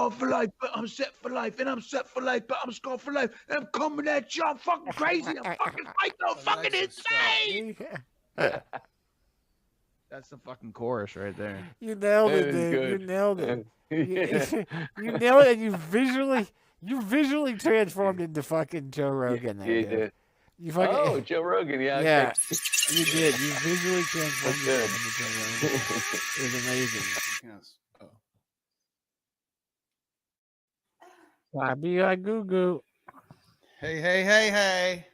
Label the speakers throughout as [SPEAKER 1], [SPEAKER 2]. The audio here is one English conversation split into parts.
[SPEAKER 1] scarred for life, but I'm set for life, and I'm set for life, but I'm scarred for life, and I'm coming at you. I'm fucking crazy. I'm fucking psycho, fucking insane. That's the fucking chorus right there.
[SPEAKER 2] You nailed it,
[SPEAKER 3] It was
[SPEAKER 2] dude. You
[SPEAKER 3] good.
[SPEAKER 2] nailed it.
[SPEAKER 3] Yeah.
[SPEAKER 2] You nailed it. And you visually transformed into fucking Joe Rogan there,
[SPEAKER 3] You
[SPEAKER 2] dude.
[SPEAKER 3] did.
[SPEAKER 2] You fucking,
[SPEAKER 3] Oh, Joe Rogan. Yeah.
[SPEAKER 2] yeah,
[SPEAKER 3] Okay.
[SPEAKER 2] you did. You visually transformed
[SPEAKER 3] That's
[SPEAKER 2] yourself into Joe Rogan. It was amazing.
[SPEAKER 4] Yes. Oh.
[SPEAKER 2] Bobby, I goo goo.
[SPEAKER 4] Hey.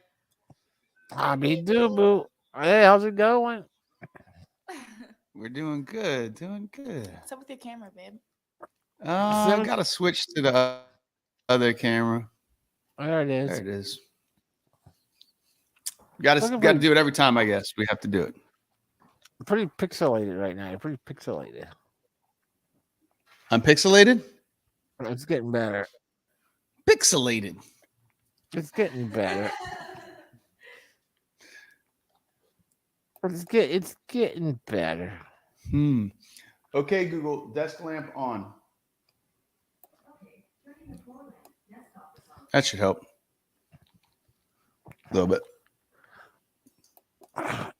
[SPEAKER 2] Bobby doo boo. Hey, how's it going?
[SPEAKER 4] We're doing good.
[SPEAKER 5] What's up with your camera, babe?
[SPEAKER 4] I gotta switch to the other camera.
[SPEAKER 2] There it
[SPEAKER 4] There
[SPEAKER 2] is.
[SPEAKER 4] it is. Got to do it every time. I guess we have to do it.
[SPEAKER 2] Pretty pixelated right now. You're pretty pixelated.
[SPEAKER 4] I'm pixelated.
[SPEAKER 2] It's getting better.
[SPEAKER 4] Pixelated.
[SPEAKER 2] It's getting better. It's getting better.
[SPEAKER 4] Okay, Google, desk lamp on. That should help. A little bit.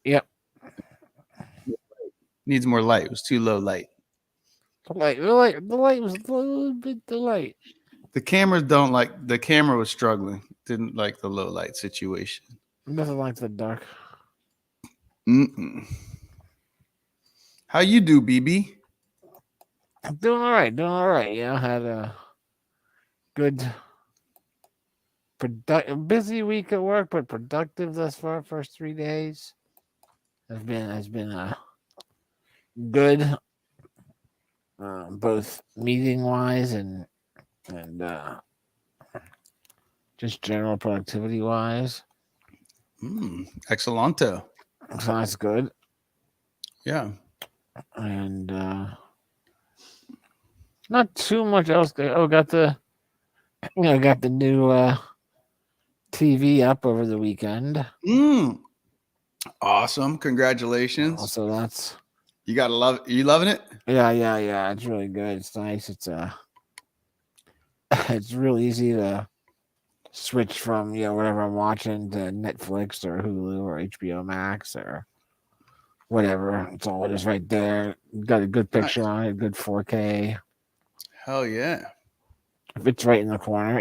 [SPEAKER 2] Yep.
[SPEAKER 4] Needs more light. It was too low light.
[SPEAKER 2] The light was a little bit delayed.
[SPEAKER 4] The cameras don't like. The camera was struggling. Didn't like the low light situation.
[SPEAKER 2] Nothing like the dark.
[SPEAKER 4] How you do, BB?
[SPEAKER 2] I'm doing all right. Yeah, I had a good, busy week at work, but productive thus far. First 3 days has been good, both meeting wise and just general productivity wise.
[SPEAKER 4] Excellento.
[SPEAKER 2] So that's good.
[SPEAKER 4] Yeah.
[SPEAKER 2] And not too much else. Got the new TV up over the weekend.
[SPEAKER 4] Awesome. Congratulations.
[SPEAKER 2] So that's
[SPEAKER 4] you gotta love it. You loving it?
[SPEAKER 2] Yeah. It's really good. It's nice. It's it's real easy to switch from whatever I'm watching to Netflix or Hulu or HBO Max or whatever. It's all just right there. Got a good picture on it, good 4K.
[SPEAKER 4] Hell yeah.
[SPEAKER 2] If it's right in the corner,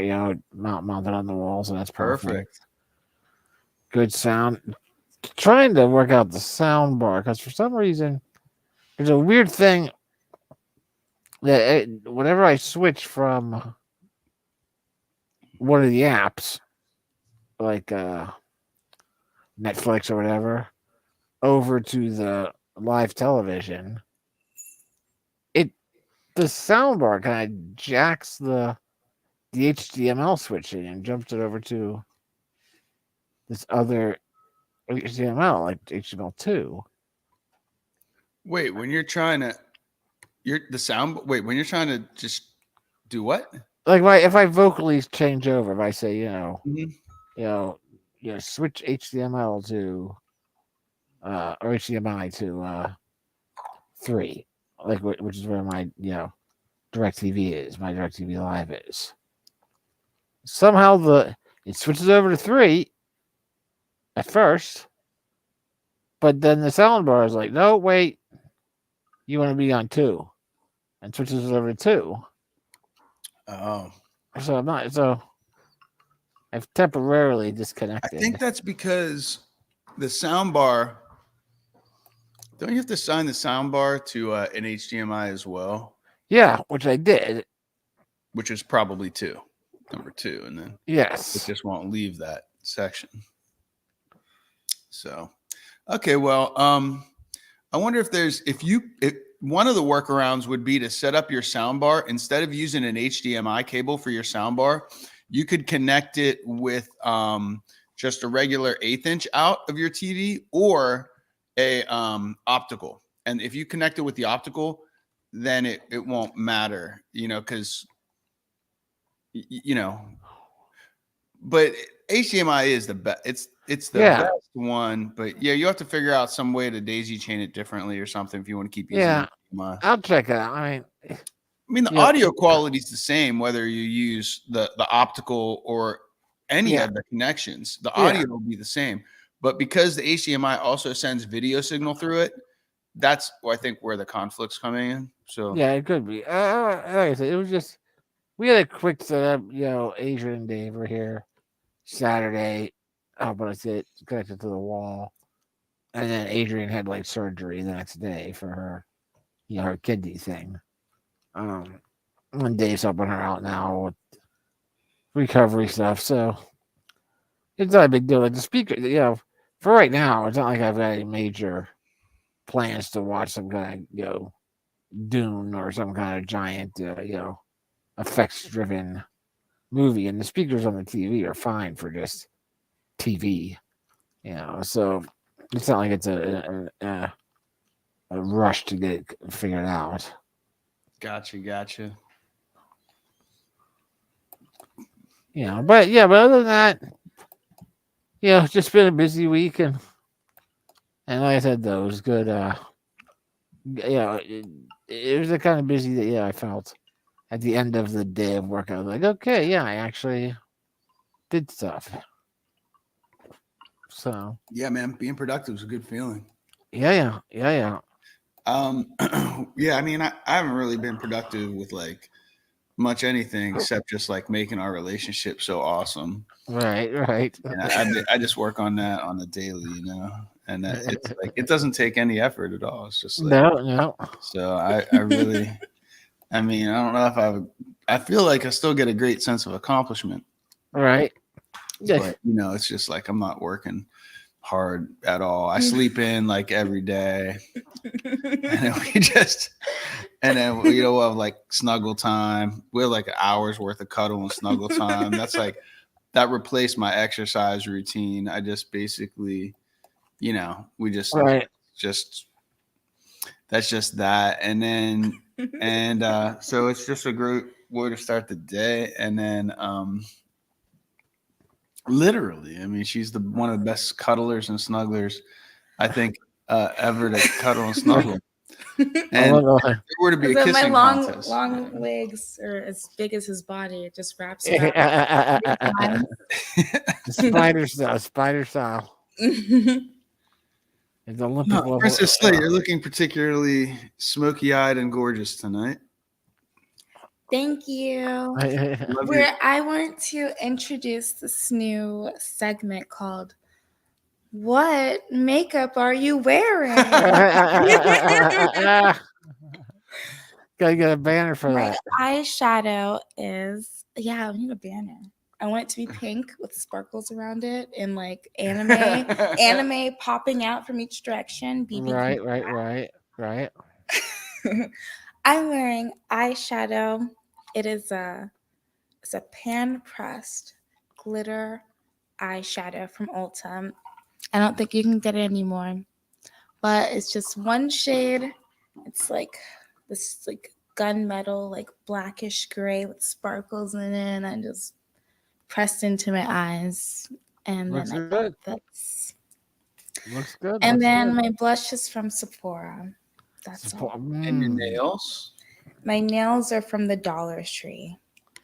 [SPEAKER 2] mounted on the wall, so that's perfect. Good sound. Trying to work out the sound bar because for some reason there's a weird thing that whenever I switch from one of the apps, like Netflix or whatever, over to the live television, the soundbar kind of jacks the HDML switching and jumps it over to this other HDML, like HDML2.
[SPEAKER 4] Wait, when you're trying to when you're trying to just do what?
[SPEAKER 2] Like if I vocally change over, if I say, switch HDML to or HDMI to 3, like which is where my DirecTV is, my DirecTV Live is. Somehow it switches over to 3 at first, but then the soundbar is like, no, wait, you want to be on 2, and switches over to 2.
[SPEAKER 4] Oh,
[SPEAKER 2] so I've temporarily disconnected.
[SPEAKER 4] I think that's because the soundbar. Don't you have to assign the soundbar to an HDMI as well?
[SPEAKER 2] Yeah, which I did.
[SPEAKER 4] Which is probably number 2, and then
[SPEAKER 2] yes,
[SPEAKER 4] it just won't leave that section. So, okay, well, I wonder if one of the workarounds would be to set up your soundbar instead of using an HDMI cable for your soundbar. You could connect it with just a regular 1/8 inch out of your TV or a optical. And if you connect it with the optical, then it won't matter, because but HDMI is the best. It's the best one, but you have to figure out some way to daisy chain it differently or something if you want to keep using HDMI.
[SPEAKER 2] I'll check it out. I mean,
[SPEAKER 4] I mean, the audio quality is the same whether you use the optical or any of the connections. The audio will be the same, but because the HDMI also sends video signal through it, that's I think where the conflict's coming in. So
[SPEAKER 2] yeah, it could be. Like I said, it was just we had a quick setup. Adrian and Dave were here Saturday. Oh, but it's connected to the wall, and then Adrian had like surgery the next day for her, her kidney thing. And Dave's helping her out now with recovery stuff. So it's not a big deal. Like the speaker, for right now, it's not like I've got any major plans to watch some kind of, Dune or some kind of giant, effects driven movie. And the speakers on the TV are fine for just TV, so it's not like it's a rush to get it figured out.
[SPEAKER 4] Gotcha.
[SPEAKER 2] But other than that, it's just been a busy week, and like I said, though, it was good. It was the kind of busy that I felt at the end of the day of work. I was like, okay, I actually did stuff. So
[SPEAKER 4] yeah, man, being productive is a good feeling.
[SPEAKER 2] Yeah.
[SPEAKER 4] Yeah, I mean, I haven't really been productive with like much anything except just like making our relationship so awesome.
[SPEAKER 2] Right.
[SPEAKER 4] And I just work on that on the daily, and it's like it doesn't take any effort at all. It's just like
[SPEAKER 2] no.
[SPEAKER 4] So I really, I mean, I don't know if I feel like I still get a great sense of accomplishment.
[SPEAKER 2] Right.
[SPEAKER 4] But it's just like I'm not working hard at all. I sleep in like every day, and then we'll have like snuggle time. We have like an hour's worth of cuddle and snuggle time. That's like that replaced my exercise routine. I just basically, we just that's just that, and then so it's just a great way to start the day, and then literally, I mean, she's one of the best cuddlers and snugglers I think ever to cuddle and snuggle. And if there were to be a kissing contest,
[SPEAKER 5] long legs are as big as his body. It just wraps around.
[SPEAKER 2] Spider style. It's Olympic level.
[SPEAKER 4] Princess Slate, you're looking particularly smoky-eyed and gorgeous tonight.
[SPEAKER 5] Thank you. I want to introduce this new segment called "What Makeup Are You Wearing?"
[SPEAKER 2] Gotta get a banner for that.
[SPEAKER 5] Eyeshadow is I need a banner. I want it to be pink with sparkles around it and like anime popping out from each direction.
[SPEAKER 2] Right.
[SPEAKER 5] I'm wearing eyeshadow. It's a pan pressed glitter eyeshadow from Ulta. I don't think you can get it anymore, but it's just one shade. It's like this like gunmetal, like blackish gray with sparkles in it, and I just pressed into my eyes, and
[SPEAKER 2] Looks
[SPEAKER 5] then
[SPEAKER 2] good.
[SPEAKER 5] this.
[SPEAKER 2] Looks good.
[SPEAKER 5] And then my blush is from Sephora. That's all.
[SPEAKER 4] And your nails?
[SPEAKER 5] My nails are from the Dollar Tree.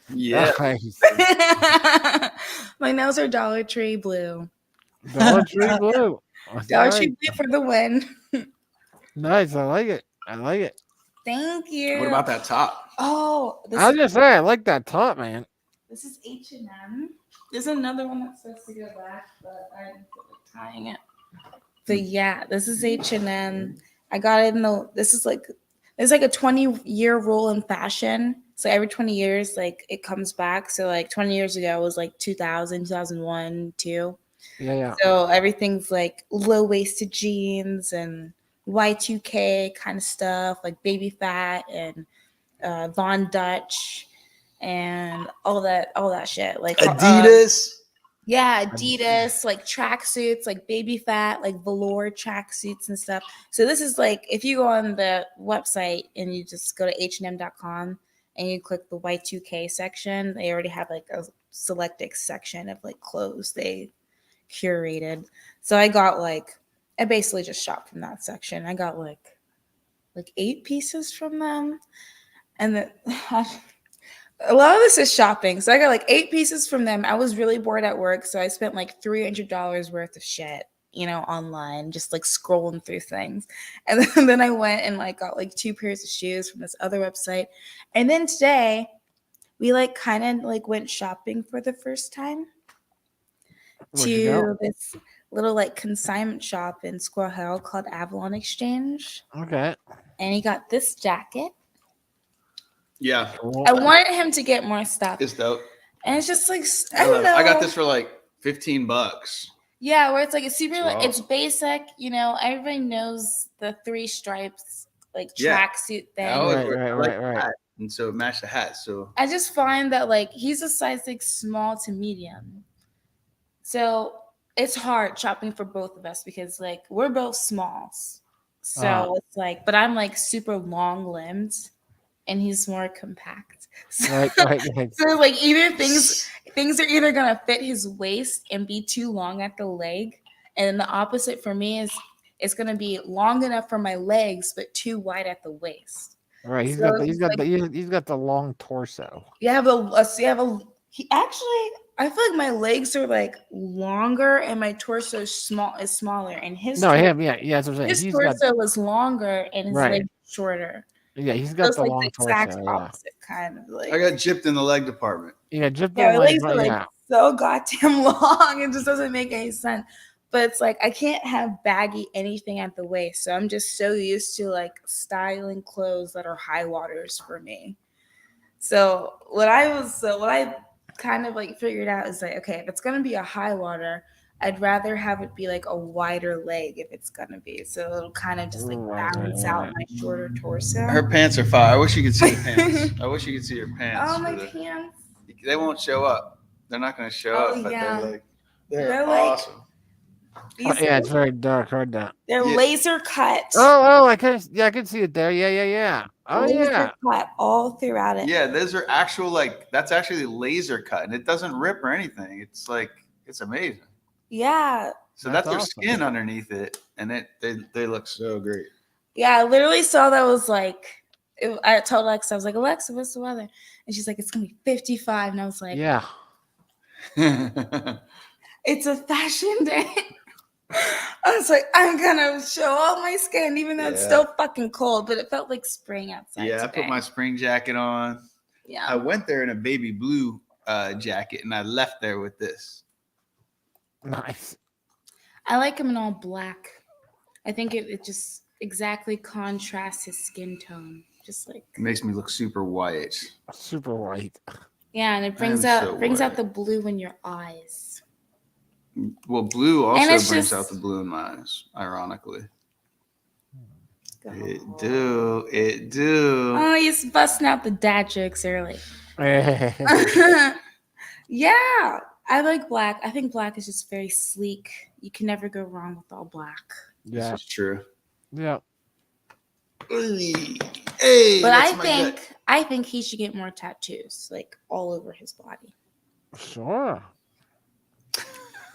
[SPEAKER 4] Yeah.
[SPEAKER 5] My nails are Dollar Tree blue.
[SPEAKER 2] Dollar Tree blue.
[SPEAKER 5] Dollar Tree blue for the win.
[SPEAKER 2] Nice. I like it.
[SPEAKER 5] Thank you.
[SPEAKER 4] What about that top?
[SPEAKER 5] Oh,
[SPEAKER 2] I was just saying, I like that top, man.
[SPEAKER 5] This is H&M. There's another one that's supposed to go back, but I'm tying it. But yeah, this is H&M. I got it in it's like a 20-year rule in fashion. So every 20 years, like it comes back. So like 20 years ago, it was like 2000, 2001, 2.
[SPEAKER 2] Yeah.
[SPEAKER 5] So everything's like low-waisted jeans and Y2K kind of stuff, like Baby Fat and Von Dutch and all that shit. Like
[SPEAKER 4] Adidas.
[SPEAKER 5] Adidas, like tracksuits, like Baby Fat, like velour tracksuits and stuff. So this is like, if you go on the website and you just go to hm.com and you click the Y2K section, they already have like a selected section of like clothes they curated. So I basically just shopped from that section. I got like 8 pieces from them. And then a lot of this is shopping. So I got like 8 pieces from them. I was really bored at work, so I spent like $300 worth of shit, online, just like scrolling through things. And then I went and like got like 2 pairs of shoes from this other website. And then today we like kind of like went shopping for the first time
[SPEAKER 2] Where'd you go?
[SPEAKER 5] to this little like consignment shop in Squirrel Hill called Avalon Exchange.
[SPEAKER 2] Okay.
[SPEAKER 5] And he got this jacket.
[SPEAKER 4] Yeah,
[SPEAKER 2] Cool.
[SPEAKER 5] I wanted him to get more stuff.
[SPEAKER 4] it's dope.
[SPEAKER 5] And it's just like, I don't
[SPEAKER 4] I
[SPEAKER 5] know.
[SPEAKER 4] got this for like $15.
[SPEAKER 5] Yeah, where it's like it's super,
[SPEAKER 4] Wow.
[SPEAKER 5] it's basic, everybody knows the 3 stripes, like
[SPEAKER 4] Yeah.
[SPEAKER 5] tracksuit thing.
[SPEAKER 4] I always
[SPEAKER 2] Right,
[SPEAKER 4] wear-
[SPEAKER 2] right,
[SPEAKER 4] I like
[SPEAKER 2] right,
[SPEAKER 4] the
[SPEAKER 2] right.
[SPEAKER 4] hat, and so it matched the hat. So
[SPEAKER 5] I just find that like he's a size like small to medium. So it's hard shopping for both of us because like we're both smalls. So it's like, but I'm like super long limbed and he's more compact. So,
[SPEAKER 2] Right.
[SPEAKER 5] so like either things are either gonna fit his waist and be too long at the leg, and then the opposite for me is it's gonna be long enough for my legs but too wide at the waist.
[SPEAKER 2] Right. He's
[SPEAKER 5] So
[SPEAKER 2] got
[SPEAKER 5] it's like-
[SPEAKER 2] he's got the long torso.
[SPEAKER 5] he actually, I feel like my legs are like longer and my torso is smaller, and his
[SPEAKER 2] No, him. Yeah. That's what I'm saying.
[SPEAKER 5] his
[SPEAKER 2] He's got.
[SPEAKER 5] torso was longer and his
[SPEAKER 2] Right.
[SPEAKER 5] legs shorter.
[SPEAKER 2] Yeah. He's
[SPEAKER 5] So
[SPEAKER 2] got
[SPEAKER 5] it's
[SPEAKER 2] the
[SPEAKER 5] like
[SPEAKER 2] long
[SPEAKER 5] the exact
[SPEAKER 2] torso. Yeah.
[SPEAKER 5] opposite kind of like.
[SPEAKER 4] I got gypped in the leg department.
[SPEAKER 2] Yeah. Just
[SPEAKER 5] Yeah,
[SPEAKER 2] the
[SPEAKER 5] my
[SPEAKER 2] legs.
[SPEAKER 5] legs are like
[SPEAKER 2] Yeah.
[SPEAKER 5] so goddamn long. It just doesn't make any sense. But it's like I can't have baggy anything at the waist. So I'm just so used to like styling clothes that are high waters for me. So what I kind of like figured out is like, okay, if it's gonna be a high water, I'd rather have it be like a wider leg if it's gonna be. So it'll kind of just like balance out my shorter torso.
[SPEAKER 4] Her pants are fire. I wish you could see the pants. I wish you could see her pants.
[SPEAKER 5] Oh, my
[SPEAKER 4] for the-
[SPEAKER 5] pants.
[SPEAKER 4] They won't show up. They're not going to show
[SPEAKER 5] Oh,
[SPEAKER 4] up, but
[SPEAKER 5] yeah.
[SPEAKER 4] they're
[SPEAKER 5] They're like-
[SPEAKER 4] awesome.
[SPEAKER 5] These
[SPEAKER 2] Yeah. It's very dark. Hard to.
[SPEAKER 5] they're
[SPEAKER 4] Yeah.
[SPEAKER 5] laser cut.
[SPEAKER 2] Oh, I can. Yeah, I can see it there. Yeah. Oh,
[SPEAKER 5] laser
[SPEAKER 2] yeah.
[SPEAKER 5] cut all throughout it.
[SPEAKER 4] Yeah, those are actual that's actually laser cut, and it doesn't rip or anything. It's like it's amazing.
[SPEAKER 5] Yeah.
[SPEAKER 4] So
[SPEAKER 2] That's
[SPEAKER 4] that's their
[SPEAKER 2] awesome.
[SPEAKER 4] skin underneath it, and they look so great.
[SPEAKER 5] Yeah, I literally saw that was like, I told Alexa, I was like, Alexa, what's the weather? And she's like, it's going to be 55. And I was like,
[SPEAKER 2] Yeah.
[SPEAKER 5] it's a fashion day. I was like, I'm going to show all my skin, even though it's
[SPEAKER 4] Yeah.
[SPEAKER 5] still fucking cold, but it felt like spring outside.
[SPEAKER 4] Yeah, I
[SPEAKER 5] today.
[SPEAKER 4] put my spring jacket on.
[SPEAKER 5] Yeah.
[SPEAKER 4] I went there in a baby blue jacket, and I left there with this.
[SPEAKER 2] Nice.
[SPEAKER 5] I like him in all black. I think it just exactly contrasts his skin tone. Just like,
[SPEAKER 4] It makes me look super white.
[SPEAKER 2] Super white.
[SPEAKER 5] yeah, and it brings
[SPEAKER 4] I'm
[SPEAKER 5] out
[SPEAKER 4] so
[SPEAKER 5] brings out
[SPEAKER 4] white.
[SPEAKER 5] the blue in your eyes.
[SPEAKER 4] Well, blue
[SPEAKER 5] And
[SPEAKER 4] also
[SPEAKER 5] it's
[SPEAKER 4] brings
[SPEAKER 5] just-
[SPEAKER 4] out the blue in my eyes, ironically. It
[SPEAKER 5] Oh.
[SPEAKER 4] do. It do.
[SPEAKER 5] Oh, he's busting out the dad jokes early.
[SPEAKER 2] Yeah.
[SPEAKER 5] Yeah, I like black. I think black is just very sleek. You can never go wrong with all black.
[SPEAKER 4] This is true.
[SPEAKER 2] Yeah.
[SPEAKER 4] Hey,
[SPEAKER 5] But
[SPEAKER 4] that's my gut.
[SPEAKER 5] I think he should get more tattoos, like all over his body.
[SPEAKER 2] Sure.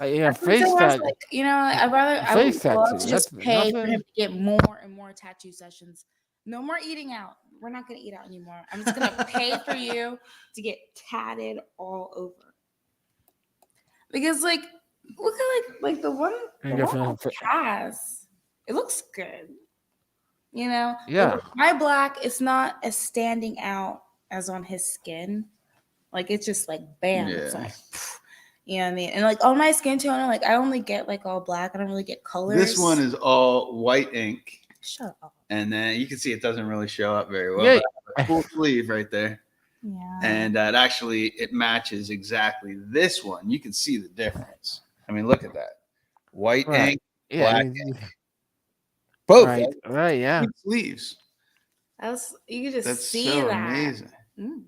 [SPEAKER 2] Yeah,
[SPEAKER 5] Since
[SPEAKER 2] face
[SPEAKER 5] it has,
[SPEAKER 2] tattoo.
[SPEAKER 5] like, I
[SPEAKER 2] Face
[SPEAKER 5] would love
[SPEAKER 2] tattoo,
[SPEAKER 5] to just
[SPEAKER 2] that's
[SPEAKER 5] pay for
[SPEAKER 2] nothing.
[SPEAKER 5] him to get more and more tattoo sessions. No more eating out. We're not gonna eat out anymore. I'm just gonna pay for you to get tatted all over. Because look at like the one
[SPEAKER 2] You got some-
[SPEAKER 5] has. It looks good.
[SPEAKER 2] Yeah.
[SPEAKER 5] Like, my black is not as standing out as on his skin. Like it's just like bam. It's
[SPEAKER 4] Yeah.
[SPEAKER 5] like, you know what I mean? And like on my skin tone, like I only get like all black. I don't really get colors.
[SPEAKER 4] This one is all white ink,
[SPEAKER 5] Shut up.
[SPEAKER 4] and then you can see it doesn't really show up very well.
[SPEAKER 2] Yeah.
[SPEAKER 4] But I have a full sleeve right there,
[SPEAKER 5] Yeah.
[SPEAKER 4] and it matches exactly this one. You can see the difference. I mean, look at that, white
[SPEAKER 2] Right.
[SPEAKER 4] ink,
[SPEAKER 2] Yeah.
[SPEAKER 4] black both
[SPEAKER 2] Right. Right. Yeah.
[SPEAKER 4] two sleeves.
[SPEAKER 5] You can just
[SPEAKER 4] That's
[SPEAKER 5] see
[SPEAKER 4] so
[SPEAKER 5] that.
[SPEAKER 4] amazing.
[SPEAKER 5] Mm.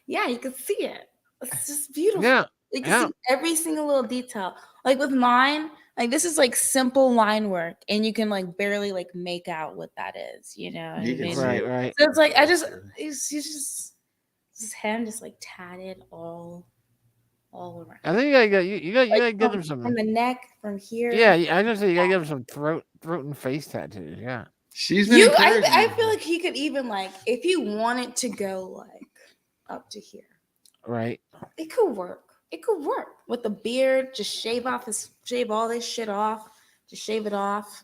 [SPEAKER 5] Yeah, you can see it. It's just beautiful.
[SPEAKER 2] Yeah.
[SPEAKER 5] You can
[SPEAKER 2] Yeah.
[SPEAKER 5] see every single little detail. Like with mine, like this is like simple line work, and you can like barely like make out what that is. You know what
[SPEAKER 4] You
[SPEAKER 5] I
[SPEAKER 4] can
[SPEAKER 5] mean?
[SPEAKER 4] see
[SPEAKER 2] Right.
[SPEAKER 4] it.
[SPEAKER 2] Right.
[SPEAKER 5] So it's like he's just him just like tatted all around.
[SPEAKER 2] I think you gotta give him
[SPEAKER 5] from
[SPEAKER 2] some.
[SPEAKER 5] the neck, from here.
[SPEAKER 2] Yeah, I just say you gotta give him some throat and face tattoos. Yeah.
[SPEAKER 4] She's been encouraging
[SPEAKER 5] I
[SPEAKER 4] me.
[SPEAKER 5] feel like he could even like if he wanted to go like up to here.
[SPEAKER 2] Right.
[SPEAKER 5] It could work. It could work with the beard. Just shave all this shit off. Just shave it off,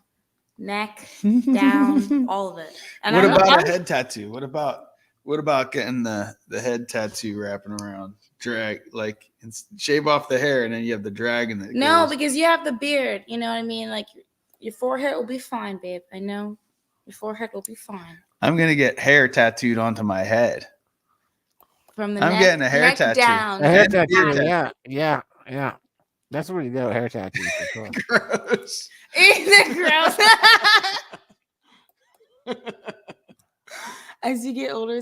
[SPEAKER 5] neck down, all of it. And
[SPEAKER 4] What
[SPEAKER 5] I'm
[SPEAKER 4] about
[SPEAKER 5] not,
[SPEAKER 4] a head tattoo? What about getting the head tattoo wrapping around, drag like and shave off the hair, and then you have the dragon that
[SPEAKER 5] no,
[SPEAKER 4] goes.
[SPEAKER 5] because you have the beard. You know what I mean? Like your forehead will be fine, babe. I know your forehead will be fine.
[SPEAKER 4] I'm gonna get hair tattooed onto my head.
[SPEAKER 5] From the
[SPEAKER 4] I'm
[SPEAKER 5] neck,
[SPEAKER 4] getting a hair
[SPEAKER 5] neck
[SPEAKER 4] tattoo.
[SPEAKER 5] down.
[SPEAKER 2] A hair
[SPEAKER 4] And beard
[SPEAKER 2] tattoo.
[SPEAKER 4] tattoo.
[SPEAKER 2] Yeah. That's where you go. Hair tattoo for sure.
[SPEAKER 4] Gross.
[SPEAKER 5] Isn't it gross? As you get older,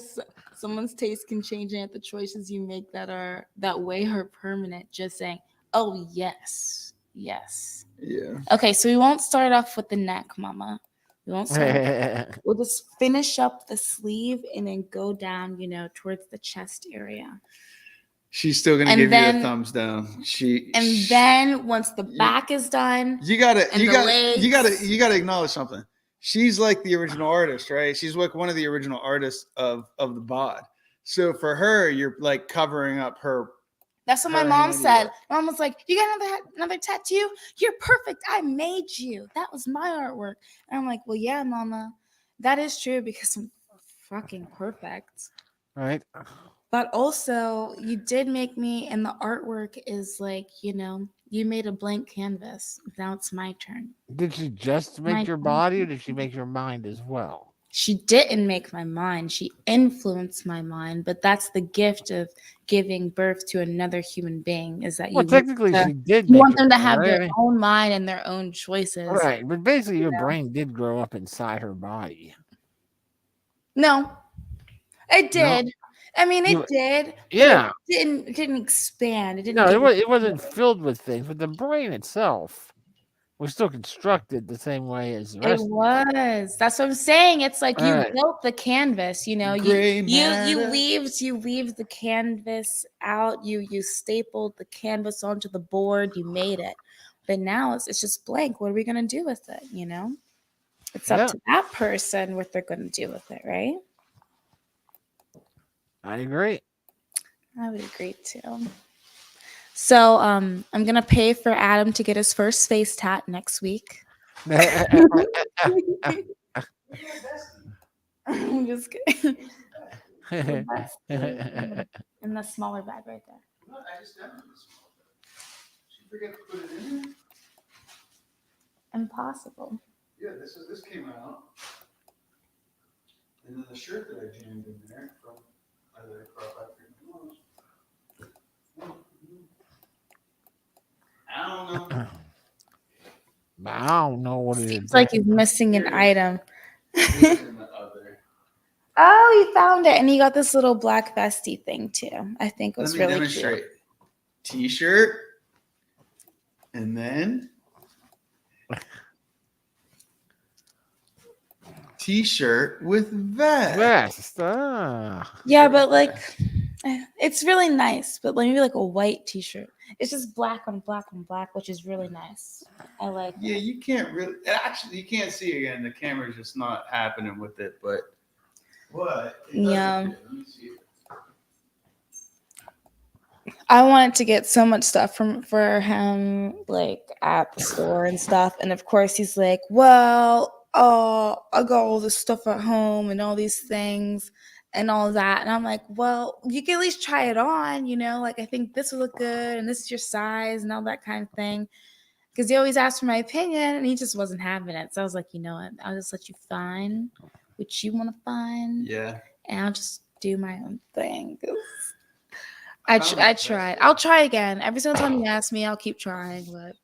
[SPEAKER 5] someone's taste can change, and the choices you make that way are permanent. Just saying, oh yes.
[SPEAKER 4] Yeah.
[SPEAKER 5] Okay, so we won't start off with the neck, Mama. We won't start. We'll just finish up the sleeve and then go down, towards the chest area.
[SPEAKER 4] She's still gonna
[SPEAKER 5] And
[SPEAKER 4] give you
[SPEAKER 5] then-
[SPEAKER 4] a thumbs down.
[SPEAKER 5] And then once the back is done,
[SPEAKER 4] you gotta
[SPEAKER 5] legs.
[SPEAKER 4] acknowledge something. She's like the original artist, right? She's like one of the original artists of the bod. So for her, you're like covering up her.
[SPEAKER 5] that's what my
[SPEAKER 4] her
[SPEAKER 5] mom said.
[SPEAKER 4] handiwork.
[SPEAKER 5] My mom was like, "You got another tattoo? You're perfect. I made you. That was my artwork." And I'm like, "Well, yeah, Mama, that is true because I'm fucking perfect."
[SPEAKER 2] Right.
[SPEAKER 5] But also, you did make me, and the artwork is like, you made a blank canvas. Now it's my turn.
[SPEAKER 2] Did she just make
[SPEAKER 5] My
[SPEAKER 2] your
[SPEAKER 5] turn.
[SPEAKER 2] body, or did she make your mind as well?
[SPEAKER 5] She didn't make my mind. She influenced my mind. But that's the gift of giving birth to another human being is that
[SPEAKER 2] Well, technically, she did.
[SPEAKER 5] you
[SPEAKER 2] make
[SPEAKER 5] want
[SPEAKER 2] your
[SPEAKER 5] them to
[SPEAKER 2] mind,
[SPEAKER 5] have their
[SPEAKER 2] right?
[SPEAKER 5] own mind and their own choices.
[SPEAKER 2] Right, but basically, your
[SPEAKER 5] know?
[SPEAKER 2] brain did grow up inside her body.
[SPEAKER 5] No, it did. I mean, it
[SPEAKER 2] You-
[SPEAKER 5] did. but
[SPEAKER 2] Yeah.
[SPEAKER 5] it didn't expand. It didn't.
[SPEAKER 2] No,
[SPEAKER 5] get
[SPEAKER 2] it wasn't filled with things, but the brain itself was still constructed the same way as the
[SPEAKER 5] It
[SPEAKER 2] rest.
[SPEAKER 5] was. That's what I'm saying. It's like you
[SPEAKER 2] Right.
[SPEAKER 5] built the canvas, you
[SPEAKER 4] Gray
[SPEAKER 5] you
[SPEAKER 4] matter.
[SPEAKER 5] weaved the canvas out. You stapled the canvas onto the board. You made it. But now it's just blank. What are we gonna do with it? It's
[SPEAKER 2] Yeah.
[SPEAKER 5] up to that person what they're gonna do with it, right?
[SPEAKER 2] I agree.
[SPEAKER 5] I would agree too. So I'm gonna pay for Adam to get his first face tat next week. I'm just kidding. The best is in the smaller bag right there.
[SPEAKER 4] I just got this. She forget to put it in there.
[SPEAKER 5] Impossible.
[SPEAKER 4] Yeah, this came out, and then the shirt that I jammed in there from either I don't know.
[SPEAKER 2] I don't know what it is.
[SPEAKER 5] Seems like he's missing an item.
[SPEAKER 4] It's in the other.
[SPEAKER 5] Oh, he found it, and he got this little black vesty thing too. I think was
[SPEAKER 4] Let me
[SPEAKER 5] really
[SPEAKER 4] demonstrate.
[SPEAKER 5] cute.
[SPEAKER 4] T-shirt, and then T-shirt with vest.
[SPEAKER 2] Vest. Ah.
[SPEAKER 5] Yeah, but like, it's really nice. But maybe like a white T-shirt. It's just black on black on black, which is really nice. I like.
[SPEAKER 4] Yeah, you can't really. Actually, you can't see again. The camera's just not happening with it. But what?
[SPEAKER 5] Yeah.
[SPEAKER 4] Let me see it.
[SPEAKER 5] I wanted to get so much stuff for him, like at the store and stuff. And of course, he's like, "Well, I got all this stuff at home and all these things and all that." And I'm like, "Well, you can at least try it on, Like I think this will look good and this is your size and all that kind of thing." Because he always asked for my opinion and he just wasn't having it. So I was like, you know what? I'll just let you find what you want to find,
[SPEAKER 4] Yeah.
[SPEAKER 5] and I'll just do my own thing. 'Cause I tried. I'll try again. Every single time you ask me, I'll keep trying. But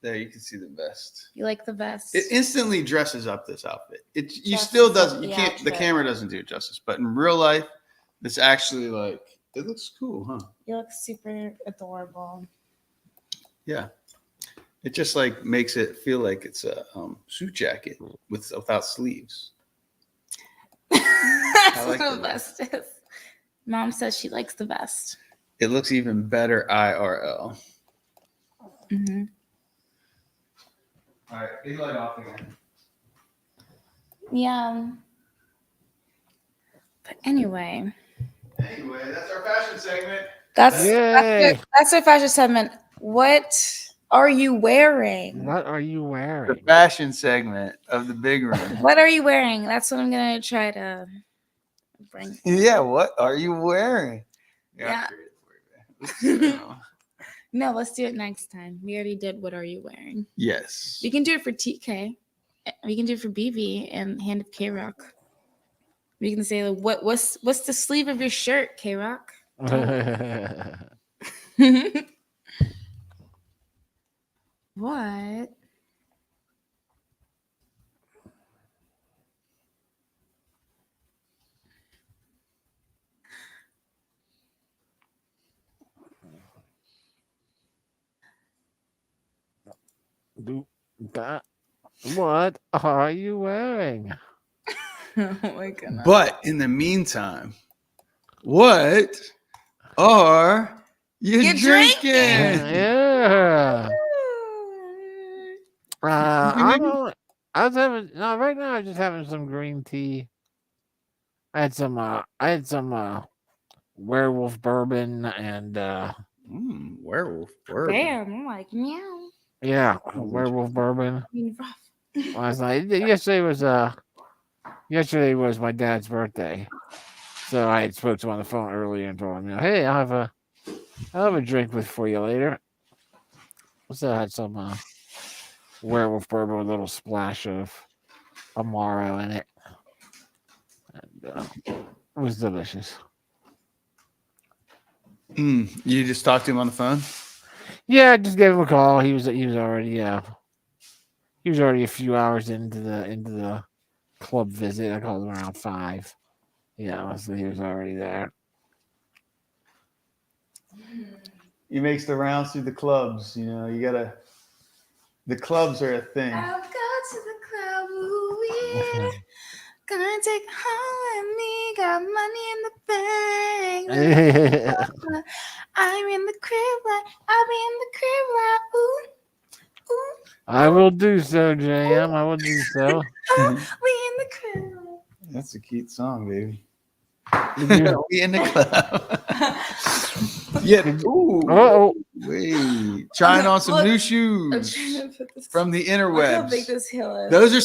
[SPEAKER 4] There, you can see the vest.
[SPEAKER 5] you like the vest?
[SPEAKER 4] It instantly dresses up this outfit. You
[SPEAKER 5] Dresses
[SPEAKER 4] still
[SPEAKER 5] up
[SPEAKER 4] doesn't. You
[SPEAKER 5] the
[SPEAKER 4] can't. The
[SPEAKER 5] outfit.
[SPEAKER 4] camera doesn't do it justice. But in real life, it's actually like it looks cool, huh?
[SPEAKER 5] You look super adorable.
[SPEAKER 4] Yeah. It just like makes it feel like it's a suit jacket without sleeves.
[SPEAKER 5] That's
[SPEAKER 4] like
[SPEAKER 5] what
[SPEAKER 4] the
[SPEAKER 5] the vest is. Mom says she likes the vest.
[SPEAKER 4] It looks even better IRL.
[SPEAKER 5] Mm-hmm.
[SPEAKER 4] All right, big light off again.
[SPEAKER 5] Yeah. But anyway,
[SPEAKER 4] Anyway, that's our fashion segment.
[SPEAKER 2] Yay!
[SPEAKER 5] that's our fashion segment. What are you wearing?
[SPEAKER 2] What are you
[SPEAKER 4] The
[SPEAKER 2] wearing?
[SPEAKER 4] fashion segment of the big room.
[SPEAKER 5] What are you wearing? That's what I'm gonna try to bring.
[SPEAKER 4] Yeah, what are you wearing?
[SPEAKER 5] Yeah. No, let's do it next time. We already did. What are you wearing?
[SPEAKER 4] Yes.
[SPEAKER 5] We can do it for TK. We can do it for BB and Hand of K Rock. We can say, like, what's the sleeve of your shirt, K Rock? What?
[SPEAKER 2] What are you wearing?
[SPEAKER 5] Oh my goodness.
[SPEAKER 4] But in the meantime, what are you
[SPEAKER 5] You're
[SPEAKER 4] drinking?
[SPEAKER 2] Yeah.
[SPEAKER 4] Drinking?
[SPEAKER 2] I was having no right now. I'm just having some green tea. I had some werewolf bourbon and
[SPEAKER 4] Werewolf bourbon.
[SPEAKER 5] Damn, I'm like, meow.
[SPEAKER 2] yeah, werewolf bourbon.
[SPEAKER 5] I mean, rough.
[SPEAKER 2] Last night. Yesterday was my dad's birthday, so I had spoke to him on the phone earlier and told him, hey, I'll have a drink for you later. So I had some werewolf bourbon with a little splash of Amaro in it, and it was delicious.
[SPEAKER 4] You just talked to him on the phone?
[SPEAKER 2] Yeah, I just gave him a call. He was already a few hours into the club visit. I called him around 5. Yeah, so he was already there.
[SPEAKER 4] He makes the rounds through the clubs. You know, the clubs are a thing.
[SPEAKER 5] I'll go to the club, ooh, yeah. Gonna take home with me, got money in the bank. I'm in the crib, I'll be in the crib, ooh, ooh.
[SPEAKER 2] I will do so, JM. I will do so.
[SPEAKER 5] We in the crib.
[SPEAKER 4] That's a cute song, baby.
[SPEAKER 2] Yeah.
[SPEAKER 4] We in the club. Yeah. Ooh.
[SPEAKER 2] Oh,
[SPEAKER 4] Wait. Trying on some new
[SPEAKER 5] I'm
[SPEAKER 4] shoes
[SPEAKER 5] trying to put this
[SPEAKER 4] from the
[SPEAKER 5] Look how big
[SPEAKER 4] interwebs.
[SPEAKER 5] this heel is.
[SPEAKER 4] Those are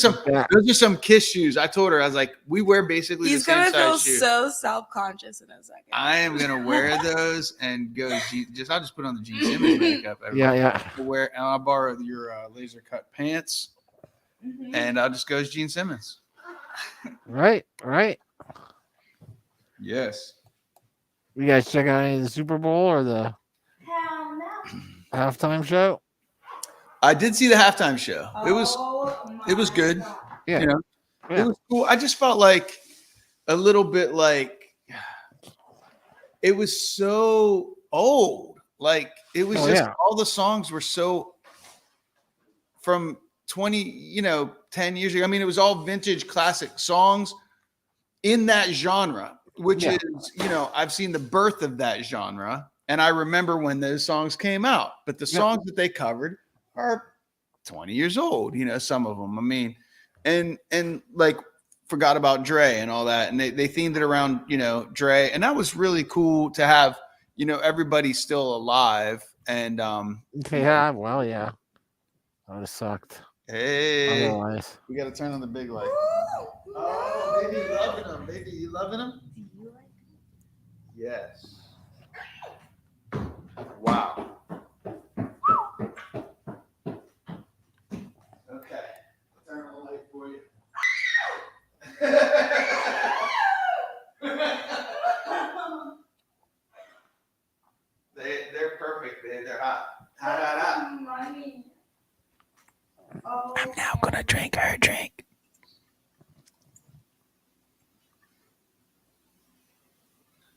[SPEAKER 4] some Kiss shoes. I told her, I was like, we wear basically
[SPEAKER 5] He's
[SPEAKER 4] the same
[SPEAKER 5] gonna feel
[SPEAKER 4] size shoe.
[SPEAKER 5] so self-conscious in a second.
[SPEAKER 4] I am gonna wear those and go. I'll just put on the Gene Simmons makeup.
[SPEAKER 2] yeah.
[SPEAKER 4] And I'll borrow your laser cut pants, and I'll just go as Gene Simmons.
[SPEAKER 2] Right.
[SPEAKER 4] Yes.
[SPEAKER 2] You guys check out any of the Super Bowl or the
[SPEAKER 5] Hell no.
[SPEAKER 2] halftime show?
[SPEAKER 4] I did see the halftime show. It was good.
[SPEAKER 2] Yeah.
[SPEAKER 4] You know,
[SPEAKER 2] Yeah.
[SPEAKER 4] It was cool. I just felt like a little bit like it was so old. Like it was all the songs were so from 10 years ago. I mean, it was all vintage classic songs in that genre, which is, I've seen the birth of that genre. And I remember when those songs came out, but the songs that they covered are 20 years old, some of them. I mean, and like forgot about Dre and all that. And they themed it around, Dre. And that was really cool to have, everybody still alive. And
[SPEAKER 2] yeah, well, yeah. That would have sucked.
[SPEAKER 4] Hey,
[SPEAKER 2] otherwise.
[SPEAKER 4] We got to turn on the big light. Oh, baby, you loving them. Baby, you loving them?
[SPEAKER 5] Do you like
[SPEAKER 4] Yes. Wow. Okay. Turn on the light for you. They're perfect. They're hot. Hot.
[SPEAKER 5] Money.
[SPEAKER 4] I'm now gonna drink her drink.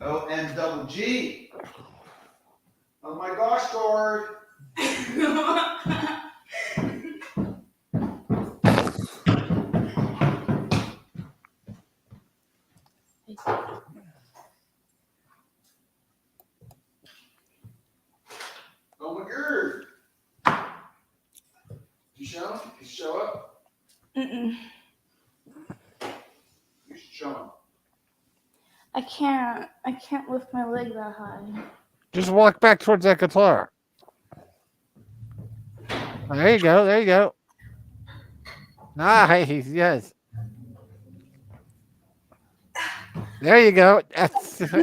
[SPEAKER 4] OMG. Oh my gosh, Gord. Oh my god. Did you show him? Did you show up?
[SPEAKER 5] Mm-mm. I can't lift my leg that high.
[SPEAKER 2] Just walk back towards that guitar. There you go. There you go. Nice. Yes. There you go. That's
[SPEAKER 5] Okay,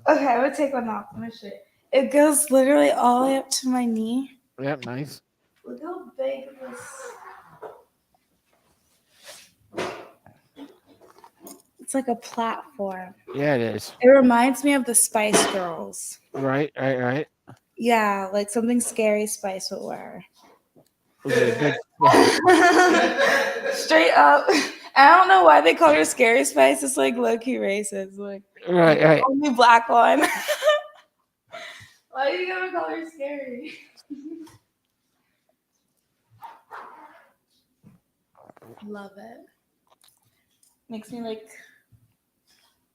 [SPEAKER 5] I'm gonna take one off. I'm gonna show you. It goes literally all the way up to my knee.
[SPEAKER 2] yep. Nice.
[SPEAKER 5] Look how big this. It's like a platform.
[SPEAKER 2] Yeah, it is.
[SPEAKER 5] It reminds me of the Spice Girls.
[SPEAKER 2] Right. Right. Right.
[SPEAKER 5] Yeah, like something Scary Spice would wear.
[SPEAKER 2] Good.
[SPEAKER 5] Straight up. I don't know why they call her Scary Spice. It's like low-key racist. Like
[SPEAKER 2] Right. Right.
[SPEAKER 5] only black one. Why do you gotta call her Scary? Love it. Makes me like.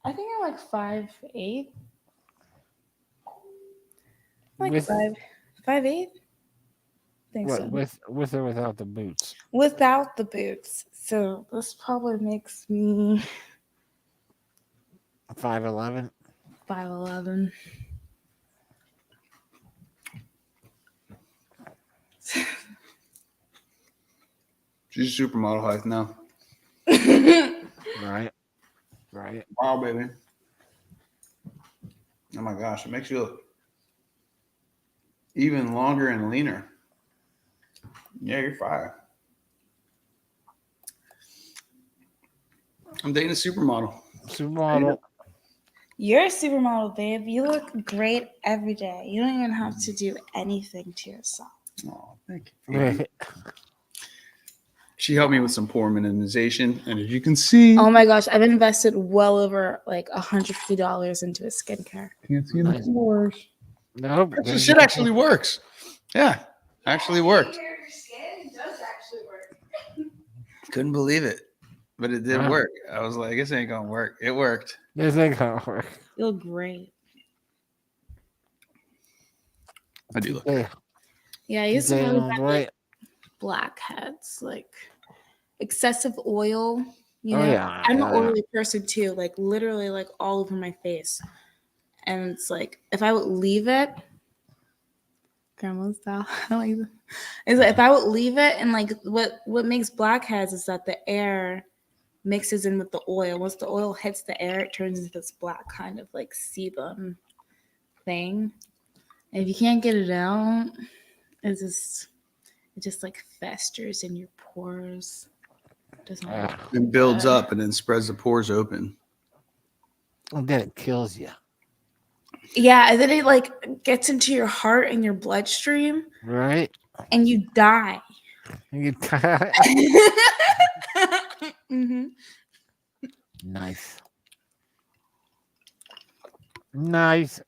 [SPEAKER 5] I think I'm like 5'8". Like
[SPEAKER 2] With-
[SPEAKER 5] 5'8". Think
[SPEAKER 2] What,
[SPEAKER 5] so.
[SPEAKER 2] with or without the boots?
[SPEAKER 5] Without the boots. So this probably makes me
[SPEAKER 2] 5'11".
[SPEAKER 5] 5'11".
[SPEAKER 4] She's supermodel height now.
[SPEAKER 2] Right. Right.
[SPEAKER 4] Wow, baby. Oh my gosh, it makes you look even longer and leaner. Yeah, you're fire. I'm dating a supermodel.
[SPEAKER 2] Supermodel.
[SPEAKER 5] You're a supermodel, babe. You look great every day. You don't even have to do anything to yourself.
[SPEAKER 4] Oh, thank you.
[SPEAKER 2] Right.
[SPEAKER 4] She helped me with some pore minimization, and as you can see,
[SPEAKER 5] Oh my gosh, I've invested well over like $150 into a skincare.
[SPEAKER 4] can't see
[SPEAKER 2] Nice.
[SPEAKER 4] pores.
[SPEAKER 2] Nope.
[SPEAKER 4] This shit actually works. Yeah, actually worked.
[SPEAKER 5] Your skin does actually work.
[SPEAKER 4] Couldn't believe it, but it did
[SPEAKER 2] Wow.
[SPEAKER 4] work. I was like, this ain't gonna work. It worked.
[SPEAKER 2] This ain't gonna work.
[SPEAKER 5] You look great.
[SPEAKER 4] I do look.
[SPEAKER 2] Yeah.
[SPEAKER 5] Yeah, I used to
[SPEAKER 2] Staying
[SPEAKER 5] have
[SPEAKER 2] on the way.
[SPEAKER 5] blackheads, like excessive oil. You
[SPEAKER 2] Oh,
[SPEAKER 5] know,
[SPEAKER 2] yeah,
[SPEAKER 5] I'm
[SPEAKER 2] yeah,
[SPEAKER 5] an
[SPEAKER 2] yeah.
[SPEAKER 5] oily person too, like literally like all over my face. And it's like if I would leave it, grandma style, I like that. It's like if I would leave it, and like what makes blackheads is that the air mixes in with the oil. Once the oil hits the air, it turns into this black kind of like sebum thing. And if you can't get it out, it just like festers in your pores. Doesn't work.
[SPEAKER 4] It builds up and then spreads the pores open.
[SPEAKER 2] And then it kills you.
[SPEAKER 5] Yeah, and then it like gets into your heart and your bloodstream,
[SPEAKER 2] Right?
[SPEAKER 5] and you die. Mhm.
[SPEAKER 2] Nice. Nice.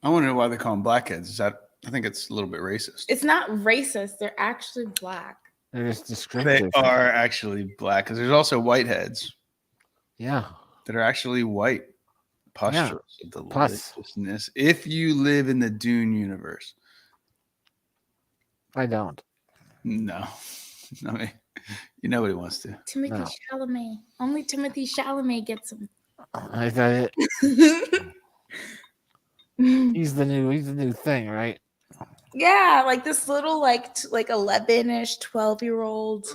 [SPEAKER 4] I wonder why they call them blackheads. Is that? I think it's a little bit racist.
[SPEAKER 5] It's not racist. They're actually black.
[SPEAKER 2] They're just
[SPEAKER 4] They
[SPEAKER 2] descriptive.
[SPEAKER 4] are actually black because there's also whiteheads
[SPEAKER 2] Yeah.
[SPEAKER 4] that are actually white. Pustules of
[SPEAKER 2] Pus.
[SPEAKER 4] deliciousness. If you live in the Dune universe,
[SPEAKER 2] I don't.
[SPEAKER 4] no, I mean, nobody wants to.
[SPEAKER 5] Timothy
[SPEAKER 2] No.
[SPEAKER 5] Chalamet. Only Timothy Chalamet gets them.
[SPEAKER 2] I thought it. He's the new thing, right?
[SPEAKER 5] Yeah, like this little like 11-ish, 12-year-old.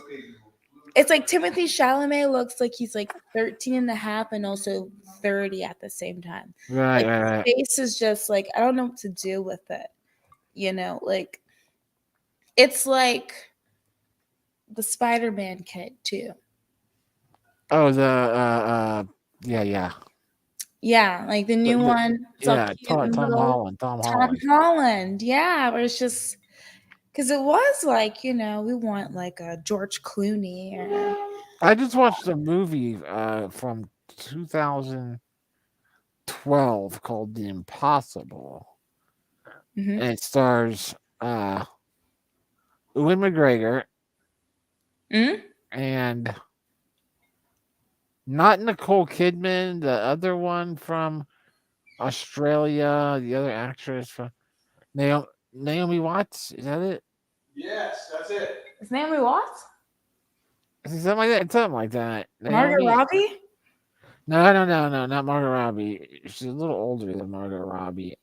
[SPEAKER 5] It's like Timothy Chalamet looks like he's like 13 and a half and also 30 at the same time.
[SPEAKER 2] Right,
[SPEAKER 5] Like
[SPEAKER 2] right,
[SPEAKER 5] his
[SPEAKER 2] right.
[SPEAKER 5] face is just like I don't know what to do with it. You know, like it's like the Spider-Man kid too.
[SPEAKER 2] Oh, the yeah.
[SPEAKER 5] Yeah, like the new one. It's all
[SPEAKER 2] Yeah,
[SPEAKER 5] cute in
[SPEAKER 2] Tom
[SPEAKER 5] the middle.
[SPEAKER 2] Holland. Tom Holland.
[SPEAKER 5] Holland. Yeah, where it's just because it was like, you know, we want like a George Clooney or
[SPEAKER 2] I just watched a movie from 2012 called The Impossible.
[SPEAKER 5] Mhm.
[SPEAKER 2] And it stars Ewan McGregor
[SPEAKER 5] Mhm.
[SPEAKER 2] and not Nicole Kidman, the other one from Australia, the other actress from Naomi Watts. Is that it?
[SPEAKER 4] Yes, that's it.
[SPEAKER 5] Is Naomi Watts?
[SPEAKER 2] Something like that. Something like that.
[SPEAKER 5] Margot
[SPEAKER 2] Naomi.
[SPEAKER 5] Robbie?
[SPEAKER 2] No, not Margot Robbie. She's a little older than Margot Robbie.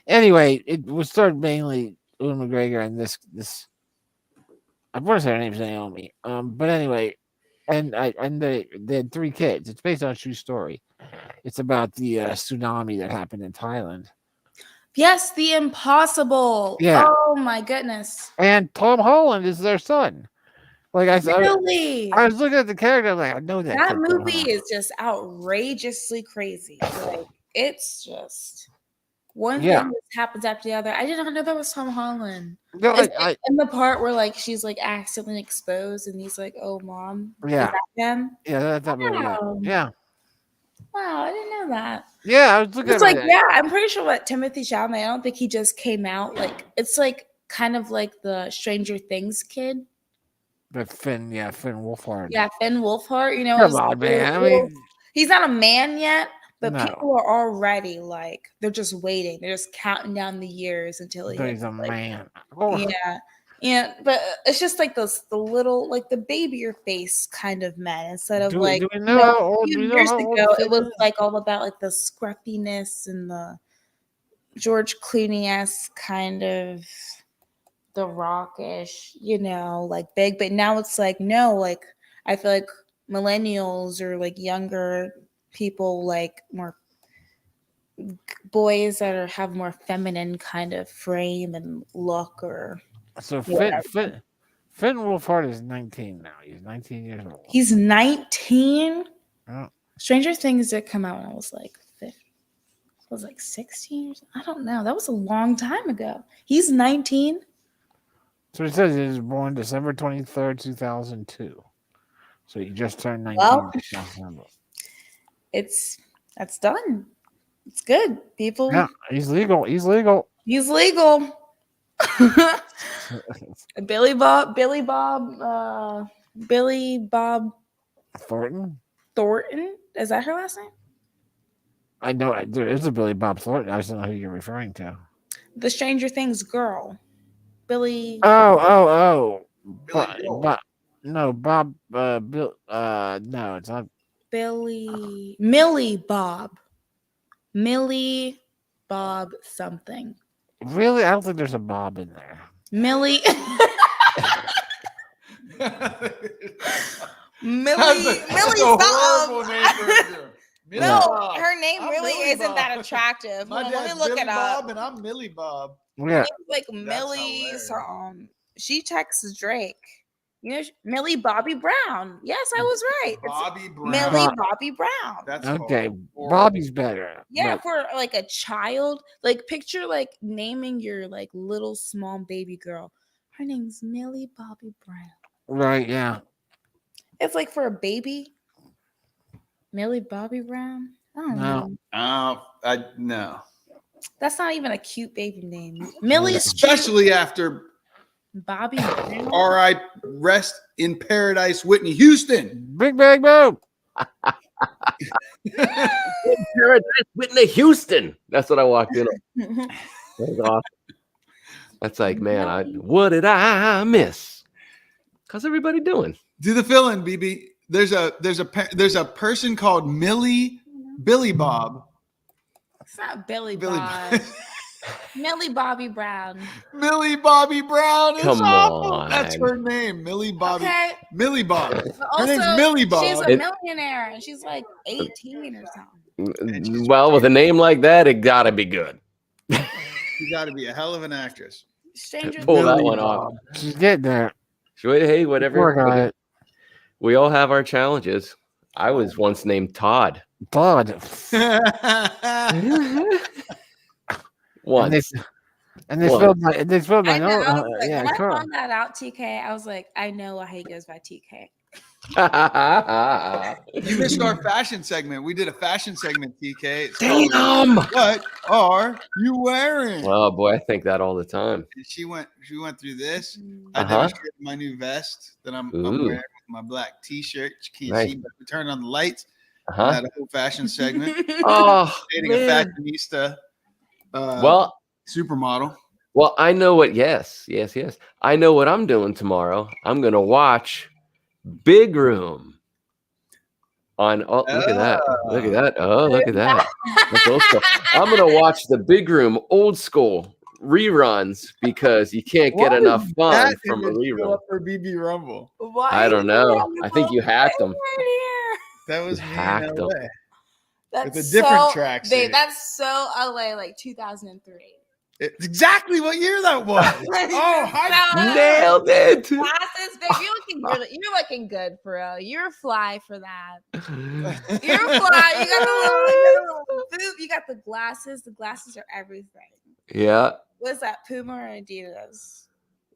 [SPEAKER 2] Anyway, it was started mainly Ewan McGregor and this. I want to say her name's Naomi. But anyway, and they had 3 kids. It's based on a true story. It's about the tsunami that happened in Thailand.
[SPEAKER 5] Yes, The Impossible.
[SPEAKER 2] Yeah.
[SPEAKER 5] Oh my goodness.
[SPEAKER 2] And Tom Holland is their son. Like
[SPEAKER 5] Really?
[SPEAKER 2] I was looking at the character, I'm like, I know that.
[SPEAKER 5] That
[SPEAKER 2] kid, Tom
[SPEAKER 5] movie
[SPEAKER 2] Holland.
[SPEAKER 5] is just outrageously crazy. Like it's just one
[SPEAKER 2] Yeah.
[SPEAKER 5] thing that happens after the other. I did not know that was Tom Holland.
[SPEAKER 2] No,
[SPEAKER 5] Is it in the part where like she's like accidentally exposed and he's like, "Oh, mom."
[SPEAKER 2] Yeah.
[SPEAKER 5] Is that him?
[SPEAKER 2] Yeah, that's that movie.
[SPEAKER 5] Wow.
[SPEAKER 2] Yeah.
[SPEAKER 5] Wow, I didn't know that.
[SPEAKER 2] Yeah, I was looking
[SPEAKER 5] It's
[SPEAKER 2] at
[SPEAKER 5] like,
[SPEAKER 2] it.
[SPEAKER 5] yeah, I'm pretty sure what Timothy Chalamet. I don't think he just came out. Like it's like kind of like the Stranger Things kid.
[SPEAKER 2] But Finn Wolfhard.
[SPEAKER 5] Yeah, Finn Wolfhard. You know,
[SPEAKER 2] Come
[SPEAKER 5] he's
[SPEAKER 2] on,
[SPEAKER 5] like
[SPEAKER 2] man. I mean,
[SPEAKER 5] he's not a man yet, but
[SPEAKER 2] No.
[SPEAKER 5] people are already like they're just waiting. They're just counting down the years until he
[SPEAKER 2] but
[SPEAKER 5] hits,
[SPEAKER 2] he's a
[SPEAKER 5] like,
[SPEAKER 2] man. Oh,
[SPEAKER 5] yeah. Yeah, but it's just like the little like the babier face kind of men instead of
[SPEAKER 2] do
[SPEAKER 5] like
[SPEAKER 2] we
[SPEAKER 5] you
[SPEAKER 2] know
[SPEAKER 5] know,
[SPEAKER 2] how
[SPEAKER 5] a
[SPEAKER 2] old?
[SPEAKER 5] few
[SPEAKER 2] Do we know
[SPEAKER 5] years
[SPEAKER 2] how old
[SPEAKER 5] ago it
[SPEAKER 2] Finn
[SPEAKER 5] was
[SPEAKER 2] is?
[SPEAKER 5] like all about like the scruffiness and the George Clooney-esque kind of the rockish, you know, like big, but now it's like no, like I feel like millennials or like younger people like more boys that are have more feminine kind of frame and look or
[SPEAKER 2] So
[SPEAKER 5] whatever.
[SPEAKER 2] Finn Wolfhard is 19 now. He's 19 years old.
[SPEAKER 5] He's 19.
[SPEAKER 2] Oh.
[SPEAKER 5] Stranger Things did come out when I was like 15. I was like 16 or something. I don't know. That was a long time ago. He's 19.
[SPEAKER 2] So it says he was born December 23rd, 2002. So he just turned 19
[SPEAKER 5] Well,
[SPEAKER 2] this December.
[SPEAKER 5] That's done. It's good. People,
[SPEAKER 2] Yeah, he's legal. He's legal.
[SPEAKER 5] he's legal. Billy Bob
[SPEAKER 2] Thornton?
[SPEAKER 5] Thornton. Is that her last name?
[SPEAKER 2] I know there is a Billy Bob Thornton. I just don't know who you're referring to.
[SPEAKER 5] The Stranger Things girl. Billy.
[SPEAKER 2] Oh.
[SPEAKER 4] Billy Joel.
[SPEAKER 2] No, Bob, Bill, no, it's not.
[SPEAKER 5] Millie Bob something.
[SPEAKER 2] Really? I don't think there's a Bob in there.
[SPEAKER 5] Millie. Millie
[SPEAKER 4] That's a horrible
[SPEAKER 5] Bob.
[SPEAKER 4] name for a girl. Millie
[SPEAKER 5] No,
[SPEAKER 4] Bob.
[SPEAKER 5] her name
[SPEAKER 4] I'm
[SPEAKER 5] really
[SPEAKER 4] Millie
[SPEAKER 5] isn't
[SPEAKER 4] Bob.
[SPEAKER 5] that attractive.
[SPEAKER 4] My
[SPEAKER 5] Hold on, let
[SPEAKER 4] dad's
[SPEAKER 5] me look
[SPEAKER 4] Billy
[SPEAKER 5] it up.
[SPEAKER 4] Bob and I'm Millie Bob.
[SPEAKER 2] Yeah.
[SPEAKER 5] Her name's like Millie
[SPEAKER 4] hilarious.
[SPEAKER 5] something. She texts Drake. You know, Millie Bobby Brown. Yes, I was right. It's
[SPEAKER 4] Bobby Brown.
[SPEAKER 5] Millie Bobby Brown.
[SPEAKER 4] That's
[SPEAKER 2] Okay.
[SPEAKER 4] horrible.
[SPEAKER 2] Bobby's better.
[SPEAKER 5] Yeah,
[SPEAKER 2] but-
[SPEAKER 5] for like a child, like picture like naming your like little small baby girl. Her name's Millie Bobby Brown.
[SPEAKER 2] Right, yeah.
[SPEAKER 5] It's like for a baby. Millie Bobby Brown. I don't
[SPEAKER 2] No.
[SPEAKER 5] know.
[SPEAKER 4] No.
[SPEAKER 5] That's not even a cute baby name. Millie's cute.
[SPEAKER 4] Especially after
[SPEAKER 5] Bobby Brown.
[SPEAKER 4] R.I. rest in paradise, Whitney Houston.
[SPEAKER 2] Big Bang Boom.
[SPEAKER 3] Paradise Whitney Houston. That's what I walked in on. That was awesome. That's like, man, what did I miss? How's everybody doing?
[SPEAKER 4] Do the fill in, BB. There's a person called Billy Bob.
[SPEAKER 5] It's not Billy
[SPEAKER 4] Billy
[SPEAKER 5] Bob. Millie Bobby Brown.
[SPEAKER 4] Millie Bobby Brown.
[SPEAKER 3] Come on.
[SPEAKER 4] That's her name. Millie Bobby.
[SPEAKER 5] Okay.
[SPEAKER 4] Millie Bob.
[SPEAKER 5] But
[SPEAKER 4] Her name's
[SPEAKER 5] also,
[SPEAKER 4] Millie Bob.
[SPEAKER 5] she's a millionaire and she's like 18 or something.
[SPEAKER 3] Well, with a name like that, it gotta be good.
[SPEAKER 4] You got to be a hell of an actress.
[SPEAKER 5] Stranger
[SPEAKER 3] Pull that
[SPEAKER 4] Millie
[SPEAKER 3] one
[SPEAKER 4] Bob.
[SPEAKER 3] off.
[SPEAKER 2] She's getting there.
[SPEAKER 3] Hey, whatever.
[SPEAKER 2] Work on it.
[SPEAKER 3] We all have our challenges. I was once named Todd.
[SPEAKER 2] Todd.
[SPEAKER 3] One.
[SPEAKER 2] And they
[SPEAKER 3] What?
[SPEAKER 2] spelled my
[SPEAKER 5] I know.
[SPEAKER 2] note.
[SPEAKER 5] I was like,
[SPEAKER 2] Yeah,
[SPEAKER 5] when I
[SPEAKER 2] Carl.
[SPEAKER 5] found that out, TK, I was like, I know why he goes by TK.
[SPEAKER 4] You missed our fashion segment. We did a fashion segment, TK. It's
[SPEAKER 3] Damn.
[SPEAKER 4] called, what are you wearing?
[SPEAKER 3] Oh boy, I think that all the time.
[SPEAKER 4] And she went through this. I
[SPEAKER 3] Uh-huh.
[SPEAKER 4] demonstrated my new vest that I'm
[SPEAKER 3] Ooh.
[SPEAKER 4] wearing with my black t-shirt. You can't
[SPEAKER 3] Nice.
[SPEAKER 4] see, but we turned on the lights.
[SPEAKER 3] Uh-huh.
[SPEAKER 4] Had a whole fashion segment.
[SPEAKER 3] Oh,
[SPEAKER 4] Dating a
[SPEAKER 3] man.
[SPEAKER 4] fashionista
[SPEAKER 3] Well,
[SPEAKER 4] supermodel.
[SPEAKER 3] I know what. Yes. I know what I'm doing tomorrow. I'm gonna watch BigRoom. Look at that. Look at that. Oh, look at that. That's old school. I'm gonna watch the BigRoom old school reruns because you can't get enough fun
[SPEAKER 4] That
[SPEAKER 3] from a
[SPEAKER 4] image show
[SPEAKER 3] rerun.
[SPEAKER 4] up for BB Rumble.
[SPEAKER 5] Why
[SPEAKER 3] I don't
[SPEAKER 5] is
[SPEAKER 3] know.
[SPEAKER 5] there
[SPEAKER 3] I think you hacked them.
[SPEAKER 5] here?
[SPEAKER 4] That was
[SPEAKER 3] You
[SPEAKER 4] me in
[SPEAKER 3] hacked them.
[SPEAKER 4] LA.
[SPEAKER 5] That's
[SPEAKER 4] With a different
[SPEAKER 5] so,
[SPEAKER 4] tracksuit.
[SPEAKER 5] babe, that's so LA, like 2003.
[SPEAKER 4] It's exactly what year that was. Oh, hi.
[SPEAKER 3] Nailed it.
[SPEAKER 5] Glasses, babe. You're looking good for real. You're fly for that. You're fly. You got the glasses. The glasses are everything.
[SPEAKER 3] Yeah,
[SPEAKER 5] What's that? Puma or Adidas?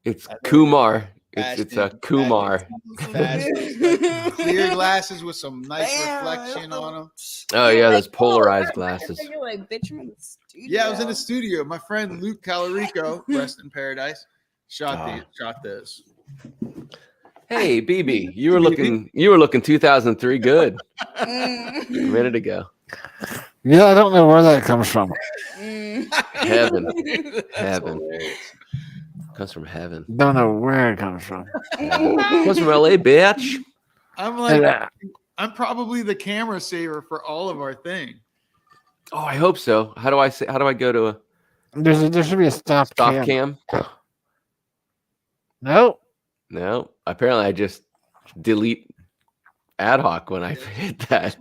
[SPEAKER 3] it's Kumar. It's a
[SPEAKER 4] Fashion,
[SPEAKER 3] Kumar.
[SPEAKER 4] Fashion. Clear glasses with some nice
[SPEAKER 5] Damn,
[SPEAKER 4] reflection on them.
[SPEAKER 3] Oh
[SPEAKER 5] You're
[SPEAKER 3] yeah,
[SPEAKER 5] like,
[SPEAKER 3] those polarized
[SPEAKER 5] oh,
[SPEAKER 3] glasses.
[SPEAKER 5] You're like, bitch, I'm in the studio.
[SPEAKER 4] Yeah, I was in the studio. My friend Luke Calarico, rest in paradise, shot those.
[SPEAKER 3] Hey, BB, you were looking 2003 good a
[SPEAKER 5] Mm.
[SPEAKER 3] minute ago.
[SPEAKER 2] Yeah, I don't know where that comes from.
[SPEAKER 3] Heaven,
[SPEAKER 4] That's
[SPEAKER 3] heaven
[SPEAKER 4] hilarious.
[SPEAKER 3] comes from heaven.
[SPEAKER 2] Don't know where it comes from.
[SPEAKER 3] Comes from LA, bitch.
[SPEAKER 4] I'm
[SPEAKER 2] And,
[SPEAKER 4] like, I'm probably the camera saver for all of our thing.
[SPEAKER 3] Oh, I hope so. How do I go to a
[SPEAKER 2] there should be a stop
[SPEAKER 3] cam?
[SPEAKER 2] Nope.
[SPEAKER 3] No. Apparently, I just delete ad hoc when I hit that.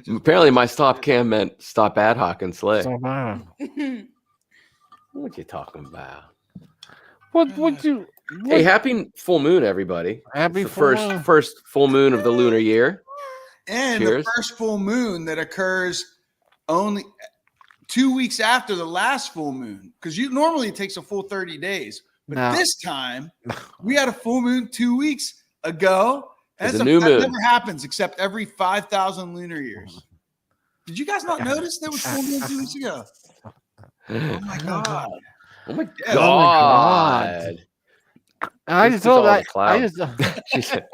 [SPEAKER 3] Apparently, my stop cam meant stop ad hoc and slay.
[SPEAKER 2] So,
[SPEAKER 3] What you talking about?
[SPEAKER 2] what you?
[SPEAKER 3] Hey, happy full moon, everybody!
[SPEAKER 2] Happy
[SPEAKER 3] It's the
[SPEAKER 2] full moon.
[SPEAKER 3] first full moon of the lunar year.
[SPEAKER 4] And
[SPEAKER 3] Cheers.
[SPEAKER 4] the first full moon that occurs only 2 weeks after the last full moon, because normally it takes a full 30 days. But
[SPEAKER 2] No.
[SPEAKER 4] this time we had a full moon 2 weeks ago.
[SPEAKER 3] It's
[SPEAKER 4] That's
[SPEAKER 3] a new
[SPEAKER 4] that
[SPEAKER 3] moon.
[SPEAKER 4] never happens except every 5,000 lunar years. Did you guys not notice there was full moon 2 weeks ago? Oh my god!
[SPEAKER 3] Oh my
[SPEAKER 4] Yeah.
[SPEAKER 3] god!
[SPEAKER 2] I
[SPEAKER 3] This
[SPEAKER 2] just
[SPEAKER 3] is all
[SPEAKER 2] told
[SPEAKER 3] the
[SPEAKER 2] that.
[SPEAKER 3] clouds.
[SPEAKER 2] I
[SPEAKER 3] She said,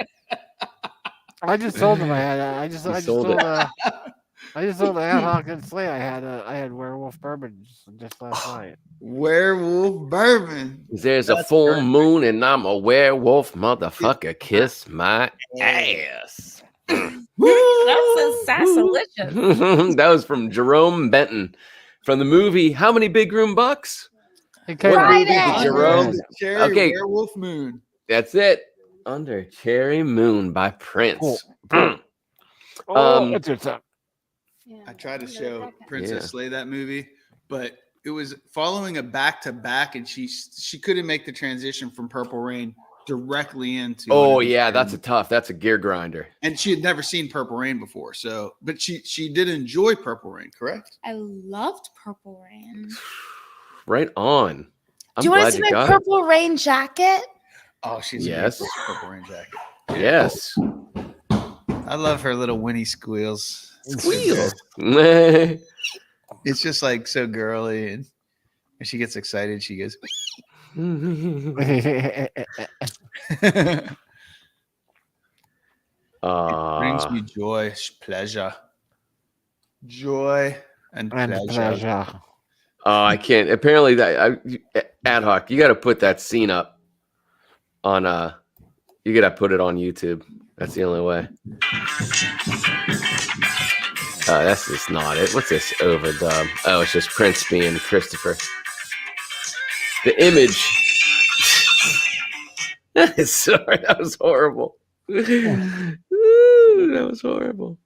[SPEAKER 2] just told them I had. I just
[SPEAKER 3] sold
[SPEAKER 2] told.
[SPEAKER 3] it.
[SPEAKER 2] I just told the ad hoc and Slay I had werewolf bourbon just last night.
[SPEAKER 4] Werewolf bourbon.
[SPEAKER 3] There's a
[SPEAKER 4] That's
[SPEAKER 3] full
[SPEAKER 4] perfect.
[SPEAKER 3] moon and I'm a werewolf, motherfucker. Kiss my ass.
[SPEAKER 5] That's a sassalicious.
[SPEAKER 3] That was from Jerome Benton from the movie How Many Big Room Bucks?
[SPEAKER 2] It
[SPEAKER 3] What movie
[SPEAKER 5] Friday.
[SPEAKER 3] did Jerome?
[SPEAKER 4] Under the cherry
[SPEAKER 3] Okay.
[SPEAKER 4] werewolf moon.
[SPEAKER 3] That's it. Under Cherry Moon by Prince.
[SPEAKER 2] Oh, what's your time?
[SPEAKER 4] I tried to show Princess
[SPEAKER 3] Yeah.
[SPEAKER 4] Slay that movie, but it was following a back to back, and she couldn't make the transition from Purple Rain directly into.
[SPEAKER 3] Oh
[SPEAKER 4] Under the
[SPEAKER 3] yeah,
[SPEAKER 4] Cherry Moon.
[SPEAKER 3] that's a gear grinder.
[SPEAKER 4] And she had never seen Purple Rain before, so but she did enjoy Purple Rain, correct?
[SPEAKER 5] I loved Purple Rain.
[SPEAKER 3] Right on. I'm
[SPEAKER 5] Do you want to
[SPEAKER 3] glad
[SPEAKER 5] see
[SPEAKER 3] you
[SPEAKER 5] my
[SPEAKER 3] got
[SPEAKER 5] Purple Rain jacket?
[SPEAKER 4] Oh, she's
[SPEAKER 3] Yes.
[SPEAKER 4] a beautiful Purple Rain jacket.
[SPEAKER 3] it. Yes.
[SPEAKER 4] I love her little Winnie squeals.
[SPEAKER 3] Squeal.
[SPEAKER 4] It's just like so girly, and when she gets excited, she goes. Brings me joy, pleasure, joy, and pleasure.
[SPEAKER 3] Oh, I can't. Apparently, ad hoc. You got to put that scene up on. You got to put it on YouTube. That's the only way. Oh, that's just not it. What's this overdub? Oh, it's just Prince being Christopher. The image. Sorry, that was horrible. Ooh, that was horrible.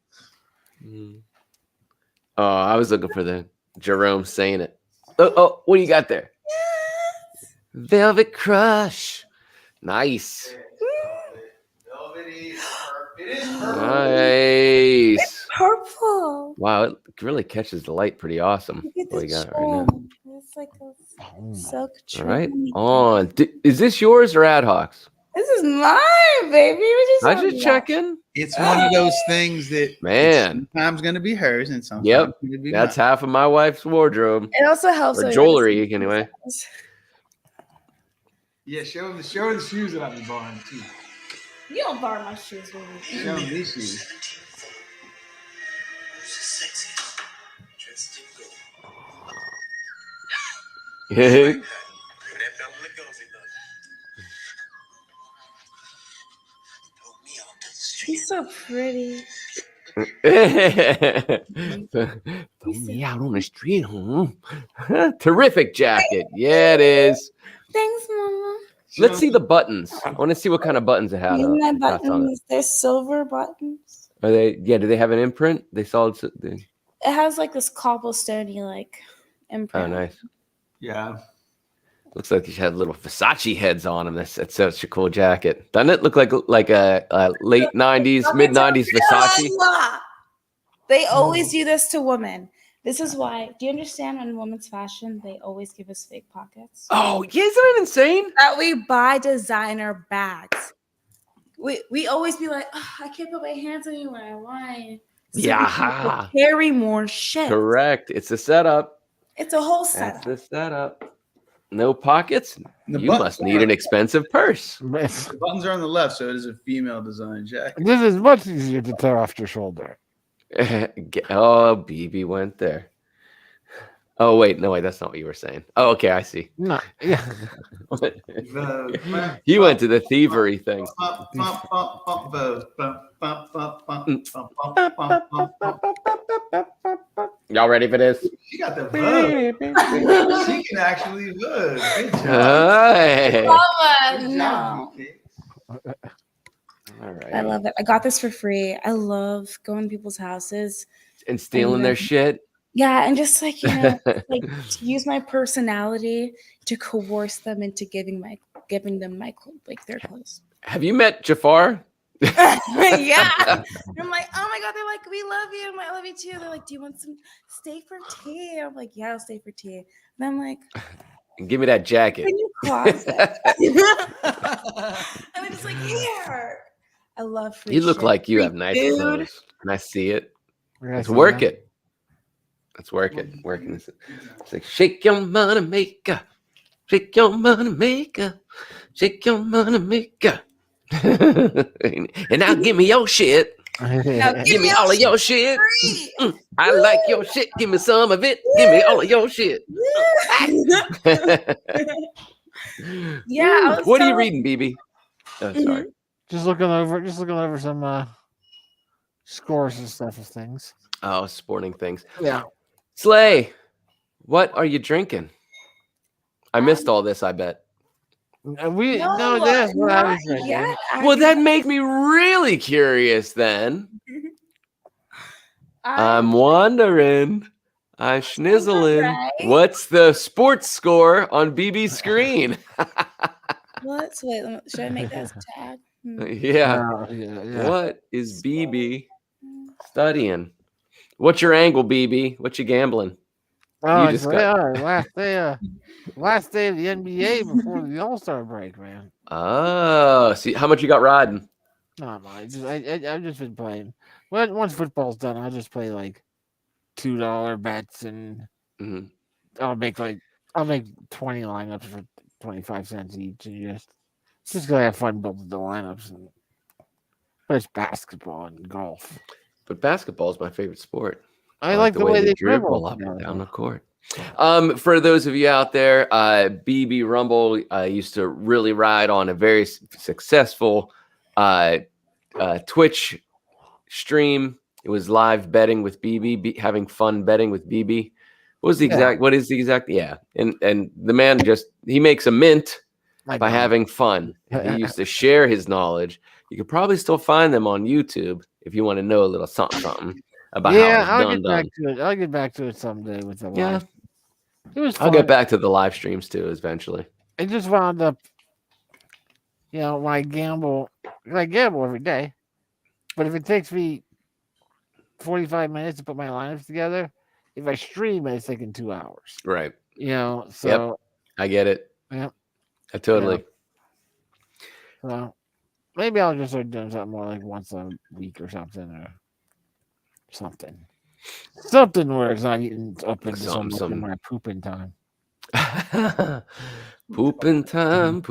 [SPEAKER 3] Oh, I was looking for the Jerome saying it. Oh, what do you got there? Velvet Crush. Nice. Nice.
[SPEAKER 5] Purple.
[SPEAKER 3] Wow, it really catches the light pretty awesome.
[SPEAKER 5] Look at
[SPEAKER 3] What
[SPEAKER 5] the
[SPEAKER 3] you got right now?
[SPEAKER 5] trim. It's like a silk
[SPEAKER 3] All
[SPEAKER 5] trim.
[SPEAKER 3] right. On. Is this yours or ad hoc's?
[SPEAKER 5] This is mine, baby.
[SPEAKER 3] I just checking.
[SPEAKER 4] It's one of those things that
[SPEAKER 3] Man.
[SPEAKER 4] it's sometimes going to be hers and sometimes
[SPEAKER 3] Yep.
[SPEAKER 4] going to be
[SPEAKER 3] That's
[SPEAKER 4] mine.
[SPEAKER 3] half of my wife's wardrobe.
[SPEAKER 5] It also helps
[SPEAKER 3] Or
[SPEAKER 5] with
[SPEAKER 3] jewelry, anyway.
[SPEAKER 4] Yeah, show her the shoes that I've been borrowing too.
[SPEAKER 5] You don't borrow my shoes, baby.
[SPEAKER 4] Show them these shoes.
[SPEAKER 5] pretty.
[SPEAKER 3] Throw me out on the street, huh? Terrific jacket. Yeah, it is.
[SPEAKER 5] Thanks, Mama.
[SPEAKER 3] Let's see the buttons. I want to see what kind of buttons it had.
[SPEAKER 5] These are my
[SPEAKER 3] got on it.
[SPEAKER 5] buttons. They're silver buttons.
[SPEAKER 3] Are they? Yeah. Do they have an imprint? They solid.
[SPEAKER 5] It has like this cobblestoney like imprint.
[SPEAKER 3] Oh, nice.
[SPEAKER 4] Yeah.
[SPEAKER 3] Looks like you had little Versace heads on them. That's such a cool jacket. Doesn't it look like a late 90s, mid 90s Versace?
[SPEAKER 5] They always do this to women. This is why. Do you understand in women's fashion, they always give us fake pockets?
[SPEAKER 3] Oh, yeah, isn't it insane?
[SPEAKER 5] That we buy designer bags. We always be like, oh, I can't put my hands on you when I want. So
[SPEAKER 3] Yeah.
[SPEAKER 5] carry more shit.
[SPEAKER 3] Correct. It's a setup.
[SPEAKER 5] It's a whole
[SPEAKER 3] That's
[SPEAKER 5] setup.
[SPEAKER 3] the setup. No pockets?
[SPEAKER 4] The
[SPEAKER 3] You
[SPEAKER 4] buttons
[SPEAKER 3] must need an expensive purse.
[SPEAKER 4] The buttons are on the left, so it is a female design jacket.
[SPEAKER 2] This is much easier to tear off your shoulder.
[SPEAKER 3] Oh, BB went there. Oh, wait. No, wait. That's not what you were saying. Oh, okay. I see.
[SPEAKER 2] No, yeah.
[SPEAKER 3] He went to the thievery thing. Y'all ready for this?
[SPEAKER 4] She got the vote. She can actually vote. Good job.
[SPEAKER 3] Hey.
[SPEAKER 5] Mama,
[SPEAKER 4] Good
[SPEAKER 5] no.
[SPEAKER 4] job,
[SPEAKER 3] All right.
[SPEAKER 5] I love it. I got this for free. I love going to people's houses.
[SPEAKER 3] And stealing their shit.
[SPEAKER 5] Yeah, and just like, you know, like to use my personality to coerce them into giving them my like their clothes.
[SPEAKER 3] Have you met Jafar?
[SPEAKER 5] Yeah. And I'm like, oh my God, they're like, we love you. I'm like, I love you too. They're like, do you want some stay for tea? I'm like, yeah, I'll stay for tea. And I'm like,
[SPEAKER 3] Give me that jacket.
[SPEAKER 5] in your closet. And I'm just like, here. I love free
[SPEAKER 3] You look
[SPEAKER 5] shit.
[SPEAKER 3] like you
[SPEAKER 5] Free
[SPEAKER 3] have nice
[SPEAKER 5] food.
[SPEAKER 3] clothes. Can I see it? Let's
[SPEAKER 2] Yeah,
[SPEAKER 3] work it. Let's work it. Working this. It's like shake your money maker, shake your money maker, shake your money maker. And now give me your shit.
[SPEAKER 5] Now
[SPEAKER 3] Give me all of your shit.
[SPEAKER 5] free.
[SPEAKER 3] I like your shit. Give me some of it. Give me all of your shit.
[SPEAKER 5] Yeah. I was
[SPEAKER 3] What are you
[SPEAKER 5] telling-
[SPEAKER 3] reading, BB? Oh, sorry.
[SPEAKER 2] Just looking over some scores and stuff of things.
[SPEAKER 3] Oh, sporting things.
[SPEAKER 2] Yeah.
[SPEAKER 3] Slay, what are you drinking? I missed all this, I bet.
[SPEAKER 2] No, that's what I was thinking.
[SPEAKER 5] yet.
[SPEAKER 3] Well, that makes me really curious then. I'm wondering. I'm schnizzling.
[SPEAKER 5] Right?
[SPEAKER 3] What's the sports score on BB's screen?
[SPEAKER 5] What? Wait, should I make that as a tag?
[SPEAKER 3] Yeah.
[SPEAKER 2] Yeah.
[SPEAKER 3] What is BB studying? What's your angle, BB? What you gambling?
[SPEAKER 2] Oh,
[SPEAKER 3] You
[SPEAKER 2] it's
[SPEAKER 3] just got-
[SPEAKER 2] last day of the NBA before the All-Star break, man.
[SPEAKER 3] Oh, see how much you got riding?
[SPEAKER 2] Not much. I've just been playing. Once football's done, I'll just play like $2 bets, and
[SPEAKER 3] Mhm.
[SPEAKER 2] I'll make 20 lineups for 25 cents each, and just gonna have fun building the lineups. But it's basketball and golf.
[SPEAKER 3] But basketball is my favorite sport.
[SPEAKER 2] I like the way they dribble
[SPEAKER 3] up and down the court. For those of you out there, BB Rumble used to really ride on a very successful Twitch stream. It was live betting with BB, having fun betting with BB. What is the exact? Yeah. And the man he makes a mint by having fun. He used to share his knowledge. You could probably still find them on YouTube if you want to know a little something about how it's
[SPEAKER 2] I'll
[SPEAKER 3] done.
[SPEAKER 2] get back to it. I'll get back to it someday with the
[SPEAKER 3] Yeah.
[SPEAKER 2] live. It was fun.
[SPEAKER 3] I'll get back to the live streams too eventually.
[SPEAKER 2] I just wound up, when I gamble every day. But if it takes me 45 minutes to put my lineups together, if I stream it, it's taking 2 hours.
[SPEAKER 3] Right.
[SPEAKER 2] So
[SPEAKER 3] I get it.
[SPEAKER 2] Yep.
[SPEAKER 3] I totally.
[SPEAKER 2] So maybe I'll just start doing something more like once a week or something, or something where it's not eating up into so much of my pooping time.
[SPEAKER 3] Pooping time.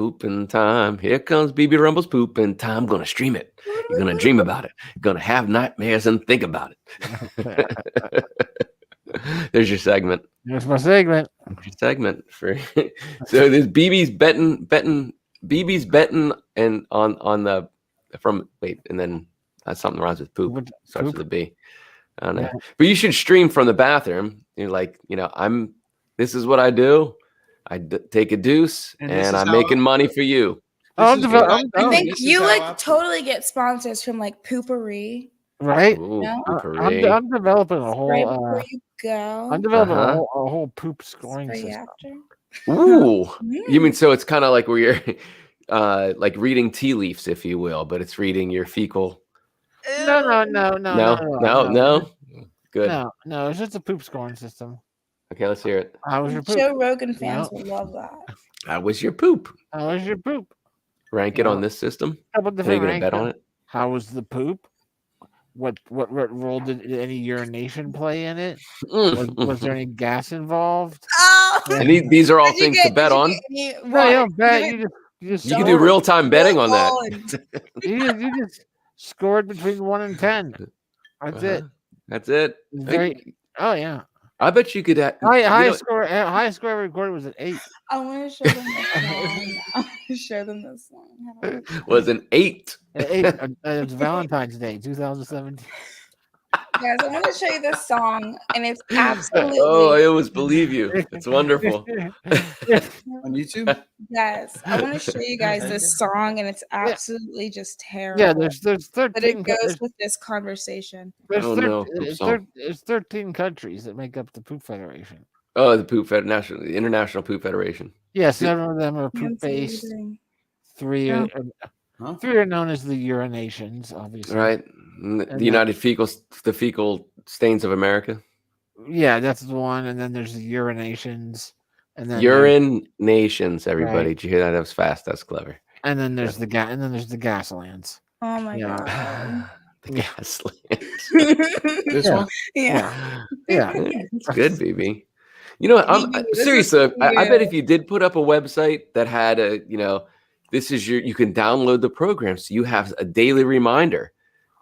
[SPEAKER 3] Here comes BB Rumble's pooping time. I'm gonna stream it. You're gonna dream about it. You're gonna have nightmares and think about it. There's your segment.
[SPEAKER 2] There's my segment.
[SPEAKER 3] For so there's BB's betting and on the and then That's something that rhymes with poop.
[SPEAKER 2] With
[SPEAKER 3] Starts
[SPEAKER 2] poop?
[SPEAKER 3] with a B. I don't know.
[SPEAKER 2] Yeah.
[SPEAKER 3] But you should stream from the bathroom. You're like, this is what I do. Take a deuce
[SPEAKER 4] And this
[SPEAKER 3] and
[SPEAKER 4] is
[SPEAKER 3] I'm
[SPEAKER 4] how
[SPEAKER 3] making money for you.
[SPEAKER 2] Oh,
[SPEAKER 4] This is
[SPEAKER 2] develop-
[SPEAKER 4] what
[SPEAKER 5] I
[SPEAKER 2] oh,
[SPEAKER 5] think
[SPEAKER 4] this is
[SPEAKER 5] you
[SPEAKER 4] how
[SPEAKER 5] like
[SPEAKER 4] I put-
[SPEAKER 5] totally get sponsors from like Poopery.
[SPEAKER 2] right.
[SPEAKER 3] Ooh,
[SPEAKER 5] No?
[SPEAKER 3] poopery.
[SPEAKER 2] I'm developing a
[SPEAKER 5] Right
[SPEAKER 2] whole.
[SPEAKER 5] before you go.
[SPEAKER 2] I'm developing
[SPEAKER 3] Uh-huh.
[SPEAKER 2] a whole poop scoring
[SPEAKER 5] Spray
[SPEAKER 2] system.
[SPEAKER 5] after.
[SPEAKER 3] Ooh. You mean
[SPEAKER 5] Mm.
[SPEAKER 3] so it's kind of like where you're like reading tea leaves, if you will, but it's reading your fecal.
[SPEAKER 2] No.
[SPEAKER 3] No. Good.
[SPEAKER 2] No. It's just a poop scoring system.
[SPEAKER 3] Okay, let's hear it.
[SPEAKER 2] How was your poop?
[SPEAKER 5] Joe Rogan fans
[SPEAKER 2] No.
[SPEAKER 5] will love that.
[SPEAKER 3] How was your poop?
[SPEAKER 2] How was your poop?
[SPEAKER 3] Rank it
[SPEAKER 2] No.
[SPEAKER 3] on this system.
[SPEAKER 2] How about the
[SPEAKER 3] Can you get a bet on it?
[SPEAKER 2] How was the poop? What role did any urination play in it? Was there any gas involved?
[SPEAKER 5] Oh,
[SPEAKER 3] And these are all things to bet on.
[SPEAKER 2] No, you don't bet. You just
[SPEAKER 3] You can do real-time betting on that.
[SPEAKER 2] you just scored between 1 and 10. That's it.
[SPEAKER 3] That's it.
[SPEAKER 2] Oh yeah.
[SPEAKER 3] I bet you could.
[SPEAKER 2] Highest score ever recorded was an 8.
[SPEAKER 5] I want to show them this song. I want to show them this song.
[SPEAKER 3] Was an 8.
[SPEAKER 2] It was Valentine's Day, 2017.
[SPEAKER 5] Guys, I want to show you this song, and it's absolutely.
[SPEAKER 3] Oh, I always believe you. It's wonderful.
[SPEAKER 4] on YouTube.
[SPEAKER 5] Yes, I want to show you guys this song, and it's absolutely just terrible.
[SPEAKER 2] Yeah, there's 13.
[SPEAKER 5] But it goes with this conversation.
[SPEAKER 2] There's
[SPEAKER 3] Oh, no, poop song.
[SPEAKER 2] There's 13 countries that make up the Poop Federation.
[SPEAKER 3] Oh, the International Poop Federation.
[SPEAKER 2] Yeah, 7 of them are poop
[SPEAKER 5] Can't see
[SPEAKER 2] based.
[SPEAKER 5] anything.
[SPEAKER 2] 3
[SPEAKER 5] Yeah.
[SPEAKER 2] are 3 are known as the urinations, obviously.
[SPEAKER 3] Right. The fecal stains of America.
[SPEAKER 2] Yeah, that's the one. And then there's the urinations. And then
[SPEAKER 3] Urine nations, everybody.
[SPEAKER 2] Right.
[SPEAKER 3] Did you hear that? That was fast. That's clever.
[SPEAKER 2] And then there's the Gaslands.
[SPEAKER 5] Oh my
[SPEAKER 2] Yeah.
[SPEAKER 5] god.
[SPEAKER 3] The gasland.
[SPEAKER 4] This
[SPEAKER 2] Yeah.
[SPEAKER 4] one.
[SPEAKER 5] Yeah.
[SPEAKER 2] Yeah.
[SPEAKER 3] It's good, BB. You know what?
[SPEAKER 5] BB, this is
[SPEAKER 3] Seriously,
[SPEAKER 5] for
[SPEAKER 3] I bet
[SPEAKER 5] you.
[SPEAKER 3] if you did put up a website that had this is you can download the program so you have a daily reminder,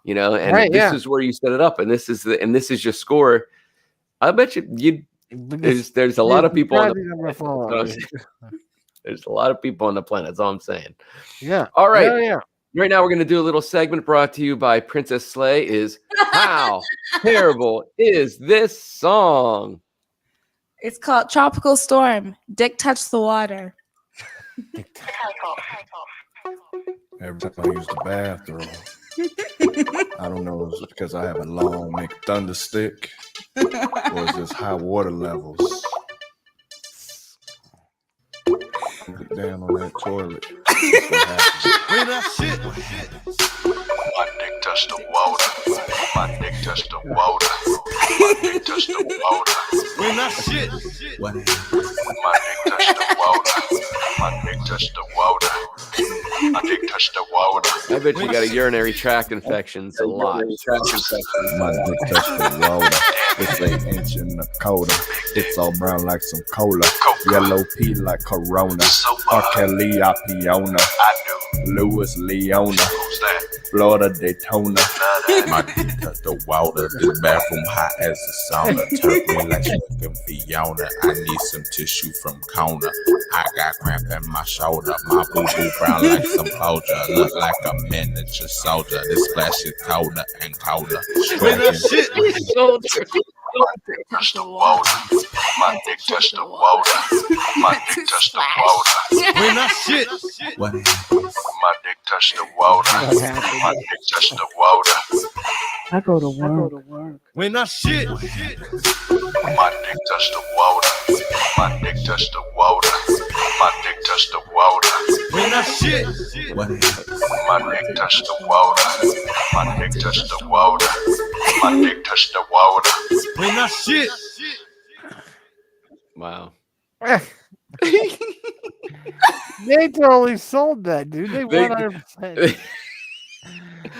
[SPEAKER 3] and
[SPEAKER 2] Right,
[SPEAKER 3] this
[SPEAKER 2] yeah.
[SPEAKER 3] is where you set it up, and this is your score. I bet there's a lot of people on there's a lot of people on the planet. That's all I'm saying.
[SPEAKER 2] Yeah.
[SPEAKER 3] All right.
[SPEAKER 2] Yeah.
[SPEAKER 3] Right now, we're going to do a little segment brought to you by Princess Slay. Is how terrible is this song?
[SPEAKER 5] It's called Tropical Storm. Dick Touch the Water.
[SPEAKER 6] Every time I use the bathroom, I don't know if it's because I have a long McThunder stick or it's just high water levels. Look down on that toilet.
[SPEAKER 1] My dick touched the water. My dick touched the water. My dick touched the water.
[SPEAKER 6] When I shit.
[SPEAKER 1] My dick touched the water. My dick touched the water. My dick touched the water.
[SPEAKER 3] I bet you got a urinary tract infections a lot.
[SPEAKER 6] My dick touched the water. It's 8 inch in the coda. It's all brown like some cola. Yellow pea like Corona. R. Kelly, Apiona.
[SPEAKER 1] I do.
[SPEAKER 6] Louis Leona.
[SPEAKER 1] Who's that?
[SPEAKER 6] Florida Daytona. My dick touched the water. This bathroom hot as a sauna. Turn me like smoking Fiona. I need some tissue from Kona. I got cramp in my shoulder. My boo-boo brown like some powder. Look like a miniature soldier. This flash is colder and colder.
[SPEAKER 1] My dick touched the water. My dick touched the water. My dick touched the water.
[SPEAKER 6] When I shit. What?
[SPEAKER 1] My dick touched the water. My dick touched the water.
[SPEAKER 2] I go to work.
[SPEAKER 6] When I shit.
[SPEAKER 1] My dick touched the water. My dick touched the water. My dick touched the water.
[SPEAKER 6] When I shit. What?
[SPEAKER 1] My dick touched the water. My dick touched the water. My dick touched the water.
[SPEAKER 6] When I shit.
[SPEAKER 3] Wow.
[SPEAKER 2] They totally sold that, dude. They 100%.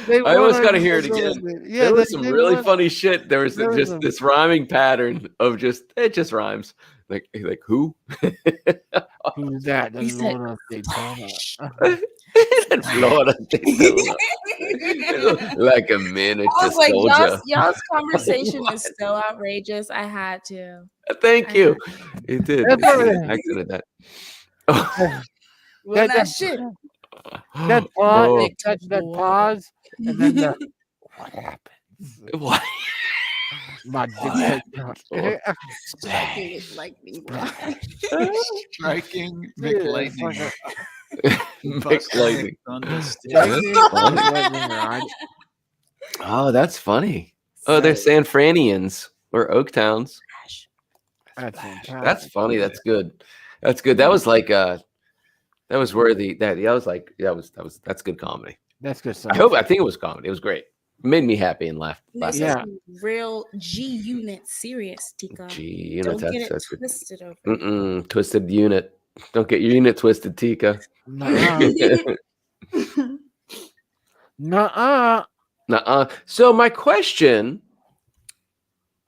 [SPEAKER 3] I almost got to hear it again.
[SPEAKER 2] Yeah,
[SPEAKER 3] there was some really funny shit. There was
[SPEAKER 2] there was
[SPEAKER 3] just
[SPEAKER 2] some-
[SPEAKER 3] this rhyming pattern of it just rhymes. Like who?
[SPEAKER 2] Who's that? The
[SPEAKER 5] He said,
[SPEAKER 2] Lord of Daytona.
[SPEAKER 3] In Florida, Daytona. Like a miniature
[SPEAKER 5] I was like,
[SPEAKER 3] soldier.
[SPEAKER 5] y'all's conversation is so outrageous. I had to.
[SPEAKER 3] Thank you. It did.
[SPEAKER 2] That's all right.
[SPEAKER 3] Accent of that.
[SPEAKER 5] When
[SPEAKER 2] That-
[SPEAKER 5] I shit.
[SPEAKER 2] That pause,
[SPEAKER 3] Oh.
[SPEAKER 2] they touch that pause, and then the What happens?
[SPEAKER 3] What?
[SPEAKER 2] My dick
[SPEAKER 5] Striking lightning rod.
[SPEAKER 4] Striking
[SPEAKER 2] Dude,
[SPEAKER 4] McLightning.
[SPEAKER 3] Mixed lightning.
[SPEAKER 2] lightning rod.
[SPEAKER 3] Oh, that's funny. Oh, they're San Franians or Oaktowns.
[SPEAKER 2] That's fantastic.
[SPEAKER 3] That's funny. That's good. That's good. That was like that was worthy. That was like that's good comedy.
[SPEAKER 2] That's good stuff.
[SPEAKER 3] I think it was comedy. It was great. It made me happy and laughed.
[SPEAKER 5] This
[SPEAKER 2] Yeah.
[SPEAKER 5] is real G unit serious, Tika.
[SPEAKER 3] Gee,
[SPEAKER 5] Don't get it
[SPEAKER 3] that's good.
[SPEAKER 5] twisted over.
[SPEAKER 3] Twisted unit. Don't get your unit twisted, Tika.
[SPEAKER 2] Nuh-uh. Nuh-uh.
[SPEAKER 3] So my question,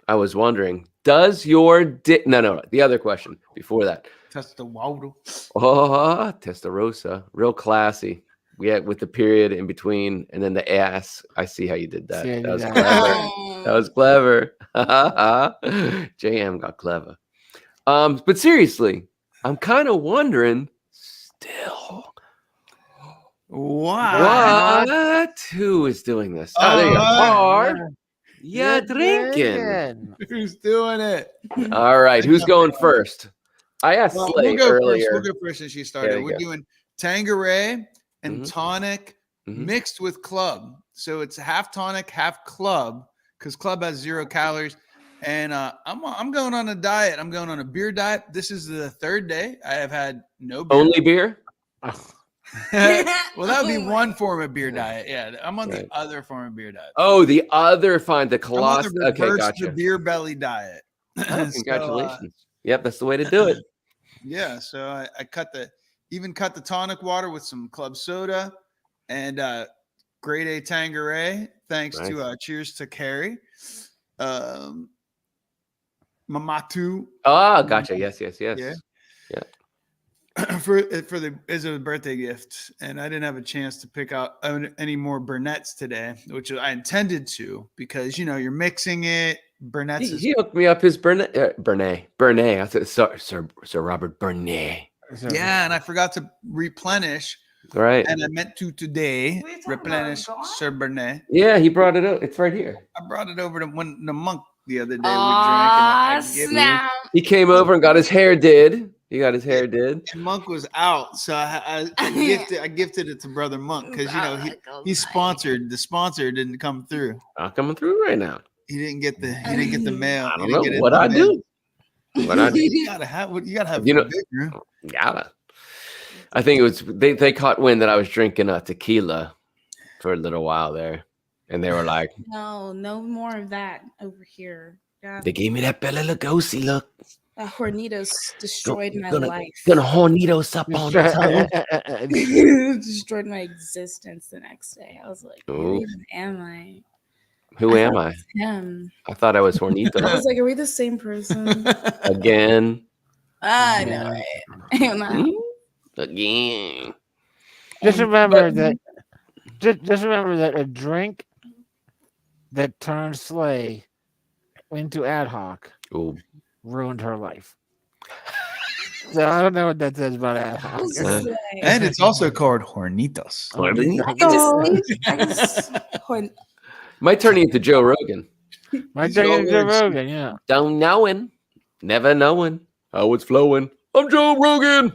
[SPEAKER 3] I was wondering, does your dick? No. The other question before that.
[SPEAKER 4] That's the waddle.
[SPEAKER 3] Oh, Testarossa, real classy. Yeah, with the period in between and then the ass. I see how you did that.
[SPEAKER 2] Yeah,
[SPEAKER 3] That was
[SPEAKER 2] yeah.
[SPEAKER 3] clever. That was clever. JM got clever. But seriously, I'm kind of wondering still.
[SPEAKER 4] Wow.
[SPEAKER 3] What? Who is doing this? Oh, there you go. Bar. Yeah,
[SPEAKER 2] You're
[SPEAKER 3] drinking.
[SPEAKER 4] Who's doing it?
[SPEAKER 3] All right, who's going first? I asked
[SPEAKER 4] Well,
[SPEAKER 3] Slay
[SPEAKER 4] we'll go
[SPEAKER 3] earlier.
[SPEAKER 4] first. We'll go first since she started.
[SPEAKER 3] There you
[SPEAKER 4] We're
[SPEAKER 3] go.
[SPEAKER 4] doing Tanqueray and
[SPEAKER 3] Mhm.
[SPEAKER 4] tonic
[SPEAKER 3] Mhm.
[SPEAKER 4] mixed with club. So it's half tonic, half club, because club has 0 calories. And I'm going on a diet. I'm going on a beer diet. This is the 3rd day. I have had no beer.
[SPEAKER 3] Only beer?
[SPEAKER 4] Well, that would be
[SPEAKER 5] Oh my
[SPEAKER 4] one form of beer diet. Yeah, I'm on
[SPEAKER 3] Right.
[SPEAKER 4] the other form of beer diet.
[SPEAKER 3] Oh, the other the
[SPEAKER 4] I'm on
[SPEAKER 3] colossal.
[SPEAKER 4] the
[SPEAKER 3] Okay,
[SPEAKER 4] reverse
[SPEAKER 3] gotcha.
[SPEAKER 4] the beer belly diet.
[SPEAKER 3] Oh,
[SPEAKER 4] So,
[SPEAKER 3] congratulations. Yep, that's the way to do it.
[SPEAKER 4] yeah, so I cut the tonic water with some club soda and grade A Tanqueray. Thanks
[SPEAKER 3] Nice.
[SPEAKER 4] to cheers to Carrie. Mamatu
[SPEAKER 3] Oh, gotcha. Yes.
[SPEAKER 4] Yeah. as a birthday gift, and I didn't have a chance to pick out any more Burnett's today, which I intended to, because you're mixing it. Burnett's is
[SPEAKER 3] He hooked me up his Bernay. I said, Sir Robert Bernay.
[SPEAKER 4] yeah, and I forgot to replenish,
[SPEAKER 3] Right.
[SPEAKER 4] and I meant to today
[SPEAKER 5] What are you talking
[SPEAKER 4] replenish
[SPEAKER 5] about, Dawn?
[SPEAKER 4] Sir Burnet.
[SPEAKER 3] Yeah, he brought it up. It's right here.
[SPEAKER 4] I brought it over to when the monk the other day
[SPEAKER 5] Aw,
[SPEAKER 4] we drank, and
[SPEAKER 5] snap.
[SPEAKER 3] He came over and got his hair did. He got his hair did.
[SPEAKER 4] and Monk was out, so I gifted it to Brother Monk because he's sponsored. The sponsor didn't come through.
[SPEAKER 3] Not coming through right now.
[SPEAKER 4] He didn't get the mail.
[SPEAKER 3] I
[SPEAKER 4] He
[SPEAKER 3] don't
[SPEAKER 4] didn't
[SPEAKER 3] know
[SPEAKER 4] get it
[SPEAKER 3] what
[SPEAKER 4] in the
[SPEAKER 3] I
[SPEAKER 4] mail.
[SPEAKER 3] do. What I do.
[SPEAKER 4] You gotta have
[SPEAKER 3] You know-
[SPEAKER 4] a big room.
[SPEAKER 3] Gotta. I think it was they caught wind that I was drinking tequila for a little while there, and they were like,
[SPEAKER 5] No more of that over here. Yeah,
[SPEAKER 3] they gave me that Bela Lugosi look.
[SPEAKER 5] Hornitos destroyed my
[SPEAKER 3] Gonna-
[SPEAKER 5] life.
[SPEAKER 3] Gonna hornitos up on the tongue.
[SPEAKER 5] Destroyed my existence the next day. I was like,
[SPEAKER 3] Ooh.
[SPEAKER 5] who even am I?
[SPEAKER 3] Who am I?
[SPEAKER 5] It's him.
[SPEAKER 3] I thought I was
[SPEAKER 5] I
[SPEAKER 3] hornito
[SPEAKER 5] was like, are we the same person?
[SPEAKER 3] again.
[SPEAKER 5] I know, right? I'm not.
[SPEAKER 3] Hmm? Again.
[SPEAKER 2] Just remember that. Just remember that a drink that turned Slay into ad hoc
[SPEAKER 3] Ooh.
[SPEAKER 2] ruined her life. So I don't know what that says about ad hoc.
[SPEAKER 4] And it's also called Hornitos.
[SPEAKER 3] Might turn you into Joe Rogan.
[SPEAKER 2] My
[SPEAKER 4] These
[SPEAKER 2] thing
[SPEAKER 4] are all
[SPEAKER 2] is Joe
[SPEAKER 4] words.
[SPEAKER 2] Rogan, yeah.
[SPEAKER 3] Don't knowing, never knowing how it's flowing. I'm Joe Rogan.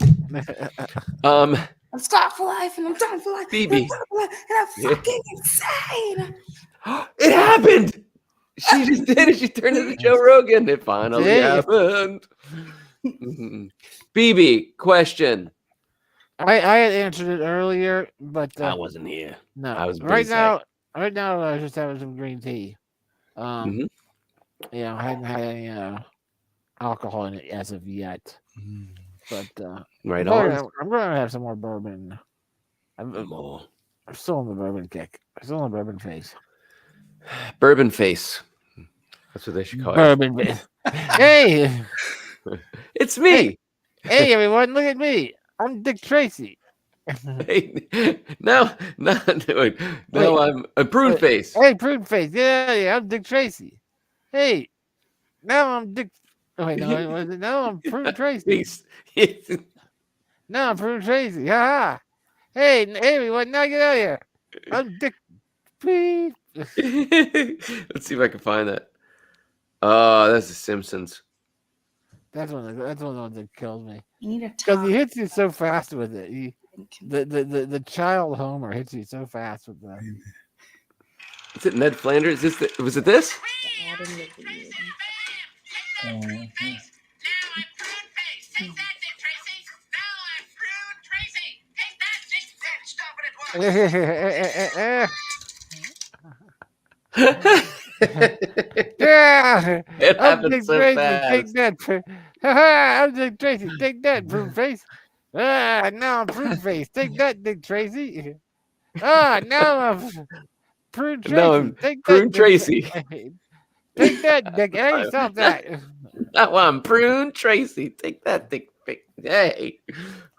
[SPEAKER 5] I'm stopped for life and I'm done for life.
[SPEAKER 3] Phoebe.
[SPEAKER 5] And I'm fucking insane.
[SPEAKER 3] It happened. She just did it. She turned into Joe Rogan. It finally
[SPEAKER 2] Yeah.
[SPEAKER 3] happened. BB, question.
[SPEAKER 2] I had answered it earlier, but
[SPEAKER 3] I wasn't here.
[SPEAKER 2] no.
[SPEAKER 3] I was
[SPEAKER 2] right
[SPEAKER 3] busy.
[SPEAKER 2] now I was just having some green tea.
[SPEAKER 3] Mhm.
[SPEAKER 2] I hadn't had any alcohol in it as of yet. But
[SPEAKER 3] Right
[SPEAKER 2] I'm
[SPEAKER 3] on.
[SPEAKER 2] gonna have some more bourbon. I'm
[SPEAKER 3] Oh.
[SPEAKER 2] still on the bourbon kick. I'm still on the bourbon phase.
[SPEAKER 3] Bourbon face. That's what they should call it.
[SPEAKER 2] Bourbon phase. Hey,
[SPEAKER 3] It's me.
[SPEAKER 2] hey, everyone! Look at me. I'm Dick Tracy.
[SPEAKER 3] Hey, now I'm a prune face.
[SPEAKER 2] Hey, prune face. Yeah, I'm Dick Tracy. Hey, now I'm Dick. Oh, wait, no, was it? No, I'm Prune Tracy.
[SPEAKER 3] Face.
[SPEAKER 2] No, I'm Prune Tracy. Ha ha. Hey, everyone, now get out of here. I'm Dick. Beep,
[SPEAKER 3] Let's see if I can find that. Oh, that's The Simpsons.
[SPEAKER 2] That's one of the ones that kills me.
[SPEAKER 5] You need to
[SPEAKER 2] Because
[SPEAKER 5] talk.
[SPEAKER 2] he hits you so fast with it. The child Homer hits you so fast with that.
[SPEAKER 3] Is it Ned Flanders? Was it this?
[SPEAKER 2] Yeah,
[SPEAKER 3] It
[SPEAKER 2] I'm
[SPEAKER 3] happened
[SPEAKER 2] Dick
[SPEAKER 3] so
[SPEAKER 2] Tracy. Take
[SPEAKER 3] fast.
[SPEAKER 2] that. I'm Dick Tracy. Take that, prune face. Now I'm prune face. Take that, Dick Tracy. Now I'm prune
[SPEAKER 3] No,
[SPEAKER 2] Tracy.
[SPEAKER 3] I'm
[SPEAKER 2] Take
[SPEAKER 3] Prune
[SPEAKER 2] that, Dick.
[SPEAKER 3] Tracy.
[SPEAKER 2] Take that, Dick. Hey, stop that.
[SPEAKER 3] That one, Prune Tracy. Take that, Dick. Hey.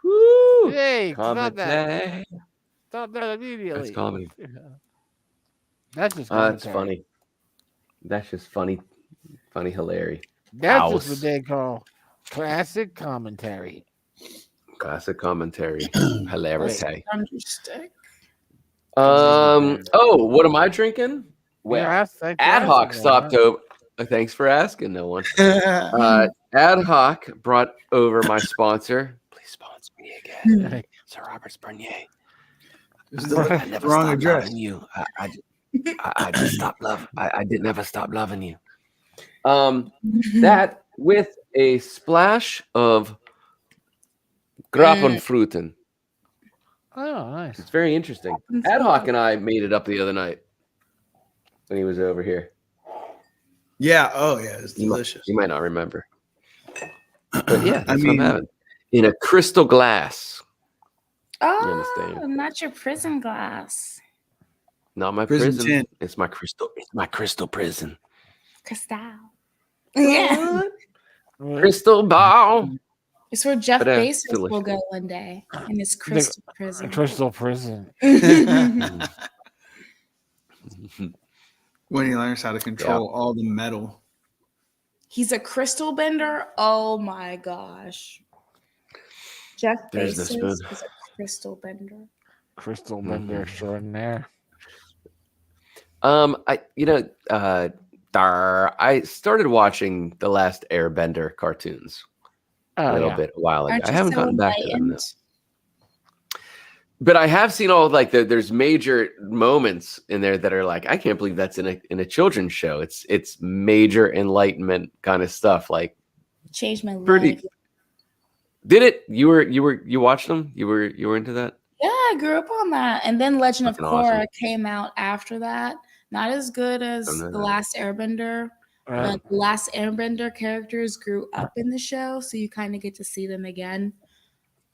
[SPEAKER 3] Woo.
[SPEAKER 2] Hey, stop that.
[SPEAKER 3] Comedy.
[SPEAKER 2] Stop that immediately.
[SPEAKER 3] That's comedy.
[SPEAKER 2] That's just
[SPEAKER 3] That's
[SPEAKER 2] commentary.
[SPEAKER 3] funny. That's just funny, hilarious.
[SPEAKER 2] That's just what they call classic commentary.
[SPEAKER 3] Classic commentary. Hilarious.
[SPEAKER 5] Thunderstick.
[SPEAKER 3] Oh, what am I drinking? Well,
[SPEAKER 2] Yeah,
[SPEAKER 3] Ad Hoc stopped over. Thanks for asking, no one. Ad Hoc brought over my sponsor. Please sponsor me again, Sir Robert Bernier.
[SPEAKER 4] I never wrong address.
[SPEAKER 3] You. I just stopped love. I did never stop loving you. That with a splash of Grappenfruiten.
[SPEAKER 2] Oh, nice.
[SPEAKER 3] It's very interesting. Ad Hoc and I made it up the other night when he was over here.
[SPEAKER 4] Yeah. Oh, yeah. It's delicious.
[SPEAKER 3] You might not remember. But yeah, that's what I'm having. In a crystal glass.
[SPEAKER 5] Oh, not your prison glass.
[SPEAKER 3] Not my prison. It's my crystal. It's my crystal prison.
[SPEAKER 5] Crystal. Yeah.
[SPEAKER 3] Crystal ball.
[SPEAKER 5] It's where Jeff Bezos will go one day in his crystal prison.
[SPEAKER 2] Crystal prison.
[SPEAKER 4] When he learns how to control all the metal.
[SPEAKER 5] He's a crystal bender. Oh my gosh. Jeff Bezos is a crystal bender.
[SPEAKER 2] Crystal bender extraordinaire.
[SPEAKER 3] I started watching the last Airbender cartoons a while ago. I haven't gotten back to them. But I have seen all there's major moments in there that are like, I can't believe that's in a children's show. It's major enlightenment kind of stuff. Like
[SPEAKER 5] changed my life.
[SPEAKER 3] Did it? You watched them? You were into that?
[SPEAKER 5] Yeah, I grew up on that. And then Legend of Korra came out after that. Not as good as The Last Airbender. But The Last Airbender characters grew up in the show, so you kind of get to see them again.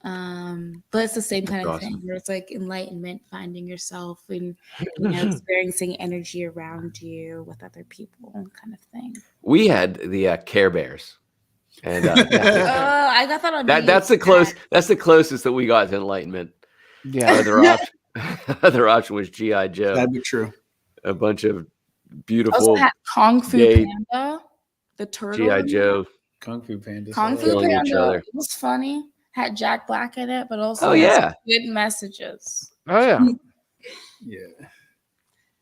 [SPEAKER 5] But it's the same kind of thing where it's like enlightenment, finding yourself and experiencing energy around you with other people, kind of thing.
[SPEAKER 3] We had the Care Bears, and
[SPEAKER 5] I got that on
[SPEAKER 3] that's the closest that we got to enlightenment.
[SPEAKER 2] Yeah,
[SPEAKER 3] other option was G.I. Joe.
[SPEAKER 4] That'd be true.
[SPEAKER 3] A bunch of beautiful.
[SPEAKER 5] Also had Kung Fu Panda, the turtle.
[SPEAKER 3] G.I. Joe.
[SPEAKER 4] Kung Fu Panda.
[SPEAKER 5] Kung Fu Panda. It was funny. Had Jack Black in it, but also good messages.
[SPEAKER 2] Oh yeah.
[SPEAKER 4] Yeah.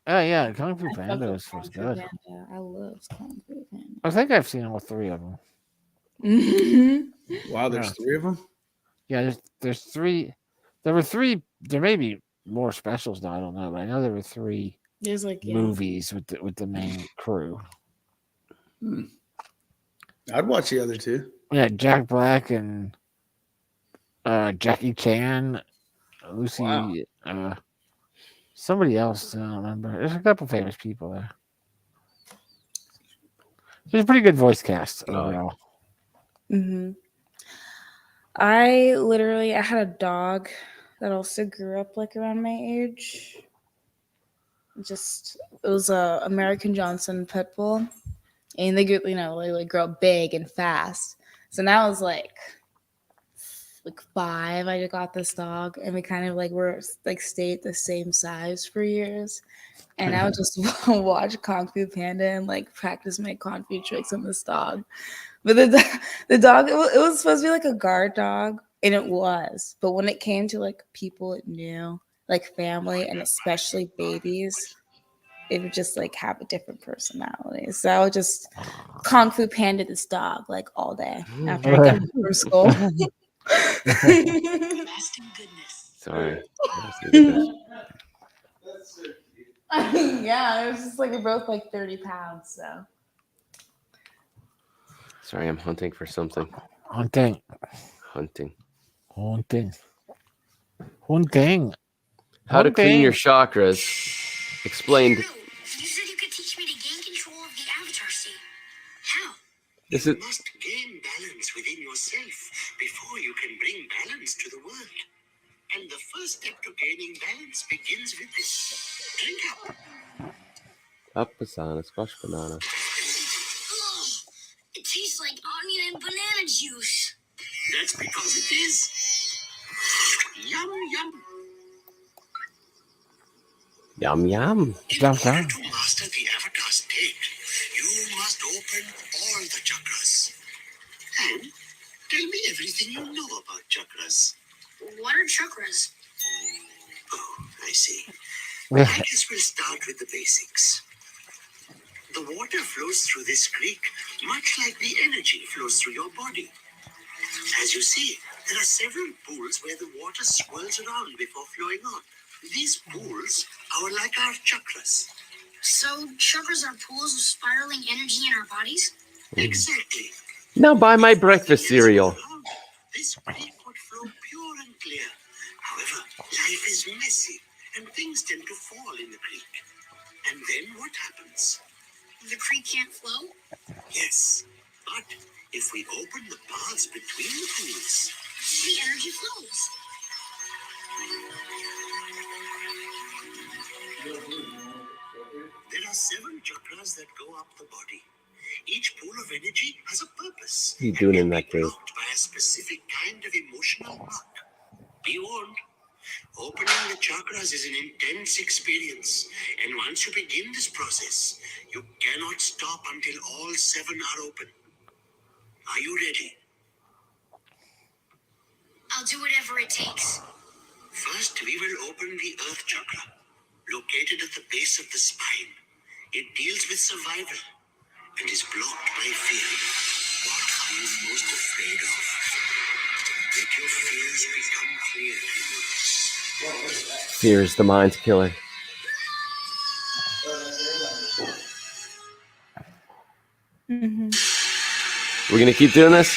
[SPEAKER 2] Oh yeah. Kung Fu Panda was good.
[SPEAKER 5] Panda. I love Kung Fu Panda.
[SPEAKER 2] I think I've seen all three of them.
[SPEAKER 4] Wow, there's three of them.
[SPEAKER 2] Yeah, there's three. There were three. There may be more specials now. I don't know, but I know there were three.
[SPEAKER 5] There's
[SPEAKER 2] movies with the main crew.
[SPEAKER 4] I'd watch the other two.
[SPEAKER 2] Yeah, Jack Black and Jackie Chan, Lucy, somebody else. I don't remember. There's a couple famous people there. There's a pretty good voice cast overall.
[SPEAKER 5] I had a dog that also grew up around my age. It was a American Johnson pit bull, and they grew, they grow up big and fast. So now I was like 5. I got this dog, and we kind of were stayed the same size for years. And I would just watch Kung Fu Panda and practice my Kung Fu tricks on this dog. But the dog, it was supposed to be a guard dog, and it was. But when it came to people it knew, family and especially babies, it would just like have a different personality. So I would just Kung Fu Panda this dog like all day after I get home from school.
[SPEAKER 3] Sorry.
[SPEAKER 5] Yeah, it was just like we're both like 30 pounds. So
[SPEAKER 3] Sorry, I'm hunting for something.
[SPEAKER 2] Hunting.
[SPEAKER 3] How to clean your chakras. Explained.
[SPEAKER 7] You said you could teach me to gain control of the avatar state. How?
[SPEAKER 3] This
[SPEAKER 7] You
[SPEAKER 3] is
[SPEAKER 7] must gain balance within yourself before you can bring balance to the world. And the first step to gaining balance begins with this. Drink up.
[SPEAKER 3] Apasana, squash banana.
[SPEAKER 7] Oh, it tastes like onion and banana juice. That's because it is. Yum, yum.
[SPEAKER 3] Yum yum.
[SPEAKER 7] In order to master the avatar state, you must open all the chakras. And tell me everything you know about chakras. What are chakras? Oh, I see. I guess we'll start with the basics. The water flows through this creek, much like the energy flows through your body. As you see, there are several pools where the water swirls around before flowing on. These pools are like our chakras. So chakras are pools of spiraling energy in our bodies? Exactly.
[SPEAKER 3] Now buy my breakfast cereal.
[SPEAKER 7] This creek would flow pure and clear. However, life is messy and things tend to fall in the creek. And then what happens?
[SPEAKER 5] The creek can't flow?
[SPEAKER 7] Yes, but if we open the paths between the pools,
[SPEAKER 5] The energy flows.
[SPEAKER 7] there are 7 chakras that go up the body. Each pool of energy has a purpose.
[SPEAKER 3] What are you doing in
[SPEAKER 7] and
[SPEAKER 3] that
[SPEAKER 7] can be
[SPEAKER 3] cave?
[SPEAKER 7] blocked by a specific kind of emotional block. Be warned. Opening the chakras is an intense experience, and once you begin this process, you cannot stop until all 7 are open. Are you ready?
[SPEAKER 5] I'll do whatever it takes.
[SPEAKER 7] First, we will open the Earth Chakra, located at the base of the spine. It deals with survival and is blocked by fear. What are you most afraid of? Let your fears become clear to you.
[SPEAKER 3] Fear is the mind killer. We're gonna keep doing this.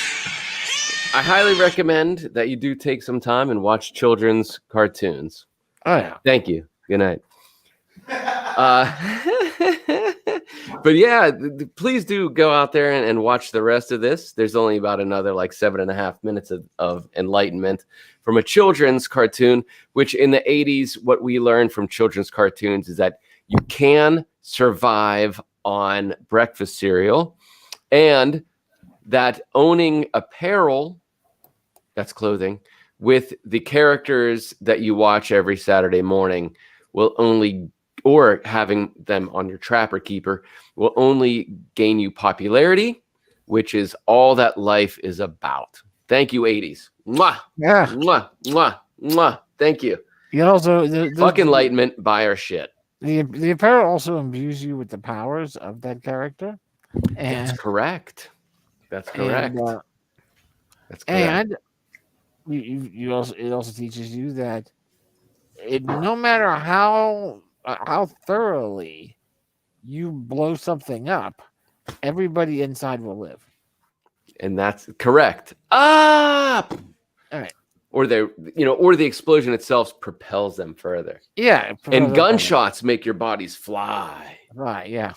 [SPEAKER 3] I highly recommend that you do take some time and watch children's cartoons.
[SPEAKER 2] Oh yeah.
[SPEAKER 3] Thank you. Good night. But yeah, please do go out there and watch the rest of this. There's only about another like 7.5 minutes of enlightenment from a children's cartoon, which in the 80s, what we learned from children's cartoons is that you can survive on breakfast cereal, and that owning apparel, that's clothing, with the characters that you watch every Saturday morning will only, or having them on your Trapper Keeper, will only gain you popularity, which is all that life is about. Thank you, 80s. Mwah,
[SPEAKER 2] Yeah.
[SPEAKER 3] mwah, mwah, mwah. Thank you.
[SPEAKER 2] You also
[SPEAKER 3] Fuck enlightenment, buy our shit.
[SPEAKER 2] the apparel also imbues you with the powers of that character. And
[SPEAKER 3] That's correct. That's correct. That's correct.
[SPEAKER 2] And you also, it also teaches you that no matter how thoroughly you blow something up, everybody inside will live.
[SPEAKER 3] And that's correct. Up.
[SPEAKER 2] All right.
[SPEAKER 3] Or or the explosion itself propels them further.
[SPEAKER 2] Yeah.
[SPEAKER 3] And gunshots make your bodies fly.
[SPEAKER 2] Right. Yeah.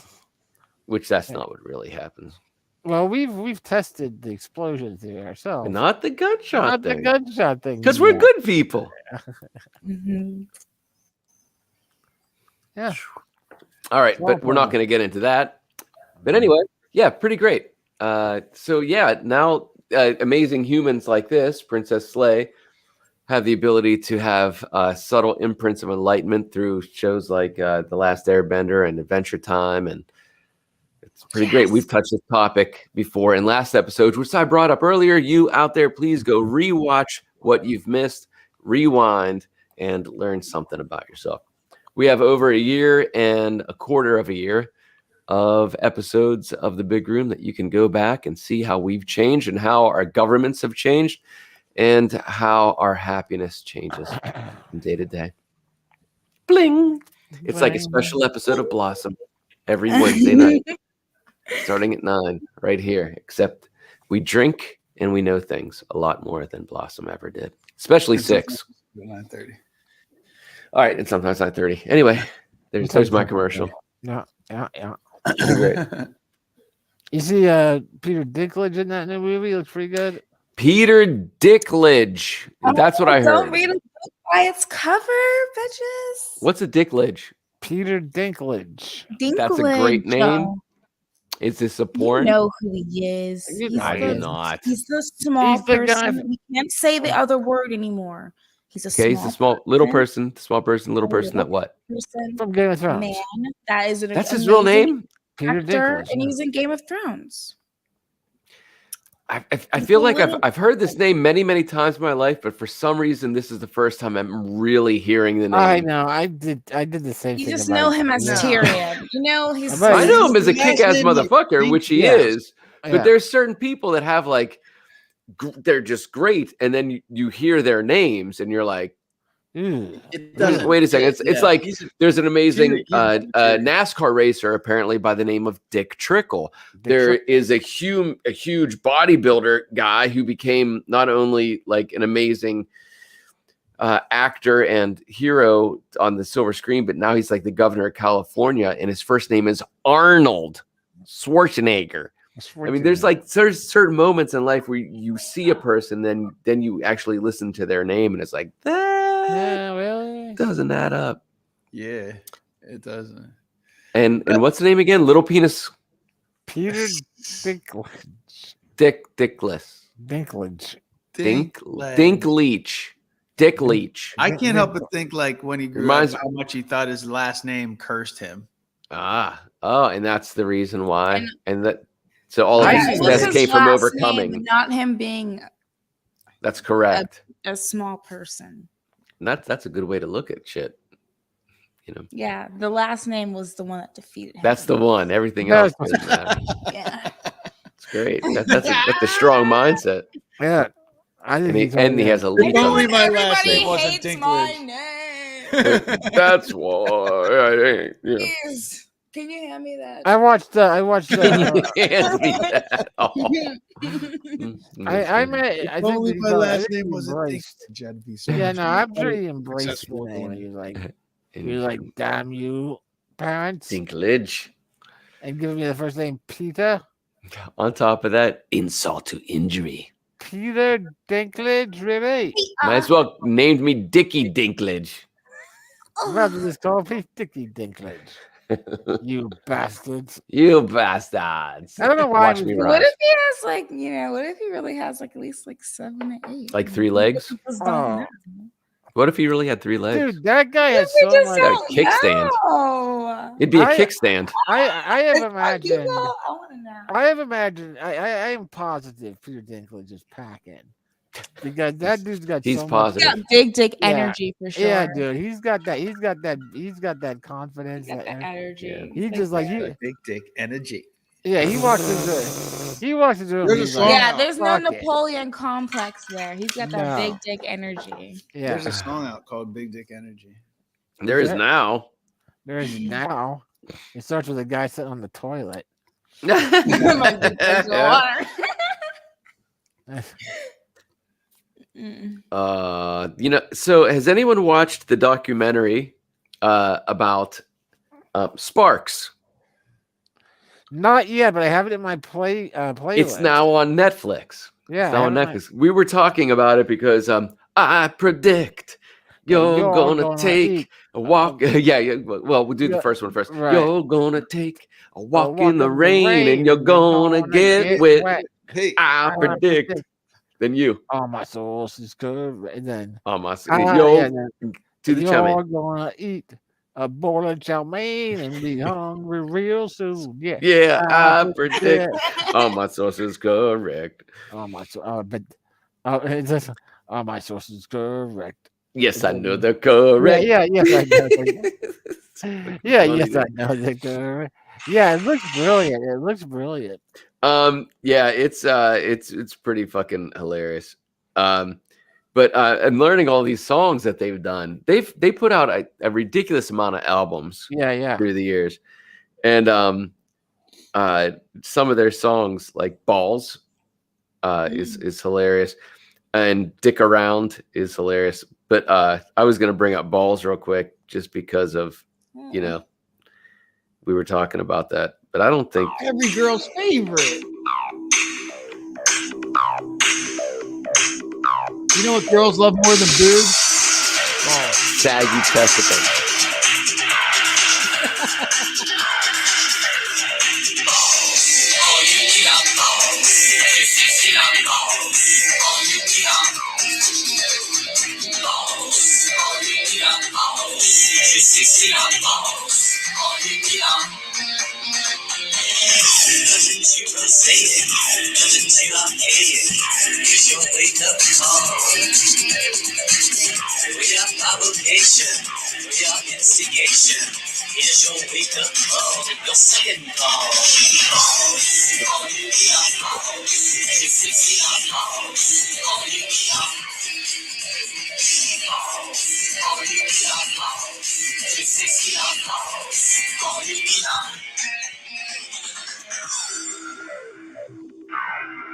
[SPEAKER 3] Which that's not what really happens.
[SPEAKER 2] Well, we've tested the explosion theory ourselves.
[SPEAKER 3] Not the gunshot thing.
[SPEAKER 2] The gunshot thing.
[SPEAKER 3] Because we're good people.
[SPEAKER 2] Yeah.
[SPEAKER 3] All right, but we're not going to get into that. But anyway, yeah, pretty great. So yeah, now amazing humans like this, Princess Slay, have the ability to have subtle imprints of enlightenment through shows like The Last Airbender and Adventure Time, and it's pretty great. We've touched this topic before in last episodes, which I brought up earlier. You out there, please go rewatch what you've missed, rewind, and learn something about yourself. We have over a year and a quarter of a year of episodes of the Big Room that you can go back and see how we've changed and how our governments have changed and how our happiness changes from day to day. Bling! It's like a special episode of Blossom every Wednesday night, starting at 9 right here, except we drink and we know things a lot more than Blossom ever did, especially 6.
[SPEAKER 4] 9:30.
[SPEAKER 3] All right, and sometimes 9:30. Anyway, there's my commercial.
[SPEAKER 2] Yeah.
[SPEAKER 3] Great.
[SPEAKER 2] You see Peter Dinklage in that new movie? Looks pretty good.
[SPEAKER 3] Peter Dinklage. That's what I heard.
[SPEAKER 5] Don't read a book by its cover, bitches.
[SPEAKER 3] What's a Dinklage?
[SPEAKER 2] Peter Dinklage.
[SPEAKER 3] That's a great name. Is this a porn?
[SPEAKER 5] You know who he is.
[SPEAKER 3] I do not.
[SPEAKER 5] He's the small
[SPEAKER 2] the guy
[SPEAKER 5] person. We can't say the other word anymore. He's a
[SPEAKER 3] Okay, he's the small little person, little person that what?
[SPEAKER 5] person,
[SPEAKER 2] From Game of Thrones.
[SPEAKER 5] man. That is
[SPEAKER 3] That's his real name?
[SPEAKER 2] Peter
[SPEAKER 5] actor,
[SPEAKER 2] Dinklage.
[SPEAKER 5] and he's in Game of Thrones.
[SPEAKER 3] I feel like I've heard this name many, many times in my life, but for some reason, this is the first time I'm really hearing the name.
[SPEAKER 2] I know. I did the same
[SPEAKER 5] You
[SPEAKER 2] thing.
[SPEAKER 5] just
[SPEAKER 2] about
[SPEAKER 5] know him as
[SPEAKER 2] No.
[SPEAKER 5] Tyrion. You know he's.
[SPEAKER 2] Right.
[SPEAKER 3] I know him as a
[SPEAKER 4] His
[SPEAKER 3] kick-ass
[SPEAKER 4] last name is
[SPEAKER 3] motherfucker, which he
[SPEAKER 2] Yes.
[SPEAKER 3] is. But
[SPEAKER 2] Yeah.
[SPEAKER 3] there's certain people that have like, they're just great, and then you hear their names, and you're like,
[SPEAKER 2] Ew.
[SPEAKER 3] wait a second. It's like there's an amazing
[SPEAKER 4] Tyrion.
[SPEAKER 3] NASCAR racer apparently by the name of Dick Trickle. There is a huge bodybuilder guy who became not only like an amazing actor and hero on the silver screen, but now he's like the governor of California, and his first name is Arnold Schwarzenegger. I mean, there's certain moments in life where you see a person, then you actually listen to their name, and it's like that
[SPEAKER 2] really
[SPEAKER 3] doesn't add up.
[SPEAKER 4] Yeah, it doesn't.
[SPEAKER 3] And what's the name again? Little Penis
[SPEAKER 2] Peter Dinklage.
[SPEAKER 3] Dickless.
[SPEAKER 2] Dinklage.
[SPEAKER 3] Dink Leach. Dick Leach.
[SPEAKER 4] I can't help but think like when he grew
[SPEAKER 3] Reminds-
[SPEAKER 4] up, how much he thought his last name cursed him.
[SPEAKER 3] And that's the reason why. And that so all of
[SPEAKER 5] Yeah,
[SPEAKER 3] his
[SPEAKER 5] it was
[SPEAKER 3] success
[SPEAKER 5] his
[SPEAKER 3] came from
[SPEAKER 5] last
[SPEAKER 3] overcoming.
[SPEAKER 5] name, not him being
[SPEAKER 3] That's correct.
[SPEAKER 5] a small person.
[SPEAKER 3] And that's a good way to look at shit. You know,
[SPEAKER 5] Yeah, the last name was the one that defeated him.
[SPEAKER 3] that's the one. Everything else
[SPEAKER 2] Yes.
[SPEAKER 3] doesn't matter.
[SPEAKER 5] Yeah.
[SPEAKER 3] It's great. That's a strong mindset.
[SPEAKER 2] Yeah. I
[SPEAKER 3] And
[SPEAKER 2] didn't
[SPEAKER 3] he has a lead.
[SPEAKER 4] If only
[SPEAKER 3] on it.
[SPEAKER 4] my last
[SPEAKER 5] Everybody
[SPEAKER 4] name wasn't
[SPEAKER 5] hates my
[SPEAKER 4] Dinklage.
[SPEAKER 5] name.
[SPEAKER 3] That's why I ain't. Yeah.
[SPEAKER 5] Please, can you hand me that?
[SPEAKER 2] I watched
[SPEAKER 3] Hand me that. Oh.
[SPEAKER 2] I think
[SPEAKER 4] Only
[SPEAKER 2] that
[SPEAKER 4] my
[SPEAKER 2] he got- I
[SPEAKER 4] last
[SPEAKER 2] think
[SPEAKER 4] name
[SPEAKER 2] he
[SPEAKER 4] wasn't
[SPEAKER 2] embraced.
[SPEAKER 4] Dinklage. I'd be so
[SPEAKER 2] Yeah,
[SPEAKER 4] much
[SPEAKER 2] no, I'm
[SPEAKER 4] more
[SPEAKER 2] sure he embraced the
[SPEAKER 4] successful
[SPEAKER 2] name.
[SPEAKER 4] going.
[SPEAKER 2] He was like, damn you, parents.
[SPEAKER 3] Dinklage.
[SPEAKER 2] And giving me the first name Peter.
[SPEAKER 3] On top of that, insult to injury.
[SPEAKER 2] Peter Dinklage, really?
[SPEAKER 3] Might as well named me Dickie Dinklage.
[SPEAKER 2] Rather just call me Dickie Dinklage. You bastards.
[SPEAKER 3] You bastards.
[SPEAKER 2] I don't know why
[SPEAKER 3] Watch
[SPEAKER 2] we-
[SPEAKER 3] me
[SPEAKER 5] What
[SPEAKER 3] rise.
[SPEAKER 5] if he has like, what if he really has like at least like 7 or 8?
[SPEAKER 3] Like 3 legs?
[SPEAKER 5] Just don't
[SPEAKER 2] Oh.
[SPEAKER 5] know.
[SPEAKER 3] What if he really had 3 legs?
[SPEAKER 2] Dude, that guy has
[SPEAKER 5] We
[SPEAKER 2] so
[SPEAKER 5] just
[SPEAKER 2] much.
[SPEAKER 3] Got a
[SPEAKER 5] don't
[SPEAKER 3] kickstand.
[SPEAKER 5] know.
[SPEAKER 3] It'd be a
[SPEAKER 2] I-
[SPEAKER 3] kickstand.
[SPEAKER 2] I have
[SPEAKER 5] It's like,
[SPEAKER 2] imagined.
[SPEAKER 5] I want to know.
[SPEAKER 2] I have imagined. I am positive Peter Dinklage is packing. Because that dude's got
[SPEAKER 3] He's
[SPEAKER 2] so much-
[SPEAKER 3] positive.
[SPEAKER 5] He's got big dick
[SPEAKER 2] Yeah.
[SPEAKER 5] energy for sure.
[SPEAKER 2] Yeah, dude. He's got that confidence.
[SPEAKER 5] He's got
[SPEAKER 2] that
[SPEAKER 5] that energy.
[SPEAKER 3] Yeah.
[SPEAKER 2] He just like he,
[SPEAKER 4] Big dick energy.
[SPEAKER 2] yeah, he walks into room.
[SPEAKER 4] There's a
[SPEAKER 2] he's
[SPEAKER 4] song
[SPEAKER 2] like,
[SPEAKER 5] Yeah, there's no
[SPEAKER 2] Fuck it.
[SPEAKER 5] Napoleon complex there. He's got that
[SPEAKER 2] No.
[SPEAKER 5] big dick energy.
[SPEAKER 2] yeah.
[SPEAKER 4] There's a song out called Big Dick Energy.
[SPEAKER 3] There is
[SPEAKER 2] Yeah.
[SPEAKER 3] now.
[SPEAKER 2] There is now. It starts with a guy sitting on the toilet.
[SPEAKER 5] My dick is water. Mm.
[SPEAKER 3] So has anyone watched the documentary about Sparks?
[SPEAKER 2] Not yet, but I have it in my playlist.
[SPEAKER 3] It's now on Netflix.
[SPEAKER 2] Yeah,
[SPEAKER 3] It's now
[SPEAKER 2] I
[SPEAKER 3] on
[SPEAKER 2] have it in
[SPEAKER 3] Netflix. We were talking about it because I predict you're gonna take
[SPEAKER 2] eat.
[SPEAKER 3] a walk. Yeah. Well, we'll do the
[SPEAKER 2] Yeah,
[SPEAKER 3] first one first.
[SPEAKER 2] right.
[SPEAKER 3] You're gonna take a walk
[SPEAKER 2] walk
[SPEAKER 3] in the rain, and you're gonna get wet.
[SPEAKER 4] Hey,
[SPEAKER 3] I predict. Then you.
[SPEAKER 2] All my sauce is good, and then
[SPEAKER 3] Oh my.
[SPEAKER 2] yeah,
[SPEAKER 3] Yo,
[SPEAKER 2] then
[SPEAKER 3] to the
[SPEAKER 2] you're
[SPEAKER 3] chummy.
[SPEAKER 2] gonna eat a bowl of chow mein and be hungry real soon. Yeah.
[SPEAKER 3] Yeah,
[SPEAKER 2] I
[SPEAKER 3] I predict. Oh, my source is correct.
[SPEAKER 2] Oh my, but it's just, oh my source is correct.
[SPEAKER 3] Yes, I know the correct.
[SPEAKER 2] Yeah, yes, I know. Yeah,
[SPEAKER 3] funny,
[SPEAKER 2] yes, I
[SPEAKER 3] dude.
[SPEAKER 2] know. Yeah, it looks brilliant. It looks brilliant.
[SPEAKER 3] Yeah, it's pretty fucking hilarious. But and learning all these songs that they've done, they put out a ridiculous amount of albums
[SPEAKER 2] Yeah.
[SPEAKER 3] through the years, and some of their songs like Balls is hilarious, and Dick Around is hilarious. But I was gonna bring up Balls real quick just because of we were talking about that, but I don't think
[SPEAKER 4] Every girl's favorite. You know what girls love more than boobs?
[SPEAKER 3] saggy testicles.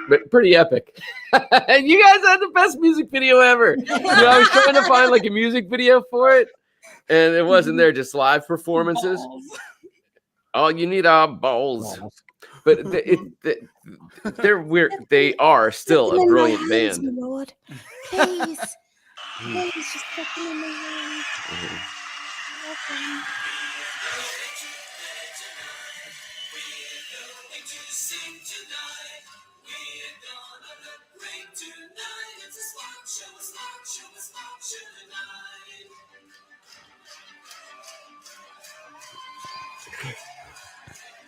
[SPEAKER 3] But pretty epic. And you guys had the best music video ever. I was trying to find like a music video for it, and it wasn't there, just live performances. All you need are balls. But they're weird. They are still a brilliant band.
[SPEAKER 5] Lord. Please. Please just put them in my hands.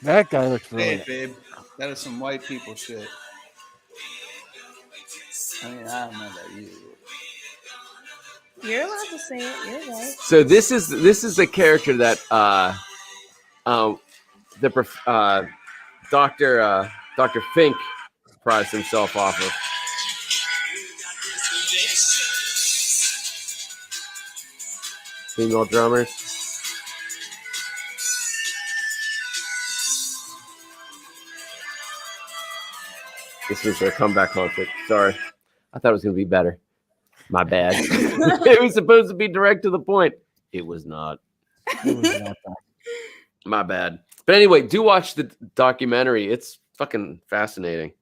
[SPEAKER 2] That guy looks
[SPEAKER 4] Hey,
[SPEAKER 2] brilliant.
[SPEAKER 4] babe, that is some white people shit. I mean, I don't know about you.
[SPEAKER 5] You're allowed to say it. You're right.
[SPEAKER 3] So this is the character that Dr. Fink prized himself off of. Female drummers. This was their comeback concert. Sorry. I thought it was going to be better. My bad. It was supposed to be direct to the point. It was not. My bad. But anyway, do watch the documentary. It's fucking fascinating.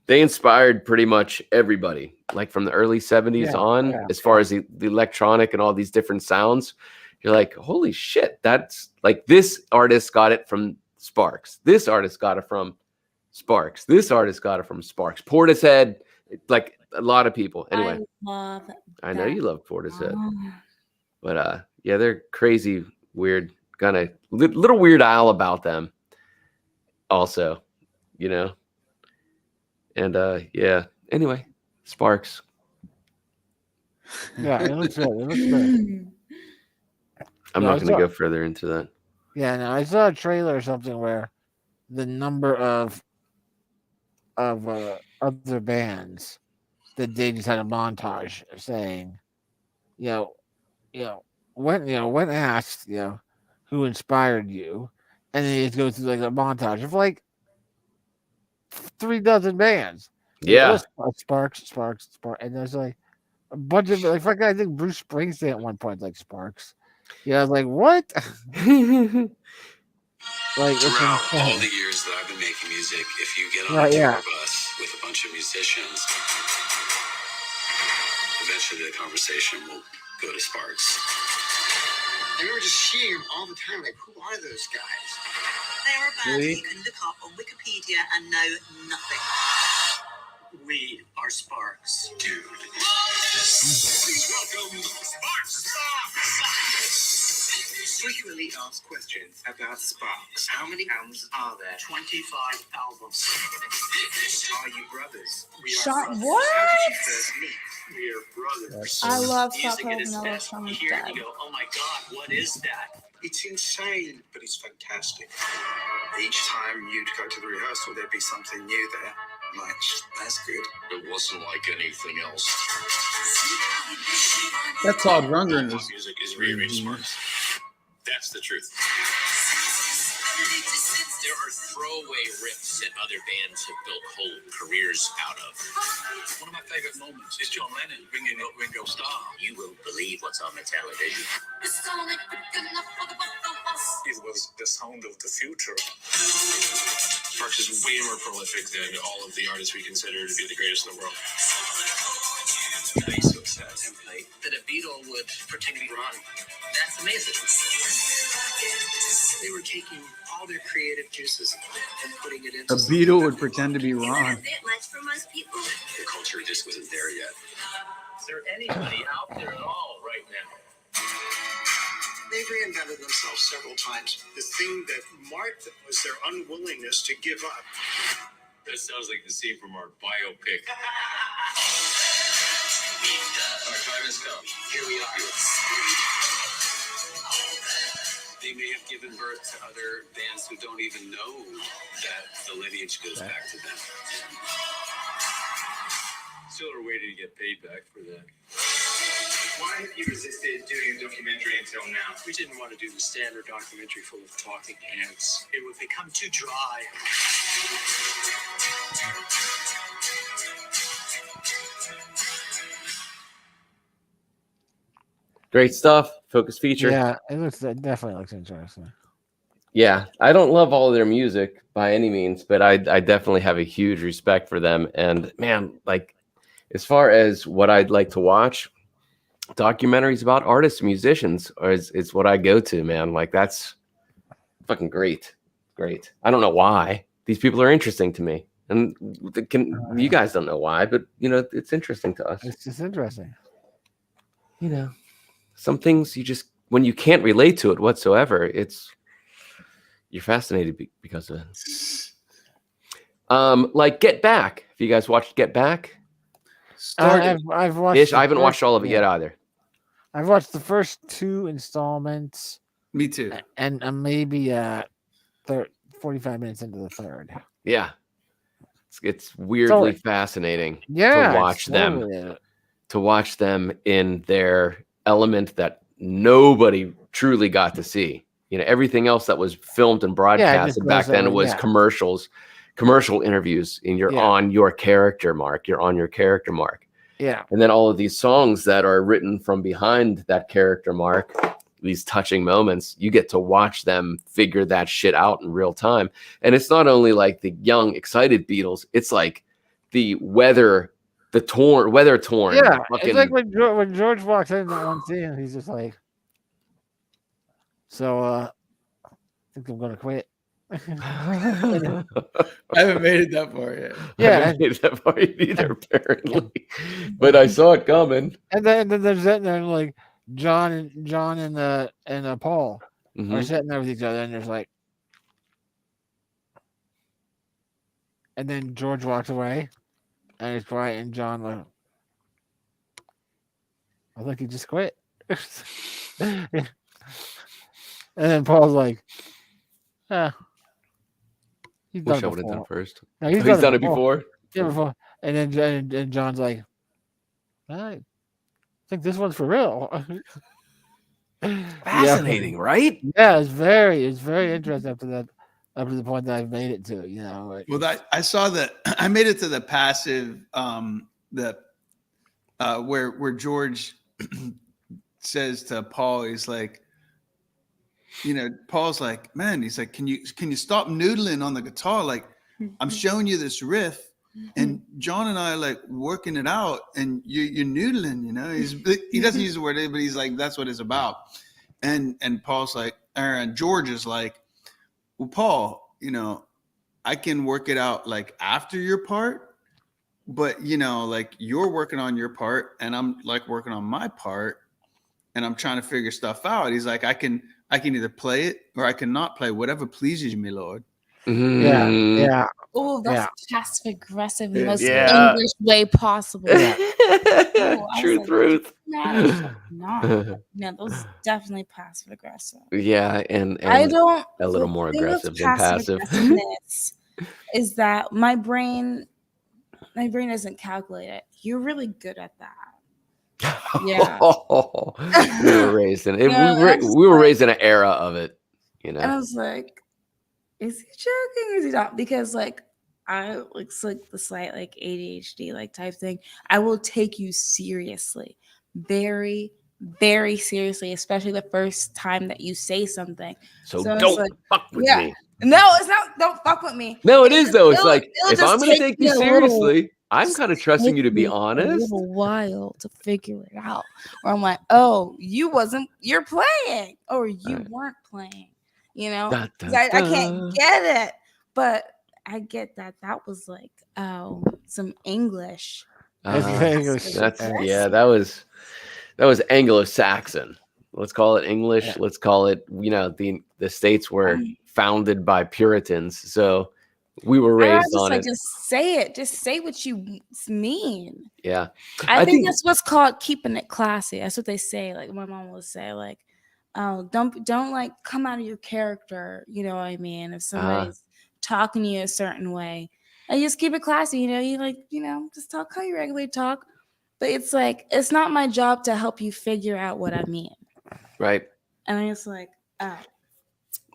[SPEAKER 3] They inspired pretty much everybody, like from the early 70s on, as far as the electronic and all these different sounds. You're like, holy shit, that's like this artist got it from Sparks. This artist got it from Sparks. This artist got it from Sparks. Portishead, like a lot of people. Anyway, I know you love Portishead. But yeah, they're crazy, weird, kind of little Weird Al about them also, And yeah, anyway, Sparks.
[SPEAKER 2] Yeah, it looks good. It looks good.
[SPEAKER 3] I'm not going to go further into that.
[SPEAKER 2] Yeah, no, I saw a trailer or something where the number of other bands that they just had a montage saying, when asked, who inspired you, and then you just go through like a montage of like 3 dozen bands.
[SPEAKER 3] Yeah,
[SPEAKER 2] Sparks, and there's like a bunch of like I think Bruce Springsteen at one point like Sparks. Yeah, I was like, what? Like
[SPEAKER 8] throughout all the years that I've been making music, if you get on a tour bus with a bunch of musicians, eventually the conversation will go to Sparks.
[SPEAKER 7] I remember just seeing them all the time. Like, who are those guys?
[SPEAKER 9] They are a band you can look up on Wikipedia and know nothing.
[SPEAKER 7] We are Sparks.
[SPEAKER 8] Dude. Please welcome Sparks.
[SPEAKER 7] Frequently asked questions about Sparks. How many albums are there? 25 albums. Are you brothers? We are
[SPEAKER 5] Shot
[SPEAKER 7] brothers.
[SPEAKER 5] what?
[SPEAKER 7] How did you first meet?
[SPEAKER 8] We're brothers.
[SPEAKER 5] I love
[SPEAKER 9] Music
[SPEAKER 5] Stop
[SPEAKER 9] at its
[SPEAKER 5] Vanilla
[SPEAKER 9] best.
[SPEAKER 5] so
[SPEAKER 9] You
[SPEAKER 5] much.
[SPEAKER 9] hear it, you go, oh my God, what is that?
[SPEAKER 7] It's insane, but it's fantastic. Each time you'd go to the rehearsal, there'd be something new there. Like, that's good.
[SPEAKER 8] It wasn't like anything else.
[SPEAKER 4] That Todd Rundgren
[SPEAKER 8] Pop
[SPEAKER 4] is
[SPEAKER 8] music is rearranged smarts. That's the truth.
[SPEAKER 10] There are throwaway riffs that other bands have built whole careers out of.
[SPEAKER 8] One of my favorite moments is John Lennon ringing up Ringo Starr.
[SPEAKER 10] You won't believe what's on the television.
[SPEAKER 8] It was the sound of the future. Sparks is way more prolific than all of the artists we consider to be the greatest in the world.
[SPEAKER 10] Nice template that a Beatle would pretend to be Ronnie. That's amazing.
[SPEAKER 7] They were taking all their creative juices and putting it into
[SPEAKER 4] a Beatle would pretend to be Ron.
[SPEAKER 9] Isn't that much for most people?
[SPEAKER 8] The culture just wasn't there yet.
[SPEAKER 10] Is there anybody out there at all right now?
[SPEAKER 7] They've reinvented themselves several times. The thing that marked them was their unwillingness to give up.
[SPEAKER 8] That sounds like the scene from our biopic. Our time has come. Here we are. They may have given birth to other bands who don't even know that the lineage goes back to them. Still are waiting to get paid back for that.
[SPEAKER 7] Why have you resisted doing a documentary until now?
[SPEAKER 8] We didn't want to do the standard documentary full of talking heads. It would become too dry.
[SPEAKER 3] Great stuff. Focus feature.
[SPEAKER 2] Yeah, it definitely looks interesting.
[SPEAKER 3] Yeah, I don't love all of their music by any means, but I definitely have a huge respect for them. And man, like as far as what I'd like to watch, documentaries about artists, musicians is what I go to, man. Like that's fucking great. Great. I don't know why. These people are interesting to me. And you guys don't know why, but you know, it's interesting to us.
[SPEAKER 2] It's just interesting.
[SPEAKER 3] You know, some things you just, when you can't relate to it whatsoever, you're fascinated because of it. Like Get Back. Have you guys watched Get Back?
[SPEAKER 2] I've watched.
[SPEAKER 3] I haven't watched all of it yet either.
[SPEAKER 2] I've watched the first 2 installments.
[SPEAKER 4] Me too.
[SPEAKER 2] And maybe 45 minutes into the third.
[SPEAKER 3] Yeah. It's weirdly fascinating to watch them in their element that nobody truly got to see. You know, everything else that was filmed and broadcasted back then was commercial interviews, and you're on your character mark. Yeah. And then all of these songs that are written from behind that character mark, these touching moments, you get to watch them figure that shit out in real time. And it's not only like the young, excited Beatles, it's like the weather torn.
[SPEAKER 2] Yeah. It's like when George walks in that one scene, he's just like, so I think I'm gonna quit.
[SPEAKER 4] I haven't made it that far yet.
[SPEAKER 3] Yeah, I haven't made it that far either, apparently. But I saw it coming.
[SPEAKER 2] And then they're sitting there like John and Paul are sitting there with each other, and there's like, and then George walks away, and he's quiet, and John like, I think he just quit. And then Paul's like, he's done
[SPEAKER 3] Wish
[SPEAKER 2] it
[SPEAKER 3] I would have done
[SPEAKER 2] before.
[SPEAKER 3] it first.
[SPEAKER 2] No,
[SPEAKER 3] he's done it before.
[SPEAKER 2] Yeah, before. And then John's like, I think this one's for real.
[SPEAKER 3] Fascinating, right?
[SPEAKER 2] Yeah, it's very interesting up to the point that I've made it to. You know.
[SPEAKER 4] Well, I saw that I made it to the passive, where George says to Paul, he's like, you know, Paul's like, man, he's like, can you stop noodling on the guitar? Like, I'm showing you this riff, and John and I are like working it out, and you're noodling, you know. He doesn't use the word, but he's like, that's what it's about. And Paul's like, and George is like, well, Paul, you know, I can work it out like after your part, but you know, like you're working on your part, and I'm like working on my part, and I'm trying to figure stuff out. He's like, I can either play it or I can not play, whatever pleases me, Lord.
[SPEAKER 2] Yeah.
[SPEAKER 5] Oh, that's passive aggressive in the most
[SPEAKER 3] Yeah.
[SPEAKER 5] English way possible. Oh, I was
[SPEAKER 3] True
[SPEAKER 5] like,
[SPEAKER 3] truth.
[SPEAKER 5] mad or fuck not. No, those definitely passive aggressive.
[SPEAKER 3] Yeah, and
[SPEAKER 5] I don't.
[SPEAKER 3] a little more
[SPEAKER 5] The thing with
[SPEAKER 3] aggressive than passive.
[SPEAKER 5] aggressiveness is that my brain doesn't calculate it. You're really good at that. Yeah.
[SPEAKER 3] We were raised in it.
[SPEAKER 5] No,
[SPEAKER 3] We were raised in an era of it, you
[SPEAKER 5] And I
[SPEAKER 3] know.
[SPEAKER 5] was like, is he joking? Is he not? Because like it's like the slight like ADHD like type thing. I will take you seriously, very, very seriously, especially the first time that you say something.
[SPEAKER 3] So
[SPEAKER 5] it's
[SPEAKER 3] don't
[SPEAKER 5] like,
[SPEAKER 3] fuck with
[SPEAKER 5] yeah.
[SPEAKER 3] me.
[SPEAKER 5] No, it's not. Don't fuck with me.
[SPEAKER 3] No, it is though. It's like
[SPEAKER 5] it'll
[SPEAKER 3] if
[SPEAKER 5] just
[SPEAKER 3] I'm going to take you
[SPEAKER 5] me a
[SPEAKER 3] seriously, I'm
[SPEAKER 5] just
[SPEAKER 3] kind of trusting you to
[SPEAKER 5] take
[SPEAKER 3] be
[SPEAKER 5] me
[SPEAKER 3] honest.
[SPEAKER 5] A little while to figure it out. Or I'm like, oh, you're playing, or you weren't playing. You know,
[SPEAKER 3] Da, da,
[SPEAKER 5] 'cause I
[SPEAKER 3] da.
[SPEAKER 5] can't get it, but I get that. That was like, oh, some English.
[SPEAKER 3] That was Anglo-Saxon. Let's call it English.
[SPEAKER 2] Yeah.
[SPEAKER 3] Let's call it, the states were founded by Puritans, so we were raised on it.
[SPEAKER 5] Just say it. Just say what you mean.
[SPEAKER 3] Yeah,
[SPEAKER 5] I think that's what's called keeping it classy. That's what they say. Like my mom will say, like, oh, don't like come out of your character. You know what I mean? If somebody's talking to you a certain way, and just keep it classy. You just talk how you regularly talk. But it's like it's not my job to help you figure out what I mean.
[SPEAKER 3] Right.
[SPEAKER 5] And I'm just like, oh.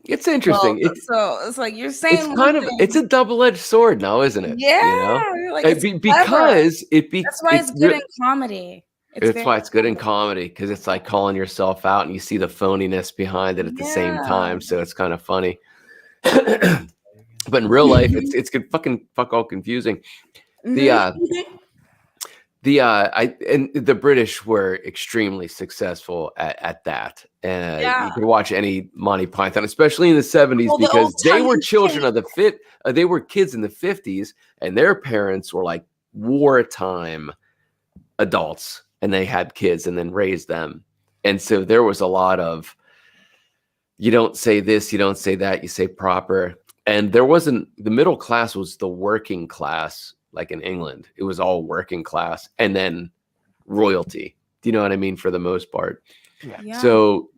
[SPEAKER 3] It's interesting.
[SPEAKER 5] So it's like you're saying
[SPEAKER 3] it's a double-edged sword now, isn't it?
[SPEAKER 5] Yeah. Like
[SPEAKER 3] because
[SPEAKER 5] that's why it's good in comedy.
[SPEAKER 3] That's why it's good in comedy, because it's like calling yourself out and you see the phoniness behind it at the same time. So it's kind of funny. But in real life, it's fuck all confusing. The British were extremely successful at that. And you could watch any Monty Python, especially in the 70s, because they were children of they were kids in the 50s, and their parents were like wartime adults, and they had kids and then raised them. And so there was a lot of, you don't say this, you don't say that, you say proper. And the middle class was the working class. Like in England, it was all working class and then royalty. Do you know what I mean? For the most part. Yeah. So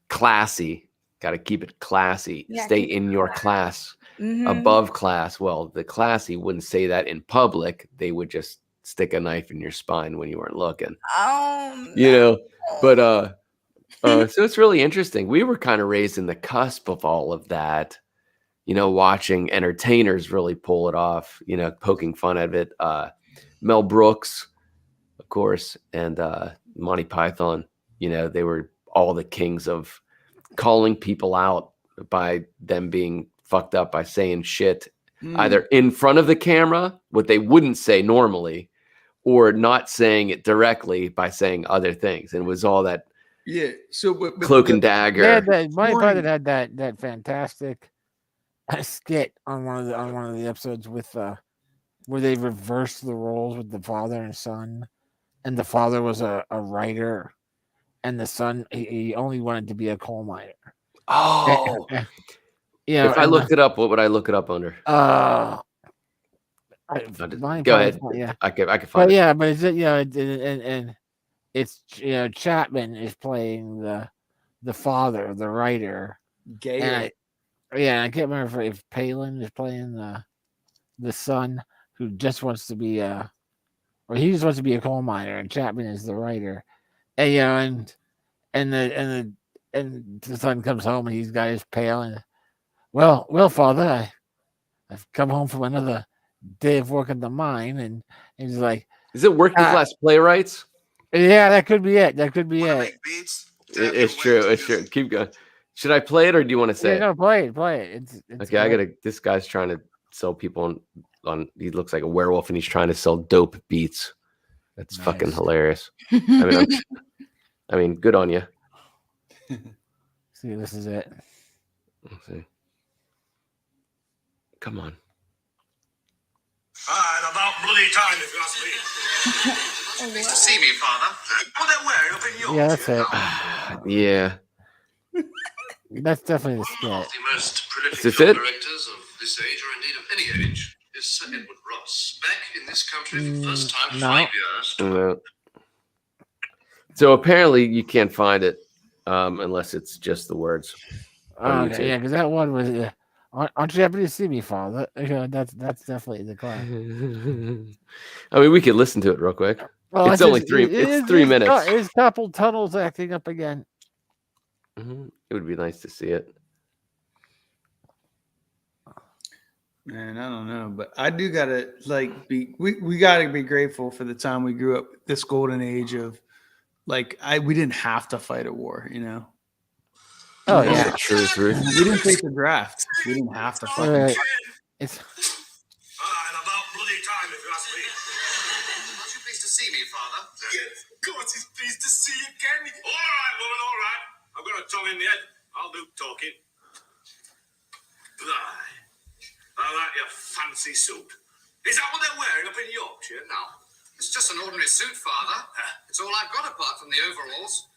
[SPEAKER 3] classy, got to keep it classy. Yeah, stay in your class. Above class. Well, the classy wouldn't say that in public. They would just stick a knife in your spine when you weren't looking. But so it's really interesting. We were kind of raised in the cusp of all of that. Watching entertainers really pull it off, poking fun at it. Mel Brooks, of course, and Monty Python, they were all the kings of calling people out by them being fucked up by saying shit, either in front of the camera, what they wouldn't say normally, or not saying it directly by saying other things. And it was all that cloak and dagger.
[SPEAKER 2] Monty Python had that fantastic skit on one of the episodes with where they reversed the roles with the father and son, and the father was a writer, and the son he only wanted to be a coal miner.
[SPEAKER 3] Oh, if I looked it up, what would I look it up under?
[SPEAKER 2] Go
[SPEAKER 3] ahead.
[SPEAKER 2] Yeah,
[SPEAKER 3] I can find it.
[SPEAKER 2] Yeah, but it's and it's Chapman is playing the father, the writer.
[SPEAKER 4] Gay.
[SPEAKER 2] I can't remember if Palin is playing the son who just wants to be or he just wants to be a coal miner, and Chapman is the writer. And the son comes home and he's got his pail and well, father, I've come home from another day of work in the mine, and he's like,
[SPEAKER 3] is it working class playwrights?
[SPEAKER 2] Yeah, that could be it.
[SPEAKER 3] It's true. Keep going. Should I play it, or do you want to say?
[SPEAKER 2] No, play it. It's
[SPEAKER 3] okay. This guy's trying to sell people on. He looks like a werewolf, and he's trying to sell dope beats. That's nice. Fucking hilarious. I mean, good on you.
[SPEAKER 2] See, this is it.
[SPEAKER 3] Let's see. Come on.
[SPEAKER 7] About bloody time, if you ask me. Nice to see me, Father. What they're wearing up in York.
[SPEAKER 2] Yeah, that's it.
[SPEAKER 3] Yeah.
[SPEAKER 2] That's definitely the skit.
[SPEAKER 7] The most prolific
[SPEAKER 3] is this it?
[SPEAKER 7] directors of
[SPEAKER 8] this age, or indeed of any age, is Sir Edward Ross, back in this country for the first time
[SPEAKER 2] no.
[SPEAKER 8] 5 years.
[SPEAKER 3] So apparently you can't find it unless it's just the words.
[SPEAKER 2] Okay, yeah, because that one was. Aren't you happy to see me, Father? That's definitely the class.
[SPEAKER 3] I mean, we could listen to it real quick.
[SPEAKER 2] Well,
[SPEAKER 3] it's only three. It's 3 minutes.
[SPEAKER 2] Is carpal tunnels acting up again?
[SPEAKER 3] It would be nice to see it.
[SPEAKER 4] Man, I don't know, but I do gotta we gotta be grateful for the time we grew up, this golden age of we didn't have to fight a war, you know.
[SPEAKER 2] Oh yeah,
[SPEAKER 3] true.
[SPEAKER 4] We didn't face the draft. We didn't have to fight.
[SPEAKER 2] It's
[SPEAKER 8] about bloody time, if you ask me. Aren't you pleased to see me, Father? Yes, of course he's pleased to see you again. All right, woman, all right. I've got a tongue in the head. I'll do talking. I like your fancy suit. Is that what they're wearing up in Yorkshire now? It's just an ordinary suit, Father. It's all I've got apart from the overalls.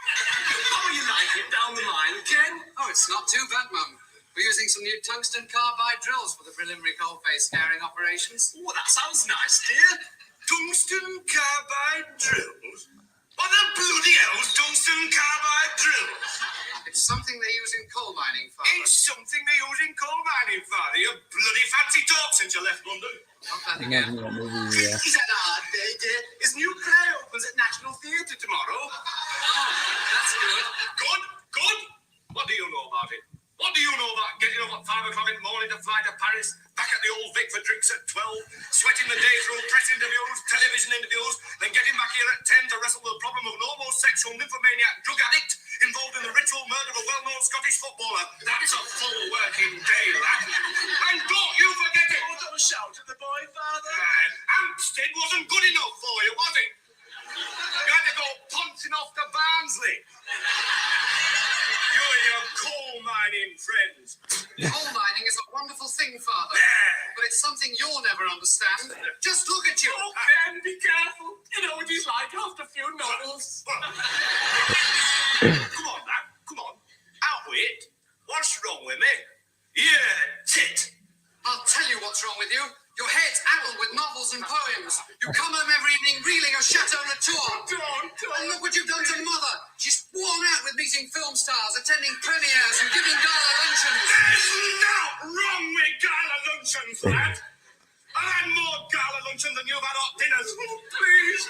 [SPEAKER 8] How you like it down the line, Ken? Oh, it's not too bad, Mum. We're using some new tungsten carbide drills for the preliminary coalface scaring operations. Oh, that sounds nice, dear. Tungsten carbide drills? What the bloody hell's tungsten carbide drills? It's something they use in coal mining, Father. It's something they use in coal mining, Father. You bloody fancy talk since you left London. Not that again. Is that a hard day, dear? His new play opens at National Theatre tomorrow. Oh, that's good. Good? What do you know about it? What do you know about getting up at 5 o'clock in the morning to fly to Paris, back at the old Vic for drinks at 12, sweating the day through press interviews, television interviews, then getting back here at 10 to wrestle with the problem of an homosexual nymphomaniac drug addict involved in the ritual murder of a well-known Scottish footballer? That's a full working day, lad. And don't you forget it! Oh, don't shout at the boy, Father. Hampstead wasn't good enough for you, was it? You had to go punching off to Barnsley. You and your coal mining friends. Coal mining is a wonderful thing, Father. But it's something you'll never understand. Just look at you. Oh, Ben, be careful. You know what he's like after a few novels. Come on, lad. Come on. Out with it. What's wrong with me? Yeah, tit. I'll tell you what's wrong with you. Your head's addled with novels and poems. You come home every evening reeling of Chateau Latour. Don't. And look what you've done to Mother. She's worn out with meeting film stars, attending premieres and giving gala luncheons. There's nothing wrong with gala luncheons, lad. I've had more gala luncheons than you've had hot dinners. Oh, please.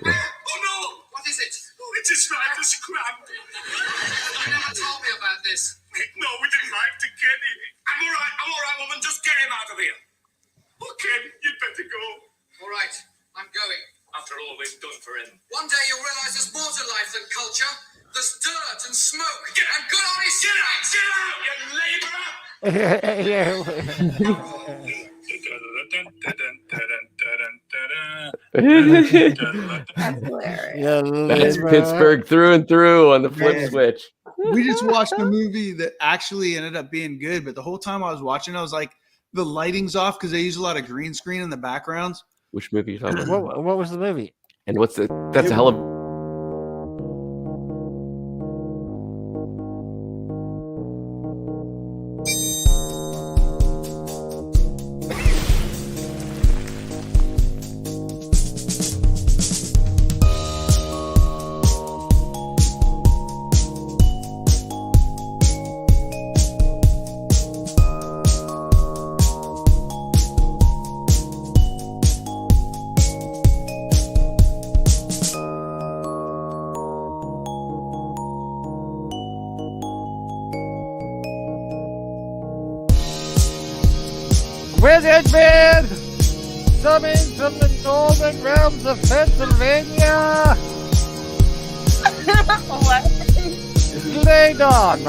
[SPEAKER 8] Oh, no. What is it? Oh, it's a slightest cramp. You never told me about this. No, we didn't like to get him. I'm all right, woman. Just get him out of here. Okay, you'd better go. All right, I'm going. After all we've done for him. One day you'll realize there's more to life than culture. There's dirt and smoke and good honest strikes. Get out, you labourer!
[SPEAKER 5] That's hilarious.
[SPEAKER 3] That's Pittsburgh through and through on the flip switch.
[SPEAKER 4] We just watched a movie that actually ended up being good, but the whole time I was watching, I was like, the lighting's off because they use a lot of green screen in the backgrounds.
[SPEAKER 3] Which movie are you talking about?
[SPEAKER 2] what was the movie?
[SPEAKER 3] And that's a hell of
[SPEAKER 2] Wizard Man! Summoned from the northern realms of Pennsylvania!
[SPEAKER 5] What?
[SPEAKER 2] Gladon!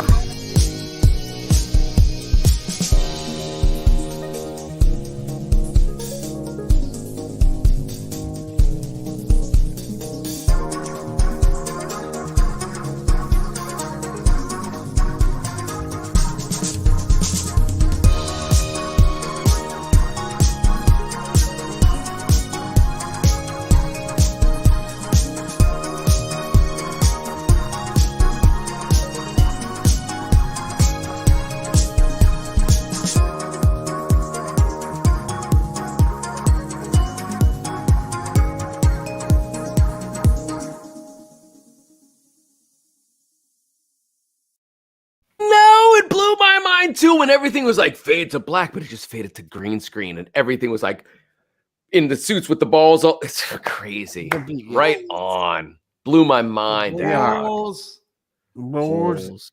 [SPEAKER 3] blue and everything was like fade to black, but it just faded to green screen and everything was like in the suits with the balls. All it's crazy. Right on. Blew my mind.
[SPEAKER 4] Balls.
[SPEAKER 3] Balls.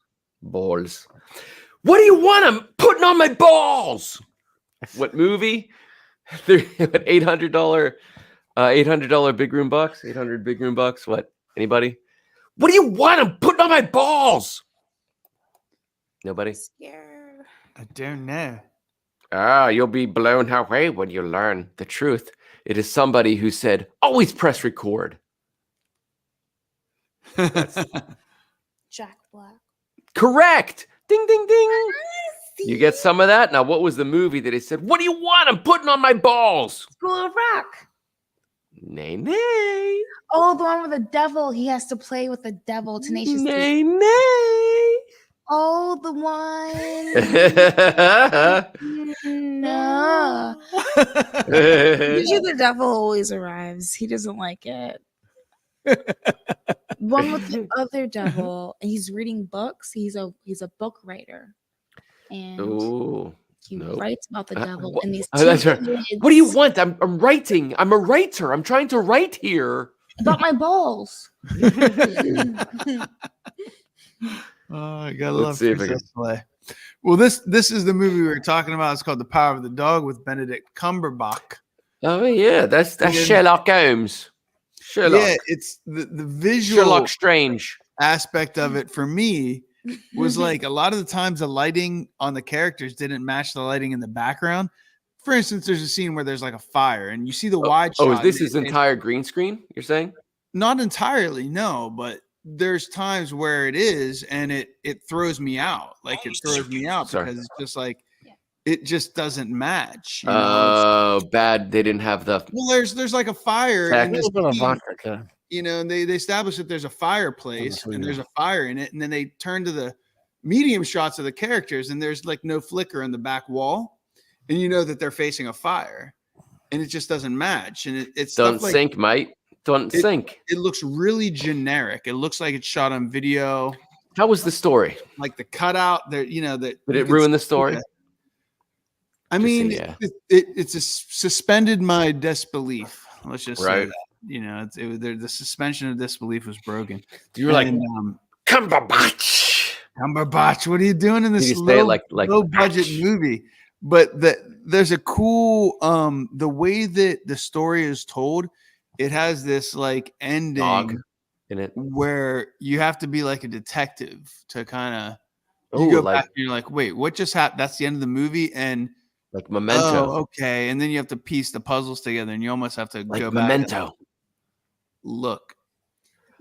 [SPEAKER 3] What do you want? I'm putting on my balls. What movie? $800 big room bucks. 800 big room bucks. What? Anybody? What do you want? I'm putting on my balls. Nobody?
[SPEAKER 4] I don't know.
[SPEAKER 3] You'll be blown away when you learn the truth. It is somebody who said, always press record.
[SPEAKER 5] Jack Black.
[SPEAKER 3] Correct. Ding, ding, ding. You get some of that? Now, what was the movie that he said, what do you want? I'm putting on my balls.
[SPEAKER 5] School of Rock.
[SPEAKER 3] Nay, nay.
[SPEAKER 5] Oh, the one with the devil. He has to play with the devil. Tenacious D.
[SPEAKER 3] Nay, nay.
[SPEAKER 5] Oh, the one. No. Usually the devil always arrives. He doesn't like it. One with the other devil, and he's reading books. He's a book writer, and he writes about the devil. And these
[SPEAKER 3] that's
[SPEAKER 5] two
[SPEAKER 3] right.
[SPEAKER 5] kids
[SPEAKER 3] What do you want? I'm writing. I'm a writer. I'm trying to write here.
[SPEAKER 5] about my balls.
[SPEAKER 4] Oh, I gotta
[SPEAKER 3] Let's
[SPEAKER 4] love
[SPEAKER 3] see if I
[SPEAKER 4] Princess Leia. Well, this is the movie we were talking about. It's called The Power of the Dog with Benedict Cumberbatch.
[SPEAKER 3] Oh yeah, that's Sherlock Holmes. Sherlock.
[SPEAKER 4] Yeah, it's the visual
[SPEAKER 3] Sherlock Strange
[SPEAKER 4] aspect of it for me was like a lot of the times the lighting on the characters didn't match the lighting in the background. For instance, there's a scene where there's like a fire and you see the wide shot.
[SPEAKER 3] Oh, is this his entire green screen? You're saying?
[SPEAKER 4] Not entirely, no, but there's times where it is and it throws me out. Like it throws me out because it's just like it just doesn't match. You know?
[SPEAKER 3] Oh, bad. They didn't have the.
[SPEAKER 4] Well, there's like a fire. In this scene, you know, and they establish that there's a fireplace and there's a fire in it, and then they turn to the medium shots of the characters, and there's like no flicker in the back wall, and you know that they're facing a fire, and it just doesn't match. And it's
[SPEAKER 3] Don't
[SPEAKER 4] stuff
[SPEAKER 3] sink, mate. Don't sink.
[SPEAKER 4] It looks really generic. It looks like it's shot on video.
[SPEAKER 3] How was the story?
[SPEAKER 4] Like the cutout there, you know, that
[SPEAKER 3] did it ruin the story?
[SPEAKER 4] I mean, it's a suspended my disbelief. Let's just say that. You know, the suspension of disbelief was broken.
[SPEAKER 3] You were like, Cumberbatch.
[SPEAKER 4] Cumberbatch, what are you doing in this low budget movie? But there's a cool the way that the story is told. It has this like ending
[SPEAKER 3] Dog in it
[SPEAKER 4] where you have to be like a detective to kind of you go back and you're like, wait, what just happened? That's the end of the movie, and
[SPEAKER 3] like Memento.
[SPEAKER 4] Oh, okay, and then you have to piece the puzzles together, and you almost have to go back.
[SPEAKER 3] Memento.
[SPEAKER 4] Look.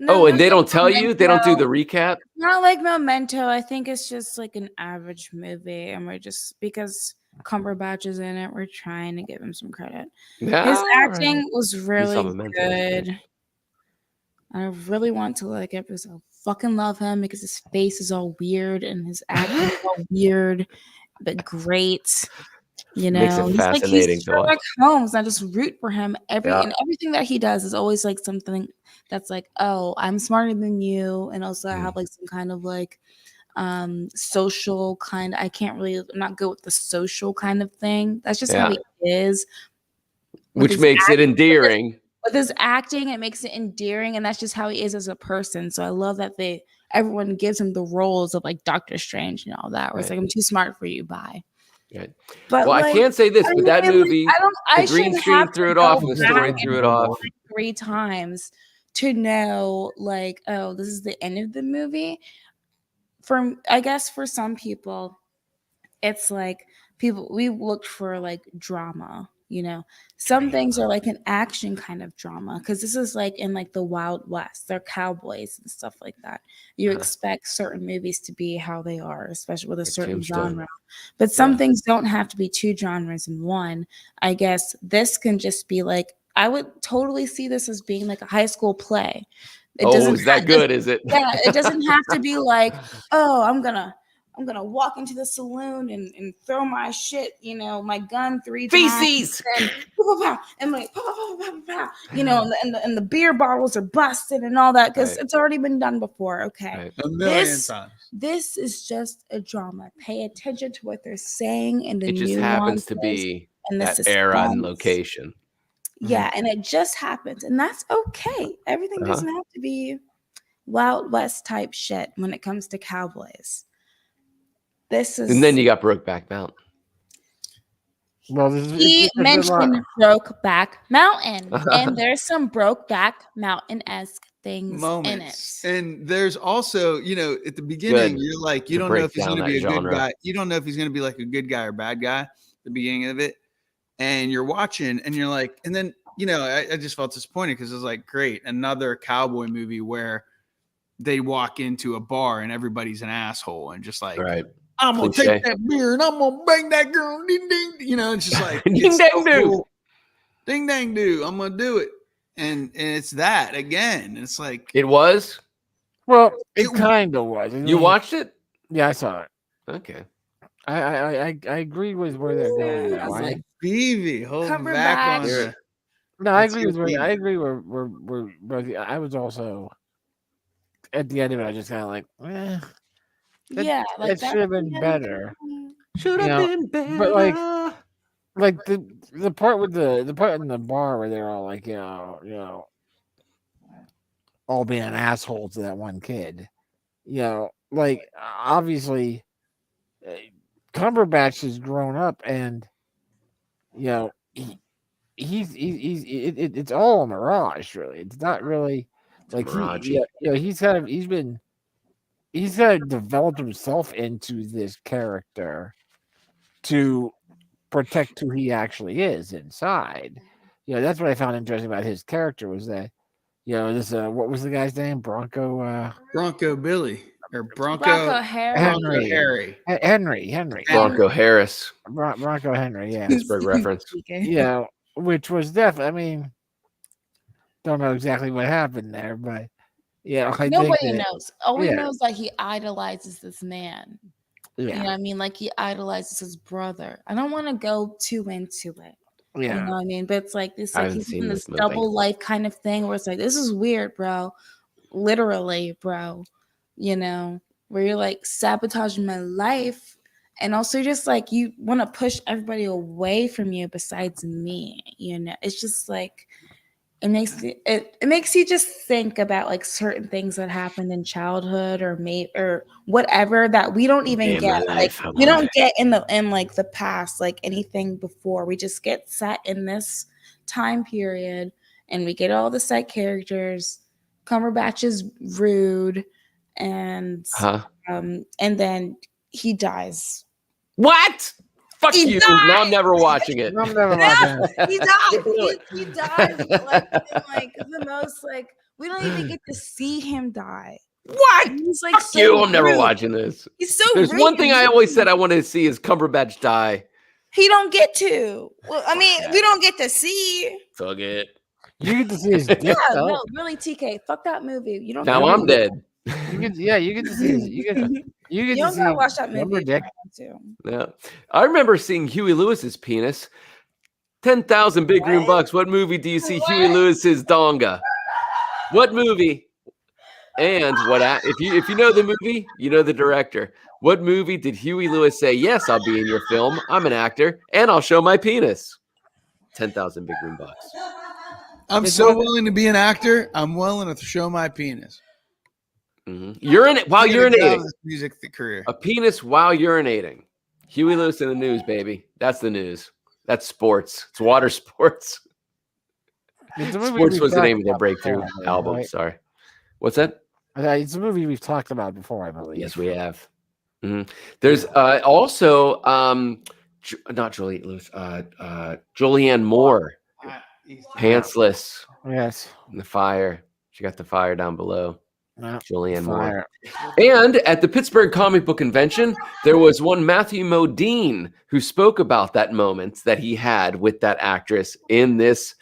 [SPEAKER 5] No,
[SPEAKER 3] and they don't tell you? They don't do the recap?
[SPEAKER 5] Not like Memento. I think it's just like an average movie, and we're just because Cumberbatch is in it, we're trying to give him some credit.
[SPEAKER 3] Yeah,
[SPEAKER 5] his acting was really good. I really want to like it because I fucking love him because his face is all weird and his acting is all weird, but great. You know,
[SPEAKER 3] makes it fascinating
[SPEAKER 5] he's Sherlock Holmes. I just root for him. And everything that he does is always like something that's like, oh, I'm smarter than you, and also I have like some kind of like social kind. I can't really not go with the social kind of thing. That's just how he is.
[SPEAKER 3] Which makes it endearing.
[SPEAKER 5] With his acting, it makes it endearing, and that's just how he is as a person. So I love that everyone gives him the roles of like Doctor Strange and all that. Where it's like, I'm too smart for you. Bye.
[SPEAKER 3] Right.
[SPEAKER 5] But
[SPEAKER 3] well, like, I can't say this, but that movie, the green screen threw it off, and the story threw it off
[SPEAKER 5] 3 times to know, like, oh, this is the end of the movie. I guess for some people, it's like we looked for like drama. You know, some things are like an action kind of drama because this is like in like the Wild West. They're cowboys and stuff like that. You expect certain movies to be how they are, especially with a certain genre. But some things don't have to be 2 genres in one. I guess this can just be like, I would totally see this as being like a high school play.
[SPEAKER 3] Is that good? Is it?
[SPEAKER 5] Yeah, it doesn't have to be like, oh, I'm gonna walk into the saloon and throw my shit, you know, my gun 3 times.
[SPEAKER 3] Feces!
[SPEAKER 5] And like, you know, and the beer bottles are busted and all that because it's already been done before. Okay.
[SPEAKER 4] A million times.
[SPEAKER 5] This is just a drama. Pay attention to what they're saying and the
[SPEAKER 3] It just happens to
[SPEAKER 5] nuances
[SPEAKER 3] be
[SPEAKER 5] and the
[SPEAKER 3] that era and
[SPEAKER 5] suspense.
[SPEAKER 3] location.
[SPEAKER 5] Yeah, and it just happens, and that's okay. Everything doesn't have to be Wild West type shit when it comes to cowboys. This is.
[SPEAKER 3] And then you got Brokeback Mountain.
[SPEAKER 2] Well,
[SPEAKER 5] He mentioned Brokeback Mountain, and there's some Brokeback Mountain-esque things
[SPEAKER 4] moments.
[SPEAKER 5] in it.
[SPEAKER 4] And there's also, at the beginning, you're like, you don't know if he's going to be a good guy. You don't know if he's going to be like a good guy or bad guy at the beginning of it. And you're watching and you're like, and then, I just felt disappointed because it was like, great, another cowboy movie where they walk into a bar and everybody's an asshole and just like, I'm going to take that beer and I'm going to bang that girl. Ding, ding. It's just like,
[SPEAKER 3] ding, dang, do.
[SPEAKER 4] Cool. Ding, dang, do. I'm going to do it. And it's that again. It's like.
[SPEAKER 3] It was?
[SPEAKER 2] Well, it kind of was.
[SPEAKER 3] You watched it?
[SPEAKER 2] Yeah, I saw it.
[SPEAKER 3] Okay.
[SPEAKER 2] I agree with where they're going.
[SPEAKER 4] I was like, Beavy, holding back on it.
[SPEAKER 2] No, I agree with where. I agree where I was also at the end of it. I just kind of like, that should have been better.
[SPEAKER 3] Should have been better.
[SPEAKER 2] But like the part with the part in the bar where they're all like, all being an asshole to that one kid. Like obviously, Cumberbatch has grown up, and it's all a mirage, really. It's not really like he's kind of developed himself into this character to protect who he actually is inside. That's what I found interesting about his character was that this what was the guy's name? Bronco
[SPEAKER 4] Billy or Bronco
[SPEAKER 5] Harry.
[SPEAKER 2] Henry.
[SPEAKER 3] Bronco Harris.
[SPEAKER 2] Bronco Henry, yeah.
[SPEAKER 3] Pittsburgh reference.
[SPEAKER 2] Which was definitely, I mean, don't know exactly what happened there, but
[SPEAKER 5] nobody knows. All we know is that he idolizes this man. You know what I mean? Like he idolizes his brother. I don't want to go too into it. You know what I mean? But it's like this, like he's in this double life kind of thing where it's like, this is weird, bro. Literally, bro. Where you're like sabotaging my life. And also just like you want to push everybody away from you besides me. It's just like it makes you just think about like certain things that happened in childhood or whatever that we don't even get. Like we don't get in like the past, like anything before. We just get set in this time period and we get all the set characters. Cumberbatch is rude and then he dies.
[SPEAKER 3] What? Fuck he you! Died. No, I'm never watching it.
[SPEAKER 2] I'm never watching it.
[SPEAKER 5] He died. He died like the most like we don't even get to see him die.
[SPEAKER 3] What?
[SPEAKER 5] He's like
[SPEAKER 3] Fuck
[SPEAKER 5] so
[SPEAKER 3] you! I'm never
[SPEAKER 5] rude.
[SPEAKER 3] watching this.
[SPEAKER 5] He's so.
[SPEAKER 3] There's
[SPEAKER 5] rude.
[SPEAKER 3] one thing I always said I wanted to see is Cumberbatch die.
[SPEAKER 5] He don't get to. Well, I mean, we don't get to see.
[SPEAKER 3] Fuck it.
[SPEAKER 2] You get to see his dick.
[SPEAKER 5] No, really, TK. Fuck that movie. You don't.
[SPEAKER 3] Now I'm dead.
[SPEAKER 2] You get to see. You get to see.
[SPEAKER 5] Watch that movie.
[SPEAKER 2] Dick.
[SPEAKER 3] Yeah, I remember seeing Huey Lewis's penis. 10,000 big room bucks. What movie do you see Huey Lewis's donga? What movie? And what? If you know the movie, you know the director. What movie did Huey Lewis say? Yes, I'll be in your film. I'm an actor, and I'll show my penis. 10,000 big room bucks.
[SPEAKER 4] I'm so willing to be an actor. I'm willing to show my penis.
[SPEAKER 3] Urinate while urinating.
[SPEAKER 4] Music career.
[SPEAKER 3] A penis while urinating. Huey Lewis in the news, baby. That's the news. That's sports. It's water sports. Sports was the name of their breakthrough album. Right? Sorry. What's that?
[SPEAKER 2] It's a movie we've talked about before, I believe.
[SPEAKER 3] Yes, we have. There's also not Juliette Lewis, Julianne Moore. Pantsless.
[SPEAKER 2] Yes.
[SPEAKER 3] In the fire. She got the fire down below. Julianne
[SPEAKER 2] Moore.
[SPEAKER 3] And at the Pittsburgh Comic Book Convention, there was one Matthew Modine who spoke about that moment that he had with that actress in this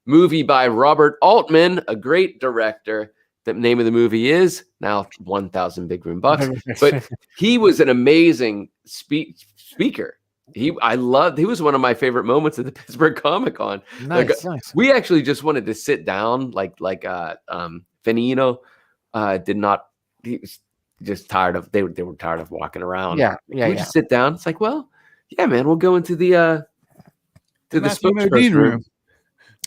[SPEAKER 3] movie by Robert Altman, a great director. The name of the movie is now 1,000 big room bucks. But he was an amazing speaker. He was one of my favorite moments at the Pittsburgh Comic Con.
[SPEAKER 2] Nice.
[SPEAKER 3] We actually just wanted to sit down, like Finino did not. just tired of they were tired of walking around.
[SPEAKER 2] Yeah.
[SPEAKER 3] We just sit down. It's like, well, yeah, man, we'll go into the
[SPEAKER 4] Matthew
[SPEAKER 3] spokesperson
[SPEAKER 4] Modine
[SPEAKER 3] room.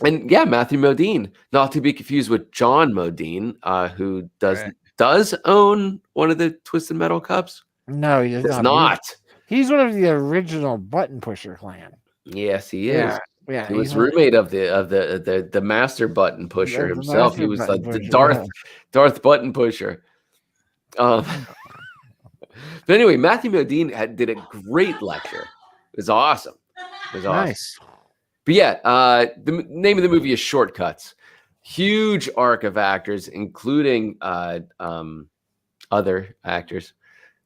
[SPEAKER 3] And yeah, Matthew Modine, not to be confused with John Modine, who does own one of the Twisted Metal cups.
[SPEAKER 2] No, he does
[SPEAKER 3] not.
[SPEAKER 2] He's one of the original button pusher clan.
[SPEAKER 3] Yes, he is.
[SPEAKER 2] Yeah,
[SPEAKER 3] he was roommate of the master button pusher himself. He was the Darth button pusher. But anyway, Matthew Modine did a great lecture. It was awesome.
[SPEAKER 2] Nice.
[SPEAKER 3] But yeah, the name of the movie is Shortcuts. Huge arc of actors, including other actors.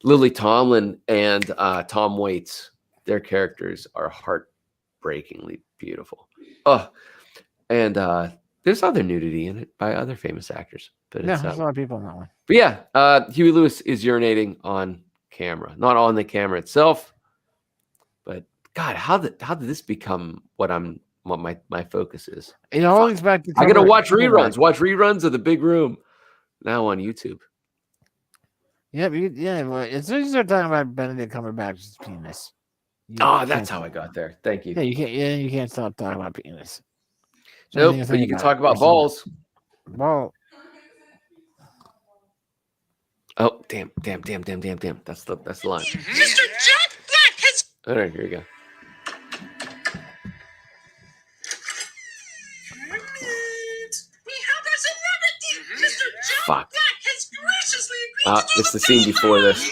[SPEAKER 3] Lily Tomlin and Tom Waits. Their characters are heartbreakingly beautiful. Oh, and there's other nudity in it by other famous actors. But
[SPEAKER 2] there's a lot of people in that one.
[SPEAKER 3] But yeah, Huey Lewis is urinating on camera, not on the camera itself. But God, how did this become what my focus is?
[SPEAKER 2] It always back to
[SPEAKER 3] I gotta watch reruns. Watch reruns of The Big Room now on YouTube.
[SPEAKER 2] Yeah, well, as soon as you start talking about Benedict Cumberbatch's penis.
[SPEAKER 3] That's how I got there. Thank you.
[SPEAKER 2] Yeah, you can't stop talking about penis.
[SPEAKER 3] Nope, but you can talk about balls.
[SPEAKER 2] Ball.
[SPEAKER 3] Oh, damn. That's the line.
[SPEAKER 7] Mr. Jack Black has.
[SPEAKER 3] All right, here we go. Fuck. It's the scene before this.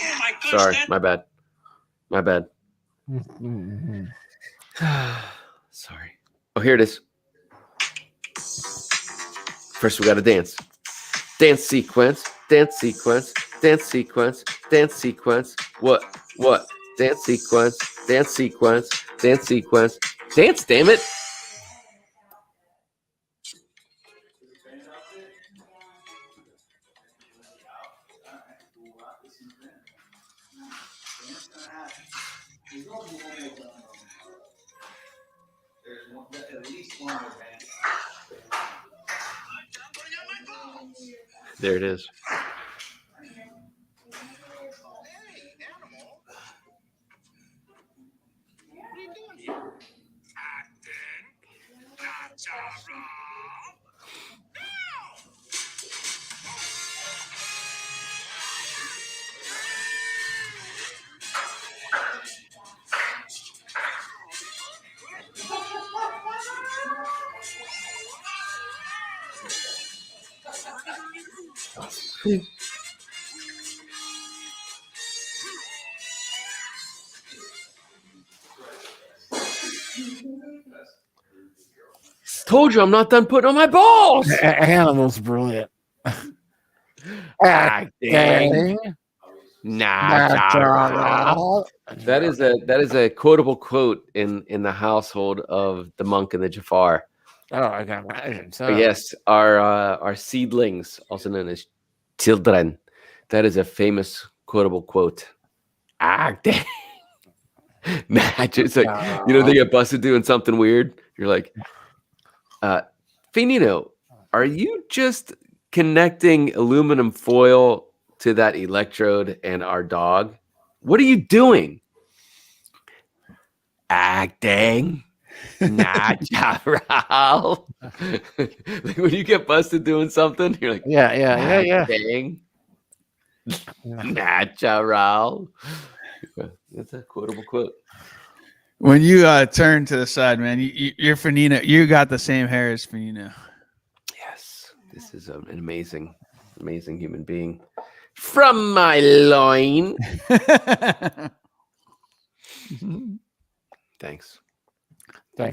[SPEAKER 3] Sorry, my bad. Sorry. Oh, here it is. First, we got to dance. Dance sequence. What? Dance sequence. Dance, damn it. There it is. Told you I'm not done putting on my balls.
[SPEAKER 2] Animal's brilliant.
[SPEAKER 3] Acting. Natural. That is a quotable quote in the household of the monk and the Jafar.
[SPEAKER 2] Oh, I can imagine. So.
[SPEAKER 3] Yes, our seedlings, also known as children. That is a famous quotable quote. Acting. It's like, they get busted doing something weird. You're like, Finino, are you just connecting aluminum foil to that electrode and our dog? What are you doing? Acting. Natural. Like when you get busted doing something, you're like,
[SPEAKER 2] yeah.
[SPEAKER 3] Acting. Natural. That's a quotable quote.
[SPEAKER 4] When you turn to the side, man, you're Finino. You got the same hair as Finino.
[SPEAKER 3] Yes, this is an amazing human being from my loin. Thanks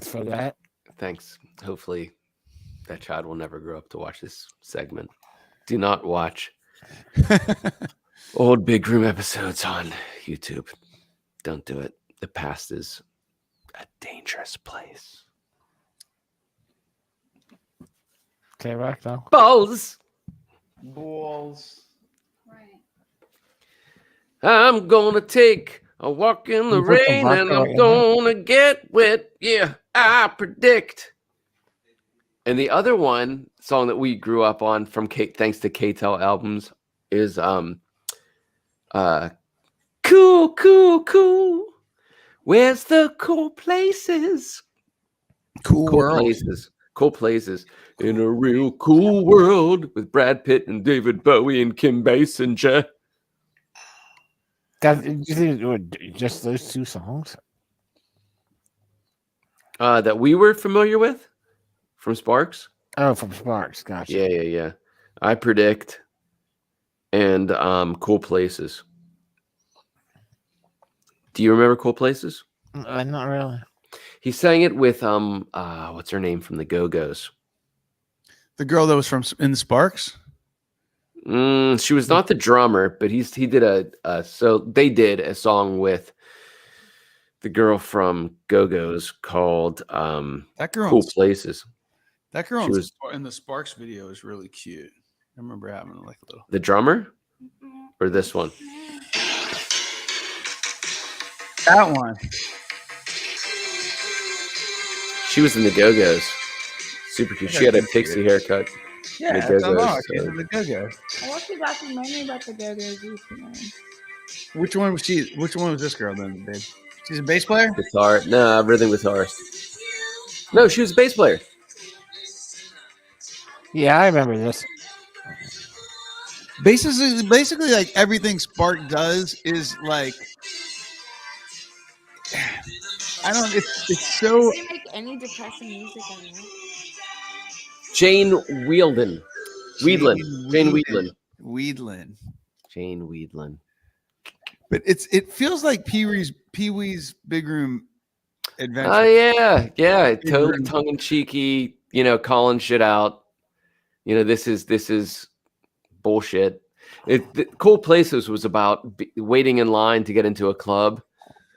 [SPEAKER 2] for that.
[SPEAKER 3] Thanks. Hopefully, that child will never grow up to watch this segment. Do not watch old Big Room episodes on YouTube. Don't do it. The past is a dangerous place.
[SPEAKER 2] Okay, back now.
[SPEAKER 3] Balls.
[SPEAKER 7] Right.
[SPEAKER 3] I'm gonna take a walk in the rain and I'm gonna get wet. Yeah, I predict. And the other song that we grew up on from thanks to KTEL albums is Cool, cool, cool. Where's the cool places?
[SPEAKER 4] Cool world.
[SPEAKER 3] Places. Cool places. In a real cool world with Brad Pitt and David Bowie and Kim Basinger.
[SPEAKER 2] You think it would just those two songs?
[SPEAKER 3] That we were familiar with from Sparks.
[SPEAKER 2] Oh, from Sparks. Gotcha.
[SPEAKER 3] Yeah. I Predict and Cool Places. Do you remember Cool Places?
[SPEAKER 2] Not really.
[SPEAKER 3] He sang it with what's her name from the Go-Go's?
[SPEAKER 4] The girl that was in the Sparks.
[SPEAKER 3] She was not the drummer, but he did so they did a song with the girl from Go-Go's called
[SPEAKER 4] that girl
[SPEAKER 3] Cool Places.
[SPEAKER 4] That girl in the Sparks video is really cute. I remember having like a little.
[SPEAKER 3] The drummer or this one?
[SPEAKER 4] That one.
[SPEAKER 3] She was in the Go-Go's. Super cute. She had a pixie haircut.
[SPEAKER 4] Yeah,
[SPEAKER 3] the
[SPEAKER 4] that's
[SPEAKER 3] Go-Go's,
[SPEAKER 4] she's in the Go-Go.
[SPEAKER 5] I watched a documentary about the Go-Go's recently.
[SPEAKER 4] Which one was she? Which one was this girl then, babe? She's a bass player?
[SPEAKER 3] Guitar. No, everything guitarist. No, she was a bass player.
[SPEAKER 2] Yeah, I remember this.
[SPEAKER 4] Basically, like everything Spark does is like, I don't. It's so.
[SPEAKER 5] They make any depressing music on that.
[SPEAKER 3] Jane Weedlin. Jane Weedlin.
[SPEAKER 4] But it feels like Pee-wee's Big Room Adventure.
[SPEAKER 3] Oh yeah, totally tongue in cheeky. Calling shit out. This is bullshit. Cool Places was about waiting in line to get into a club,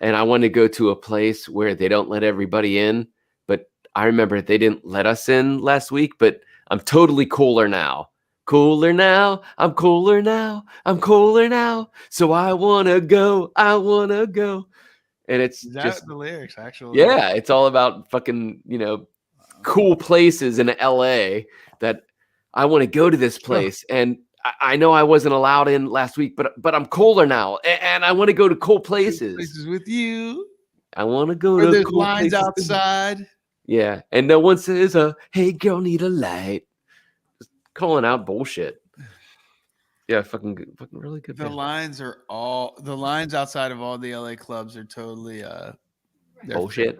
[SPEAKER 3] and I wanted to go to a place where they don't let everybody in. But I remember they didn't let us in last week. But I'm totally cooler now. Cooler now. I'm cooler now. I'm cooler now. So I wanna go. And it's just
[SPEAKER 4] the lyrics, actually.
[SPEAKER 3] Yeah, it's all about fucking cool places in LA that I want to go to this place, and I know I wasn't allowed in last week, but I'm cooler now, and I want to go to cool places.
[SPEAKER 4] Places with you.
[SPEAKER 3] I want to go
[SPEAKER 4] Where
[SPEAKER 3] to
[SPEAKER 4] there's
[SPEAKER 3] cool
[SPEAKER 4] lines
[SPEAKER 3] places.
[SPEAKER 4] outside.
[SPEAKER 3] Yeah, and no one says, "Hey, girl, need a light." Just calling out bullshit. Yeah, fucking really good.
[SPEAKER 4] The lines outside of all the LA clubs are totally
[SPEAKER 3] bullshit.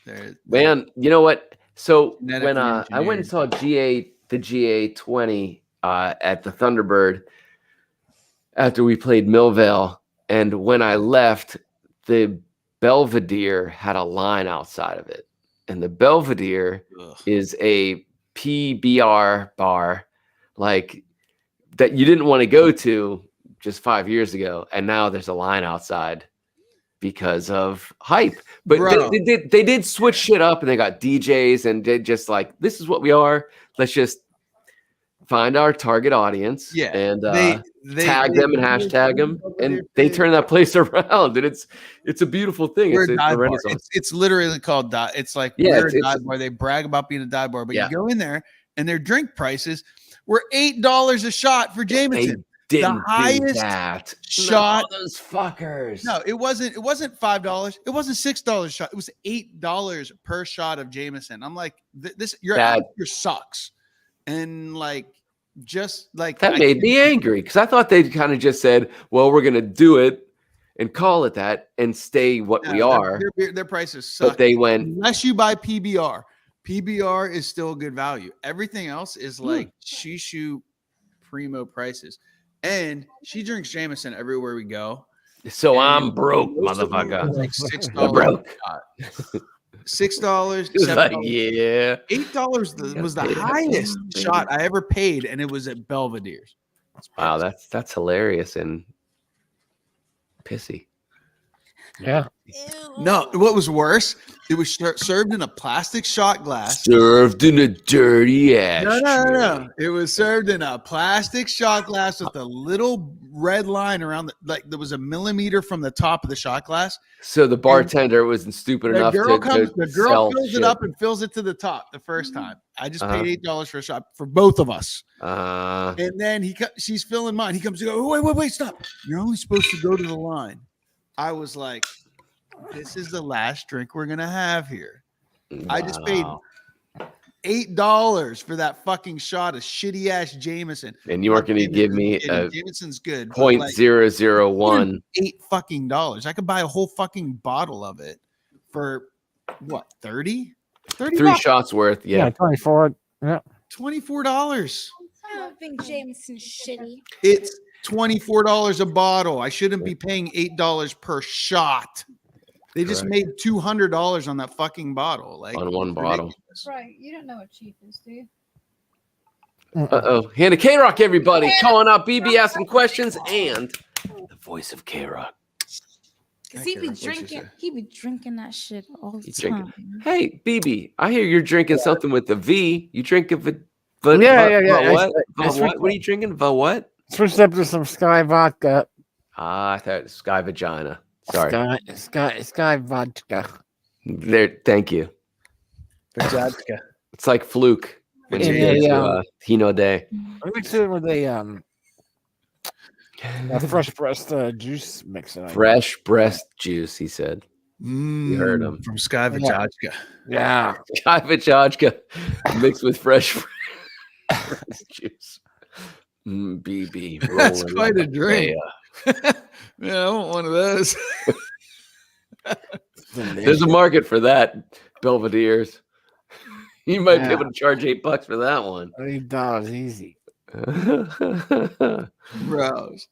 [SPEAKER 4] They're
[SPEAKER 3] Man, you know what? So
[SPEAKER 4] genetically
[SPEAKER 3] when I went and saw the GA20 at the Thunderbird after we played Millvale, and when I left, the Belvedere had a line outside of it, and the Belvedere is a PBR bar, like that you didn't want to go to just 5 years ago, and now there's a line outside because of hype. But they did switch shit up, and they got DJs, and they just like, this is what we are. Let's just find our target audience, and tag them and hashtag them, and they turn that place around, and it's a beautiful thing. It's a renaissance.
[SPEAKER 4] It's literally called dive. It's like we're a dive bar. They brag about being a dive bar, but you go in there, and their drink prices were $8 a shot for Jameson. The highest shot.
[SPEAKER 3] No, those fuckers.
[SPEAKER 4] No, it wasn't $5. It wasn't $6 a shot. It was $8 per shot of Jameson. I'm like, your atmosphere sucks. And like, just like
[SPEAKER 3] that made me angry, because I thought they kind of just said, well, we're gonna do it and call it that and stay what we are.
[SPEAKER 4] Their prices suck.
[SPEAKER 3] But they went,
[SPEAKER 4] unless you buy PBR. PBR is still a good value. Everything else is like shishu primo prices. And she drinks Jameson everywhere we go.
[SPEAKER 3] So I'm broke, motherfucker.
[SPEAKER 4] Like $6.
[SPEAKER 3] I'm broke.
[SPEAKER 4] $6, $7.
[SPEAKER 3] Like, yeah.
[SPEAKER 4] $8 was the highest shot I ever paid, and it was at Belvedere's.
[SPEAKER 3] Wow, that's hilarious and pissy.
[SPEAKER 2] Yeah.
[SPEAKER 4] No, what was worse? It was served in a plastic shot glass.
[SPEAKER 3] Served in a dirty ash.
[SPEAKER 4] No. It was served in a plastic shot glass with a little red line around there was a millimeter from the top of the shot glass.
[SPEAKER 3] So the bartender wasn't stupid enough
[SPEAKER 4] The girl fills
[SPEAKER 3] shit.
[SPEAKER 4] it up and fills it to the top the first time. I just paid $8 for a shot for both of us. And then she's filling mine. He comes to go, wait, stop. You're only supposed to go to the line. I was like, this is the last drink we're going to have here. Wow. I just paid $8 for that fucking shot of shitty ass Jameson.
[SPEAKER 3] And you weren't going to give me a
[SPEAKER 4] Jameson's good.
[SPEAKER 3] 0.001.
[SPEAKER 4] $8 I could buy a whole fucking bottle of it for what, 30? 30
[SPEAKER 3] 3 shots worth. Yeah.
[SPEAKER 2] 24. Yeah.
[SPEAKER 4] $24.
[SPEAKER 5] I don't think Jameson's shitty.
[SPEAKER 4] It's $24 a bottle. I shouldn't be paying $8 per shot. They just made $200 on that fucking bottle. Like
[SPEAKER 3] on one bottle.
[SPEAKER 11] Right. You don't know what cheap is, do you?
[SPEAKER 3] Uh-oh. Hannah K-Rock, everybody. Calling out BB asking questions and the voice of K-Rock.
[SPEAKER 5] Cause he be drinking that shit all the time.
[SPEAKER 3] Hey, BB, I hear you're drinking something with the V. You drink it with
[SPEAKER 2] yeah.
[SPEAKER 3] What? What are you drinking? What?
[SPEAKER 2] Switched up to some Sky vodka.
[SPEAKER 3] I thought it was Sky Vagina. Sorry.
[SPEAKER 2] Sky vodka.
[SPEAKER 3] There, thank you.
[SPEAKER 4] Vodka.
[SPEAKER 3] It's like Fluke when you go to Hino Day.
[SPEAKER 2] I mixed it with a fresh pressed juice mixer.
[SPEAKER 3] Fresh breast juice, he said. You heard him.
[SPEAKER 4] From Sky Vodka.
[SPEAKER 2] Yeah.
[SPEAKER 3] Sky Vodka mixed with fresh juice. BB.
[SPEAKER 4] That's quite a drink. Yeah, I want one of those.
[SPEAKER 3] There's a market for that, Belvedere's. You might be able to charge $8 for that one.
[SPEAKER 2] $8 easy.
[SPEAKER 4] Bros.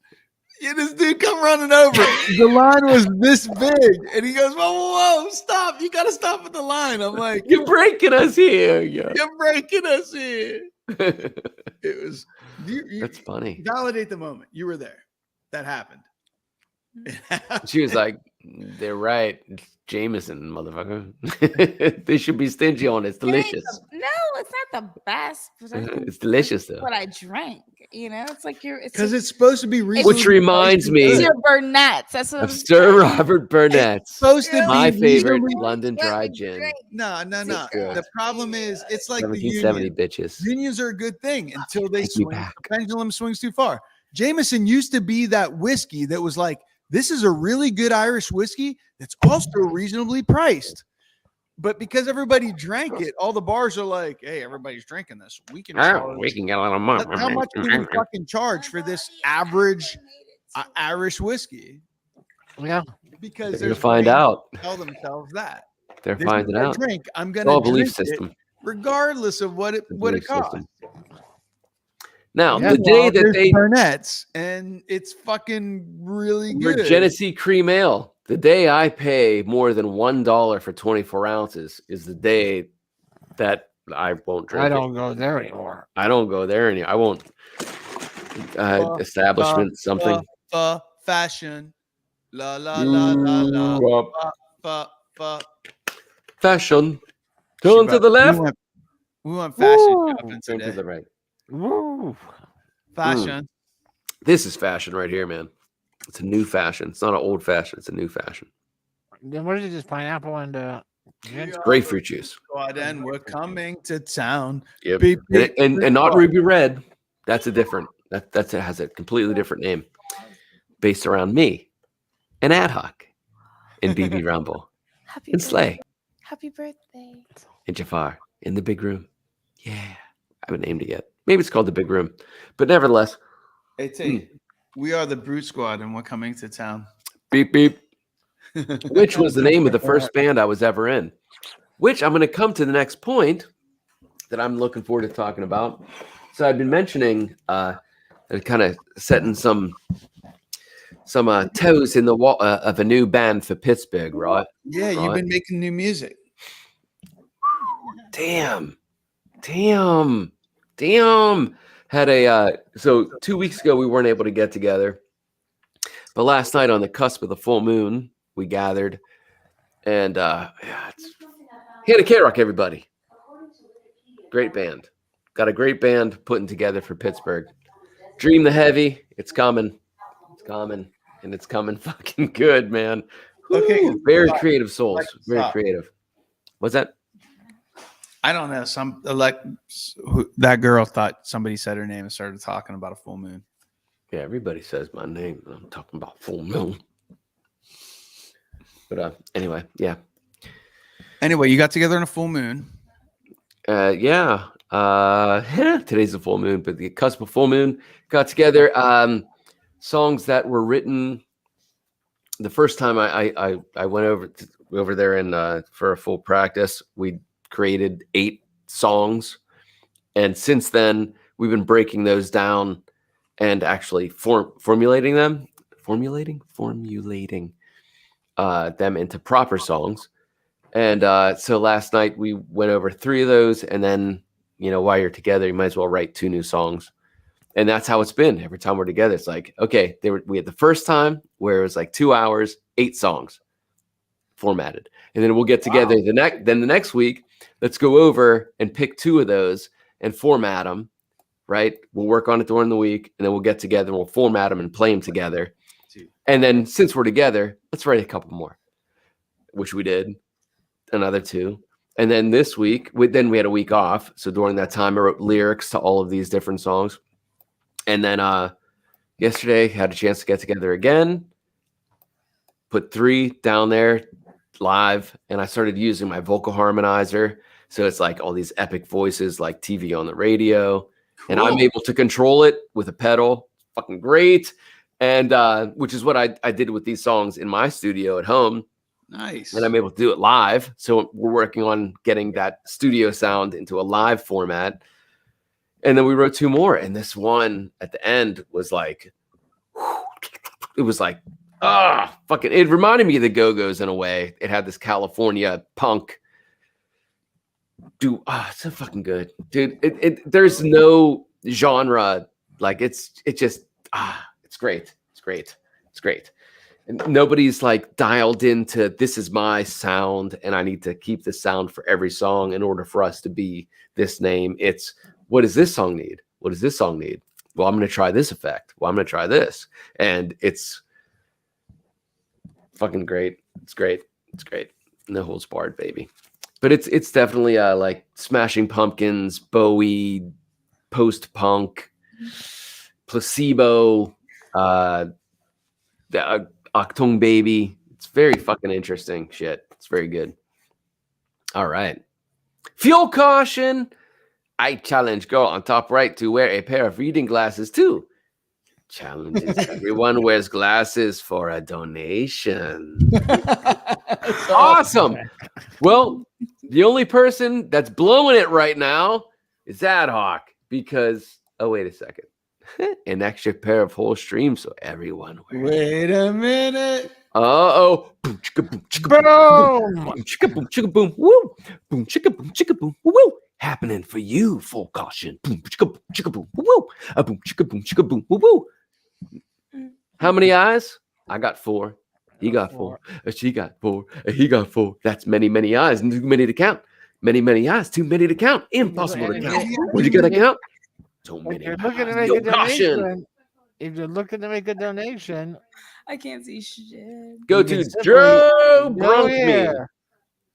[SPEAKER 4] Yeah, this dude come running over. The line was this big. And he goes, whoa, stop. You got to stop at the line. I'm like,
[SPEAKER 3] you're breaking us here.
[SPEAKER 4] You're breaking us here. It was.
[SPEAKER 3] That's funny.
[SPEAKER 4] Validate the moment. You were there. That happened.
[SPEAKER 3] She was like, they're right. It's Jameson, motherfucker. They should be stingy on it. It's delicious.
[SPEAKER 5] No, it's not the best.
[SPEAKER 3] It's delicious, though.
[SPEAKER 5] What I drank, it's like
[SPEAKER 4] because it's supposed to be
[SPEAKER 3] reasonable. Which reminds me,
[SPEAKER 5] it's your Burnett's. That's what
[SPEAKER 3] of Sir Robert Burnett's.
[SPEAKER 4] It's supposed to be
[SPEAKER 3] my favorite London dry gin.
[SPEAKER 4] No. The problem is, it's like
[SPEAKER 3] 1770 bitches.
[SPEAKER 4] Unions are a good thing until they swing. The pendulum swings too far. Jameson used to be that whiskey that was like, this is a really good Irish whiskey that's also reasonably priced. But because everybody drank it, all the bars are like, hey, everybody's drinking this. We can
[SPEAKER 3] get a little money.
[SPEAKER 4] How much do we fucking charge for this average Irish whiskey?
[SPEAKER 2] Yeah.
[SPEAKER 4] Because
[SPEAKER 3] they're going to find out.
[SPEAKER 4] Tell themselves that.
[SPEAKER 3] They're finding out.
[SPEAKER 4] I'm going to
[SPEAKER 3] belief system.
[SPEAKER 4] Regardless of what it costs.
[SPEAKER 3] Now, the day that they
[SPEAKER 4] Burnett's and it's fucking really good.
[SPEAKER 3] Genesee Cream Ale. The day I pay more than $1 for 24 ounces is the day that I won't drink.
[SPEAKER 2] I don't go there anymore.
[SPEAKER 3] I don't go there anymore. I won't. Establishment something.
[SPEAKER 4] Fashion. La la la la la.
[SPEAKER 3] Fashion. Turn to the left.
[SPEAKER 4] We want fashion shopping
[SPEAKER 3] Turn
[SPEAKER 4] today.
[SPEAKER 3] to the right.
[SPEAKER 2] Woo.
[SPEAKER 4] Fashion.
[SPEAKER 3] This is fashion right here, man. It's a new fashion. It's not an old fashion. It's a new fashion.
[SPEAKER 2] Then what is it? Just pineapple and
[SPEAKER 3] grapefruit juice.
[SPEAKER 4] And we're coming to town.
[SPEAKER 3] Yep. And not ruby red. That's a different. That has a completely different name, based around me, and Ad Hoc, and BB Rumble, and Slay.
[SPEAKER 5] Happy birthday.
[SPEAKER 3] And Jafar in the big room. Yeah, I haven't named it yet. Maybe it's called the big room, but nevertheless.
[SPEAKER 4] Hey, T, we are the Brute Squad, and we're coming to town.
[SPEAKER 3] Beep beep. Which was the name of the first band I was ever in. Which I'm going to come to the next point that I'm looking forward to talking about. So I've been mentioning, kind of setting some toes in the wall of a new band for Pittsburgh, right?
[SPEAKER 4] Yeah, you've been making new music.
[SPEAKER 3] Damn. Had so 2 weeks ago we weren't able to get together, but last night on the cusp of the full moon, we gathered, and it's Hannah K-Rock, everybody. Great band. Got a great band putting together for Pittsburgh. Dream the Heavy. It's coming. It's coming. And it's coming fucking good, man.
[SPEAKER 4] Okay.
[SPEAKER 3] Woo, very creative souls. Very creative. What's that?
[SPEAKER 4] I don't know. That girl thought somebody said her name and started talking about a full moon.
[SPEAKER 3] Yeah, everybody says my name. I'm talking about full moon. But anyway, yeah.
[SPEAKER 4] Anyway, you got together on a full moon.
[SPEAKER 3] Yeah. Today's the full moon, but the cusp of full moon got together. Songs that were written the first time I went over there and for a full practice, we created 8 songs, and since then we've been breaking those down and actually formulating them into proper songs. And so last night we went over 3 of those, and then while you're together, you might as well write 2 new songs. And that's how it's been every time we're together. It's like, okay, we had the first time where it was like 2 hours, 8 songs formatted. And then we'll get together the next week. Let's go over and pick 2 of those and format them, right? We'll work on it during the week, and then we'll get together and we'll format them and play them together. And then since we're together, let's write a couple more, which we did, another 2. And then this week, we had a week off. So during that time, I wrote lyrics to all of these different songs. And then yesterday, had a chance to get together again, put 3 down there live, and I started using my vocal harmonizer. So it's like all these epic voices like TV on the radio. Cool. And I'm able to control it with a pedal. Fucking great. And which is what I did with these songs in my studio at home.
[SPEAKER 4] Nice.
[SPEAKER 3] And I'm able to do it live. So we're working on getting that studio sound into a live format. And then we wrote 2 more. And this one at the end was like, it was like, fucking, it reminded me of the Go-Go's in a way. It had this California punk. Dude, it's so fucking good. Dude, there's no genre. Like it's just, it's great. It's great. It's great. And nobody's like dialed into this is my sound and I need to keep the sound for every song in order for us to be this name. It's what does this song need? What does this song need? Well, I'm going to try this effect. Well, I'm going to try this. And it's fucking great. It's great. It's great. No holds barred, baby. But it's definitely like Smashing Pumpkins, Bowie, post-punk, Placebo, the Octung Baby. It's very fucking interesting shit. It's very good. All right. Fuel caution. I challenge girl on top right to wear a pair of reading glasses too. Challenges everyone wears glasses for a donation. Awesome. Well, the only person that's blowing it right now is Ad Hoc because, oh, wait a second. An extra pair of whole streams so everyone wears.
[SPEAKER 4] Wait a minute.
[SPEAKER 3] Uh-oh. Boom, chicka, boom, chicka, boom, chicka, boom, chicka, boom, woo. Boom, chicka, boom, chicka, boom, woo. Happening for you, full caution. Boom, chicka, boom, chicka, boom, woo. Boom, chicka, boom, woo. How many eyes? I got 4. He got 4. She got 4. He got 4. That's many, many eyes. Too many to count. Many, many eyes. Too many to count. Impossible to count. What you gotta count? So many.
[SPEAKER 2] If you're looking to make a donation,
[SPEAKER 5] I can't see shit.
[SPEAKER 3] Go to Joe Brunk Me.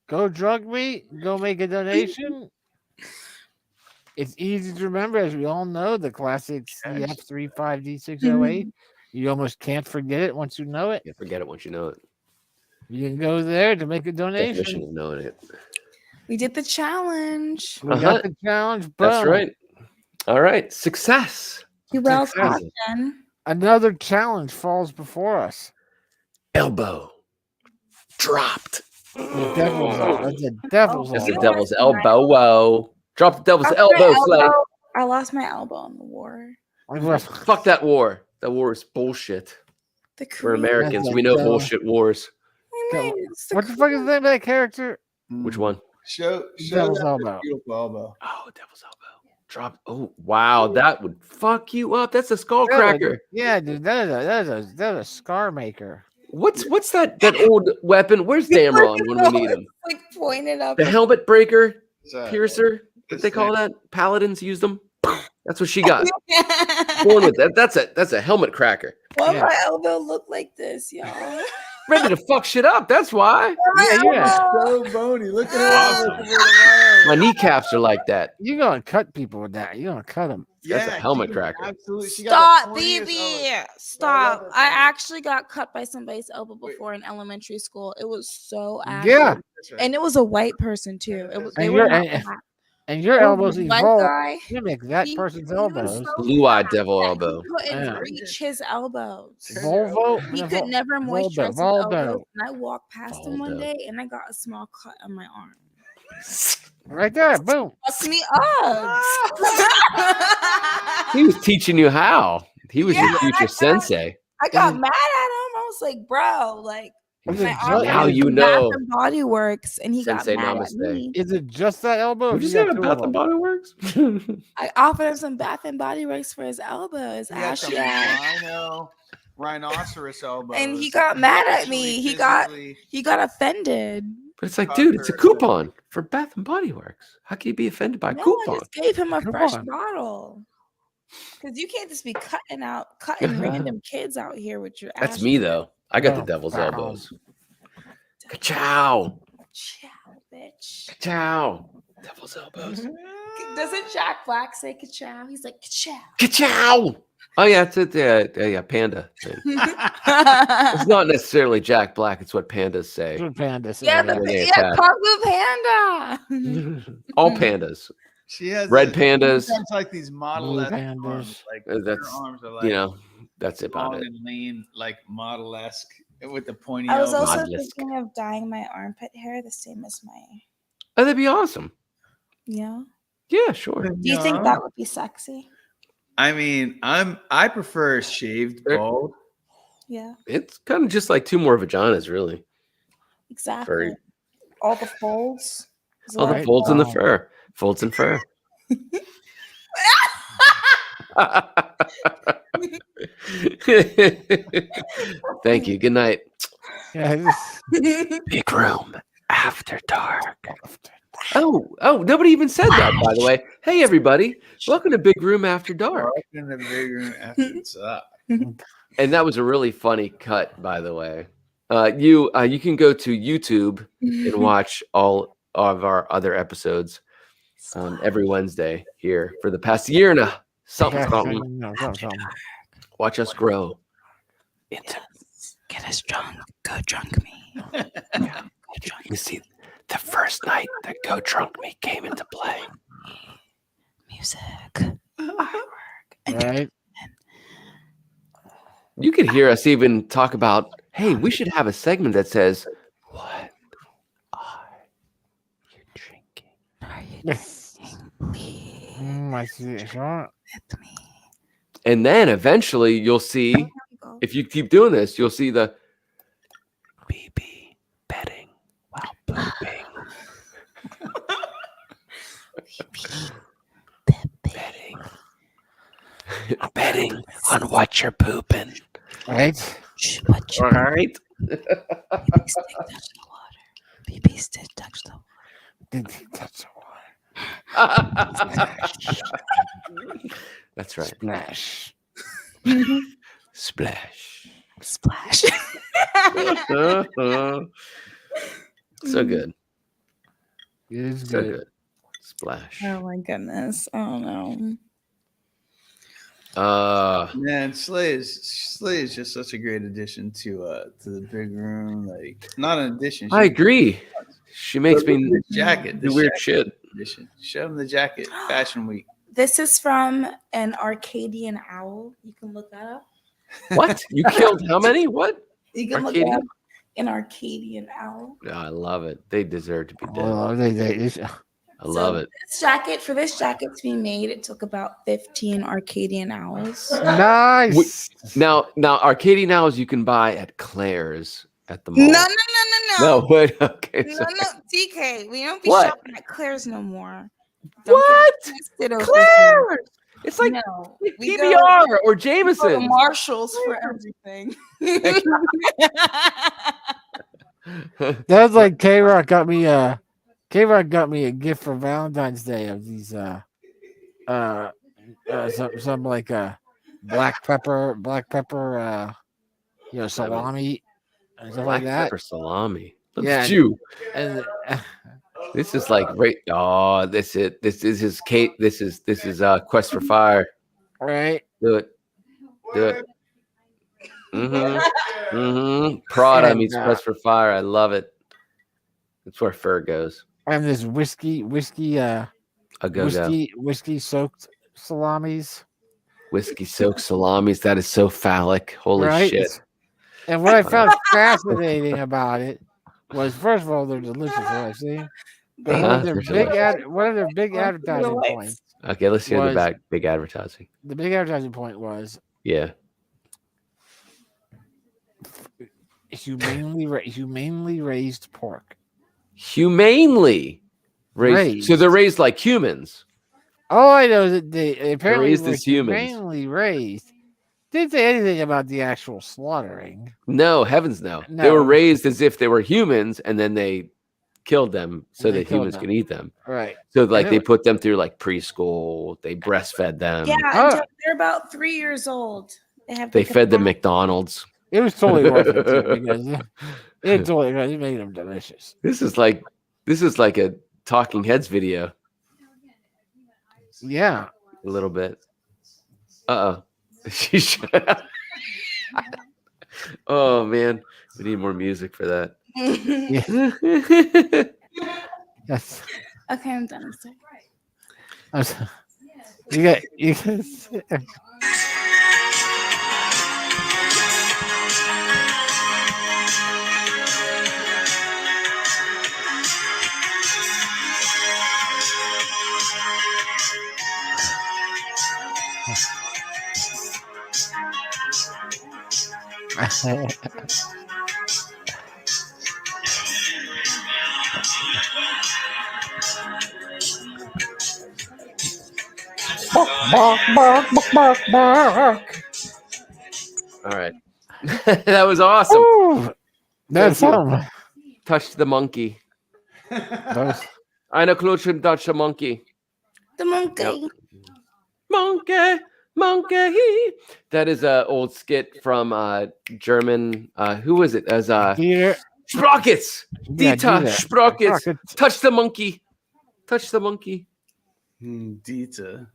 [SPEAKER 2] Go drug me. Go make a donation. It's easy to remember, as we all know, the classic CF35D608. You almost can't forget it once you know it.
[SPEAKER 3] You forget it once you know it.
[SPEAKER 2] You can go there to make a donation.
[SPEAKER 3] Definition of knowing it.
[SPEAKER 5] We did the challenge.
[SPEAKER 2] We got the challenge. Boom.
[SPEAKER 3] That's right. All right. Success.
[SPEAKER 5] You well caution.
[SPEAKER 2] Another challenge falls before us.
[SPEAKER 3] Elbow dropped.
[SPEAKER 2] The devil's elbow. That's a devil's
[SPEAKER 3] That's
[SPEAKER 2] elbow.
[SPEAKER 3] the devil's elbow. Whoa. Drop the devil's elbow, Slay.
[SPEAKER 5] I lost my elbow in the war.
[SPEAKER 3] Fuck that war. That war is bullshit. We're Americans. We know bullshit wars.
[SPEAKER 2] What the fuck is the name of that character?
[SPEAKER 3] Which one?
[SPEAKER 4] Show
[SPEAKER 2] Devil's
[SPEAKER 4] that
[SPEAKER 2] elbow.
[SPEAKER 4] Beautiful elbow.
[SPEAKER 3] Oh, devil's elbow. Drop. Oh, wow. That would fuck you up. That's a skull cracker.
[SPEAKER 2] Yeah, dude. That is a scar maker.
[SPEAKER 3] What's that old weapon? Where's Damron when we need him?
[SPEAKER 5] Like pointed up.
[SPEAKER 3] The helmet breaker,
[SPEAKER 4] So,
[SPEAKER 3] piercer. What
[SPEAKER 4] this
[SPEAKER 3] they call
[SPEAKER 4] thing-
[SPEAKER 3] that? Paladins use them. That's what she got. Born with that. That's a helmet cracker.
[SPEAKER 5] Why
[SPEAKER 2] Yeah.
[SPEAKER 5] my elbow look like this, y'all?
[SPEAKER 3] Ready to fuck shit up. That's why.
[SPEAKER 2] Yeah.
[SPEAKER 4] So bony. Look at her.
[SPEAKER 6] Awesome.
[SPEAKER 3] My kneecaps are like that.
[SPEAKER 2] You're gonna cut people with that. You're gonna cut them.
[SPEAKER 3] That's a helmet
[SPEAKER 4] dude,
[SPEAKER 3] cracker.
[SPEAKER 4] Absolutely. She got
[SPEAKER 5] Stop,
[SPEAKER 4] the funniest
[SPEAKER 5] BB.
[SPEAKER 4] elbow.
[SPEAKER 5] Stop.
[SPEAKER 4] that
[SPEAKER 5] I
[SPEAKER 4] funny.
[SPEAKER 5] actually got cut by somebody's elbow before in elementary school. It was so active.
[SPEAKER 2] Yeah.
[SPEAKER 4] That's right.
[SPEAKER 5] And it was a white person too. It was, they
[SPEAKER 2] And
[SPEAKER 5] were
[SPEAKER 2] you're
[SPEAKER 5] not
[SPEAKER 2] and,
[SPEAKER 5] black.
[SPEAKER 2] and your
[SPEAKER 5] There
[SPEAKER 2] elbows
[SPEAKER 5] was one
[SPEAKER 2] evolve.
[SPEAKER 5] guy,
[SPEAKER 2] You make that
[SPEAKER 5] he-
[SPEAKER 2] person's
[SPEAKER 5] he was
[SPEAKER 2] elbows.
[SPEAKER 5] so
[SPEAKER 3] Blue-eyed
[SPEAKER 5] fat
[SPEAKER 3] devil
[SPEAKER 5] that
[SPEAKER 3] elbow.
[SPEAKER 5] He couldn't
[SPEAKER 2] Yeah.
[SPEAKER 5] reach his elbows.
[SPEAKER 2] Volvo.
[SPEAKER 5] He
[SPEAKER 2] Yeah,
[SPEAKER 5] could never moisturize his
[SPEAKER 2] Volvo.
[SPEAKER 5] elbows. And I walked past him one
[SPEAKER 3] Volvo.
[SPEAKER 5] day and I got a small cut on my arm.
[SPEAKER 2] Right there. Boom.
[SPEAKER 5] Fucked me up.
[SPEAKER 3] He was teaching you how. He was
[SPEAKER 5] Yeah,
[SPEAKER 3] your future sensei.
[SPEAKER 5] I got mad at him. I was like, bro, like
[SPEAKER 2] Is
[SPEAKER 5] my
[SPEAKER 2] it
[SPEAKER 5] arm
[SPEAKER 2] just-
[SPEAKER 3] Now
[SPEAKER 5] was
[SPEAKER 3] you
[SPEAKER 5] from
[SPEAKER 3] know.
[SPEAKER 5] Bath and Body Works, and he
[SPEAKER 3] Sensei
[SPEAKER 5] got mad
[SPEAKER 3] namaste.
[SPEAKER 5] at me.
[SPEAKER 2] Is it just that elbow? or
[SPEAKER 3] Would you
[SPEAKER 2] you
[SPEAKER 3] say
[SPEAKER 2] got
[SPEAKER 3] that
[SPEAKER 2] two of
[SPEAKER 3] Bath and
[SPEAKER 2] them?
[SPEAKER 3] Body Works?
[SPEAKER 5] I offered him some Bath and Body Works for his elbow, his
[SPEAKER 4] He had some
[SPEAKER 5] ashy
[SPEAKER 4] rhinoceros elbows.
[SPEAKER 5] and he got mad at me.
[SPEAKER 4] Actually,
[SPEAKER 5] He got offended.
[SPEAKER 3] But it's like, dude, it's a coupon for Bath and Body Works. How can you be offended by a
[SPEAKER 5] No, I
[SPEAKER 3] coupon?
[SPEAKER 5] just gave him a fresh
[SPEAKER 2] Coupon.
[SPEAKER 5] bottle. Because you can't just be cutting random kids out here with your.
[SPEAKER 3] That's
[SPEAKER 5] ash
[SPEAKER 3] me
[SPEAKER 5] cheek.
[SPEAKER 3] though. I got the
[SPEAKER 2] Oh,
[SPEAKER 3] devil's
[SPEAKER 2] wow.
[SPEAKER 3] elbows. Ka-chow.
[SPEAKER 5] Ciao, bitch.
[SPEAKER 3] Ka-chow. Devil's elbows.
[SPEAKER 5] Doesn't Jack Black say ka-chow? He's like ka-chow.
[SPEAKER 3] Ka-chow. Oh yeah, it's a panda thing. It's not necessarily Jack Black. It's what pandas say.
[SPEAKER 2] That's what pandas say,
[SPEAKER 5] Yeah,
[SPEAKER 3] When they
[SPEAKER 5] yeah,
[SPEAKER 3] attack.
[SPEAKER 5] Kung Fu Panda.
[SPEAKER 3] All pandas.
[SPEAKER 4] She has
[SPEAKER 3] Red pandas.
[SPEAKER 4] Sometimes like these model
[SPEAKER 2] pandas.
[SPEAKER 4] arms, like
[SPEAKER 3] That's,
[SPEAKER 4] her arms are like
[SPEAKER 3] you know, that's about
[SPEAKER 4] long
[SPEAKER 3] it.
[SPEAKER 4] and lean, like model-esque with the pointy.
[SPEAKER 5] I was
[SPEAKER 4] elbows.
[SPEAKER 5] also
[SPEAKER 3] Modest.
[SPEAKER 5] thinking of dyeing my armpit hair the same as my.
[SPEAKER 3] Oh, that'd be awesome.
[SPEAKER 5] Yeah.
[SPEAKER 3] Yeah, sure.
[SPEAKER 5] Do you think that would be sexy?
[SPEAKER 4] I mean, I prefer shaved bald.
[SPEAKER 5] Yeah,
[SPEAKER 3] It's kind of just like two more vaginas, really.
[SPEAKER 5] exactly.
[SPEAKER 3] Furry.
[SPEAKER 5] All the folds. There's a
[SPEAKER 3] All
[SPEAKER 5] lot
[SPEAKER 3] the
[SPEAKER 5] of
[SPEAKER 3] folds in the
[SPEAKER 2] Wow.
[SPEAKER 3] fur. Folds in fur. Thank you. Good night.
[SPEAKER 2] Yeah, this-
[SPEAKER 3] Big room after dark. Oh, nobody even said that, by the way. Hey, everybody. Welcome to Big Room After Dark.
[SPEAKER 4] In the big room after it's up.
[SPEAKER 3] And that was a really funny cut, by the way. You can go to YouTube and watch all of our other episodes every Wednesday here for the past year and a something.
[SPEAKER 2] something.
[SPEAKER 3] Watch us grow.
[SPEAKER 5] Get us drunk. Go drunk me.
[SPEAKER 3] You see, the first night that Go Drunk Me came into play.
[SPEAKER 5] Music.
[SPEAKER 2] Right?
[SPEAKER 3] You could hear us even talk about, hey, we should have a segment that says, what are you drinking?
[SPEAKER 5] Are you drinking
[SPEAKER 2] I see it. Sure.
[SPEAKER 5] with me?
[SPEAKER 3] And then eventually you'll see, if you keep doing this, you'll see the BB betting while pooping. Betting. Betting on what you're pooping.
[SPEAKER 2] Right?
[SPEAKER 5] What you
[SPEAKER 3] All right.
[SPEAKER 5] BB stick touch the water. BB stick touch the
[SPEAKER 2] That's
[SPEAKER 3] That's right.
[SPEAKER 2] Splash.
[SPEAKER 3] Splash.
[SPEAKER 5] splash.
[SPEAKER 3] So good.
[SPEAKER 2] It is
[SPEAKER 3] So
[SPEAKER 2] good.
[SPEAKER 3] good. Splash.
[SPEAKER 5] Oh my goodness. I don't know.
[SPEAKER 4] Man, Slay is just such a great addition to the big room. Like, not an addition.
[SPEAKER 3] I agree. She makes me
[SPEAKER 4] This jacket.
[SPEAKER 3] do
[SPEAKER 4] This
[SPEAKER 3] weird
[SPEAKER 4] jacket
[SPEAKER 3] shit.
[SPEAKER 4] edition. Show them the jacket. Fashion Week.
[SPEAKER 5] This is from an Arcadian owl. You can look that up.
[SPEAKER 3] What? You killed how many? What?
[SPEAKER 5] You can look
[SPEAKER 3] Arcadian?
[SPEAKER 5] up an Arcadian owl.
[SPEAKER 3] Oh, I love it. They deserve to be dead.
[SPEAKER 2] Oh,
[SPEAKER 3] I love it.
[SPEAKER 5] For this jacket to be made, it took about 15 Arcadian owls.
[SPEAKER 2] nice.
[SPEAKER 3] Now, Arcadian Owls you can buy at Claire's at the mall.
[SPEAKER 5] No.
[SPEAKER 3] No, wait. Okay.
[SPEAKER 5] No,
[SPEAKER 3] sorry.
[SPEAKER 5] DK. We don't be
[SPEAKER 3] What?
[SPEAKER 5] shopping at Claire's no more.
[SPEAKER 3] What?
[SPEAKER 5] Claire?
[SPEAKER 3] It's like
[SPEAKER 12] No, we go
[SPEAKER 3] PBR or
[SPEAKER 12] we go to
[SPEAKER 3] Jameson.
[SPEAKER 12] Marshalls for everything.
[SPEAKER 2] That's like K-Rock got me a gift for Valentine's Day of these some like black pepper salami and stuff like
[SPEAKER 3] Black
[SPEAKER 2] that.
[SPEAKER 3] pepper salami. Look
[SPEAKER 2] Yeah,
[SPEAKER 3] at you.
[SPEAKER 2] and
[SPEAKER 3] This is like right. Oh, this is his Kate. This is Quest for Fire.
[SPEAKER 2] right.
[SPEAKER 3] Do it. Prada
[SPEAKER 2] And,
[SPEAKER 3] meets Quest for Fire. I love it. That's where fur goes.
[SPEAKER 2] And this whiskey soaked salamis.
[SPEAKER 3] Whiskey soaked salamis. That is so phallic. Holy shit.
[SPEAKER 2] And what I found fascinating about it was, first of all, they're delicious. What I've seen. But one of their big advertising points.
[SPEAKER 3] Okay, let's hear the big advertising.
[SPEAKER 2] The big advertising point was humanely raised pork.
[SPEAKER 3] Humanely raised. So they're raised like humans.
[SPEAKER 2] All I know is that they apparently
[SPEAKER 3] raised
[SPEAKER 2] were
[SPEAKER 3] as humans.
[SPEAKER 2] humanely raised. Didn't say anything about the actual slaughtering.
[SPEAKER 3] No, heavens no. They were raised as if they were humans, and then they killed them so that humans could eat them.
[SPEAKER 2] Right.
[SPEAKER 3] So like they put them through like preschool. They breastfed them.
[SPEAKER 5] Yeah, they're about 3 years old.
[SPEAKER 3] They fed them McDonald's.
[SPEAKER 2] It was totally worth it too, because it made them delicious.
[SPEAKER 3] This is like a Talking Heads video.
[SPEAKER 2] Yeah,
[SPEAKER 3] a little bit. Oh man, we need more music for that.
[SPEAKER 2] Yes.
[SPEAKER 5] Okay, I'm done.
[SPEAKER 2] You got.
[SPEAKER 3] All right. That was awesome.
[SPEAKER 2] Ooh, that's something.
[SPEAKER 3] Touch the monkey. I know Clutch touch the monkey.
[SPEAKER 5] The monkey.
[SPEAKER 3] Yep. Monkey. That is an old skit from German. Who was it? As Sprockets. Dieter Sprockets. Touch the monkey.
[SPEAKER 4] Dieter.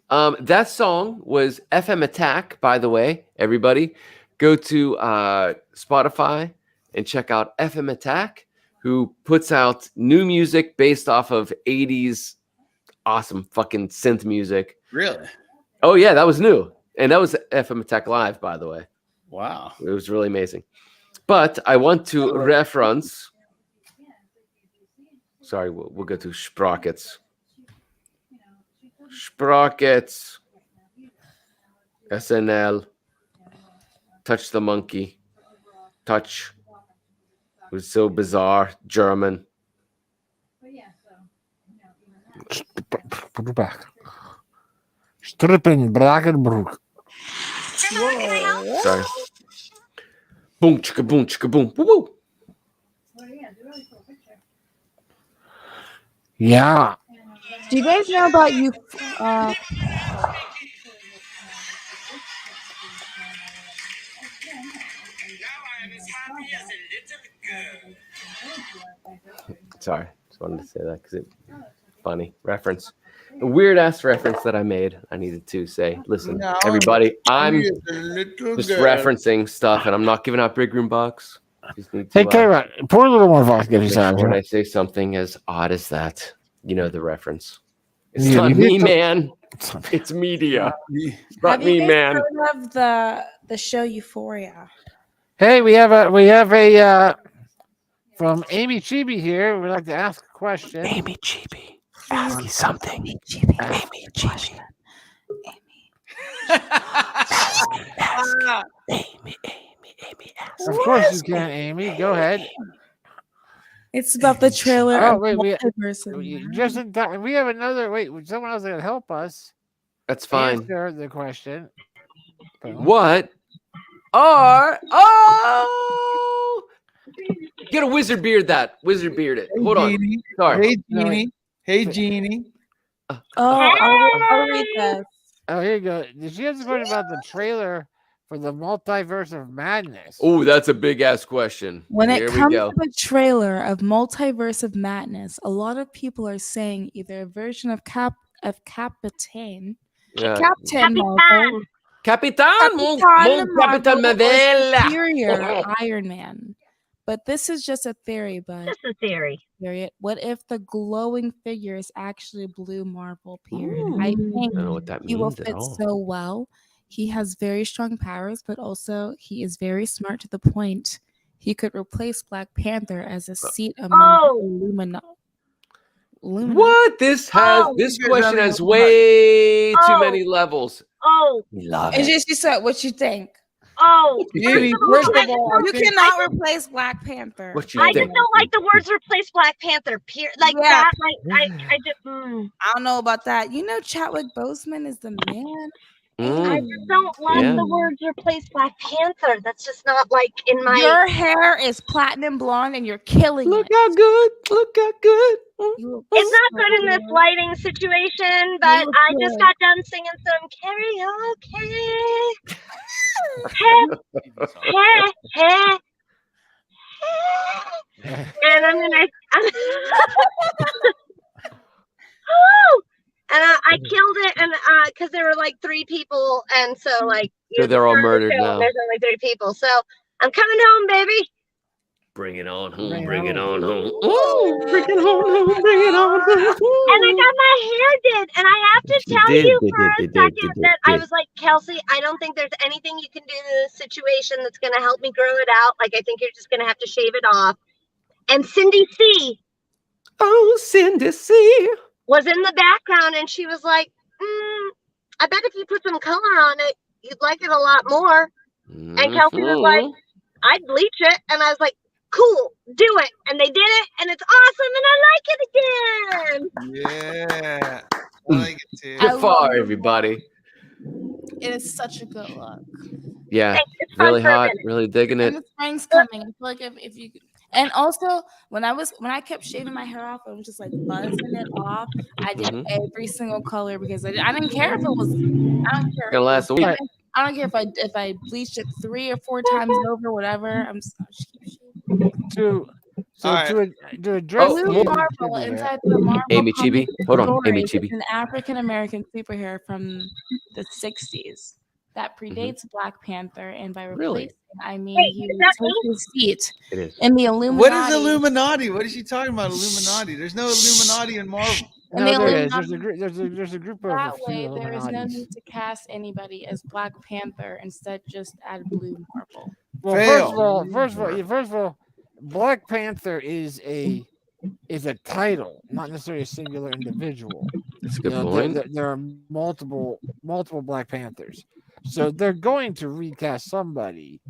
[SPEAKER 3] That song was FM Attack, by the way. Everybody, go to Spotify and check out FM Attack, who puts out new music based off of 80s awesome fucking synth music.
[SPEAKER 4] Really?
[SPEAKER 3] Oh yeah, that was new. And that was FM Attack Live, by the way.
[SPEAKER 4] Wow.
[SPEAKER 3] It was really amazing. But I want to reference. Sorry, we'll go to Sprockets. SNL. Touch the monkey. Touch. It was so bizarre. German.
[SPEAKER 2] Stripping Brackenbrook.
[SPEAKER 3] Sorry. Boom, chicka boom, chicka boom. Woo woo.
[SPEAKER 2] Yeah.
[SPEAKER 11] Do you guys know about you?
[SPEAKER 3] Sorry, just wanted to say that because it's funny reference. A weird ass reference that I made. I needed to say, listen, everybody, I'm just referencing stuff and I'm not giving out BigRoom bucks. Just need to,
[SPEAKER 2] hey, K-Rock, pour a little more vodka this time.
[SPEAKER 3] When I say something as odd as that, you know the reference. It's not me, man. It's media. It's not me, man.
[SPEAKER 5] Have you guys heard of the show Euphoria?
[SPEAKER 2] Hey, we have a from Amy Chibi here. We'd like to ask a question.
[SPEAKER 3] Amy Chibi, ask me something. Amy Chibi. Amy.
[SPEAKER 2] Of course you can, Amy. Go ahead.
[SPEAKER 5] It's about the trailer.
[SPEAKER 2] Oh, wait, just in time. We have another. Wait, someone else that can help us.
[SPEAKER 3] That's fine.
[SPEAKER 2] answer the question.
[SPEAKER 3] What are get a wizard beard that. Wizard beard it. Hold on.
[SPEAKER 4] Genie.
[SPEAKER 3] Sorry.
[SPEAKER 4] Hey, Genie. Hey, Genie.
[SPEAKER 5] Oh, I'll read this.
[SPEAKER 2] Oh, here you go. Did you have a question about the trailer for the Multiverse of Madness?
[SPEAKER 3] Oh, that's a big ass question.
[SPEAKER 5] When
[SPEAKER 3] Here
[SPEAKER 5] it
[SPEAKER 3] we
[SPEAKER 5] comes
[SPEAKER 3] go.
[SPEAKER 5] to the trailer of Multiverse of Madness, a lot of people are saying either a version of Captain
[SPEAKER 3] Yeah.
[SPEAKER 5] Marvel,
[SPEAKER 3] Capitan, mon Capitan Marvel.
[SPEAKER 5] Superior Iron Man. But this is just a theory, but
[SPEAKER 13] just a theory.
[SPEAKER 5] What if the glowing figure is actually Blue Marvel? Period. I think
[SPEAKER 3] I don't know what that
[SPEAKER 5] he will
[SPEAKER 3] means at
[SPEAKER 5] fit
[SPEAKER 3] all.
[SPEAKER 5] so well. He has very strong powers, but also he is very smart to the point he could replace Black Panther as a seat among Illuminati.
[SPEAKER 3] What? This question has way too many levels.
[SPEAKER 13] Oh,
[SPEAKER 3] Love
[SPEAKER 5] And
[SPEAKER 3] it.
[SPEAKER 5] just you said what you think.
[SPEAKER 13] Oh,
[SPEAKER 5] First of all, you cannot replace Black Panther.
[SPEAKER 3] What you
[SPEAKER 13] I
[SPEAKER 3] think?
[SPEAKER 13] just don't like the words "replace Black Panther." Like
[SPEAKER 5] Yeah.
[SPEAKER 13] that. Like I just.
[SPEAKER 5] I don't know about that. You know, Chadwick Boseman is the man.
[SPEAKER 13] I just don't love the words "replace Black Panther." That's just not like in my.
[SPEAKER 5] Your hair is platinum blonde, and you're killing
[SPEAKER 3] Look
[SPEAKER 5] it.
[SPEAKER 3] how good. Look how good.
[SPEAKER 13] It's not good in this lighting situation, but I just got done singing some karaoke. Hey. And I'm gonna. And I killed it, and because there were like 3 people, and so like
[SPEAKER 3] So they're all murdered now.
[SPEAKER 13] There's only 3 people, so I'm coming home, baby.
[SPEAKER 3] Bring it on home. Bring it on home.
[SPEAKER 13] Bring it home. Bring it on home. And I got my hair did, and I have to tell you for a second that I was like, Kelsey, I don't think there's anything you can do in this situation that's gonna help me grow it out. Like I think you're just gonna have to shave it off. And Cindy C.
[SPEAKER 3] Oh, Cindy C.
[SPEAKER 13] was in the background, and she was like, I bet if you put some color on it, you'd like it a lot more. And Kelsey was like, I'd bleach it. And I was like, cool, do it. And they did it, and it's awesome, and I like it again.
[SPEAKER 4] Yeah. I like it too.
[SPEAKER 3] Good far, everybody.
[SPEAKER 5] It is such a good look.
[SPEAKER 3] Yeah.
[SPEAKER 13] It's fun
[SPEAKER 3] Really
[SPEAKER 13] for a
[SPEAKER 3] hot.
[SPEAKER 13] minute.
[SPEAKER 3] Really digging
[SPEAKER 5] And
[SPEAKER 3] it.
[SPEAKER 5] the spring's coming. I feel like if you and also when I kept shaving my hair off, I was just like buzzing it off. I did every single color because I didn't care if it was. I don't care.
[SPEAKER 3] Gonna last a week.
[SPEAKER 5] I don't care if I bleached it 3 or 4 times over, whatever. I'm just gonna keep shaving.
[SPEAKER 2] To address
[SPEAKER 5] Blue Marvel inside the Marvel
[SPEAKER 3] Amy Chibi. Hold on, Amy
[SPEAKER 5] Stories,
[SPEAKER 3] Chibi.
[SPEAKER 5] it's an African American superhero from the 60s that predates Black Panther, and by
[SPEAKER 3] Really?
[SPEAKER 5] replacing, I mean
[SPEAKER 13] Wait,
[SPEAKER 5] he
[SPEAKER 13] is that
[SPEAKER 5] took his seat
[SPEAKER 3] It is.
[SPEAKER 5] in the Illuminati.
[SPEAKER 4] What is Illuminati? What is she talking about? Illuminati. There's no Illuminati in Marvel.
[SPEAKER 5] And
[SPEAKER 2] No,
[SPEAKER 5] the
[SPEAKER 2] there is.
[SPEAKER 5] Illuminati-
[SPEAKER 2] There's a group of
[SPEAKER 5] That
[SPEAKER 2] a few
[SPEAKER 5] way, there is no
[SPEAKER 2] Illuminatis.
[SPEAKER 5] need to cast anybody as Black Panther. Instead, just add Blue Marvel.
[SPEAKER 2] Well,
[SPEAKER 4] Fail.
[SPEAKER 2] first of all, Black Panther is a title, not necessarily a singular individual.
[SPEAKER 3] That's a good
[SPEAKER 2] There,
[SPEAKER 3] point.
[SPEAKER 2] there are multiple Black Panthers, so they're going to recast somebody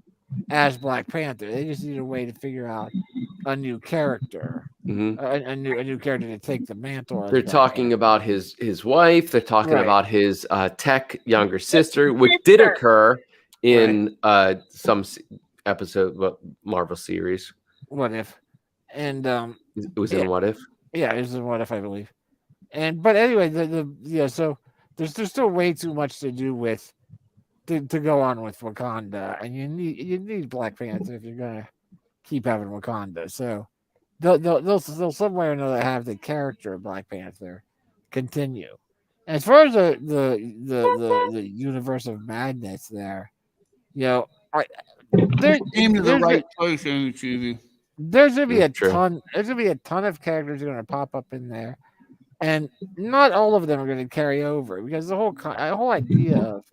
[SPEAKER 2] as Black Panther. They just need a way to figure out a new character, a new character to take the mantle. As
[SPEAKER 3] They're
[SPEAKER 2] Black
[SPEAKER 3] talking
[SPEAKER 2] Panther.
[SPEAKER 3] about his wife. They're talking
[SPEAKER 2] Right.
[SPEAKER 3] about his tech younger sister, which did occur in some episode Marvel series.
[SPEAKER 2] What If, and
[SPEAKER 3] It was in What If.
[SPEAKER 2] Yeah, it was in What If, I believe. But anyway, so there's still way too much to do with to go on with Wakanda, and you need Black Panther if you're gonna keep having Wakanda. So they'll some way or another have the character of Black Panther continue. And as far as the universe of madness, there,
[SPEAKER 4] Came to the right place, Amy TV.
[SPEAKER 2] There's gonna be a
[SPEAKER 3] True.
[SPEAKER 2] ton. There's gonna be a ton of characters going to pop up in there, and not all of them are going to carry over because the whole idea of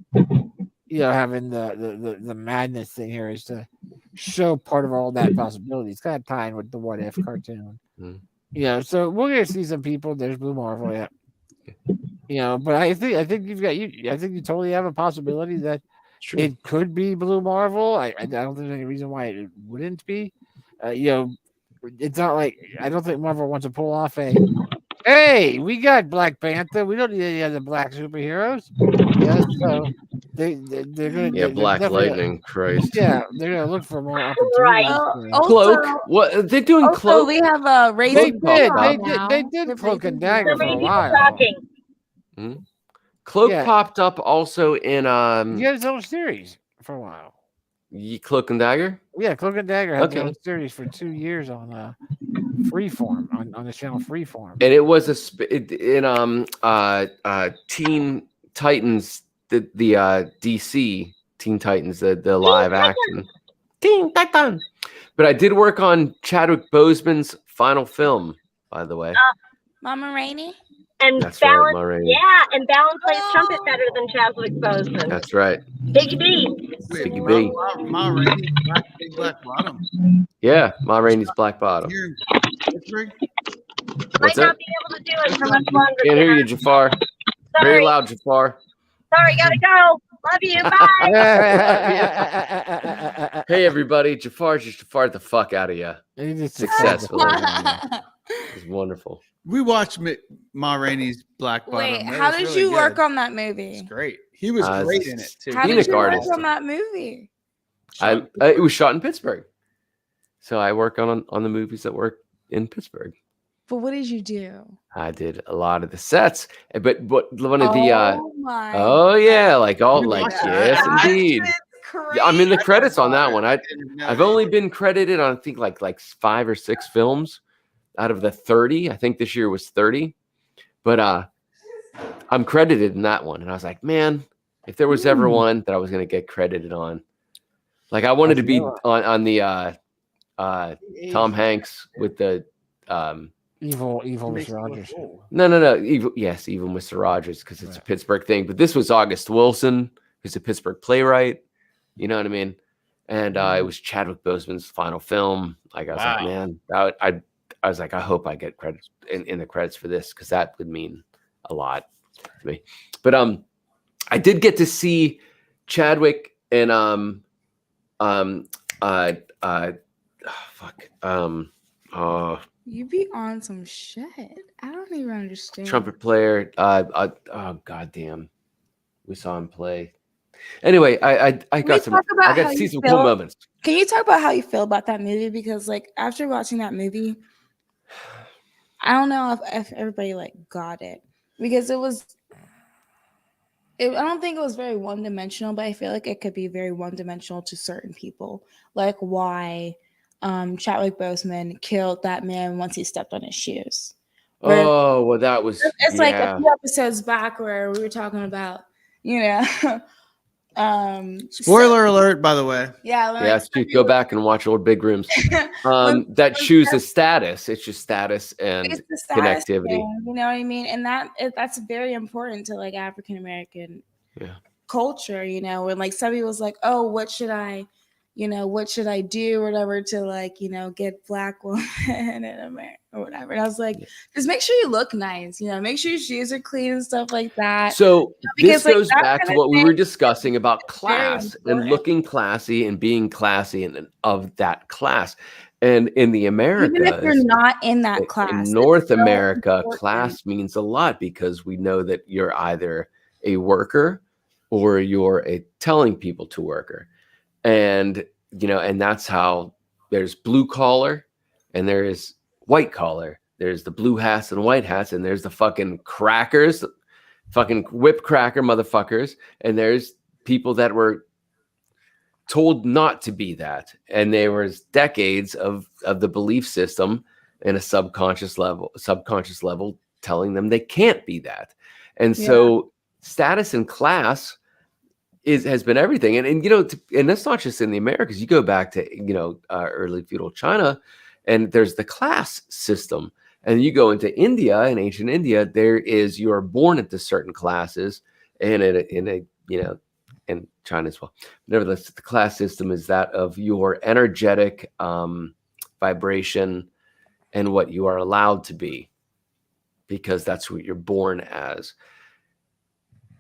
[SPEAKER 2] having the madness thing here is to show part of all that possibility. It's kind of tying with the What If cartoon. So we're going to see some people. There's Blue Marvel, yeah. But I think I think you totally have a possibility that it could be Blue Marvel. I don't think there's any reason why it wouldn't be. It's not like I don't think Marvel wants to pull off a Hey, we got Black Panther. We don't need any other black superheroes. Yeah, so they're gonna
[SPEAKER 3] Yeah,
[SPEAKER 2] they're
[SPEAKER 3] Black
[SPEAKER 2] definitely
[SPEAKER 3] Lightning, Christ.
[SPEAKER 2] yeah, they're gonna look for more
[SPEAKER 13] Right.
[SPEAKER 2] opportunities.
[SPEAKER 11] Also,
[SPEAKER 3] Cloak? What they're doing?
[SPEAKER 11] also
[SPEAKER 3] Cloak?
[SPEAKER 11] we have a
[SPEAKER 2] They
[SPEAKER 11] raising
[SPEAKER 3] Cloak
[SPEAKER 2] did,
[SPEAKER 3] popped
[SPEAKER 2] they
[SPEAKER 3] up.
[SPEAKER 2] did, they did Cloak and Dagger
[SPEAKER 13] So
[SPEAKER 2] for
[SPEAKER 13] many
[SPEAKER 2] a
[SPEAKER 13] people
[SPEAKER 2] while.
[SPEAKER 13] talking.
[SPEAKER 3] Cloak
[SPEAKER 2] Yeah.
[SPEAKER 3] popped up also in
[SPEAKER 2] He had his own series for a while.
[SPEAKER 3] Cloak and Dagger.
[SPEAKER 2] Yeah, Cloak and Dagger had their
[SPEAKER 3] Okay.
[SPEAKER 2] own series for 2 years on Freeform on the channel Freeform.
[SPEAKER 3] And it was in Teen Titans, the DC Teen Titans, the live action Teen Titan. But I did work on Chadwick Boseman's final film, by the way.
[SPEAKER 5] Mama Rainey.
[SPEAKER 13] And
[SPEAKER 3] That's right,
[SPEAKER 13] Fallon,
[SPEAKER 3] Ma Rainey.
[SPEAKER 13] yeah, and Fallon plays trumpet better than Chadwick Boseman.
[SPEAKER 3] That's right.
[SPEAKER 13] Biggie B.
[SPEAKER 3] Biggie B.
[SPEAKER 4] Ma Rainey's Big Black Bottom.
[SPEAKER 3] Yeah, Ma Rainey's Black Bottom.
[SPEAKER 4] Here in Pittsburgh.
[SPEAKER 3] What's
[SPEAKER 13] Might not
[SPEAKER 3] that?
[SPEAKER 13] be able to do it for much longer.
[SPEAKER 3] Can't hear you, Jafar. Very
[SPEAKER 13] Sorry.
[SPEAKER 3] loud, Jafar.
[SPEAKER 13] Sorry, gotta go. Love you. Bye.
[SPEAKER 3] Hey, everybody. Jafar just Jafar'd the fuck out of you. Successfully. It's wonderful.
[SPEAKER 4] We watched Ma Rainey's Black Bottom.
[SPEAKER 5] Wait,
[SPEAKER 4] That
[SPEAKER 5] how
[SPEAKER 4] was
[SPEAKER 5] did
[SPEAKER 4] really
[SPEAKER 5] you work
[SPEAKER 4] good.
[SPEAKER 5] on that movie?
[SPEAKER 4] It's great. He was great in it too.
[SPEAKER 5] How did
[SPEAKER 3] Scenic
[SPEAKER 5] you
[SPEAKER 3] artist.
[SPEAKER 5] work on that movie?
[SPEAKER 3] It was shot in Pittsburgh. So I work on the movies that work in Pittsburgh.
[SPEAKER 5] But what did you do?
[SPEAKER 3] I did a lot of the sets, but one of the
[SPEAKER 5] my
[SPEAKER 3] yeah, like all like
[SPEAKER 4] watched
[SPEAKER 3] yes
[SPEAKER 4] that?
[SPEAKER 3] indeed. Yeah, I'm in the credits on that one. I've only been credited on I think like 5 or 6 films out of the 30. I think this year was 30, but I'm credited in that one, and I was like, man, if there was ever one that I was gonna get credited on, like I wanted to be on the Tom Hanks with the
[SPEAKER 2] Evil Mr. Rogers.
[SPEAKER 3] No. Evil Mr. Rogers, because it's a Pittsburgh thing. But this was August Wilson, who's a Pittsburgh playwright. You know what I mean? And it was Chadwick Boseman's final film. Like I was like, man, I was like, I hope I get credit in the credits for this, because that would mean a lot to me. But I did get to see Chadwick and
[SPEAKER 5] You be on some shit. I don't even understand.
[SPEAKER 3] trumpet player. Oh goddamn, we saw him play. Anyway, I got to see some cool moments.
[SPEAKER 5] Can you talk about how you feel about that movie? Because like after watching that movie, I don't know if everybody like got it, because I don't think it was very one-dimensional, but I feel like it could be very one-dimensional to certain people, like why Chadwick Boseman killed that man once he stepped on his shoes.
[SPEAKER 3] Oh, well, that was
[SPEAKER 5] it's like a few episodes back where we were talking about,
[SPEAKER 4] spoiler alert, by the way.
[SPEAKER 3] Yeah, go back and watch old Big Rooms. That shoes is status. It's just status and
[SPEAKER 5] it's the status
[SPEAKER 3] connectivity.
[SPEAKER 5] thing, you know what I mean? And that's very important to like African American culture, when like somebody was like, oh, what should I do, or whatever, to like, get Black woman in America or whatever. And I was like, just make sure you look nice, make sure your shoes are clean and stuff like that.
[SPEAKER 3] So
[SPEAKER 5] because,
[SPEAKER 3] this goes
[SPEAKER 5] like,
[SPEAKER 3] back to what we were discussing about class and looking classy and being classy and of that class. And in the Americas,
[SPEAKER 5] even if you're not in that class,
[SPEAKER 3] in North America, class means a lot, because we know that you're either a worker or you're telling people to worker. And, and that's how there's blue collar and there is white collar. There's the blue hats and white hats, and there's the fucking crackers, fucking whip cracker motherfuckers. And there's people that were told not to be that. And there was decades of the belief system in a subconscious level telling them they can't be that. And so status and class has been everything. And that's not just in the Americas. You go back to, early feudal China, and there's the class system. And you go into India, in ancient India, you are born into certain classes, and in China as well. Nevertheless, the class system is that of your energetic vibration and what you are allowed to be, because that's what you're born as.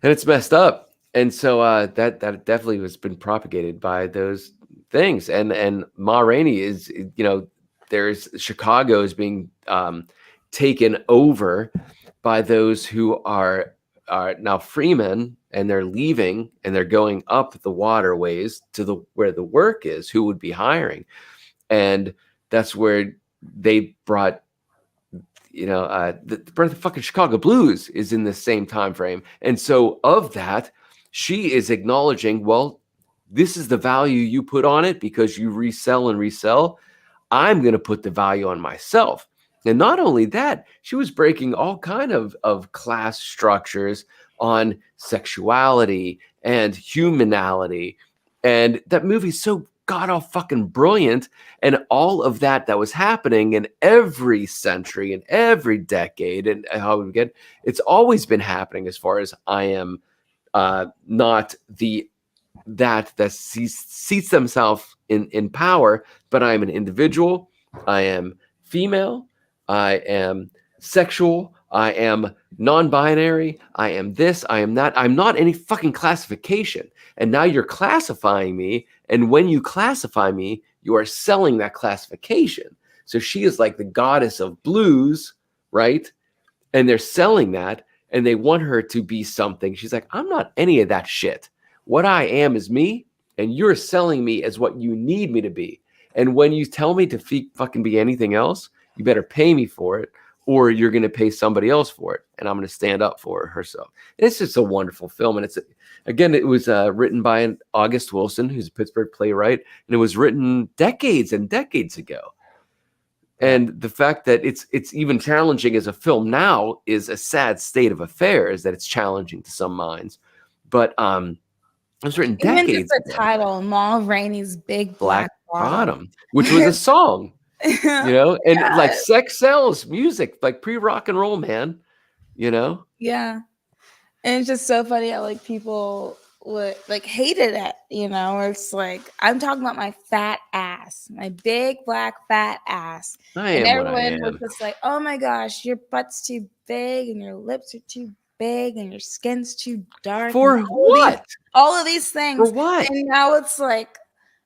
[SPEAKER 3] And it's messed up. And so that definitely has been propagated by those things. And Ma Rainey is, there's Chicago is being taken over by those who are now freemen, and they're leaving and they're going up the waterways to where the work is, who would be hiring. And that's where they brought, the birth of fucking Chicago Blues is in the same time frame. And so of that, she is acknowledging, well, this is the value you put on it because you resell and resell. I'm going to put the value on myself. And not only that, she was breaking all kind of class structures on sexuality and humanality. And that movie's so god fucking brilliant. And all of that was happening in every century and every decade, and how we get, it's always been happening. As far as I am not that seats themselves in power, but I'm an individual. I am female. I am sexual. I am non-binary. I am this. I am that. I'm not any fucking classification. And now you're classifying me. And when you classify me, you are selling that classification. So she is like the goddess of blues, right? And they're selling that, and they want her to be something. She's like, I'm not any of that shit. What I am is me, and you're selling me as what you need me to be. And when you tell me to fucking be anything else, you better pay me for it, or you're going to pay somebody else for it. And I'm going to stand up for her. So it's just a wonderful film. And it was written by August Wilson, who's a Pittsburgh playwright. And it was written decades and decades ago. And the fact that it's even challenging as a film now is a sad state of affairs, that it's challenging to some minds. But it was written decades ago.
[SPEAKER 5] Even just the title, Ma Rainey's Big Black Bottom,
[SPEAKER 3] which was a song. And like sex sells, music, like pre-rock and roll, man.
[SPEAKER 5] Yeah. And it's just so funny how like people would like hated it, where it's like, I'm talking about my fat ass, my big black fat ass. And everyone was just like, oh my gosh, your butt's too big and your lips are too big and your skin's too dark.
[SPEAKER 3] For what?
[SPEAKER 5] All of these things.
[SPEAKER 3] For what?
[SPEAKER 5] And now it's like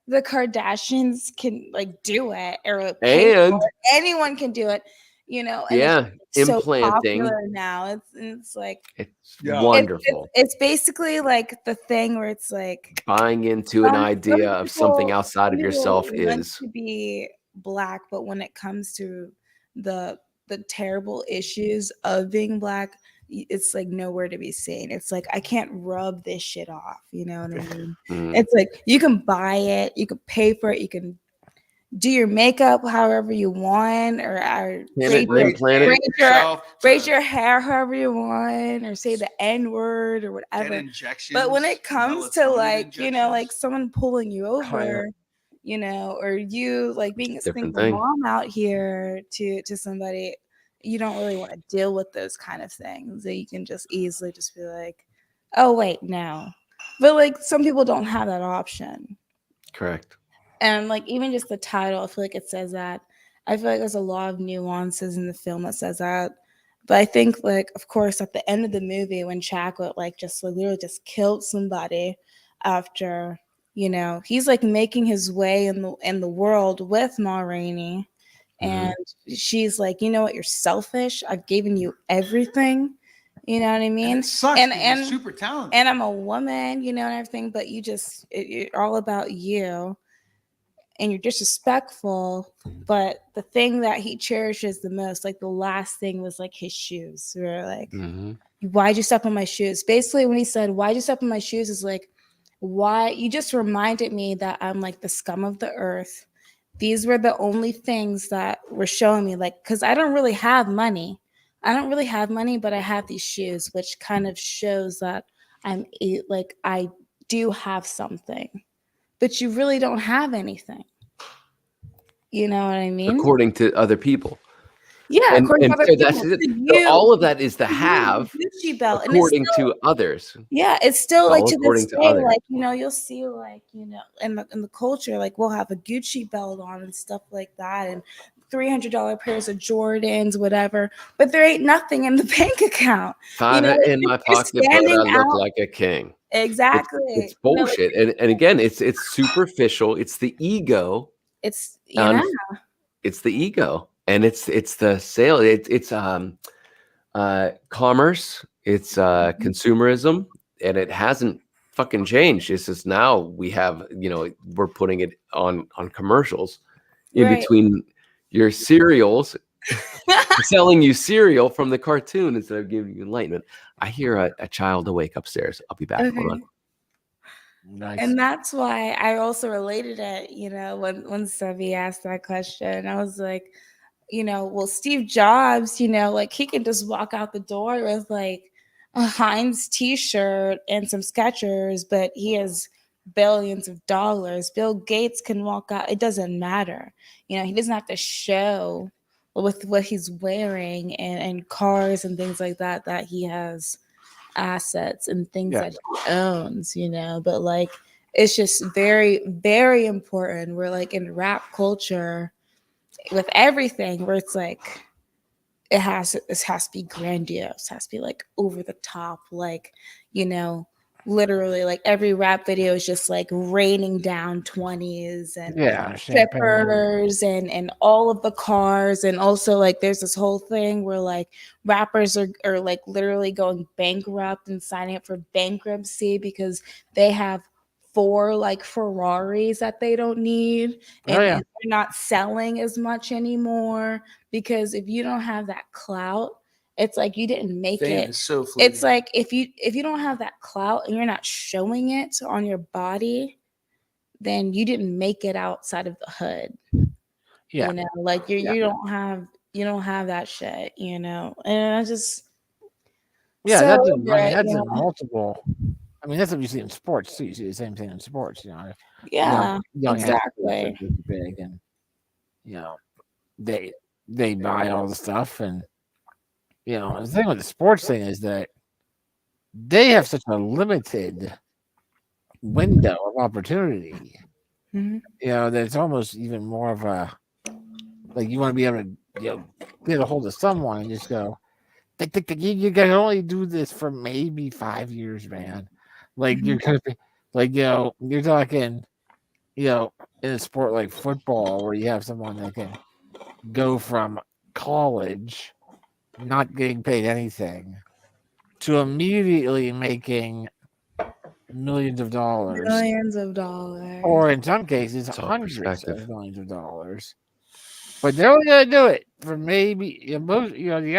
[SPEAKER 5] the Kardashians can like do it, or like, anyone can do it, And it's
[SPEAKER 3] implanting.
[SPEAKER 5] so popular now. It's like
[SPEAKER 3] it's wonderful.
[SPEAKER 5] It's basically like the thing where it's like
[SPEAKER 3] buying into an idea of something outside of yourself is
[SPEAKER 5] to be black, but when it comes to the terrible issues of being black, it's like nowhere to be seen. It's like, I can't rub this shit off. You know what I mean? It's like, you can buy it, you can pay for it, you can do your makeup however you want, or braid your hair however you want, or say the N-word or whatever. But when it comes to like, like someone pulling you over, or you like being a single mom out here to somebody, you don't really want to deal with those kind of things. That you can just easily just be like, oh wait, no. But like some people don't have that option.
[SPEAKER 3] Correct.
[SPEAKER 5] And like even just the title, I feel like it says that. I feel like there's a lot of nuances in the film that says that. But I think like, of course, at the end of the movie, when Chadwick like just like literally just killed somebody after, he's like making his way in the world with Ma Rainey. And she's like, you know what, you're selfish. I've given you everything. You know what I mean?
[SPEAKER 4] And it sucks, and super talented.
[SPEAKER 5] And I'm a woman, and everything, but you're all about you. And you're disrespectful, but the thing that he cherishes the most, like the last thing, was like his shoes. We were like, why'd you step on my shoes? Basically, when he said, why'd you step on my shoes, is like, why? You just reminded me that I'm like the scum of the earth. These were the only things that were showing me, like, because I don't really have money. But I have these shoes, which kind of shows that I do have something. But you really don't have anything. You know what I mean?
[SPEAKER 3] According to other people.
[SPEAKER 5] Yeah, according to other people.
[SPEAKER 3] That's it. All of that is the have,
[SPEAKER 5] Gucci belt,
[SPEAKER 3] according to others.
[SPEAKER 5] Yeah, it's still like to this day,
[SPEAKER 3] others.
[SPEAKER 5] like, you'll see like, in the culture, like we'll have a Gucci belt on and stuff like that, and $300 pairs of Jordans, whatever. But there ain't nothing in the bank account.
[SPEAKER 3] In my pocket, but I look like a king.
[SPEAKER 5] Exactly.
[SPEAKER 3] It's bullshit. And again, it's superficial. It's the ego.
[SPEAKER 5] It's
[SPEAKER 3] it's the ego. and it's the sale. It's commerce. It's consumerism, and it hasn't fucking changed. It's just now we have, we're putting it on commercials in
[SPEAKER 5] Right.
[SPEAKER 3] between your cereals, selling you cereal from the cartoon instead of giving you enlightenment. I hear a child awake upstairs. I'll be back. Hold
[SPEAKER 5] Okay.
[SPEAKER 3] on.
[SPEAKER 2] Nice.
[SPEAKER 5] And that's why I also related it, when Sevi asked that question, I was like, well, Steve Jobs, like he can just walk out the door with like a Heinz t-shirt and some Skechers, but he has billions of dollars. Bill Gates can walk out. It doesn't matter. He doesn't have to show with what he's wearing and cars and things like that he has assets and things that he owns, but like it's just very, very important. We're like in rap culture with everything where it's like it has to be grandiose, has to be like over the top, like literally like every rap video is just like raining down 20s and strippers and all of the cars. And also like there's this whole thing where like rappers are like literally going bankrupt and signing up for bankruptcy because they have 4 like Ferraris that they don't need and they're not selling as much anymore, because if you don't have that clout, it's like you didn't make
[SPEAKER 4] Fame
[SPEAKER 5] it.
[SPEAKER 4] is so fleeting.
[SPEAKER 5] It's like if you don't have that clout and you're not showing it on your body, then you didn't make it outside of the hood.
[SPEAKER 2] Yeah.
[SPEAKER 5] Like you don't have that shit, and I just
[SPEAKER 2] that's in multiple. I mean, that's what you see in sports too. You see the same thing in sports,
[SPEAKER 5] Yeah,
[SPEAKER 2] young
[SPEAKER 5] exactly.
[SPEAKER 2] big, and they buy all the stuff, and the thing with the sports thing is that they have such a limited window of opportunity.
[SPEAKER 5] Mm-hmm.
[SPEAKER 2] That it's almost even more of a like you want to be able to get a hold of someone and just go. You can only do this for maybe 5 years, man. Like you're gonna be like you're talking in a sport like football where you have someone that can go from college not getting paid anything to immediately making millions of dollars, or in some cases hundreds of millions of dollars. But they're only gonna do it for maybe the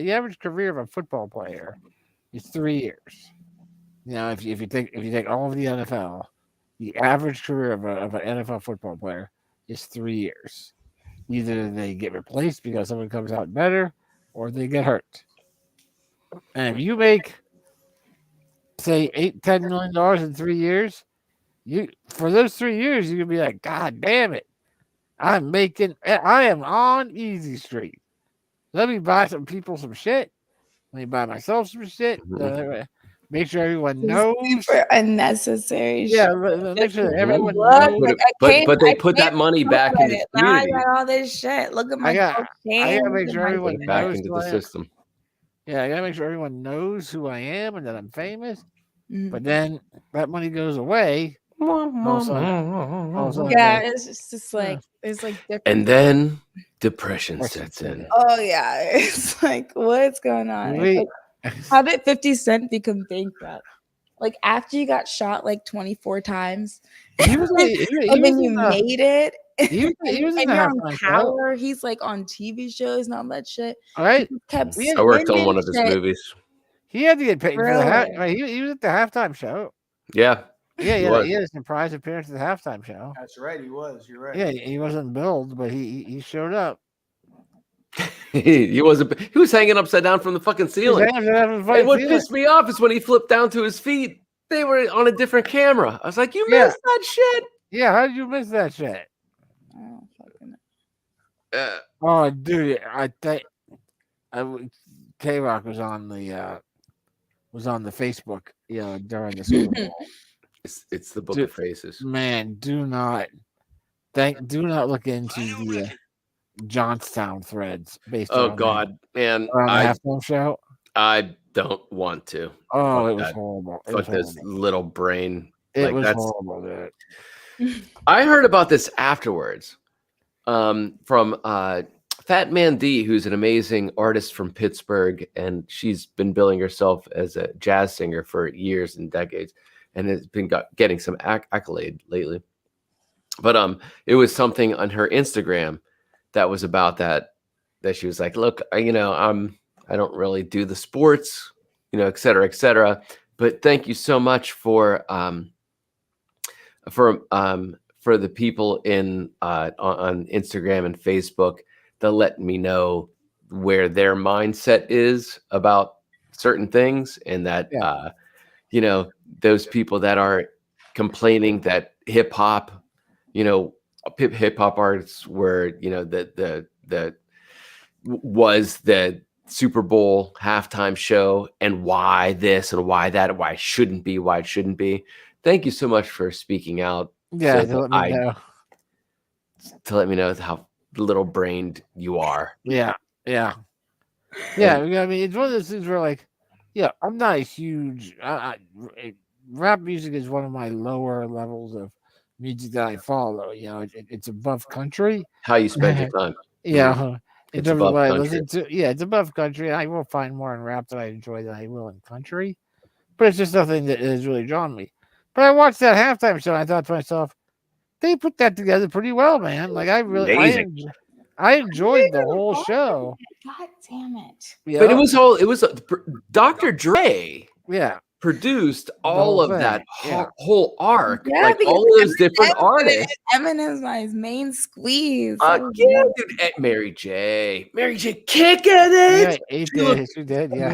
[SPEAKER 2] average career of a football player is 3 years. If you take all of the NFL, the average career of an NFL football player is 3 years. Either they get replaced because someone comes out better, or they get hurt. And if you make, say, $8-10 million in 3 years, for those 3 years you can be like, God damn it, I am on easy street. Let me buy some people some shit. Let me buy myself some shit. Make sure everyone knows.
[SPEAKER 5] Super unnecessary.
[SPEAKER 2] Yeah, make sure that everyone knows.
[SPEAKER 3] But they put that money back in the community.
[SPEAKER 5] Now I got all this shit. Look at my
[SPEAKER 2] I gotta make sure everyone knows
[SPEAKER 3] back into the system.
[SPEAKER 2] Yeah, I gotta make sure everyone knows who I am and that I'm famous. But then that money goes away.
[SPEAKER 5] It's just like there's like different.
[SPEAKER 3] And then depression sets in.
[SPEAKER 5] Oh yeah, it's like what's going on? How did 50 Cent become bankrupt? Like after you got shot like 24 times, and then you made it. He was in you're on Power. He's like on TV shows and all that shit.
[SPEAKER 2] All right.
[SPEAKER 3] I worked on one of his movies.
[SPEAKER 2] He had to get paid for the he was at the halftime show.
[SPEAKER 3] Yeah.
[SPEAKER 2] Yeah, he had a surprise appearance at the halftime show.
[SPEAKER 4] That's right, he was. You're right.
[SPEAKER 2] Yeah, he wasn't billed, but he showed up.
[SPEAKER 3] He was hanging upside down from the fucking ceiling. And what pissed me off is when he flipped down to his feet, they were on a different camera. I was like, you missed that shit.
[SPEAKER 2] Yeah, how did you miss that shit?
[SPEAKER 5] Oh, fucking.
[SPEAKER 2] Oh, dude, I think K-Rock was on the Facebook, during the Super Bowl.
[SPEAKER 3] It's the book of faces.
[SPEAKER 2] Man, do not look into the Johnstown threads based on
[SPEAKER 3] God, man.
[SPEAKER 2] On the halftime show.
[SPEAKER 3] I don't want to.
[SPEAKER 2] Oh, it was horrible.
[SPEAKER 3] Fuck this little brain.
[SPEAKER 2] It was horrible, dude.
[SPEAKER 3] I heard about this afterwards. From thank Fat Man D, who's an amazing artist from Pittsburgh, and she's been billing herself as a jazz singer for years and decades, and has been getting some accolade lately. But it was something on her Instagram that was about that she was like, look, I don't really do the sports, et cetera, et cetera. But thank you so much for the people on Instagram and Facebook that let me know where their mindset is about certain things, and that those people that are complaining that hip hop artists were was the Super Bowl halftime show, and why this and why that, and why it shouldn't be. Thank you so much for speaking out.
[SPEAKER 2] Yeah,
[SPEAKER 3] so
[SPEAKER 2] to let me know.
[SPEAKER 3] To let me know how little brained you are.
[SPEAKER 2] Yeah. I mean, it's one of those things where, like, I'm not a huge. Rap music is one of my lower levels of music that I follow. It's above country.
[SPEAKER 3] How you spend your time.
[SPEAKER 2] Yeah.
[SPEAKER 3] It's above
[SPEAKER 2] what I
[SPEAKER 3] country.
[SPEAKER 2] listen to, it's above country. I will find more in rap that I enjoy than I will in country, but it's just nothing that has really drawn me. But I watched that halftime show and I thought to myself, they put that together pretty well, man. Like, I enjoyed the whole show.
[SPEAKER 5] God damn it!
[SPEAKER 3] But it was Dr. Dre.
[SPEAKER 2] Yeah.
[SPEAKER 3] Produced all of that whole arc,
[SPEAKER 5] Yeah,
[SPEAKER 3] like all of those different artists.
[SPEAKER 5] Eminem's my main squeeze.
[SPEAKER 3] Yeah, dude, Mary J. kicking it.
[SPEAKER 2] Yeah, she did. Yeah,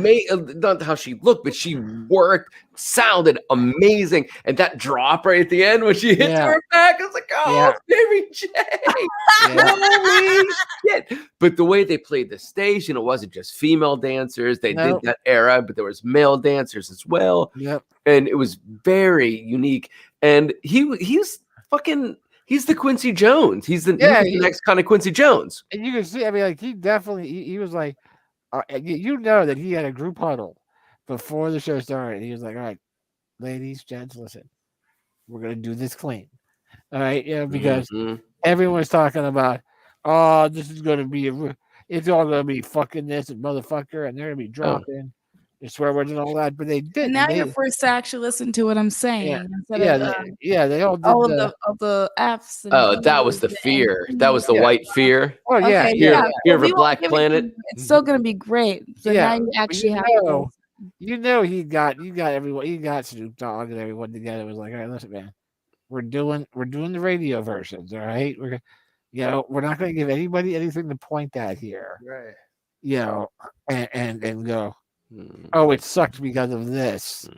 [SPEAKER 3] not how she looked, but she worked, sounded amazing, and that drop right at the end when she hits her back, I was like, oh, Mary J. Holy shit! But the way they played the stage, it wasn't just female dancers. They did that era, but there was male dancers as well.
[SPEAKER 2] Yep.
[SPEAKER 3] And it was very unique. And he's the Quincy Jones. He's the next kind of Quincy Jones.
[SPEAKER 2] And you can see, I mean, like, he definitely he was like, that he had a group huddle before the show started. He was like, all right, ladies, gents, listen, we're gonna do this clean. All right, because everyone's talking about, oh, this is gonna be it's all gonna be fucking this and motherfucker, and they're gonna be dropping. The swear words and all that, but they didn't.
[SPEAKER 5] And now you're forced to actually listen to what I'm saying. They
[SPEAKER 2] all did
[SPEAKER 5] all of the F's.
[SPEAKER 3] And that was the fear. That was the white fear.
[SPEAKER 2] Oh yeah,
[SPEAKER 3] Fear of a Black Planet.
[SPEAKER 5] It's still gonna be great. So now you actually have.
[SPEAKER 2] He got everyone. He got Snoop Dogg and everyone together. It was like, all right, listen, man, we're doing the radio versions. All right, we're not going to give anybody anything to point at here.
[SPEAKER 4] Right.
[SPEAKER 2] And go. Oh, it sucked because of this.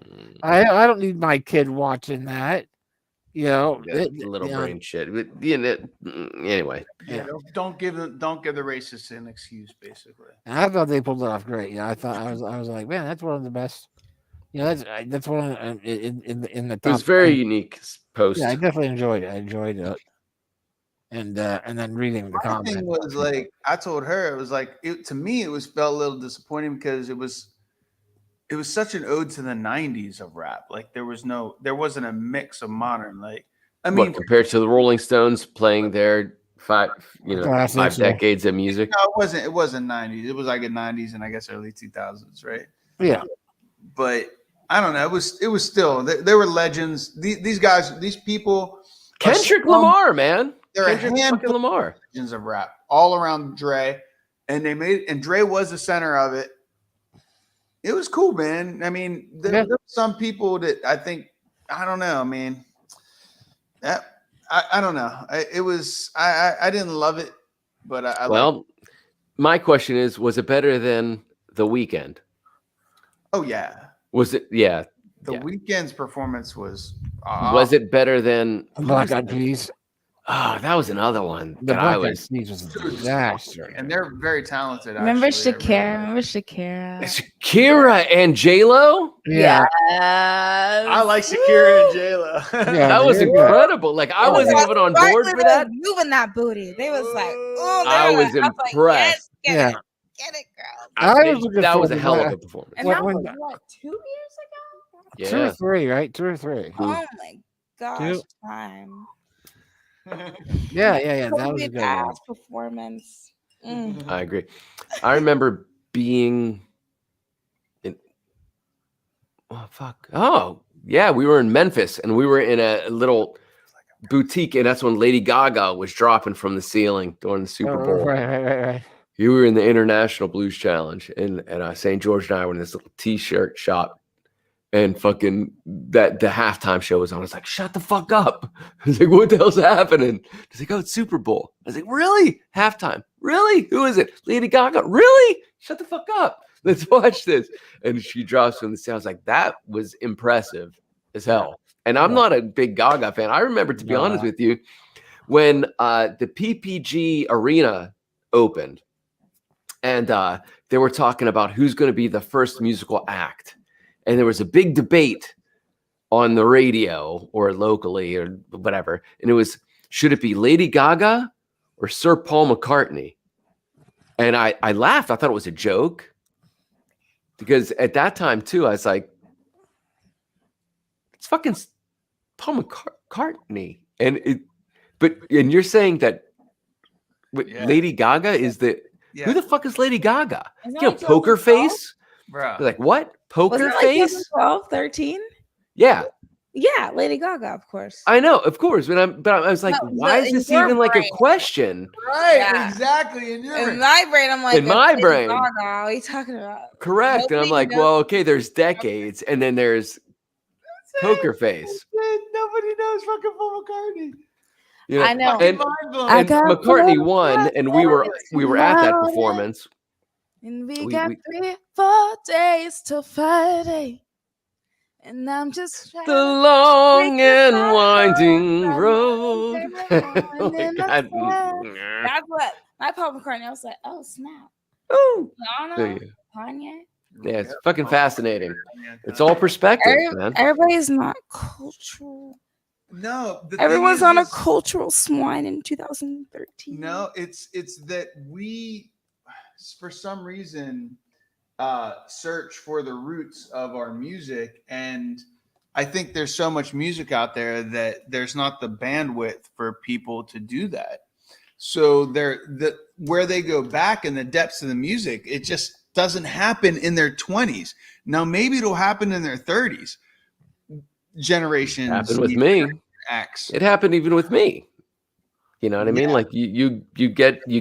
[SPEAKER 2] I don't need my kid watching that.
[SPEAKER 3] Little brain shit. But, anyway.
[SPEAKER 4] Yeah. Don't give the racists an excuse, basically.
[SPEAKER 2] And I thought they pulled it off great. I thought I was like, man, that's one of the best. That's one in the top.
[SPEAKER 3] It was very unique post.
[SPEAKER 2] Yeah, I definitely enjoyed it. I enjoyed it. And then reading the comments.
[SPEAKER 4] Thing was like, I told her, it was like, to me, it felt a little disappointing because it was such an ode to the 90s of rap. Like, there wasn't a mix of modern. Like, I mean,
[SPEAKER 3] compared to the Rolling Stones playing their five decades of music.
[SPEAKER 4] No, it wasn't 90s. It was like in 90s and I guess early 2000s, right?
[SPEAKER 2] Yeah.
[SPEAKER 4] But I don't know. It was still, they were legends. These guys, these people.
[SPEAKER 3] Kendrick Lamar, man.
[SPEAKER 4] They're a handful of legends of rap all around Dre. And Dre was the center of it. It was cool, man. I mean, there were some people that I think, I don't know, man. I don't know. I didn't love it, but
[SPEAKER 3] my question is, was it better than The Weeknd?
[SPEAKER 4] Oh yeah.
[SPEAKER 3] Was it? Yeah.
[SPEAKER 4] The Weeknd's performance was.
[SPEAKER 3] Was it better than
[SPEAKER 2] Black Eyed Peas?
[SPEAKER 3] Oh, that was another one.
[SPEAKER 2] The Black Eyed Peas was a disaster.
[SPEAKER 4] And they're very talented.
[SPEAKER 5] Remember Shakira?
[SPEAKER 3] Shakira and J-Lo?
[SPEAKER 2] Yeah.
[SPEAKER 4] I like Shakira and J-Lo.
[SPEAKER 3] That was incredible. Like, I wasn't even on board for that.
[SPEAKER 5] Moving that booty. They was like, oh,
[SPEAKER 3] I was impressed.
[SPEAKER 5] Get it, girl.
[SPEAKER 3] That was a hell of a performance.
[SPEAKER 5] And that was what, 2 years ago?
[SPEAKER 3] Yeah.
[SPEAKER 2] 2 or 3, right? 2 or 3.
[SPEAKER 5] Oh my gosh, time.
[SPEAKER 2] Yeah. That was a good
[SPEAKER 5] performance.
[SPEAKER 3] I agree. I remember being in. Oh fuck! Oh yeah, we were in Memphis, and we were in a little boutique, and that's when Lady Gaga was dropping from the ceiling during the Super Bowl.
[SPEAKER 2] Right.
[SPEAKER 3] You were in the International Blues Challenge, and St. George and I were in this little T-shirt shop, and fucking the halftime show was on. I was like, "Shut the fuck up!" I was like, "What the hell's happening?" He's like, "Oh, it's Super Bowl." I was like, "Really? Halftime? Really? Who is it? Lady Gaga? Really? Shut the fuck up! Let's watch this." And she drops from the stage. I was like, "That was impressive as hell." And I'm not a big Gaga fan. I remember, to be honest with you, when the PPG Arena opened. And they were talking about who's going to be the first musical act. And there was a big debate on the radio or locally or whatever. And it was, should it be Lady Gaga or Sir Paul McCartney? And I laughed. I thought it was a joke. Because at that time, too, I was like, it's fucking Paul McCartney. And you're saying that Lady Gaga is the...
[SPEAKER 4] Yeah.
[SPEAKER 3] Who the fuck is Lady Gaga?
[SPEAKER 5] Isn't
[SPEAKER 3] You know,
[SPEAKER 5] that
[SPEAKER 3] Poker
[SPEAKER 5] 2012?
[SPEAKER 3] Face?
[SPEAKER 4] Bro.
[SPEAKER 3] Like, what? Poker
[SPEAKER 5] Wasn't it
[SPEAKER 3] Face?
[SPEAKER 5] like 2012, 13?
[SPEAKER 3] Yeah.
[SPEAKER 5] Yeah, Lady Gaga, of course.
[SPEAKER 3] I know, of course. But I was like,
[SPEAKER 5] No,
[SPEAKER 3] why is
[SPEAKER 5] in
[SPEAKER 3] this
[SPEAKER 5] your
[SPEAKER 3] even like a
[SPEAKER 5] brain.
[SPEAKER 3] question?
[SPEAKER 4] Right,
[SPEAKER 5] Yeah.
[SPEAKER 4] exactly. In your
[SPEAKER 5] In my brain, I'm like,
[SPEAKER 3] In my
[SPEAKER 5] Lady
[SPEAKER 3] brain.
[SPEAKER 5] Gaga, what are you talking about?
[SPEAKER 3] Correct. And I'm
[SPEAKER 5] Nobody
[SPEAKER 3] like,
[SPEAKER 5] knows.
[SPEAKER 3] well, okay, there's decades, and then there's Poker Face.
[SPEAKER 4] Nobody knows fucking Paul McCartney.
[SPEAKER 3] You
[SPEAKER 5] I know.
[SPEAKER 3] And,
[SPEAKER 5] I
[SPEAKER 3] and
[SPEAKER 5] got
[SPEAKER 3] McCartney
[SPEAKER 5] bored
[SPEAKER 3] won,
[SPEAKER 5] of
[SPEAKER 3] and we were at that
[SPEAKER 5] about it.
[SPEAKER 3] performance.
[SPEAKER 5] And we
[SPEAKER 3] We-
[SPEAKER 5] got
[SPEAKER 3] we-
[SPEAKER 5] 3-4 days till Friday. And I'm just
[SPEAKER 3] The long and winding road. Oh my God.
[SPEAKER 5] That's what my Paul McCartney. I was like, oh snap.
[SPEAKER 3] Oh,
[SPEAKER 5] Rihanna, Kanye.
[SPEAKER 3] yeah, it's fucking fascinating. It's all perspective, man.
[SPEAKER 5] Everybody's not cultural.
[SPEAKER 4] No, the thing
[SPEAKER 5] Everyone's
[SPEAKER 4] is,
[SPEAKER 5] on a
[SPEAKER 4] is-
[SPEAKER 5] cultural swine in 2013.
[SPEAKER 4] No, it's that we, for some reason, search for the roots of our music, and I think there's so much music out there that there's not the bandwidth for people to do that. So where they go back in the depths of the music, it just doesn't happen in their 20s. Now maybe it'll happen in their 30s. Generations
[SPEAKER 3] Happened with me.
[SPEAKER 4] X.
[SPEAKER 3] It happened even with me. You know what I mean? Like you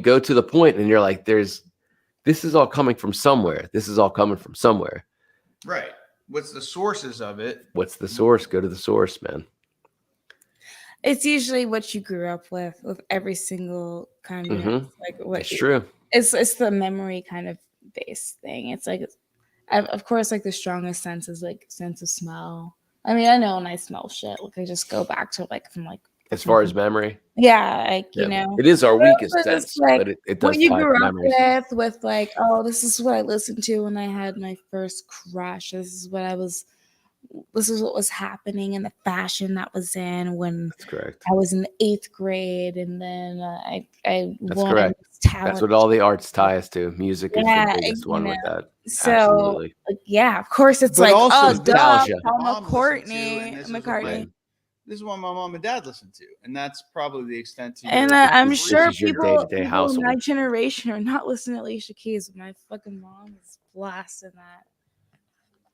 [SPEAKER 3] go to the point and you're like, this is all coming from somewhere. This is all coming from somewhere.
[SPEAKER 4] Right. What's the sources of it?
[SPEAKER 3] What's the source? Go to the source, man.
[SPEAKER 5] It's usually what you grew up with every single kind of like what.
[SPEAKER 3] It's true.
[SPEAKER 5] It's the memory kind of based thing. It's like, of course, like the strongest sense is like sense of smell. I mean, I know when I smell shit, like I just go back to like from like.
[SPEAKER 3] As far as memory,
[SPEAKER 5] yeah, like you know,
[SPEAKER 3] it is our weakest
[SPEAKER 5] it's
[SPEAKER 3] sense,
[SPEAKER 5] like
[SPEAKER 3] but it does
[SPEAKER 5] what you
[SPEAKER 3] tie to
[SPEAKER 5] grew up
[SPEAKER 3] memories.
[SPEAKER 5] with like, oh, this is what I listened to when I had my first crush. This is what was happening in the fashion that was in when
[SPEAKER 3] That's correct.
[SPEAKER 5] I was in the 8th grade, and then I
[SPEAKER 3] That's
[SPEAKER 5] won
[SPEAKER 3] correct.
[SPEAKER 5] talent.
[SPEAKER 3] That's what all the arts tie us to. Music is the biggest one with that.
[SPEAKER 5] So,
[SPEAKER 3] Absolutely.
[SPEAKER 5] like, yeah, of course, it's
[SPEAKER 4] But
[SPEAKER 5] like,
[SPEAKER 4] also
[SPEAKER 5] oh, duh,
[SPEAKER 3] nostalgia.
[SPEAKER 5] Paul
[SPEAKER 4] Mom listened to, and
[SPEAKER 5] McCartney.
[SPEAKER 4] This is what my mom and dad listened to, and that's probably the extent to.
[SPEAKER 5] And
[SPEAKER 4] your-
[SPEAKER 5] I'm
[SPEAKER 3] This
[SPEAKER 5] sure
[SPEAKER 3] is your
[SPEAKER 5] people
[SPEAKER 3] day-to-day
[SPEAKER 5] in
[SPEAKER 3] household.
[SPEAKER 5] my generation are not listening to Alicia Keys. My fucking mom is blasting that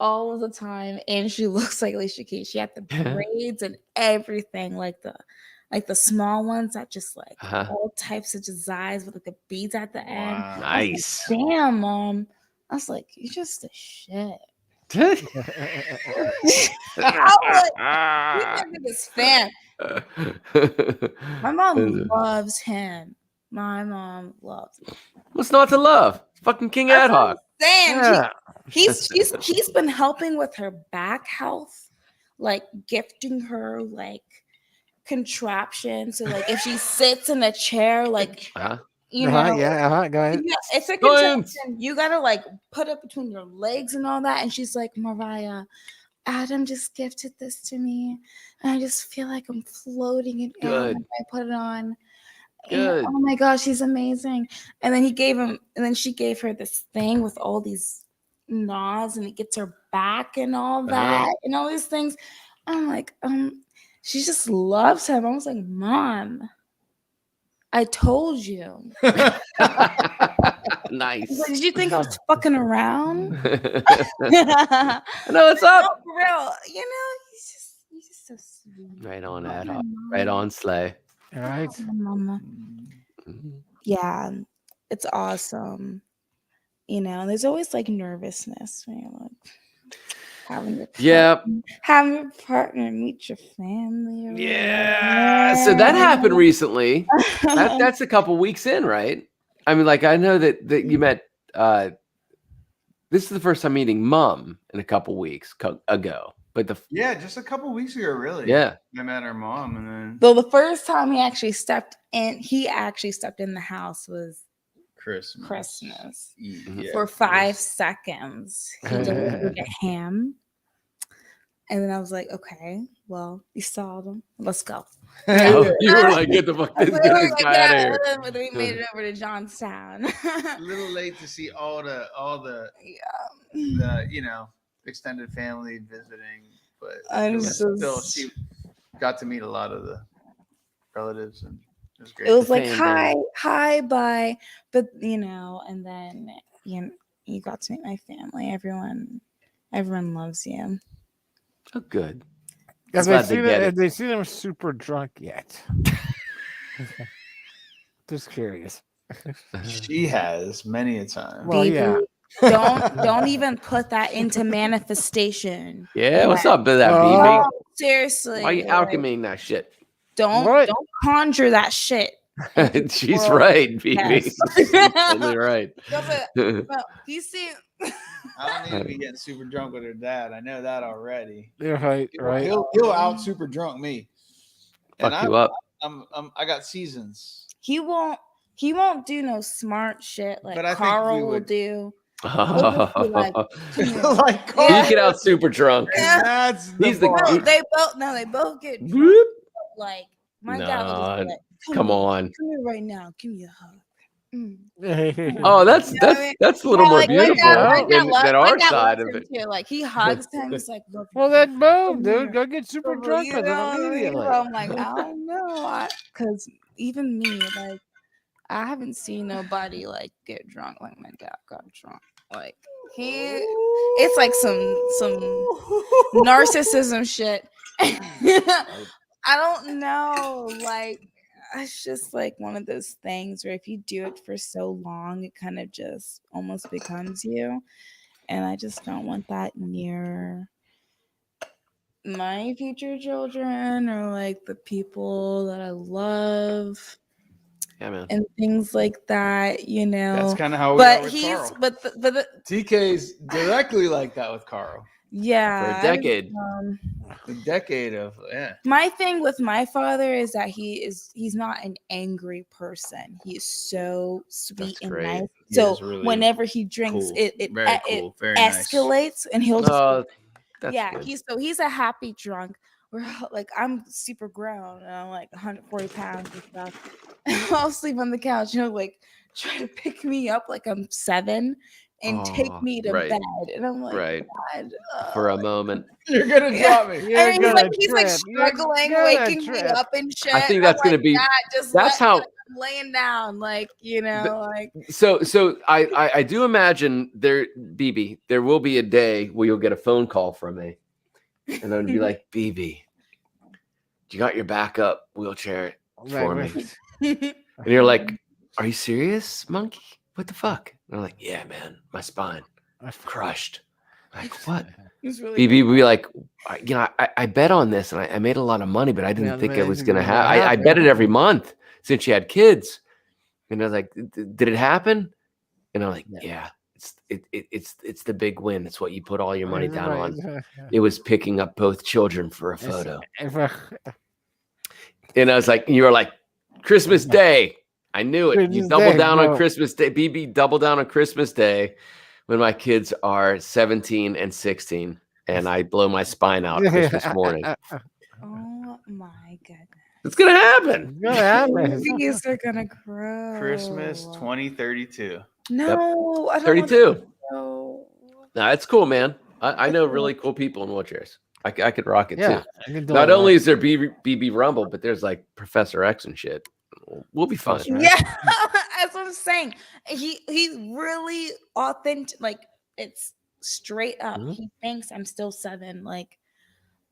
[SPEAKER 5] all of the time, and she looks like Alicia Keys. She had the braids and everything, like the small ones that just like all types of designs with like the beads at the end.
[SPEAKER 4] Wow.
[SPEAKER 3] Nice.
[SPEAKER 5] Like, damn, mom. I was like, you're just a shit. This fan. My mom loves him. My mom loves him.
[SPEAKER 3] What's not to love? Fucking King Ad Hoc.
[SPEAKER 5] Damn, he's been helping with her back health, like gifting her like contraption. So like if she sits in a chair, like you know,
[SPEAKER 2] Go ahead.
[SPEAKER 5] yeah, it's a contraption. You gotta like put it between your legs and all that. And she's like, Mariah, Adam just gifted this to me, and I just feel like I'm floating in air when I put it on.
[SPEAKER 3] Good.
[SPEAKER 5] And, oh my gosh, he's amazing. And then she gave her this thing with all these knots, and it gets her back and all that and all these things. I'm like, she just loves him. I was like, Mom, I told you.
[SPEAKER 3] Nice.
[SPEAKER 5] He's like, did you think I was fucking around?
[SPEAKER 3] No, it's up.
[SPEAKER 5] No, for real. You know, he's just so sweet.
[SPEAKER 3] Right on, ad hoc. Right on, Slay.
[SPEAKER 2] All right.
[SPEAKER 5] Mama. Yeah, it's awesome. You know, there's always like nervousness when you're like having your partner meet your family.
[SPEAKER 3] Yeah. So that happened recently. That's a couple weeks in, right? I mean, like I know that you met. This is the first time meeting Mom in a couple weeks ago. But
[SPEAKER 4] just a couple weeks ago, really.
[SPEAKER 3] Yeah.
[SPEAKER 4] I met her mom, and then
[SPEAKER 5] Though the first time he actually stepped in the house was Christmas.
[SPEAKER 4] Yeah.
[SPEAKER 5] For 5 seconds. He delivered a ham. And then I was like, okay, well, you saw them. Let's go.
[SPEAKER 3] You were like, get the fuck, get this guy out of here.
[SPEAKER 5] And then we made it over to Johnstown.
[SPEAKER 4] A little late to see all the extended family visiting, but still she got to meet a lot of the relatives, and it was great.
[SPEAKER 5] It was like hi, bye, but and then you got to meet my family. Everyone loves you.
[SPEAKER 3] Oh, good.
[SPEAKER 2] Have they seen him super drunk yet? Just curious.
[SPEAKER 4] She has many a time.
[SPEAKER 2] Well, yeah.
[SPEAKER 5] Don't even put that into manifestation.
[SPEAKER 3] Yeah, what's up with that, BB?
[SPEAKER 5] Seriously.
[SPEAKER 3] Why are you alchemying that shit?
[SPEAKER 5] Don't conjure that shit.
[SPEAKER 3] She's right, BB.
[SPEAKER 5] Yes.
[SPEAKER 3] She's totally right.
[SPEAKER 5] Well, you see,
[SPEAKER 4] I don't need to be getting super drunk with her dad. I know that already.
[SPEAKER 2] You're right.
[SPEAKER 4] He'll out super drunk me.
[SPEAKER 3] Fuck you up.
[SPEAKER 4] I got seasons.
[SPEAKER 5] He won't do no smart shit like
[SPEAKER 4] But I think
[SPEAKER 5] Carl
[SPEAKER 4] we
[SPEAKER 5] will
[SPEAKER 4] would.
[SPEAKER 5] do.
[SPEAKER 3] He get out super drunk.
[SPEAKER 4] That's
[SPEAKER 3] He's
[SPEAKER 5] they both get drunk.
[SPEAKER 3] Whoop.
[SPEAKER 5] Like my dad will just be like,
[SPEAKER 3] come on.
[SPEAKER 5] Come here right now. Give me a hug.
[SPEAKER 3] Oh, that's a little more beautiful than our side of it.
[SPEAKER 5] Too. Like he hugs him. He's like,
[SPEAKER 2] well, then boom, dude, go get super drunk with him immediately.
[SPEAKER 5] I'm like, I don't know, because even me, like, I haven't seen nobody like get drunk like my dad got drunk. Like it's like some narcissism shit. I don't know, like. It's just like one of those things where if you do it for so long, it kind of just almost becomes you. And I just don't want that near my future children or like the people that I love.
[SPEAKER 3] Yeah, man.
[SPEAKER 5] And things like that,
[SPEAKER 4] That's kind of how we are with Carl.
[SPEAKER 5] But
[SPEAKER 4] TK's directly like that with Carl.
[SPEAKER 5] Yeah.
[SPEAKER 3] For a decade.
[SPEAKER 4] A decade of
[SPEAKER 5] My thing with my father is that he's not an angry person. He is so sweet and nice. So really whenever he drinks, it escalates, nice. And he'll just he's a happy drunk. Where like I'm super grown and I'm like 140 pounds and stuff. I'll sleep on the couch. He'll like try to pick me up like I'm 7. And take me to bed, and I'm like, God,
[SPEAKER 3] for a moment,
[SPEAKER 4] you're gonna drop me.
[SPEAKER 5] And he's like struggling, waking me up and shit.
[SPEAKER 3] I think that's gonna be. That's how
[SPEAKER 5] I'm laying down, like like.
[SPEAKER 3] So I do imagine there, BB, there will be a day where you'll get a phone call from me, and I'm gonna be like, BB, you got your backup wheelchair for me, and you're like, are you serious, monkey? What the fuck? And I'm like, yeah, man, my spine, I've crushed. Like, what?
[SPEAKER 5] Really
[SPEAKER 3] BB would be like, I bet on this, and I made a lot of money, but I didn't think it was gonna happen. I bet it every month since she had kids. And I was like, did it happen? And I'm like, yeah, it's the big win. It's what you put all your money down on. It was picking up both children for a photo. And I was like, you were like, Christmas Day. I knew it. You double down on Christmas Day. BB double down on Christmas Day when my kids are 17 and 16 and I blow my spine out Christmas morning.
[SPEAKER 5] Oh my goodness.
[SPEAKER 3] It's going to happen.
[SPEAKER 5] Babies are going to grow.
[SPEAKER 4] Christmas 2032.
[SPEAKER 5] No, I don't
[SPEAKER 3] 32. No, it's cool, man. I know really cool people in wheelchairs. I could rock it too. Not only is there BB Rumble, but there's like Professor X and shit. We'll be fine.
[SPEAKER 5] Yeah, that's what I'm saying. He's really authentic. Like, it's straight up.
[SPEAKER 3] Mhm.
[SPEAKER 5] He thinks I'm still 7. Like,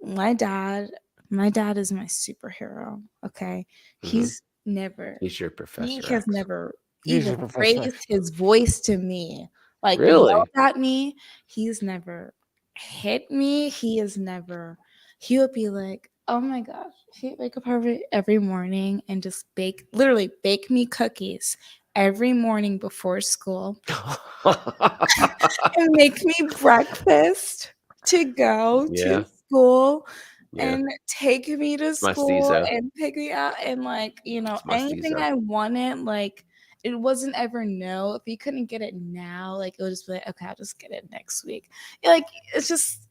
[SPEAKER 5] my dad is my superhero. Okay, he's never.
[SPEAKER 3] He's your
[SPEAKER 5] He
[SPEAKER 3] Professor
[SPEAKER 5] has
[SPEAKER 3] X.
[SPEAKER 5] never
[SPEAKER 2] He's
[SPEAKER 5] even
[SPEAKER 2] your Professor X.
[SPEAKER 5] raised his voice to me, like
[SPEAKER 3] Really?
[SPEAKER 5] yelled at me. He's never hit me. He has never. He would be like, "Oh my gosh!" He'd wake up every morning and just literally bake me cookies every morning before school and make me breakfast to go
[SPEAKER 3] Yeah.
[SPEAKER 5] to school.
[SPEAKER 3] Yeah.
[SPEAKER 5] And take me to school
[SPEAKER 3] Mestizo.
[SPEAKER 5] and pick me up and, like,
[SPEAKER 3] It's
[SPEAKER 5] anything
[SPEAKER 3] mestizo.
[SPEAKER 5] I wanted, like, it wasn't ever no. If he couldn't get it now, like, it would just be like, okay, I'll just get it next week. Like, it's just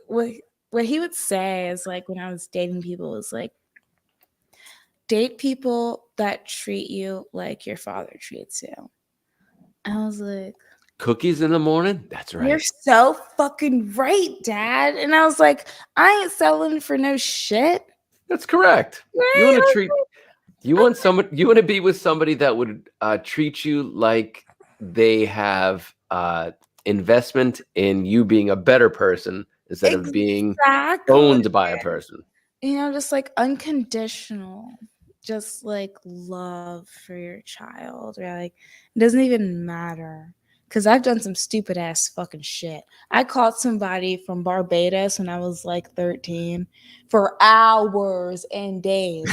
[SPEAKER 5] what he would say is, like, when I was dating people, was like, date people that treat you like your father treats you. I was like,
[SPEAKER 3] Cookies in the morning? That's
[SPEAKER 5] you're
[SPEAKER 3] right.
[SPEAKER 5] so fucking right, Dad. And I was like, I ain't selling for no shit.
[SPEAKER 3] That's correct. You
[SPEAKER 5] Right?
[SPEAKER 3] want
[SPEAKER 5] I
[SPEAKER 3] to
[SPEAKER 5] was
[SPEAKER 3] treat. You want to be with somebody that would treat you like they have investment in you being a better person instead of being
[SPEAKER 5] Exactly.
[SPEAKER 3] owned by a person.
[SPEAKER 5] Just like unconditional, just like love for your child, or like it doesn't even matter. Because I've done some stupid ass fucking shit. I called somebody from Barbados when I was like 13 for hours and days.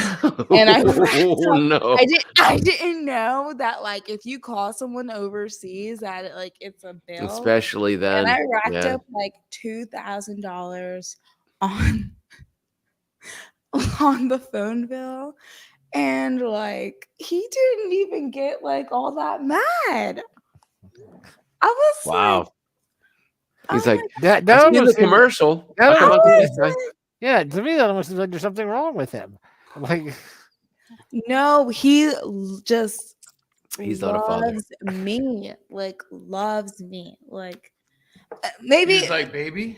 [SPEAKER 5] And I
[SPEAKER 3] Oh no!
[SPEAKER 5] I didn't know that, like, if you call someone overseas, that it's a bill.
[SPEAKER 3] Especially then.
[SPEAKER 5] And I racked
[SPEAKER 3] Yeah.
[SPEAKER 5] up like $2,000 on the phone bill, and like he didn't even get like all that mad. I was
[SPEAKER 3] Wow.
[SPEAKER 5] like,
[SPEAKER 3] He's
[SPEAKER 5] oh
[SPEAKER 3] like,
[SPEAKER 2] That
[SPEAKER 3] I've seen the
[SPEAKER 2] almost seems-
[SPEAKER 3] commercial.
[SPEAKER 2] that
[SPEAKER 3] How come
[SPEAKER 2] almost
[SPEAKER 3] Uncle
[SPEAKER 2] seems-
[SPEAKER 3] this guy?
[SPEAKER 2] Yeah, to me that almost seems like there's something wrong with him. Like,
[SPEAKER 5] no, he just
[SPEAKER 3] He's not a father.
[SPEAKER 5] loves me, like loves me, like maybe
[SPEAKER 4] He's like, baby,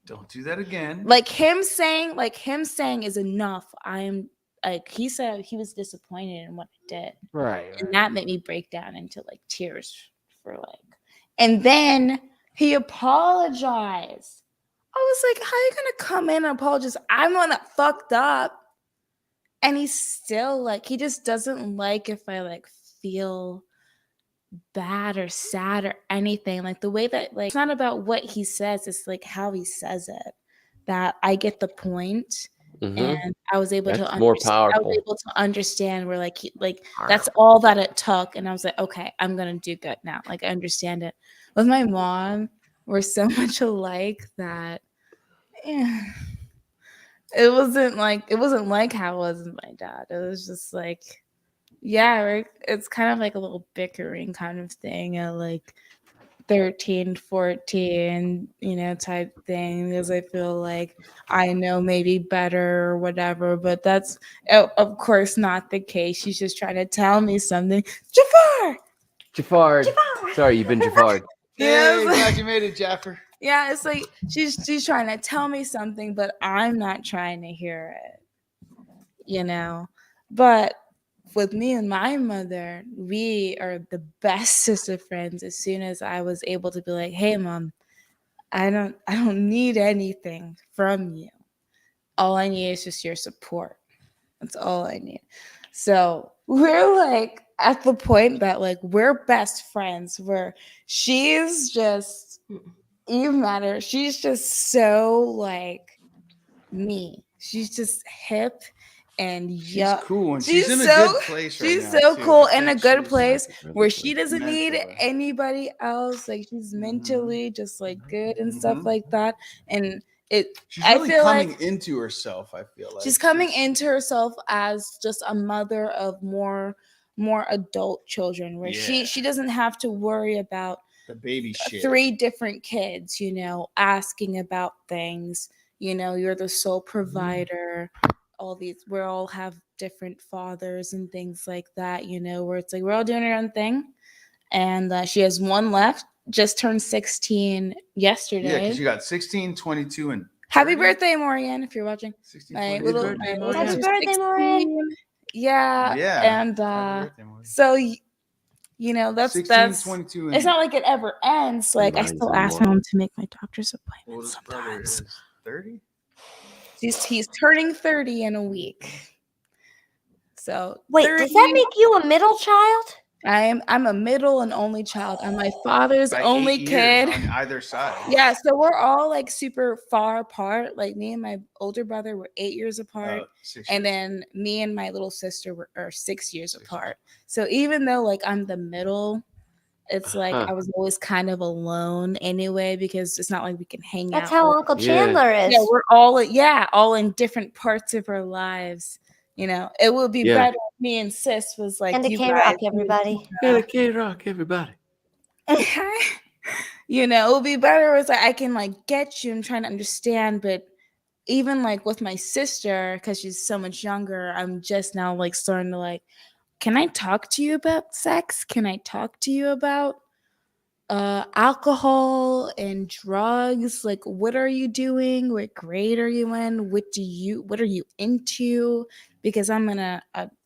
[SPEAKER 4] don't do that again.
[SPEAKER 5] like him saying is enough. I'm like, he said he was disappointed in what I did.
[SPEAKER 2] right.
[SPEAKER 5] And that made me break down into like tears for like, and then he apologized. I was like, how you gonna come in and apologize? I'm the one that fucked up. And he's still like, he just doesn't like if I like feel bad or sad or anything. Like the way that, like, it's not about what he says, it's like how he says it. That I get the point. And I was able
[SPEAKER 3] That's
[SPEAKER 5] to
[SPEAKER 3] more
[SPEAKER 5] understand. I was
[SPEAKER 3] powerful.
[SPEAKER 5] able to understand where that's all that it took. And I was like, okay, I'm gonna do good now. Like I understand it. With my mom, we're so much alike that it wasn't like how it was with my dad. It was just like, yeah, it's kind of like a little bickering kind of thing at like 13, 14, type thing, because I feel like I know maybe better or whatever, but that's of course not the case. She's just trying to tell me something. Jafar!
[SPEAKER 3] Sorry, you've been Jafar.
[SPEAKER 4] Hey, glad you made it, Jaffer.
[SPEAKER 5] Yeah, it's like she's trying to tell me something, but I'm not trying to hear it, But with me and my mother, we are the best sister friends. As soon as I was able to be like, hey mom, I don't need anything from you. All I need is just your support. That's all I need. So we're like at the point that like we're best friends, where she's just, even matter, she's just so like me. She's just hip and
[SPEAKER 4] She's cool, and she's in a
[SPEAKER 5] so
[SPEAKER 4] good place right
[SPEAKER 5] she's
[SPEAKER 4] now,
[SPEAKER 5] so
[SPEAKER 4] too.
[SPEAKER 5] cool
[SPEAKER 4] I
[SPEAKER 5] in a
[SPEAKER 4] think
[SPEAKER 5] good
[SPEAKER 4] she's
[SPEAKER 5] place where she
[SPEAKER 3] really
[SPEAKER 5] doesn't need
[SPEAKER 4] mentally.
[SPEAKER 5] anybody else. Like she's mentally just like good and stuff like that. And
[SPEAKER 4] She's
[SPEAKER 5] I
[SPEAKER 4] really
[SPEAKER 5] feel
[SPEAKER 4] coming
[SPEAKER 5] like
[SPEAKER 4] into herself. I feel like
[SPEAKER 5] she's coming into herself as just a mother of more adult children, where she doesn't have to worry about
[SPEAKER 4] the baby shit.
[SPEAKER 5] 3 different kids, asking about things. You're the sole provider. We all have different fathers and things like that, where it's like we're all doing our own thing. And she has one left, just turned 16 yesterday.
[SPEAKER 4] Yeah, because you got 16, 22, and
[SPEAKER 5] Happy birthday, Morgan, if you're watching. My little
[SPEAKER 3] birthday,
[SPEAKER 5] my
[SPEAKER 3] Morgan.
[SPEAKER 5] sister's
[SPEAKER 13] Happy birthday, Morgan.
[SPEAKER 5] 16. Yeah.
[SPEAKER 4] Yeah.
[SPEAKER 5] And
[SPEAKER 4] Happy birthday, Morgan.
[SPEAKER 5] so that's
[SPEAKER 4] 16, 22,
[SPEAKER 5] it's
[SPEAKER 4] and
[SPEAKER 5] not like it ever ends. Like I still ask my mom to make my doctor's appointments
[SPEAKER 4] oldest brother
[SPEAKER 5] sometimes.
[SPEAKER 4] is 30.
[SPEAKER 5] He's turning 30 in a week. So
[SPEAKER 13] Wait,
[SPEAKER 5] 30,
[SPEAKER 13] does that make you a middle child?
[SPEAKER 5] I'm a middle and only child. I'm my father's
[SPEAKER 4] By
[SPEAKER 5] only
[SPEAKER 4] 8 years
[SPEAKER 5] kid.
[SPEAKER 4] on either side.
[SPEAKER 5] Yeah, so we're all like super far apart. Like me and my older brother were 8 years apart,
[SPEAKER 4] 6
[SPEAKER 5] and
[SPEAKER 4] years.
[SPEAKER 5] then me and my little sister are 6 years apart. So even though like I'm the middle, it's like I was always kind of alone anyway because it's not like we can hang out.
[SPEAKER 13] That's how Uncle Chandler is.
[SPEAKER 5] Yeah, we're all in different parts of our lives. It would be better if me and sis was like
[SPEAKER 13] And a
[SPEAKER 5] you
[SPEAKER 13] K-Rock,
[SPEAKER 5] guys.
[SPEAKER 13] everybody.
[SPEAKER 3] Yeah, the K-Rock, everybody.
[SPEAKER 5] It would be better if I can like get you and trying to understand, but even like with my sister, because she's so much younger, I'm just now like starting to like, can I talk to you about sex? Can I talk to you about alcohol and drugs? Like, what are you doing? What grade are you in? What are you into? Because I'm in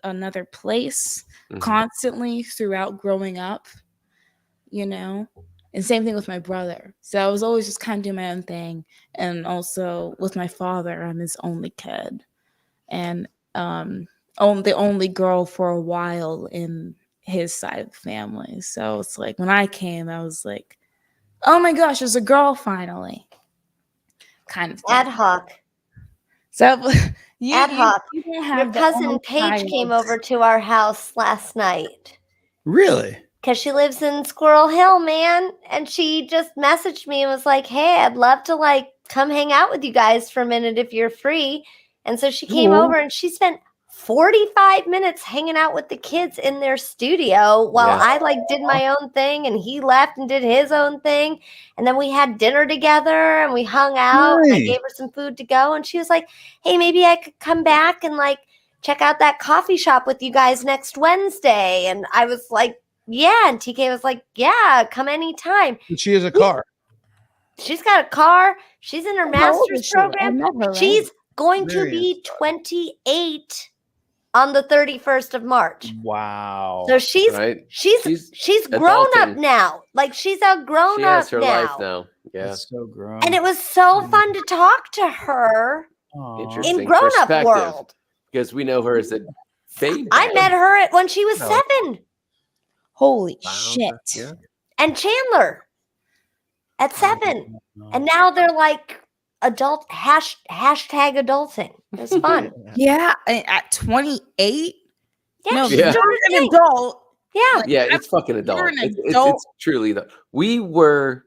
[SPEAKER 5] another place constantly throughout growing up, and same thing with my brother. So I was always just kind of doing my own thing. And also with my father, I'm his only kid. And the only girl for a while in his side of the family. So it's like when I came, I was like, oh my gosh, there's a girl finally. Kind of thing.
[SPEAKER 13] Ad hoc.
[SPEAKER 5] So
[SPEAKER 13] Ad hoc.
[SPEAKER 5] you don't
[SPEAKER 13] Your
[SPEAKER 5] have the
[SPEAKER 13] cousin
[SPEAKER 5] only
[SPEAKER 13] Paige
[SPEAKER 5] child.
[SPEAKER 13] came over to our house last night.
[SPEAKER 4] Really?
[SPEAKER 13] Because she lives in Squirrel Hill, man. And she just messaged me and was like, hey, I'd love to like come hang out with you guys for a minute if you're free. And so she came over and she spent 45 minutes hanging out with the kids in their studio while I like did my own thing and he left and did his own thing. And then we had dinner together and we hung out. And I gave her some food to go. And she was like, hey, maybe I could come back and like check out that coffee shop with you guys next Wednesday. And I was like, yeah. And TK was like, yeah, come anytime.
[SPEAKER 1] And she has a car.
[SPEAKER 13] She's got a car. She's in her
[SPEAKER 5] How old
[SPEAKER 13] master's
[SPEAKER 5] is she? I
[SPEAKER 13] program.
[SPEAKER 5] met her, right?
[SPEAKER 13] She's going to be 28 on the 31st of March.
[SPEAKER 1] Wow.
[SPEAKER 13] So she's grown up
[SPEAKER 3] adulting.
[SPEAKER 13] now. Like she's a grown
[SPEAKER 3] She
[SPEAKER 13] up
[SPEAKER 3] has her life now. Yeah.
[SPEAKER 4] That's so grown.
[SPEAKER 13] And it was so fun to talk to her
[SPEAKER 3] Interesting
[SPEAKER 13] in grown up
[SPEAKER 3] perspective,
[SPEAKER 13] world.
[SPEAKER 3] because we know her as a baby.
[SPEAKER 13] I met her when she was 7.
[SPEAKER 5] Holy shit.
[SPEAKER 3] Yeah.
[SPEAKER 13] And Chandler at 7. And now they're like adult hashtag adulting. It was fun.
[SPEAKER 5] Yeah, at 28?
[SPEAKER 13] Yeah,
[SPEAKER 5] No,
[SPEAKER 13] she's
[SPEAKER 3] Yeah.
[SPEAKER 5] you're
[SPEAKER 13] doing her
[SPEAKER 5] an
[SPEAKER 13] thing.
[SPEAKER 5] adult.
[SPEAKER 13] Yeah.
[SPEAKER 3] Yeah, it's fucking adult.
[SPEAKER 5] You're an
[SPEAKER 3] It's
[SPEAKER 5] adult.
[SPEAKER 3] truly the. We were,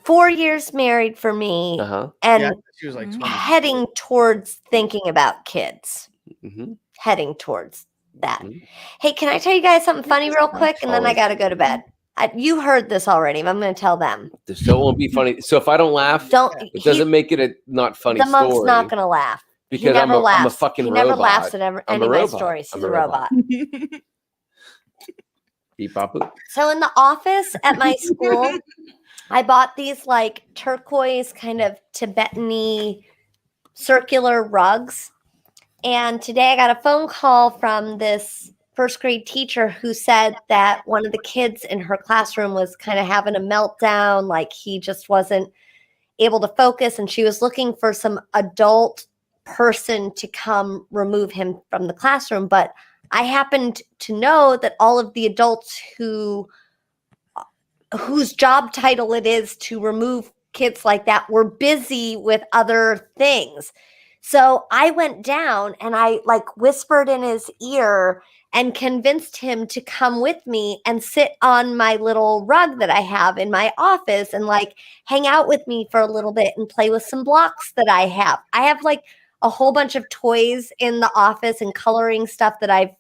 [SPEAKER 13] 4 years married for me, and
[SPEAKER 4] Yeah, she was like 20.
[SPEAKER 13] heading towards thinking about kids.
[SPEAKER 3] Mhm.
[SPEAKER 13] Heading towards that. Hey, can I tell you guys something funny real quick? And then I got to go to bed. You heard this already, but I'm going to tell them.
[SPEAKER 3] So it won't be funny. So if I don't laugh, it doesn't make it a not funny
[SPEAKER 13] The
[SPEAKER 3] story.
[SPEAKER 13] monk's not going to laugh.
[SPEAKER 3] Because I'm a fucking
[SPEAKER 13] he
[SPEAKER 3] robot.
[SPEAKER 13] never laughs at
[SPEAKER 3] I'm
[SPEAKER 13] any
[SPEAKER 3] a
[SPEAKER 13] of my
[SPEAKER 3] robot.
[SPEAKER 13] stories.
[SPEAKER 3] I'm
[SPEAKER 13] He's
[SPEAKER 3] a
[SPEAKER 13] a robot.
[SPEAKER 3] Beep bop boop.
[SPEAKER 13] So in the office at my school, I bought these like turquoise kind of Tibetan-y circular rugs. And today I got a phone call from this first grade teacher who said that one of the kids in her classroom was kind of having a meltdown, like he just wasn't able to focus, and she was looking for some adult person to come remove him from the classroom. But I happened to know that all of the adults whose job title it is to remove kids like that were busy with other things. So I went down and I like whispered in his ear and convinced him to come with me and sit on my little rug that I have in my office and like hang out with me for a little bit and play with some blocks that I have. I have like a whole bunch of toys in the office and coloring stuff that I've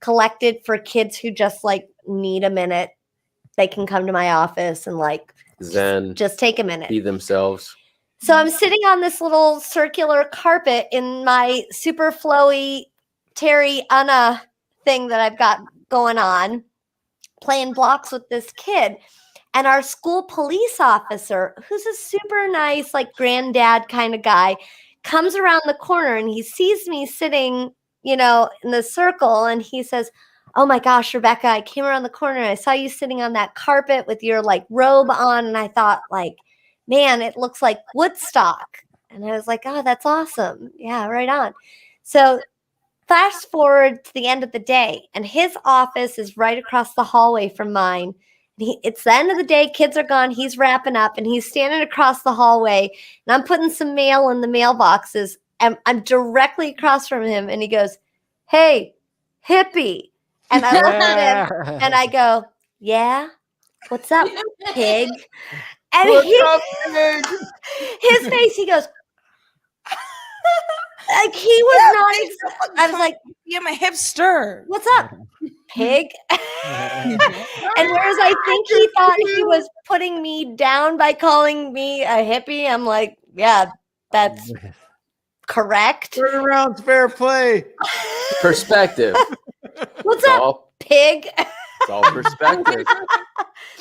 [SPEAKER 13] collected for kids who just like need a minute. They can come to my office and like
[SPEAKER 3] Zen.
[SPEAKER 13] just take a minute.
[SPEAKER 3] Be themselves.
[SPEAKER 13] So I'm sitting on this little circular carpet in my super flowy Terry Anna thing that I've got going on, playing blocks with this kid. And our school police officer, who's a super nice, like granddad kind of guy, comes around the corner and he sees me sitting, in the circle, and he says, "Oh my gosh, Rebecca, I came around the corner and I saw you sitting on that carpet with your like robe on, and I thought, like, man, it looks like Woodstock." And I was like, "Oh, that's awesome. Yeah, right on." So fast forward to the end of the day, and his office is right across the hallway from mine. It's the end of the day, kids are gone, he's wrapping up, and he's standing across the hallway, and I'm putting some mail in the mailboxes, and I'm directly across from him, and he goes, "Hey, hippie." And I look at him, and I go, "Yeah? What's up, pig?" And
[SPEAKER 1] What's up, pig?
[SPEAKER 13] his face, he goes, like he was not. I was like,
[SPEAKER 12] "I'm a hipster.
[SPEAKER 13] What's up, pig?" And whereas I think he thought he was putting me down by calling me a hippie, I'm like, yeah, that's correct.
[SPEAKER 1] Third round's fair play.
[SPEAKER 3] Perspective.
[SPEAKER 13] What's up, pig?
[SPEAKER 3] It's all perspective.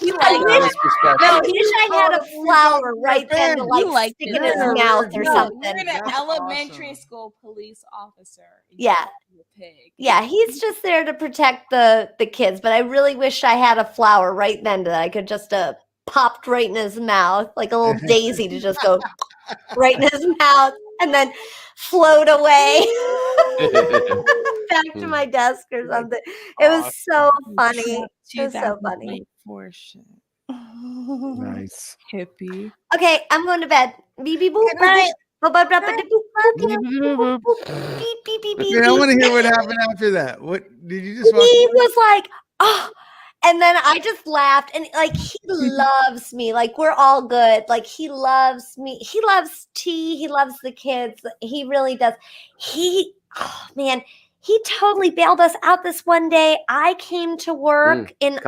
[SPEAKER 13] I wish I had a flower right then to like stick in his mouth or something.
[SPEAKER 12] You're an elementary school police officer.
[SPEAKER 13] Yeah.
[SPEAKER 12] Pig.
[SPEAKER 13] Yeah, he's just there to protect the kids, but I really wish I had a flower right then that I could just popped right in his mouth, like a little daisy to just go right in his mouth and then float away back to my desk or something. It was so funny. It was so funny.
[SPEAKER 2] Nice.
[SPEAKER 12] Hippie.
[SPEAKER 13] Okay, I'm going to bed. Beep beep boop.
[SPEAKER 1] Okay, I want to hear what happened after that. What did you just?
[SPEAKER 13] He was like, "Oh," and then I just laughed, and like he loves me. Like we're all good. Like he loves me. He loves T. He loves the kids. He really does. Oh man, he totally bailed us out this one day. I came to work in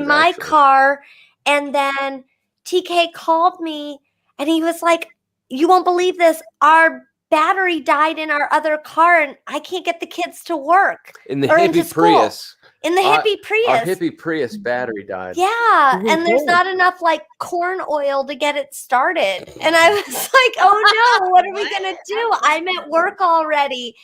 [SPEAKER 13] my car, and then TK called me, and he was like, "You won't believe this. Our battery died in our other car, and I can't get the kids to work."
[SPEAKER 3] In the hippie Prius.
[SPEAKER 13] In the hippie Prius.
[SPEAKER 3] Our hippie Prius battery died.
[SPEAKER 13] Yeah, and there's not enough like corn oil to get it started. And I was like, "Oh no, what are we gonna do? I'm at work already."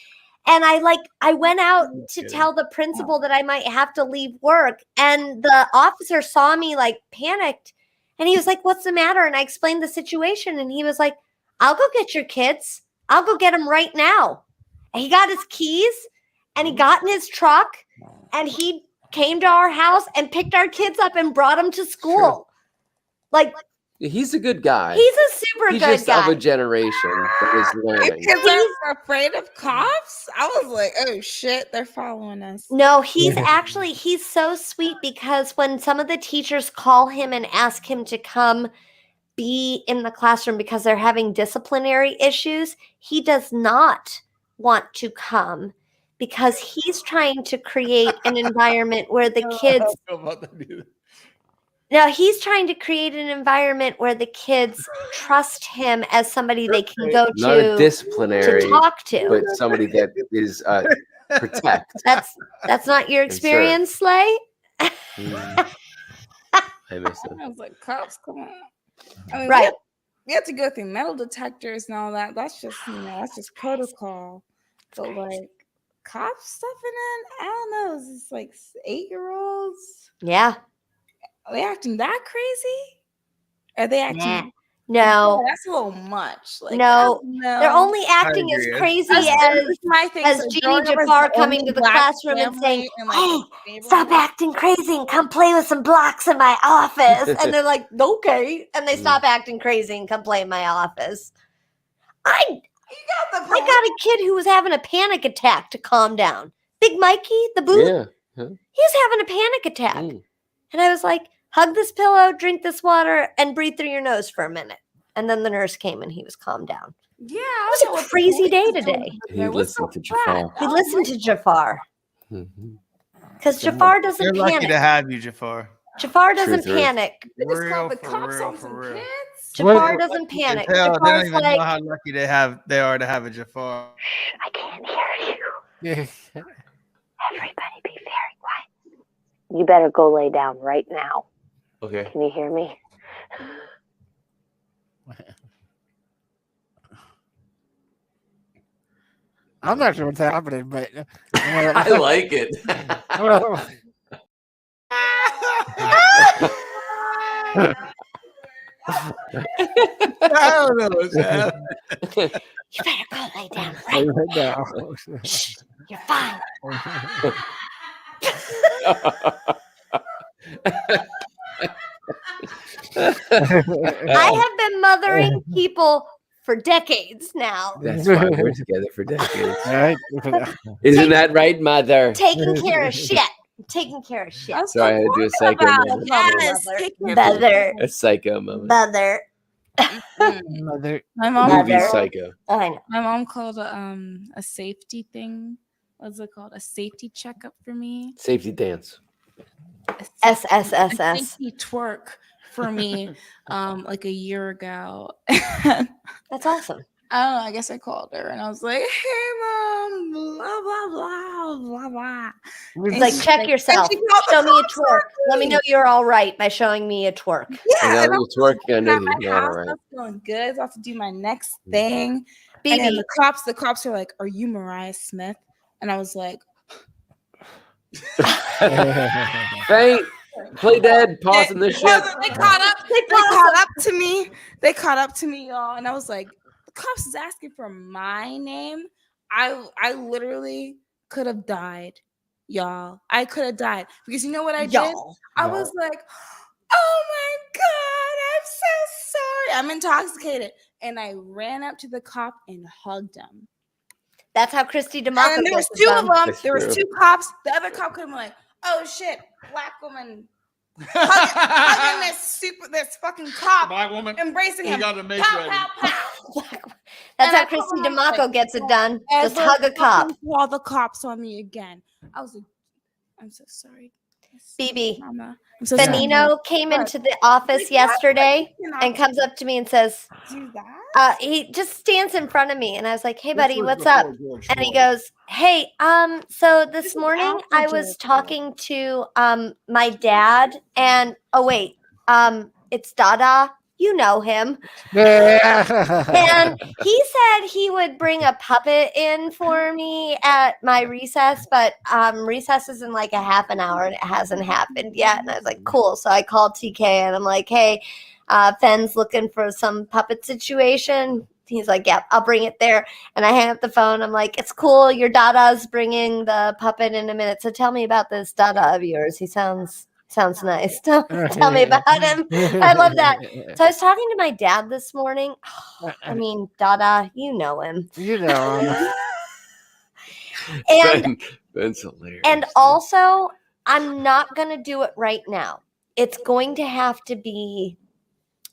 [SPEAKER 13] And I went out to tell the principal that I might have to leave work, and the officer saw me like panicked, and he was like, "What's the matter?" And I explained the situation, and he was like, "I'll go get your kids. I'll go get them right now." And he got his keys, and he got in his truck, and he came to our house and picked our kids up and brought them to school.
[SPEAKER 3] Sure.
[SPEAKER 13] Like,
[SPEAKER 3] he's a good guy.
[SPEAKER 13] He's a super good guy.
[SPEAKER 3] He's just of a generation that is learning.
[SPEAKER 12] Because they're afraid of cops? I was like, oh shit, they're following us.
[SPEAKER 13] No, he's so sweet, because when some of the teachers call him and ask him to come be in the classroom because they're having disciplinary issues, he does not want to come because he's trying to create an environment where the kids he's trying to create an environment where the kids trust him as somebody they can go to,
[SPEAKER 3] not a disciplinary,
[SPEAKER 13] to talk to,
[SPEAKER 3] but somebody that is protect.
[SPEAKER 13] That's not your experience, Slay?
[SPEAKER 3] I missed it.
[SPEAKER 12] I was like, cops, come on. I mean,
[SPEAKER 13] right.
[SPEAKER 12] We have to go through metal detectors and all that. That's just, that's just protocol. But like cops stuffing in, I don't know. Is this like 8-year-olds?
[SPEAKER 13] Yeah.
[SPEAKER 12] Are they acting that crazy? Are they acting?
[SPEAKER 13] No,
[SPEAKER 12] that's a little much. Like,
[SPEAKER 13] no, they're only acting as crazy as Jeannie Jafar coming to the classroom and saying, "Hey, stop acting crazy and come play with some blocks in my office." And they're like, "Okay," and they stop acting crazy and come play in my office. I got a kid who was having a panic attack to calm down. Big Mikey, the boot, he was having a panic attack. And I was like, "Hug this pillow, drink this water, and breathe through your nose for a minute." And then the nurse came and he was calmed down.
[SPEAKER 12] Yeah.
[SPEAKER 13] It was a crazy day today.
[SPEAKER 3] He listened to Jafar.
[SPEAKER 13] He listened to Jafar. Because Jafar doesn't
[SPEAKER 4] They're
[SPEAKER 13] panic.
[SPEAKER 4] lucky to have you, Jafar.
[SPEAKER 13] Jafar doesn't panic.
[SPEAKER 12] They just called the cops on some kids.
[SPEAKER 13] Jafar doesn't panic.
[SPEAKER 4] They don't
[SPEAKER 13] Jafar's
[SPEAKER 4] even
[SPEAKER 13] like,
[SPEAKER 4] know how lucky they are to have a Jafar.
[SPEAKER 13] I can't hear you. Everybody be very quiet. You better go lay down right now.
[SPEAKER 3] Okay.
[SPEAKER 13] Can you hear me?
[SPEAKER 2] I'm not sure what's happening, but
[SPEAKER 3] I like it.
[SPEAKER 4] I don't know what's happening.
[SPEAKER 13] You better go lay down right now. Shh, you're fine. I have been mothering people for decades now.
[SPEAKER 3] That's why we're together for decades.
[SPEAKER 2] Right?
[SPEAKER 3] Isn't that right, mother?
[SPEAKER 13] Taking care of shit. Taking care of shit.
[SPEAKER 3] Sorry, I had to do a psycho moment.
[SPEAKER 12] Yes,
[SPEAKER 13] Mother.
[SPEAKER 3] A psycho moment.
[SPEAKER 13] Mother.
[SPEAKER 2] Mother.
[SPEAKER 12] My mom
[SPEAKER 3] Movie
[SPEAKER 13] Mother.
[SPEAKER 3] psycho.
[SPEAKER 13] I know.
[SPEAKER 12] My mom called a safety thing. What's it called? A safety checkup for me.
[SPEAKER 3] Safety dance.
[SPEAKER 12] A
[SPEAKER 13] SSSS.
[SPEAKER 12] safety twerk for me like a year ago.
[SPEAKER 13] That's awesome.
[SPEAKER 12] I don't know. I guess I called her and I was like, "Hey, mom, blah blah blah blah blah."
[SPEAKER 13] It's
[SPEAKER 12] And
[SPEAKER 13] like,
[SPEAKER 12] she's
[SPEAKER 13] check
[SPEAKER 12] like-
[SPEAKER 13] yourself.
[SPEAKER 12] and she called the
[SPEAKER 13] Show me a
[SPEAKER 12] cops
[SPEAKER 13] twerk.
[SPEAKER 12] on
[SPEAKER 13] Let me know you're all right by showing me a twerk.
[SPEAKER 12] Yeah, and
[SPEAKER 3] Now
[SPEAKER 12] I'm
[SPEAKER 3] you twerk, I know
[SPEAKER 12] at my
[SPEAKER 3] you're not all
[SPEAKER 12] house.
[SPEAKER 3] right.
[SPEAKER 12] I'm feeling good. I was about to do my next thing. And then
[SPEAKER 13] BB.
[SPEAKER 12] the cops are like, "Are you Mariah Smith?" And I was like,
[SPEAKER 3] Faint. Play dead. Pausing this shit.
[SPEAKER 12] They caught up. They caught up to me. They caught up to me, y'all. And I was like, the cops is asking for my name. I literally could have died, y'all. I could have died because you know what I did?
[SPEAKER 13] Y'all.
[SPEAKER 12] I was like, oh my god, I'm so sorry. I'm intoxicated, and I ran up to the cop and hugged him.
[SPEAKER 13] That's how Christy DeMarco
[SPEAKER 12] And there was
[SPEAKER 13] gets
[SPEAKER 12] two
[SPEAKER 13] it
[SPEAKER 12] of
[SPEAKER 13] done.
[SPEAKER 12] them.
[SPEAKER 3] That's
[SPEAKER 12] There was
[SPEAKER 3] true.
[SPEAKER 12] two cops. The other cop could have been like, "Oh shit, black woman hugging this fucking cop,
[SPEAKER 4] Black woman.
[SPEAKER 12] embracing
[SPEAKER 4] You
[SPEAKER 12] him."
[SPEAKER 4] got to make
[SPEAKER 12] Pow,
[SPEAKER 4] ready.
[SPEAKER 12] pow, pow.
[SPEAKER 13] That's
[SPEAKER 12] And
[SPEAKER 13] how
[SPEAKER 12] I
[SPEAKER 13] Christy
[SPEAKER 12] told him, I was
[SPEAKER 13] DeMarco
[SPEAKER 12] like,
[SPEAKER 13] gets it done. Just
[SPEAKER 12] "Ever
[SPEAKER 13] hug a cop.
[SPEAKER 12] fucking call the cops on me again." I was like, "I'm so sorry,
[SPEAKER 13] BB.
[SPEAKER 12] Mama. I'm so sorry."
[SPEAKER 13] Benino came
[SPEAKER 12] What?
[SPEAKER 13] into the office yesterday
[SPEAKER 12] Cannot
[SPEAKER 13] and comes up to me and says,
[SPEAKER 12] do that.
[SPEAKER 13] he just stands in front of me and I was like, "Hey buddy, what's up?" And he goes, "Hey, so this morning I was talking to my dad and oh wait, it's Dada. You know him." And he said he would bring a puppet in for me at my recess, but recess is in like a half an hour and it hasn't happened yet. And I was like, cool. So I called TK and I'm like, hey, Fenn's looking for some puppet situation. He's like, yeah, I'll bring it there. And I hang up the phone. I'm like, it's cool. Your Dada's bringing the puppet in a minute. So tell me about this Dada of yours. He sounds nice. Tell me about him. I love that. So I was talking to my dad this morning. I mean, Dada, you know him.
[SPEAKER 2] You know.
[SPEAKER 13] And
[SPEAKER 3] Ben's hilarious.
[SPEAKER 13] and also, I'm not going to do it right now. It's going to have to be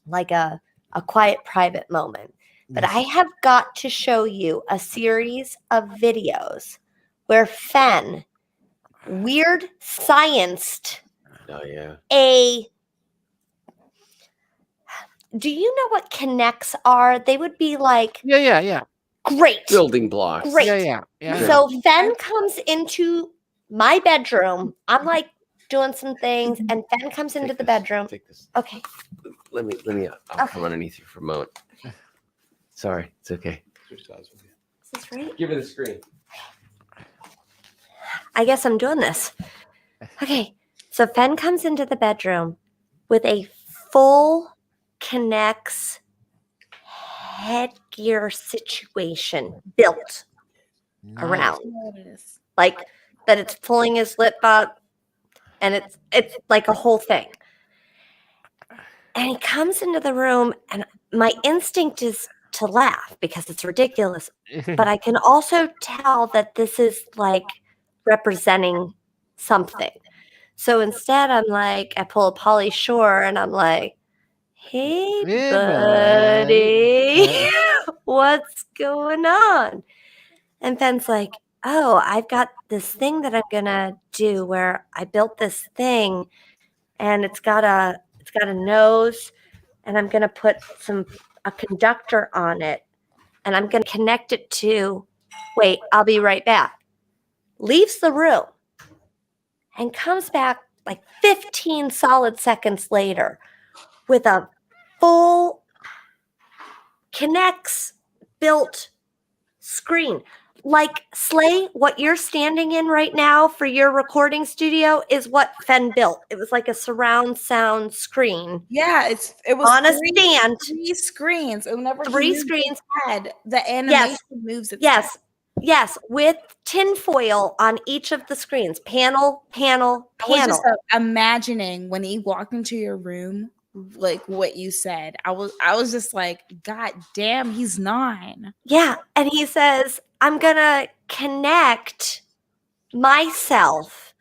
[SPEAKER 13] like a quiet, private moment. But I have got to show you a series of videos where Fenn weird scienced
[SPEAKER 3] Oh yeah.
[SPEAKER 13] do you know what connects are? They would be like
[SPEAKER 2] Yeah.
[SPEAKER 13] great.
[SPEAKER 3] Building blocks.
[SPEAKER 13] Great.
[SPEAKER 2] Yeah.
[SPEAKER 13] So Fenn comes into my bedroom. I'm like doing some things, and Fenn comes into the bedroom.
[SPEAKER 3] Take this.
[SPEAKER 13] Okay.
[SPEAKER 3] Let me. I'll come underneath you for a moment. Sorry, it's okay.
[SPEAKER 13] Is this right?
[SPEAKER 3] Give me the screen.
[SPEAKER 13] I guess I'm doing this. Okay. So Fenn comes into the bedroom with a full connects headgear situation built around. Like that it's pulling his lip up and it's like a whole thing. And he comes into the room and my instinct is to laugh because it's ridiculous. But I can also tell that this is like representing something. So instead I'm like, I pull a Pauly Shore and I'm like, hey buddy, what's going on? And Fenn's like, oh, I've got this thing that I'm gonna do where I built this thing and it's got a nose and I'm gonna put a conductor on it and I'm gonna connect it to I'll be right back. Leaves the room and comes back like 15 solid seconds later with a full Connects built screen. Like Slay, what you're standing in right now for your recording studio is what Fen built. It was like a surround sound screen.
[SPEAKER 12] Yeah, it was
[SPEAKER 13] on a
[SPEAKER 12] three screens. And whenever he
[SPEAKER 13] Three
[SPEAKER 12] moves his
[SPEAKER 13] screens.
[SPEAKER 12] head, the animation moves its head.
[SPEAKER 13] Yes, with tinfoil on each of the screens. Panel.
[SPEAKER 12] I was just imagining when he walked into your room, like what you said. I was just like, God damn, he's 9.
[SPEAKER 13] Yeah, and he says, I'm gonna connect myself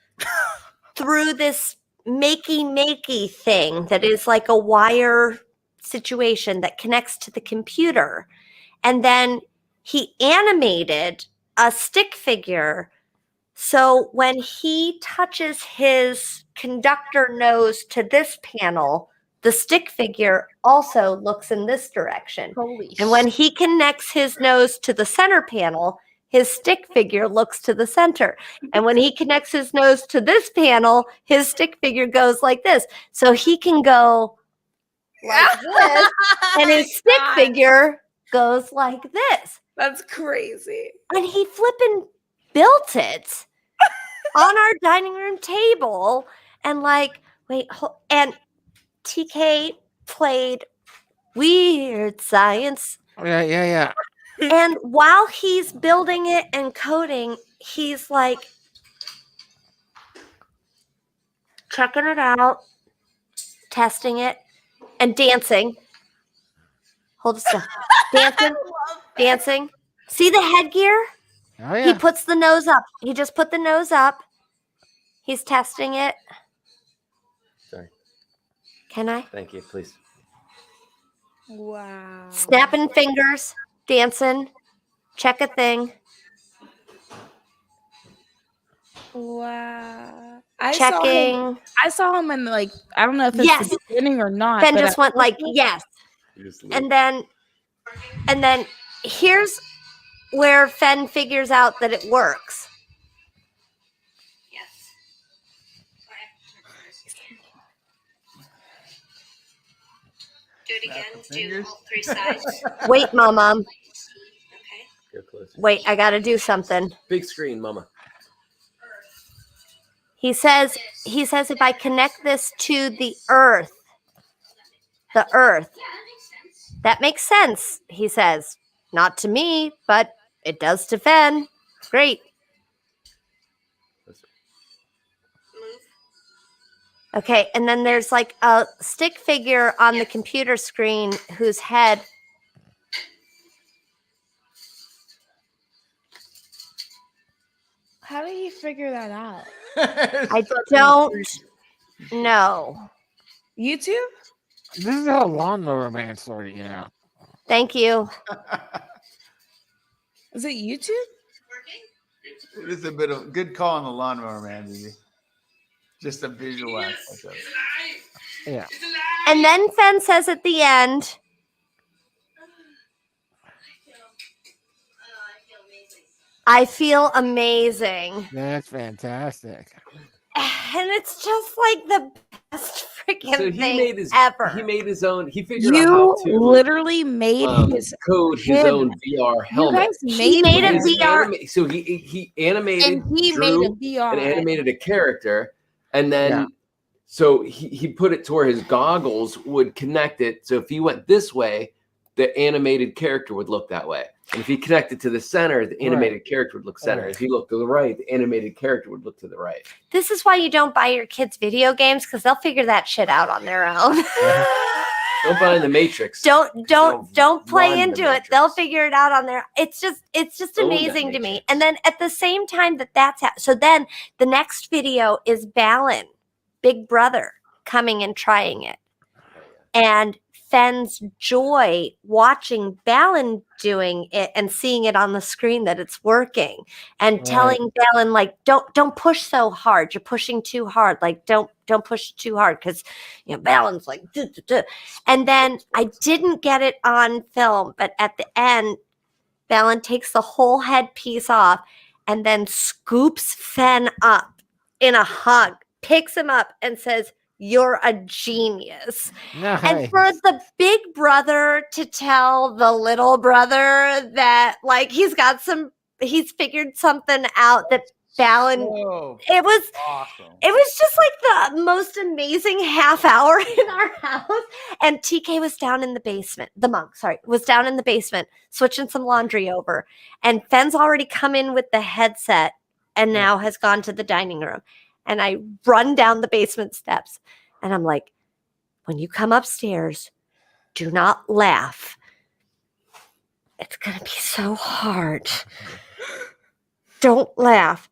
[SPEAKER 13] through this makey thing that is like a wire situation that connects to the computer. And then he animated a stick figure. So when he touches his conductor nose to this panel, the stick figure also looks in this direction. And when he connects his nose to the center panel, his stick figure looks to the center. And when he connects his nose to this panel, his stick figure goes like this. So he can go like this, and his stick figure goes like this.
[SPEAKER 12] That's crazy.
[SPEAKER 13] And he flipping built it on our dining room table. And like, and TK played Weird Science.
[SPEAKER 2] Yeah.
[SPEAKER 13] And while he's building it and coding, he's like checking it out, testing it, and dancing. Hold it still. Dancing. See the headgear?
[SPEAKER 2] Oh, yeah.
[SPEAKER 13] He puts the nose up. He just put the nose up. He's testing it.
[SPEAKER 3] Sorry.
[SPEAKER 13] Can I?
[SPEAKER 3] Thank you, please.
[SPEAKER 12] Wow.
[SPEAKER 13] Snapping fingers, dancing, check a thing.
[SPEAKER 12] Wow.
[SPEAKER 13] Checking.
[SPEAKER 12] I saw him in like, I don't know if it's the beginning or not.
[SPEAKER 13] Ben
[SPEAKER 12] but
[SPEAKER 13] just went like, yes. And then here's where Fen figures out that it works.
[SPEAKER 14] Do it again. Do all 3 sides.
[SPEAKER 13] Wait, Mama.
[SPEAKER 14] Okay.
[SPEAKER 3] Go closer.
[SPEAKER 13] Wait, I got to do something.
[SPEAKER 3] Big screen, Mama.
[SPEAKER 13] He says if I connect this to the earth, that makes sense, he says. Not to me, but it does to Fen. Great. Okay, and then there's like a stick figure on the computer screen whose head.
[SPEAKER 12] How did he figure that out?
[SPEAKER 13] I don't know.
[SPEAKER 12] YouTube?
[SPEAKER 2] This is how Lawnmower Man started, you know.
[SPEAKER 13] Thank you.
[SPEAKER 12] Is it YouTube?
[SPEAKER 4] It is a bit of good call on the Lawnmower Man, baby. Just a visual aspect of it.
[SPEAKER 2] Yeah.
[SPEAKER 13] And then Fen says at the end, I feel amazing.
[SPEAKER 2] That's fantastic.
[SPEAKER 13] And it's just like the best freaking
[SPEAKER 3] So he
[SPEAKER 13] thing
[SPEAKER 3] made his
[SPEAKER 13] ever.
[SPEAKER 3] He made his own. He figured out how to
[SPEAKER 12] literally made his
[SPEAKER 3] code his own VR helmet.
[SPEAKER 13] He made a VR.
[SPEAKER 3] So he animated,
[SPEAKER 12] And he
[SPEAKER 3] drew,
[SPEAKER 12] made a VR.
[SPEAKER 3] and animated a character, and then so he put it to where his goggles would connect it. So if he went this way, the animated character would look that way. And if he connected to the center, the animated character would look center.
[SPEAKER 2] Right.
[SPEAKER 3] If he looked to the right, the animated character would look to the right.
[SPEAKER 13] This is why you don't buy your kids video games, because they'll figure that shit out on their own.
[SPEAKER 3] Don't buy in the Matrix.
[SPEAKER 13] Don't play
[SPEAKER 3] run the
[SPEAKER 13] into it. They'll figure it out on their. It's just
[SPEAKER 3] Own
[SPEAKER 13] amazing
[SPEAKER 3] that
[SPEAKER 13] to me.
[SPEAKER 3] Matrix.
[SPEAKER 13] And then at the same time that's so then the next video is Balin, Big Brother, coming and trying it, and Fen's joy watching Balin doing it and seeing it on the screen that it's working, and telling Balin like, don't push so hard. You're pushing too hard. Like don't push too hard, because Balin's like, duh, duh, duh. And then I didn't get it on film, but at the end, Balin takes the whole headpiece off and then scoops Fen up in a hug picks him up and says, "You're a genius."
[SPEAKER 2] Nice.
[SPEAKER 13] And for the big brother to tell the little brother that like he's figured something out that Fallon, it was
[SPEAKER 1] awesome.
[SPEAKER 13] It was just like the most amazing half hour in our house. And TK was down in the basement. The monk, sorry, was down in the basement switching some laundry over. And Fenn's already come in with the headset and now has gone to the dining room. And I run down the basement steps and I'm like, when you come upstairs, do not laugh. It's going to be so hard. Don't laugh.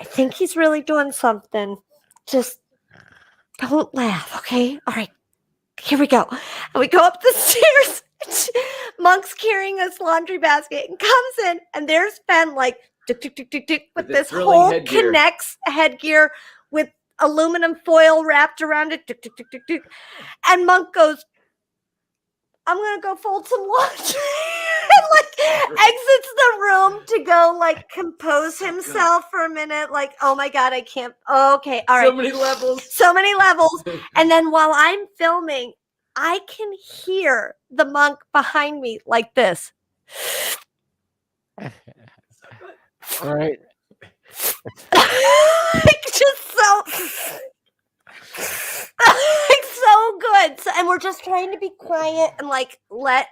[SPEAKER 13] I think he's really doing something. Just don't laugh, okay? All right, here we go. And we go up the stairs. Monk's carrying this laundry basket and comes in, and there's Ben like tick, tick, tick, tick, tick, with this whole Connects headgear with aluminum foil wrapped around it. Tick, tick, tick, tick, tick. And Monk goes, I'm gonna go fold some laundry. And like exits the room to go like compose himself for a minute. Like, oh my God, I can't. Oh, okay, all right.
[SPEAKER 3] So many levels.
[SPEAKER 13] So many levels. And then while I'm filming, I can hear the monk behind me like this.
[SPEAKER 2] All right.
[SPEAKER 13] Like just so. Like so good. And we're just trying to be quiet and like let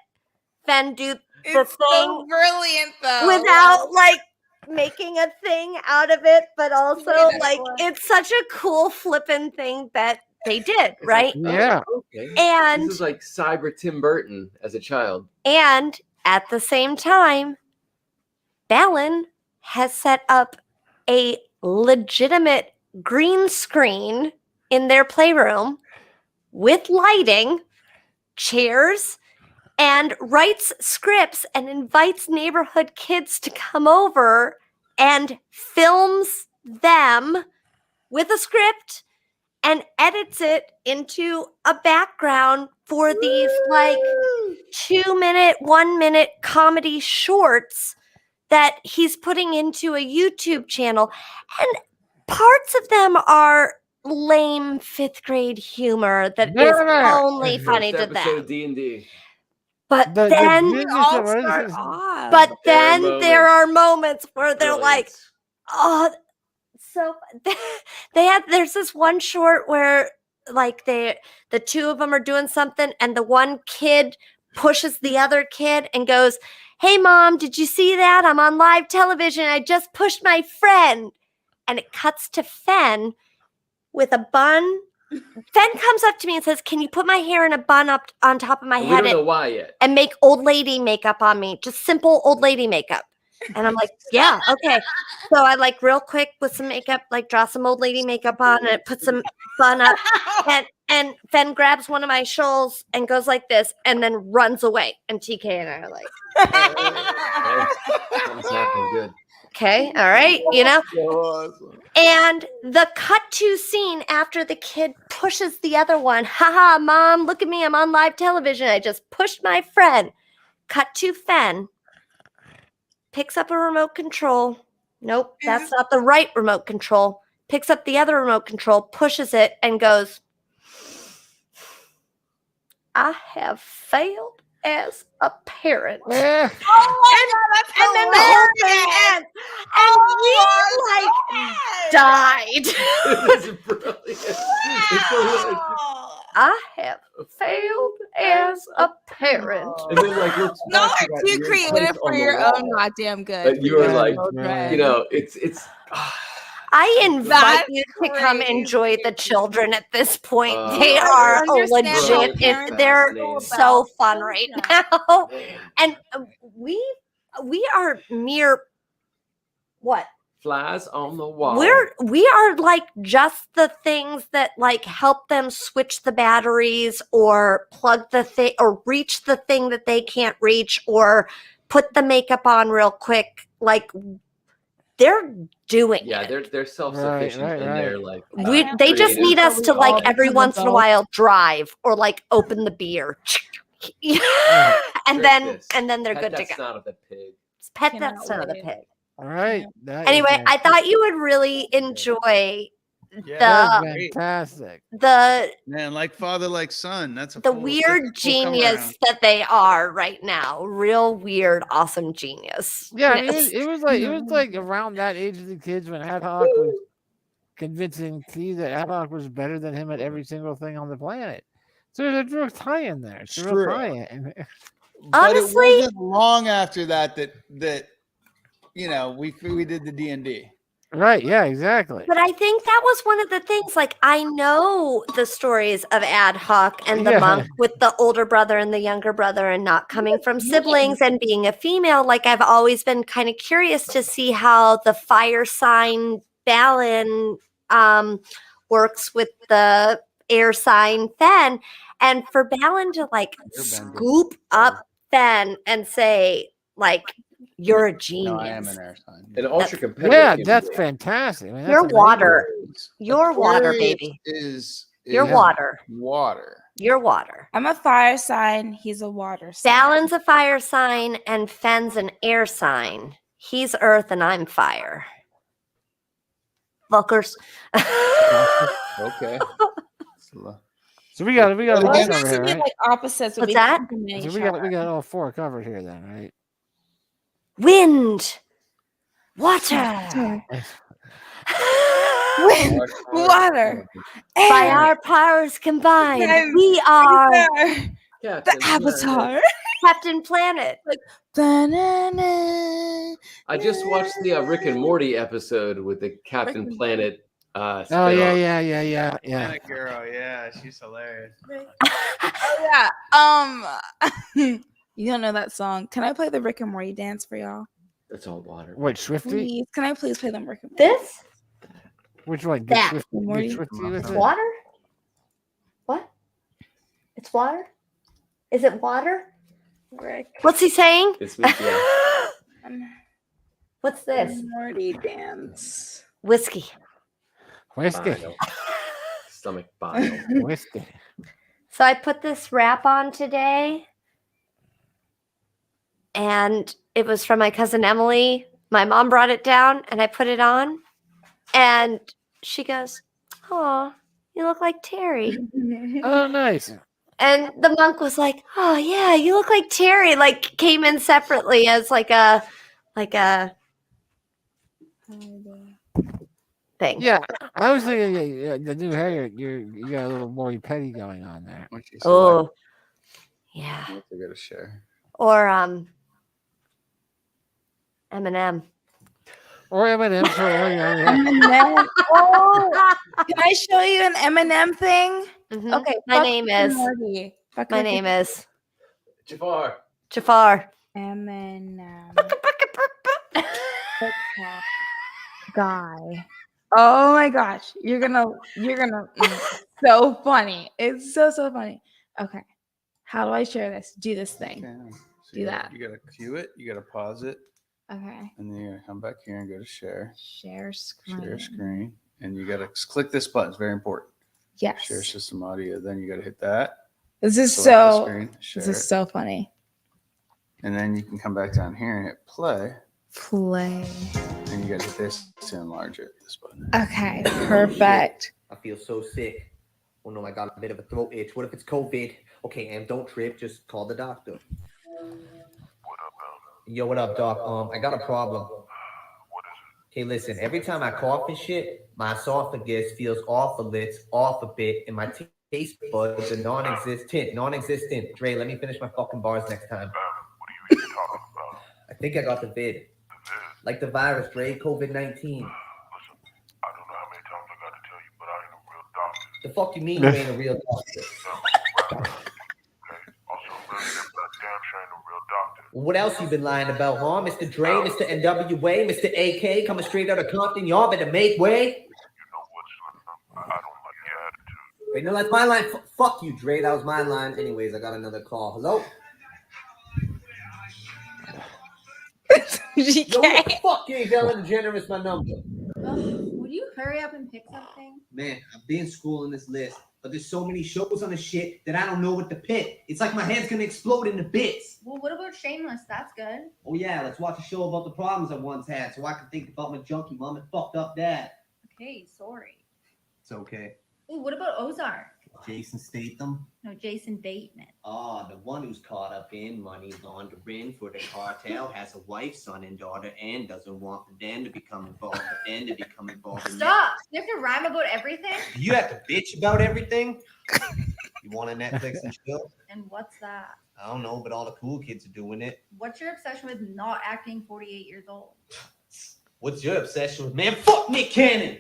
[SPEAKER 13] Fen do the
[SPEAKER 12] It's
[SPEAKER 13] thing
[SPEAKER 12] so brilliant though.
[SPEAKER 13] without like making a thing out of it, but also like it's such a cool flippin' thing that they did, right?
[SPEAKER 2] Yeah.
[SPEAKER 3] Okay.
[SPEAKER 13] And
[SPEAKER 3] this is like Cyber Tim Burton as a child.
[SPEAKER 13] And at the same time, Fallon has set up a legitimate green screen in their playroom with lighting, chairs, and writes scripts and invites neighborhood kids to come over and films them with a script and edits it into a background for these like 2-minute, 1-minute comedy shorts that he's putting into a YouTube channel. And parts of them are lame 5th grade humor that is only funny to
[SPEAKER 3] First episode
[SPEAKER 13] them.
[SPEAKER 3] of D&D.
[SPEAKER 13] But then there are moments where they're like, oh, so there's this one short where like the two of them are doing something and the one kid pushes the other kid and goes, "Hey mom, did you see that? I'm on live television. I just pushed my friend." And it cuts to Fen with a bun. Fen comes up to me and says, "Can you put my hair in a bun up on top of my head?"
[SPEAKER 3] We don't know why yet.
[SPEAKER 13] And make old lady makeup on me. Just simple old lady makeup. And I'm like, yeah, okay. So I like real quick with some makeup, like draw some old lady makeup on and put some bun up. And Fen grabs one of my shawls and goes like this and then runs away. And TK and I are like,
[SPEAKER 3] Something's happening good.
[SPEAKER 13] okay, all right, you know? And the cut to scene after the kid pushes the other one, haha, mom, look at me, I'm on live television. I just pushed my friend. Cut to Fen. Picks up a remote control. Nope, that's not the right remote control. Picks up the other remote control, pushes it, and goes, I have failed as a parent.
[SPEAKER 12] Oh my God, that's
[SPEAKER 13] and then the whole thing ends. And we like died.
[SPEAKER 3] This is brilliant. It's so
[SPEAKER 13] I have failed as a parent.
[SPEAKER 3] And then like looks
[SPEAKER 12] Y'all
[SPEAKER 3] back to
[SPEAKER 12] are
[SPEAKER 3] that
[SPEAKER 12] too
[SPEAKER 3] weird
[SPEAKER 12] creative
[SPEAKER 3] place
[SPEAKER 12] for
[SPEAKER 3] on the
[SPEAKER 12] your
[SPEAKER 3] wall.
[SPEAKER 12] own goddamn good.
[SPEAKER 3] But you were like,
[SPEAKER 12] Okay.
[SPEAKER 3] you know, it's
[SPEAKER 13] I invite
[SPEAKER 12] That's
[SPEAKER 13] you to come
[SPEAKER 12] crazy.
[SPEAKER 13] enjoy the children at this point.
[SPEAKER 3] Oh,
[SPEAKER 13] They
[SPEAKER 3] I
[SPEAKER 13] are
[SPEAKER 12] understand
[SPEAKER 13] legit.
[SPEAKER 3] how
[SPEAKER 13] They're
[SPEAKER 3] fascinating.
[SPEAKER 13] so fun right now. And we are mere what?
[SPEAKER 3] flies on the wall.
[SPEAKER 13] We are like just the things that like help them switch the batteries or plug the thing or reach the thing that they can't reach or put the makeup on real quick. Like they're doing it.
[SPEAKER 3] They're self-sufficient
[SPEAKER 2] Right.
[SPEAKER 3] and they're like
[SPEAKER 13] They just
[SPEAKER 3] creative.
[SPEAKER 13] need us to
[SPEAKER 12] We
[SPEAKER 13] like
[SPEAKER 12] all
[SPEAKER 13] every
[SPEAKER 12] become
[SPEAKER 13] once in a
[SPEAKER 12] adults.
[SPEAKER 13] while drive or like open the beer. and
[SPEAKER 3] Drink
[SPEAKER 13] then
[SPEAKER 3] this.
[SPEAKER 13] they're
[SPEAKER 3] Pet
[SPEAKER 13] good to
[SPEAKER 3] that
[SPEAKER 13] go.
[SPEAKER 3] Son of a pig.
[SPEAKER 13] Pet that son of a pig.
[SPEAKER 2] All right.
[SPEAKER 13] Anyway, I thought you would really enjoy
[SPEAKER 2] That's fantastic.
[SPEAKER 4] Man, like father, like son. That's a
[SPEAKER 13] the
[SPEAKER 4] full,
[SPEAKER 13] weird
[SPEAKER 4] that's a full come
[SPEAKER 13] genius
[SPEAKER 4] around.
[SPEAKER 13] that they are right now. Real weird, awesome genius.
[SPEAKER 2] Yeah, I mean, it was like around that age of the kids when Ad Hoc was convincing T that Ad Hoc was better than him at every single thing on the planet. So there's a real tie-in there. It's a real tie-in.
[SPEAKER 4] But
[SPEAKER 13] Honestly,
[SPEAKER 4] it wasn't long after that we did the D&D.
[SPEAKER 2] Right, yeah, exactly.
[SPEAKER 13] But I think that was one of the things. Like, I know the stories of Ad Hoc and the monk with the older brother and the younger brother and not coming from siblings and being a female. Like, I've always been kind of curious to see how the fire sign Balin works with the air sign Fen. And for Balin to, like, scoop up Fen and say, like, you're a genius.
[SPEAKER 4] No, I am an air sign.
[SPEAKER 3] An ultra competitive.
[SPEAKER 2] Yeah, that's fantastic. I mean,
[SPEAKER 13] You're
[SPEAKER 2] that's
[SPEAKER 13] water. You're water,
[SPEAKER 4] Aquarius
[SPEAKER 13] baby.
[SPEAKER 4] You're
[SPEAKER 13] water.
[SPEAKER 4] Water.
[SPEAKER 13] You're water.
[SPEAKER 12] I'm a fire sign. He's a water sign.
[SPEAKER 13] Balin's a fire sign and Fen's an air sign. He's earth and I'm fire. Fuckers.
[SPEAKER 3] Okay.
[SPEAKER 2] So we got
[SPEAKER 12] Well,
[SPEAKER 2] one
[SPEAKER 12] it's
[SPEAKER 2] over
[SPEAKER 12] to
[SPEAKER 2] here,
[SPEAKER 12] be
[SPEAKER 2] right?
[SPEAKER 12] like opposites.
[SPEAKER 13] What's that?
[SPEAKER 2] So we got all four covered here then, right?
[SPEAKER 13] Wind. Water.
[SPEAKER 12] Wind. Water.
[SPEAKER 13] By
[SPEAKER 12] Air.
[SPEAKER 13] our powers combined,
[SPEAKER 12] And
[SPEAKER 13] we are
[SPEAKER 12] the Avatar.
[SPEAKER 13] Captain Planet.
[SPEAKER 12] Like,
[SPEAKER 3] I just watched the Rick and Morty episode with the Captain Planet.
[SPEAKER 2] Oh yeah.
[SPEAKER 4] Planet Girl, yeah, she's hilarious.
[SPEAKER 12] Oh yeah. You don't know that song. Can I play the Rick and Morty dance for y'all?
[SPEAKER 3] That's all water.
[SPEAKER 2] What, Swifty?
[SPEAKER 12] Please. Can I please play them Rick and Morty?
[SPEAKER 13] This?
[SPEAKER 2] Which one?
[SPEAKER 13] That.
[SPEAKER 2] Get Swifty with
[SPEAKER 13] It's
[SPEAKER 2] it?
[SPEAKER 13] water? What? It's water? Is it water?
[SPEAKER 12] Rick.
[SPEAKER 13] What's he saying?
[SPEAKER 3] This week, yeah.
[SPEAKER 13] What's this?
[SPEAKER 12] Morty dance.
[SPEAKER 13] Whiskey.
[SPEAKER 2] Whiskey.
[SPEAKER 3] Bile. Stomach bile.
[SPEAKER 2] Whiskey.
[SPEAKER 13] So I put this wrap on today, and it was from my cousin Emily. My mom brought it down, and I put it on, and she goes, "Oh, you look like Terry."
[SPEAKER 2] Oh, nice.
[SPEAKER 13] And the monk was like, "Oh yeah, you look like Terry." Like, came in separately as like a thing.
[SPEAKER 2] Yeah, I was thinking the new hair. You got a little more petty going on there.
[SPEAKER 13] Oh, yeah.
[SPEAKER 4] I gotta share.
[SPEAKER 13] Or Eminem.
[SPEAKER 2] Or Eminem.
[SPEAKER 12] Eminem. Oh, can I show you an Eminem thing?
[SPEAKER 13] Mhm.
[SPEAKER 12] Okay.
[SPEAKER 13] My
[SPEAKER 12] fuck
[SPEAKER 13] name
[SPEAKER 12] Rick and
[SPEAKER 13] is.
[SPEAKER 12] Morty. Fuck
[SPEAKER 13] My
[SPEAKER 12] Rick
[SPEAKER 13] name
[SPEAKER 12] and-
[SPEAKER 13] is
[SPEAKER 3] Jafar.
[SPEAKER 13] Jafar.
[SPEAKER 12] Eminem. Guy. Oh my gosh. You're gonna so funny. It's so funny. Okay. How do I share this? Do this thing.
[SPEAKER 4] Okay. So
[SPEAKER 12] Do that.
[SPEAKER 4] You gotta cue it. You gotta pause it,
[SPEAKER 12] Okay.
[SPEAKER 4] and then you're gonna come back here and go to share.
[SPEAKER 12] Share screen.
[SPEAKER 4] Share screen, and you gotta click this button. It's very important.
[SPEAKER 12] Yes.
[SPEAKER 4] Share system audio. Then you gotta hit that.
[SPEAKER 12] This is
[SPEAKER 4] Select the
[SPEAKER 12] so
[SPEAKER 4] screen, share
[SPEAKER 12] this is
[SPEAKER 4] it,
[SPEAKER 12] so funny.
[SPEAKER 4] and then you can come back down here and hit play,
[SPEAKER 12] Play.
[SPEAKER 4] and you gotta hit this to enlarge it. This button.
[SPEAKER 12] Okay, perfect.
[SPEAKER 10] I feel so sick. Oh no, I got a bit of a throat itch. What if it's COVID? Okay, Em, don't trip. Just call the doctor. Yo, what up, doc? I got a problem. Okay, listen. Every time I cough and shit, my esophagus feels off a bit, and my taste buds are non-existent. Dre, let me finish my fucking bars next time. I think I got the vid. Like the virus, Dre, COVID-19. The fuck you mean you ain't a real doctor? What else you been lying about, huh? Mr. Dre, Mr. NWA, Mr. AK, coming straight out of Compton. Y'all better make way. Wait, no, that's my line. Fuck you, Dre. That was my line. Anyways, I got another call. Hello? Yo, what the fuck you ain't Ellen DeGeneres my number?
[SPEAKER 15] Would you hurry up and pick something?
[SPEAKER 10] Man, I've been scrolling this list, but there's so many shows on the shit that I don't know what to pick. It's like my head's gonna explode into bits.
[SPEAKER 15] Well, what about Shameless? That's good.
[SPEAKER 10] Oh yeah, let's watch a show about the problems I once had so I can think about my junkie mom and fucked up dad.
[SPEAKER 15] Okay, sorry.
[SPEAKER 10] It's okay.
[SPEAKER 15] Ooh, what about Ozark?
[SPEAKER 10] Jason Statham.
[SPEAKER 15] No, Jason Bateman.
[SPEAKER 10] Oh, the one who's caught up in money laundering for the cartel, has a wife, son, and daughter, and doesn't want them to become involved, in
[SPEAKER 15] Stop! You have to rhyme about everything?
[SPEAKER 10] Do you have to bitch about everything? You want a Netflix and chill?
[SPEAKER 15] And what's that?
[SPEAKER 10] I don't know, but all the cool kids are doing it.
[SPEAKER 15] What's your obsession with not acting 48 years old?
[SPEAKER 10] What's your obsession with, man? Fuck Nick Cannon!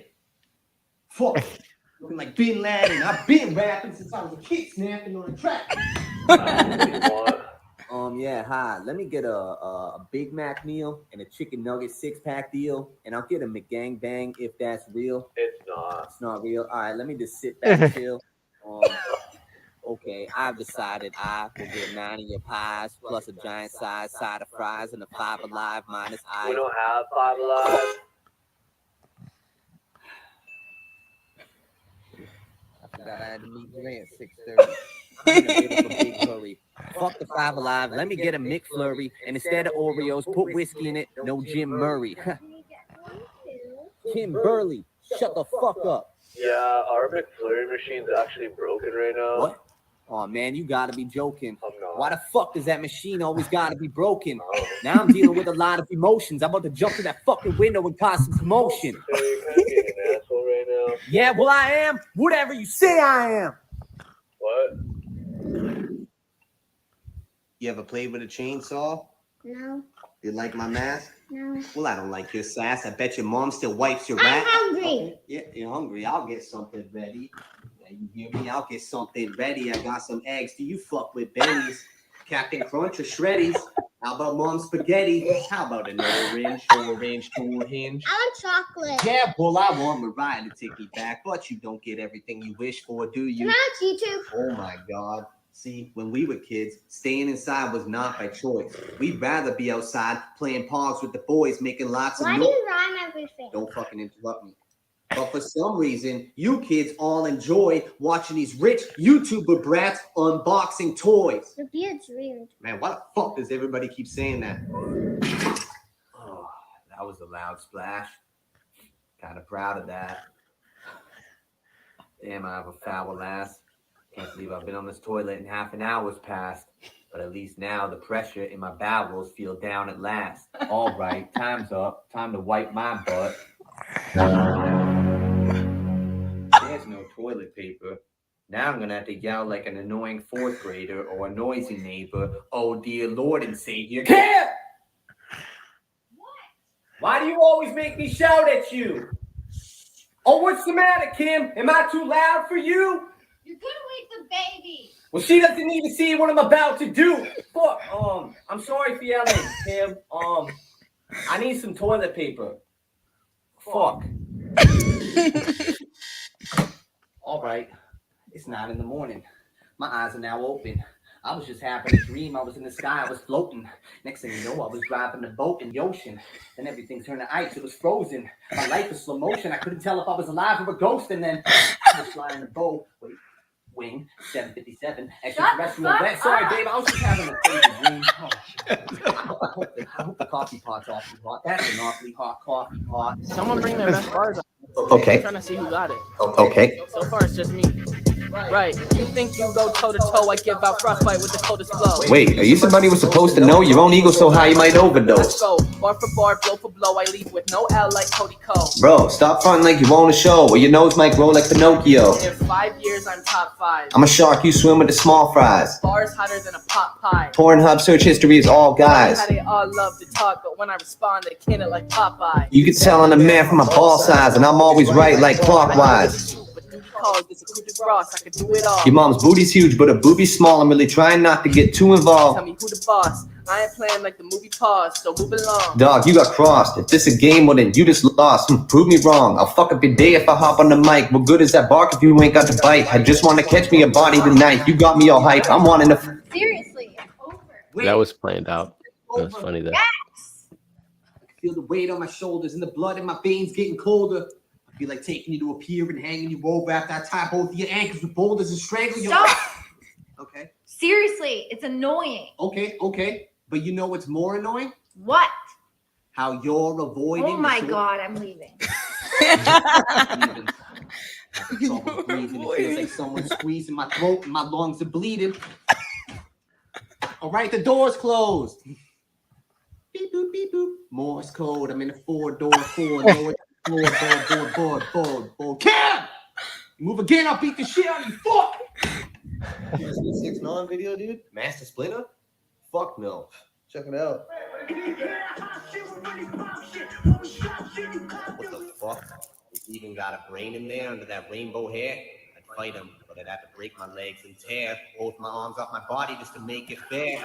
[SPEAKER 10] Fuck! Looking like Bin Laden. I've been rapping since I was a kid, snapping on a track. Yeah, hi. Let me get a Big Mac meal and a chicken nugget 6-pack deal, and I'll get a McGangbang if that's real.
[SPEAKER 16] It's not.
[SPEAKER 10] It's not real. All right, let me just sit back and chill. Okay, I've decided I will get 9 of your pies plus a giant size side of fries and a 5 Alive minus ice.
[SPEAKER 16] We don't have 5 Alive.
[SPEAKER 10] I forgot I had to meet Ray at 6:30. I'm gonna give him a big hurry. Fuck the 5 Alive. Let me get a McFlurry, and instead of Oreos, put whiskey in it. No Jim Murray. Kim Burley, shut the fuck up.
[SPEAKER 16] Yeah, our McFlurry machine's actually broken right now.
[SPEAKER 10] What? Oh man, you gotta be joking. Why the fuck does that machine always gotta be broken? Now I'm dealing with a lot of emotions. I'm about to jump through that fucking window and cause some commotion.
[SPEAKER 16] Hey, you're kind of being an asshole right now.
[SPEAKER 10] Yeah, well I am. Whatever you say I am.
[SPEAKER 16] What?
[SPEAKER 10] You ever played with a chainsaw?
[SPEAKER 17] No.
[SPEAKER 10] You like my mask?
[SPEAKER 17] No.
[SPEAKER 10] Well, I don't like your sass. I bet your mom still wipes your rat.
[SPEAKER 17] I'm hungry.
[SPEAKER 10] Okay. Yeah, you're hungry. I'll get something ready. Yeah, you hear me? I'll get something ready. I got some eggs. Do you fuck with Benny's? Captain Crunch or Shreddies? How about Mom's spaghetti? How about an orange to a hinge?
[SPEAKER 17] I want chocolate.
[SPEAKER 10] Yeah, well, I want Mariah to take me back, but you don't get everything you wish for, do you?
[SPEAKER 17] Can I watch YouTube?
[SPEAKER 10] Oh my God. See, when we were kids, staying inside was not by choice. We'd rather be outside playing pogs with the boys, making lots of
[SPEAKER 17] Why do you rhyme everything?
[SPEAKER 10] Don't fucking interrupt me. But for some reason, you kids all enjoy watching these rich YouTuber brats unboxing toys.
[SPEAKER 17] Your beard's weird.
[SPEAKER 10] Man, why the fuck does everybody keep saying that? Oh, that was a loud splash. Kind of proud of that. Damn, I have a foul ass. Can't believe I've been on this toilet and half an hour's passed. But at least now the pressure in my bowels feel down at last. All right, time's up. Time to wipe my butt. There's no toilet paper. Now I'm gonna have to yell like an annoying 4th grader or a noisy neighbor. Oh dear Lord and Savior. Kim! Why do you always make me shout at you? Oh, what's the matter, Kim? Am I too loud for you?
[SPEAKER 15] You're gonna wake the baby.
[SPEAKER 10] Well, she doesn't even see what I'm about to do. Fuck. I'm sorry for yelling, Kim. I need some toilet paper. Fuck. All right. It's 9 in the morning. My eyes are now open. I was just having a dream. I was in the sky. I was floating. Next thing you know, I was driving a boat in the ocean. Then everything turned to ice. It was frozen. My life was slow motion. I couldn't tell if I was alive or a ghost. And then I was flying the boat. Wait. Wing 757 extraterrestrial event. Sorry, babe, I was just having a crazy dream. Oh, I hope the coffee pot's awfully hot. That's an awfully hot coffee pot.
[SPEAKER 18] Someone bring their best bars up.
[SPEAKER 10] Okay.
[SPEAKER 18] I'm trying to see who got it.
[SPEAKER 10] Okay.
[SPEAKER 18] So far, it's just me. Right. You think you go toe to toe? I give out frostbite with the coldest blow.
[SPEAKER 10] Wait, are you somebody who's supposed to know? Your own ego's so high you might overdose.
[SPEAKER 18] Let's go. Bar for bar, blow for blow. I leave with no L like Cody Cole.
[SPEAKER 10] Bro, stop fronting like you own a show, or your nose might grow like Pinocchio.
[SPEAKER 18] In 5 years, I'm top 5.
[SPEAKER 10] I'm a shark, you swim with the small fries.
[SPEAKER 18] Bars hotter than a pot pie.
[SPEAKER 10] Pornhub search history is all guys.
[SPEAKER 18] How they all love to talk, but when I respond, they can it like Popeye.
[SPEAKER 10] You can tell I'm a man from my ball size, and I'm always right like clockwise.
[SPEAKER 18] I could do it all.
[SPEAKER 10] Your mom's booty's huge, but her boobie's small. I'm really trying not to get too involved.
[SPEAKER 18] Tell me who the boss. I ain't playing like the movie Pause, so move along.
[SPEAKER 10] Dog, you got crossed. If this a game, well then you just lost. Prove me wrong. I'll fuck up your day if I hop on the mic. What good is that bark if you ain't got the bite? I just want to catch me a body tonight. You got me all hype. I'm wanting to.
[SPEAKER 15] Seriously, it's over.
[SPEAKER 3] That was planned out. That was funny though.
[SPEAKER 10] Yes! I can feel the weight on my shoulders and the blood in my veins getting colder. I feel like taking you to a pier and hanging you over after I tie both of your ankles with boulders and strangle you.
[SPEAKER 15] Stop.
[SPEAKER 10] Okay.
[SPEAKER 15] Seriously, it's annoying.
[SPEAKER 10] Okay. But you know what's more annoying?
[SPEAKER 15] What?
[SPEAKER 10] How you're avoiding.
[SPEAKER 15] Oh my God, I'm leaving.
[SPEAKER 10] Having trouble breathing. It feels like someone's squeezing my throat and my lungs are bleeding. All right, the door's closed. Beep, boop, beep, boop. Morse code. I'm in a 4-door 4. No, it's board. Cam! Move again, I'll beat the shit out of you. Fuck! 6ix9ine video, dude? Master Splinter? Fuck no. Check it out. What the fuck? He's even got a brain in there under that rainbow hair. I'd fight him, but I'd have to break my legs and tear both my arms off my body just to make it fair.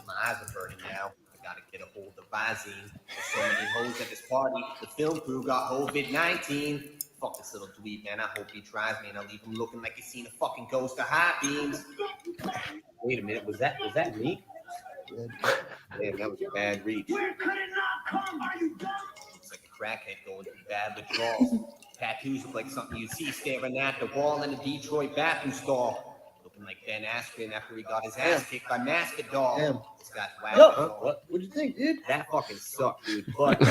[SPEAKER 10] My eyes are burning now. I gotta get a hold of Visine. There's so many hoes at this party. The film crew got COVID-19. Fuck this little dweeb, man. I hope he tries me and I'll leave him looking like he's seen a fucking ghost of high beams. Wait a minute, was that me? Damn, that was a bad reach. Looks like a crackhead going through bad withdrawals. Tattoos look like something you'd see staring at the wall in a Detroit bathroom stall. Looking like Ben Askren after he got his ass kicked by Masvidal. Damn. This guy's whack. What'd you think, dude? That fucking sucked, dude. But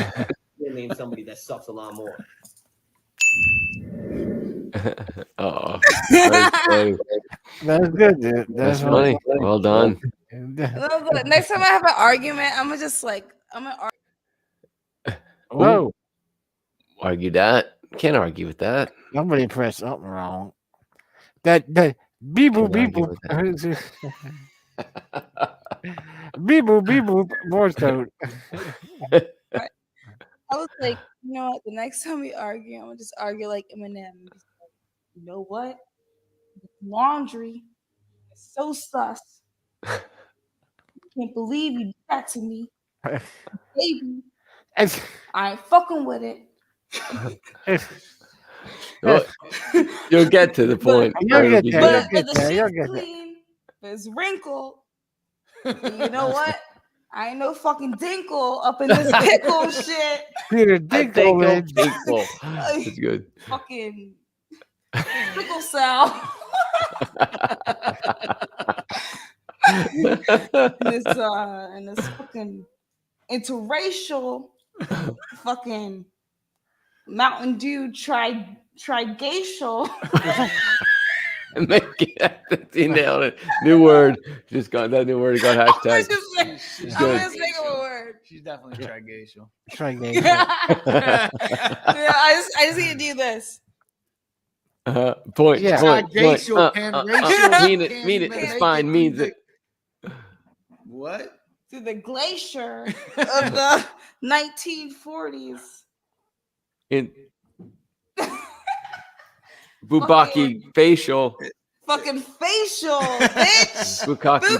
[SPEAKER 10] you'll name somebody that sucks a lot more.
[SPEAKER 3] Oh, that's funny.
[SPEAKER 2] That's good, dude.
[SPEAKER 3] That's funny. Well done.
[SPEAKER 12] Next time I have an argument, I'm gonna just like
[SPEAKER 2] Whoa.
[SPEAKER 3] Argue that. Can't argue with that.
[SPEAKER 2] Somebody pressed something wrong. That beep boop beep boop. Beep boop beep boop Morse code.
[SPEAKER 12] I was like, you know what? The next time we argue, I'm gonna just argue like Eminem. You know what? Laundry is so sus. I can't believe you did that to me, baby. I ain't fucking with it.
[SPEAKER 3] Well, you'll get to the point.
[SPEAKER 12] But the shit's clean. There's wrinkle. And you know what? I ain't no fucking dinkle up in this pickle shit.
[SPEAKER 2] Peter Dinkle.
[SPEAKER 3] Dinkle. That's good.
[SPEAKER 12] Fucking pickle sound. and this fucking interracial fucking Mountain Dew trigacial.
[SPEAKER 3] You nailed it. New word. Just got that new word. Got hashtag.
[SPEAKER 12] I'm just think of a word.
[SPEAKER 1] She's definitely trigacial.
[SPEAKER 2] Trigacial.
[SPEAKER 12] Yeah, I just need to do this.
[SPEAKER 3] Point.
[SPEAKER 2] Yeah.
[SPEAKER 3] Point.
[SPEAKER 1] Trigacial, panracial.
[SPEAKER 3] Mean it. Mean it. It's fine. Means it.
[SPEAKER 1] What?
[SPEAKER 12] Through the glacier of the 1940s.
[SPEAKER 3] In Bubaki facial.
[SPEAKER 12] Fucking facial, bitch.
[SPEAKER 3] Bukaki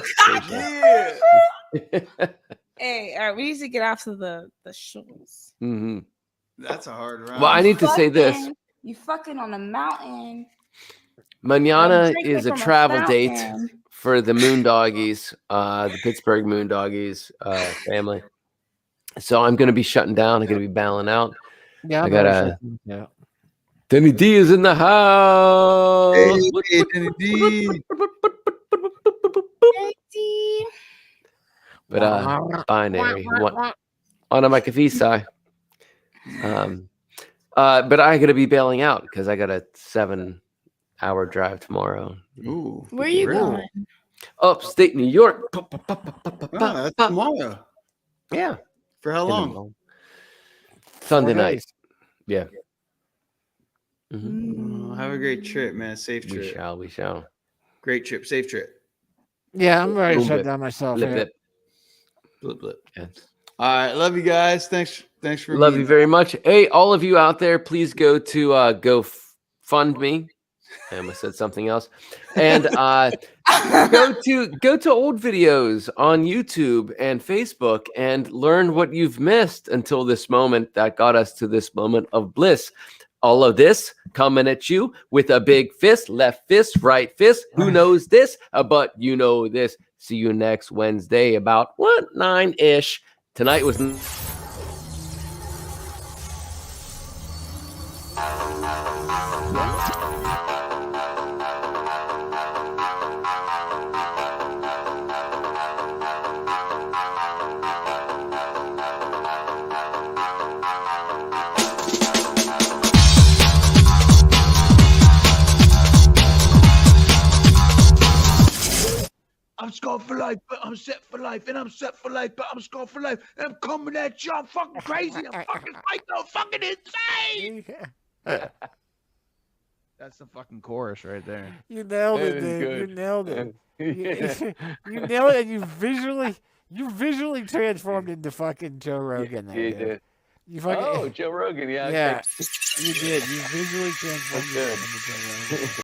[SPEAKER 3] facial.
[SPEAKER 12] Hey, all right, we need to get off to the shows.
[SPEAKER 3] Mm-hmm.
[SPEAKER 4] That's a hard round.
[SPEAKER 3] Well, I need to say this.
[SPEAKER 12] You fucking on a mountain.
[SPEAKER 3] Mañana is a
[SPEAKER 12] from a
[SPEAKER 3] travel date
[SPEAKER 12] fountain.
[SPEAKER 3] for the Moondoggies, the Pittsburgh Moondoggies family. So I'm going to be shutting down. I'm going to be bailing out.
[SPEAKER 2] Yeah,
[SPEAKER 3] I gotta.
[SPEAKER 2] Yeah.
[SPEAKER 3] Denny D is in the house.
[SPEAKER 4] Hey, Denny D.
[SPEAKER 3] But binary on a McAfee. But I gotta be bailing out because I got a 7-hour drive tomorrow.
[SPEAKER 4] Ooh,
[SPEAKER 12] Where are you going?
[SPEAKER 3] Upstate New York.
[SPEAKER 4] That's tomorrow.
[SPEAKER 3] Yeah.
[SPEAKER 4] For how long?
[SPEAKER 3] Sunday night. Yeah.
[SPEAKER 4] Mm-hmm. Have a great trip, man. Safe trip.
[SPEAKER 3] We shall.
[SPEAKER 4] Great trip. Safe trip.
[SPEAKER 2] Yeah, I'm ready to shut
[SPEAKER 3] Blip.
[SPEAKER 2] down myself.
[SPEAKER 3] Blip,
[SPEAKER 2] here.
[SPEAKER 4] Blip, blip.
[SPEAKER 3] Yes.
[SPEAKER 4] All right. Love you guys. Thanks for
[SPEAKER 3] Love you very much. Hey, all of you out there, please go to GoFundMe. I almost said something else. And go to old videos on YouTube and Facebook and learn what you've missed until this moment that got us to this moment of bliss. All of this coming at you with a big fist, left fist, right fist. Who knows this? But you know this. See you next Wednesday about 9-ish. Tonight was.
[SPEAKER 1] for life, but I'm set for life, and I'm set for life, but I'm scarred for life, and I'm coming at you. I'm fucking crazy. I'm fucking psycho, fucking insane.
[SPEAKER 19] That's the fucking chorus right there.
[SPEAKER 2] You nailed it,
[SPEAKER 3] That is
[SPEAKER 2] dude. You
[SPEAKER 3] good.
[SPEAKER 2] nailed it.
[SPEAKER 3] Yeah.
[SPEAKER 2] You nailed it. And you visually transformed into fucking Joe Rogan. There,
[SPEAKER 3] You
[SPEAKER 2] dude.
[SPEAKER 3] did.
[SPEAKER 2] You fucking,
[SPEAKER 3] Oh, Joe Rogan. Yeah.
[SPEAKER 2] yeah,
[SPEAKER 3] thanks.
[SPEAKER 2] you did. You visually transformed
[SPEAKER 3] That's
[SPEAKER 2] yourself into Joe Rogan.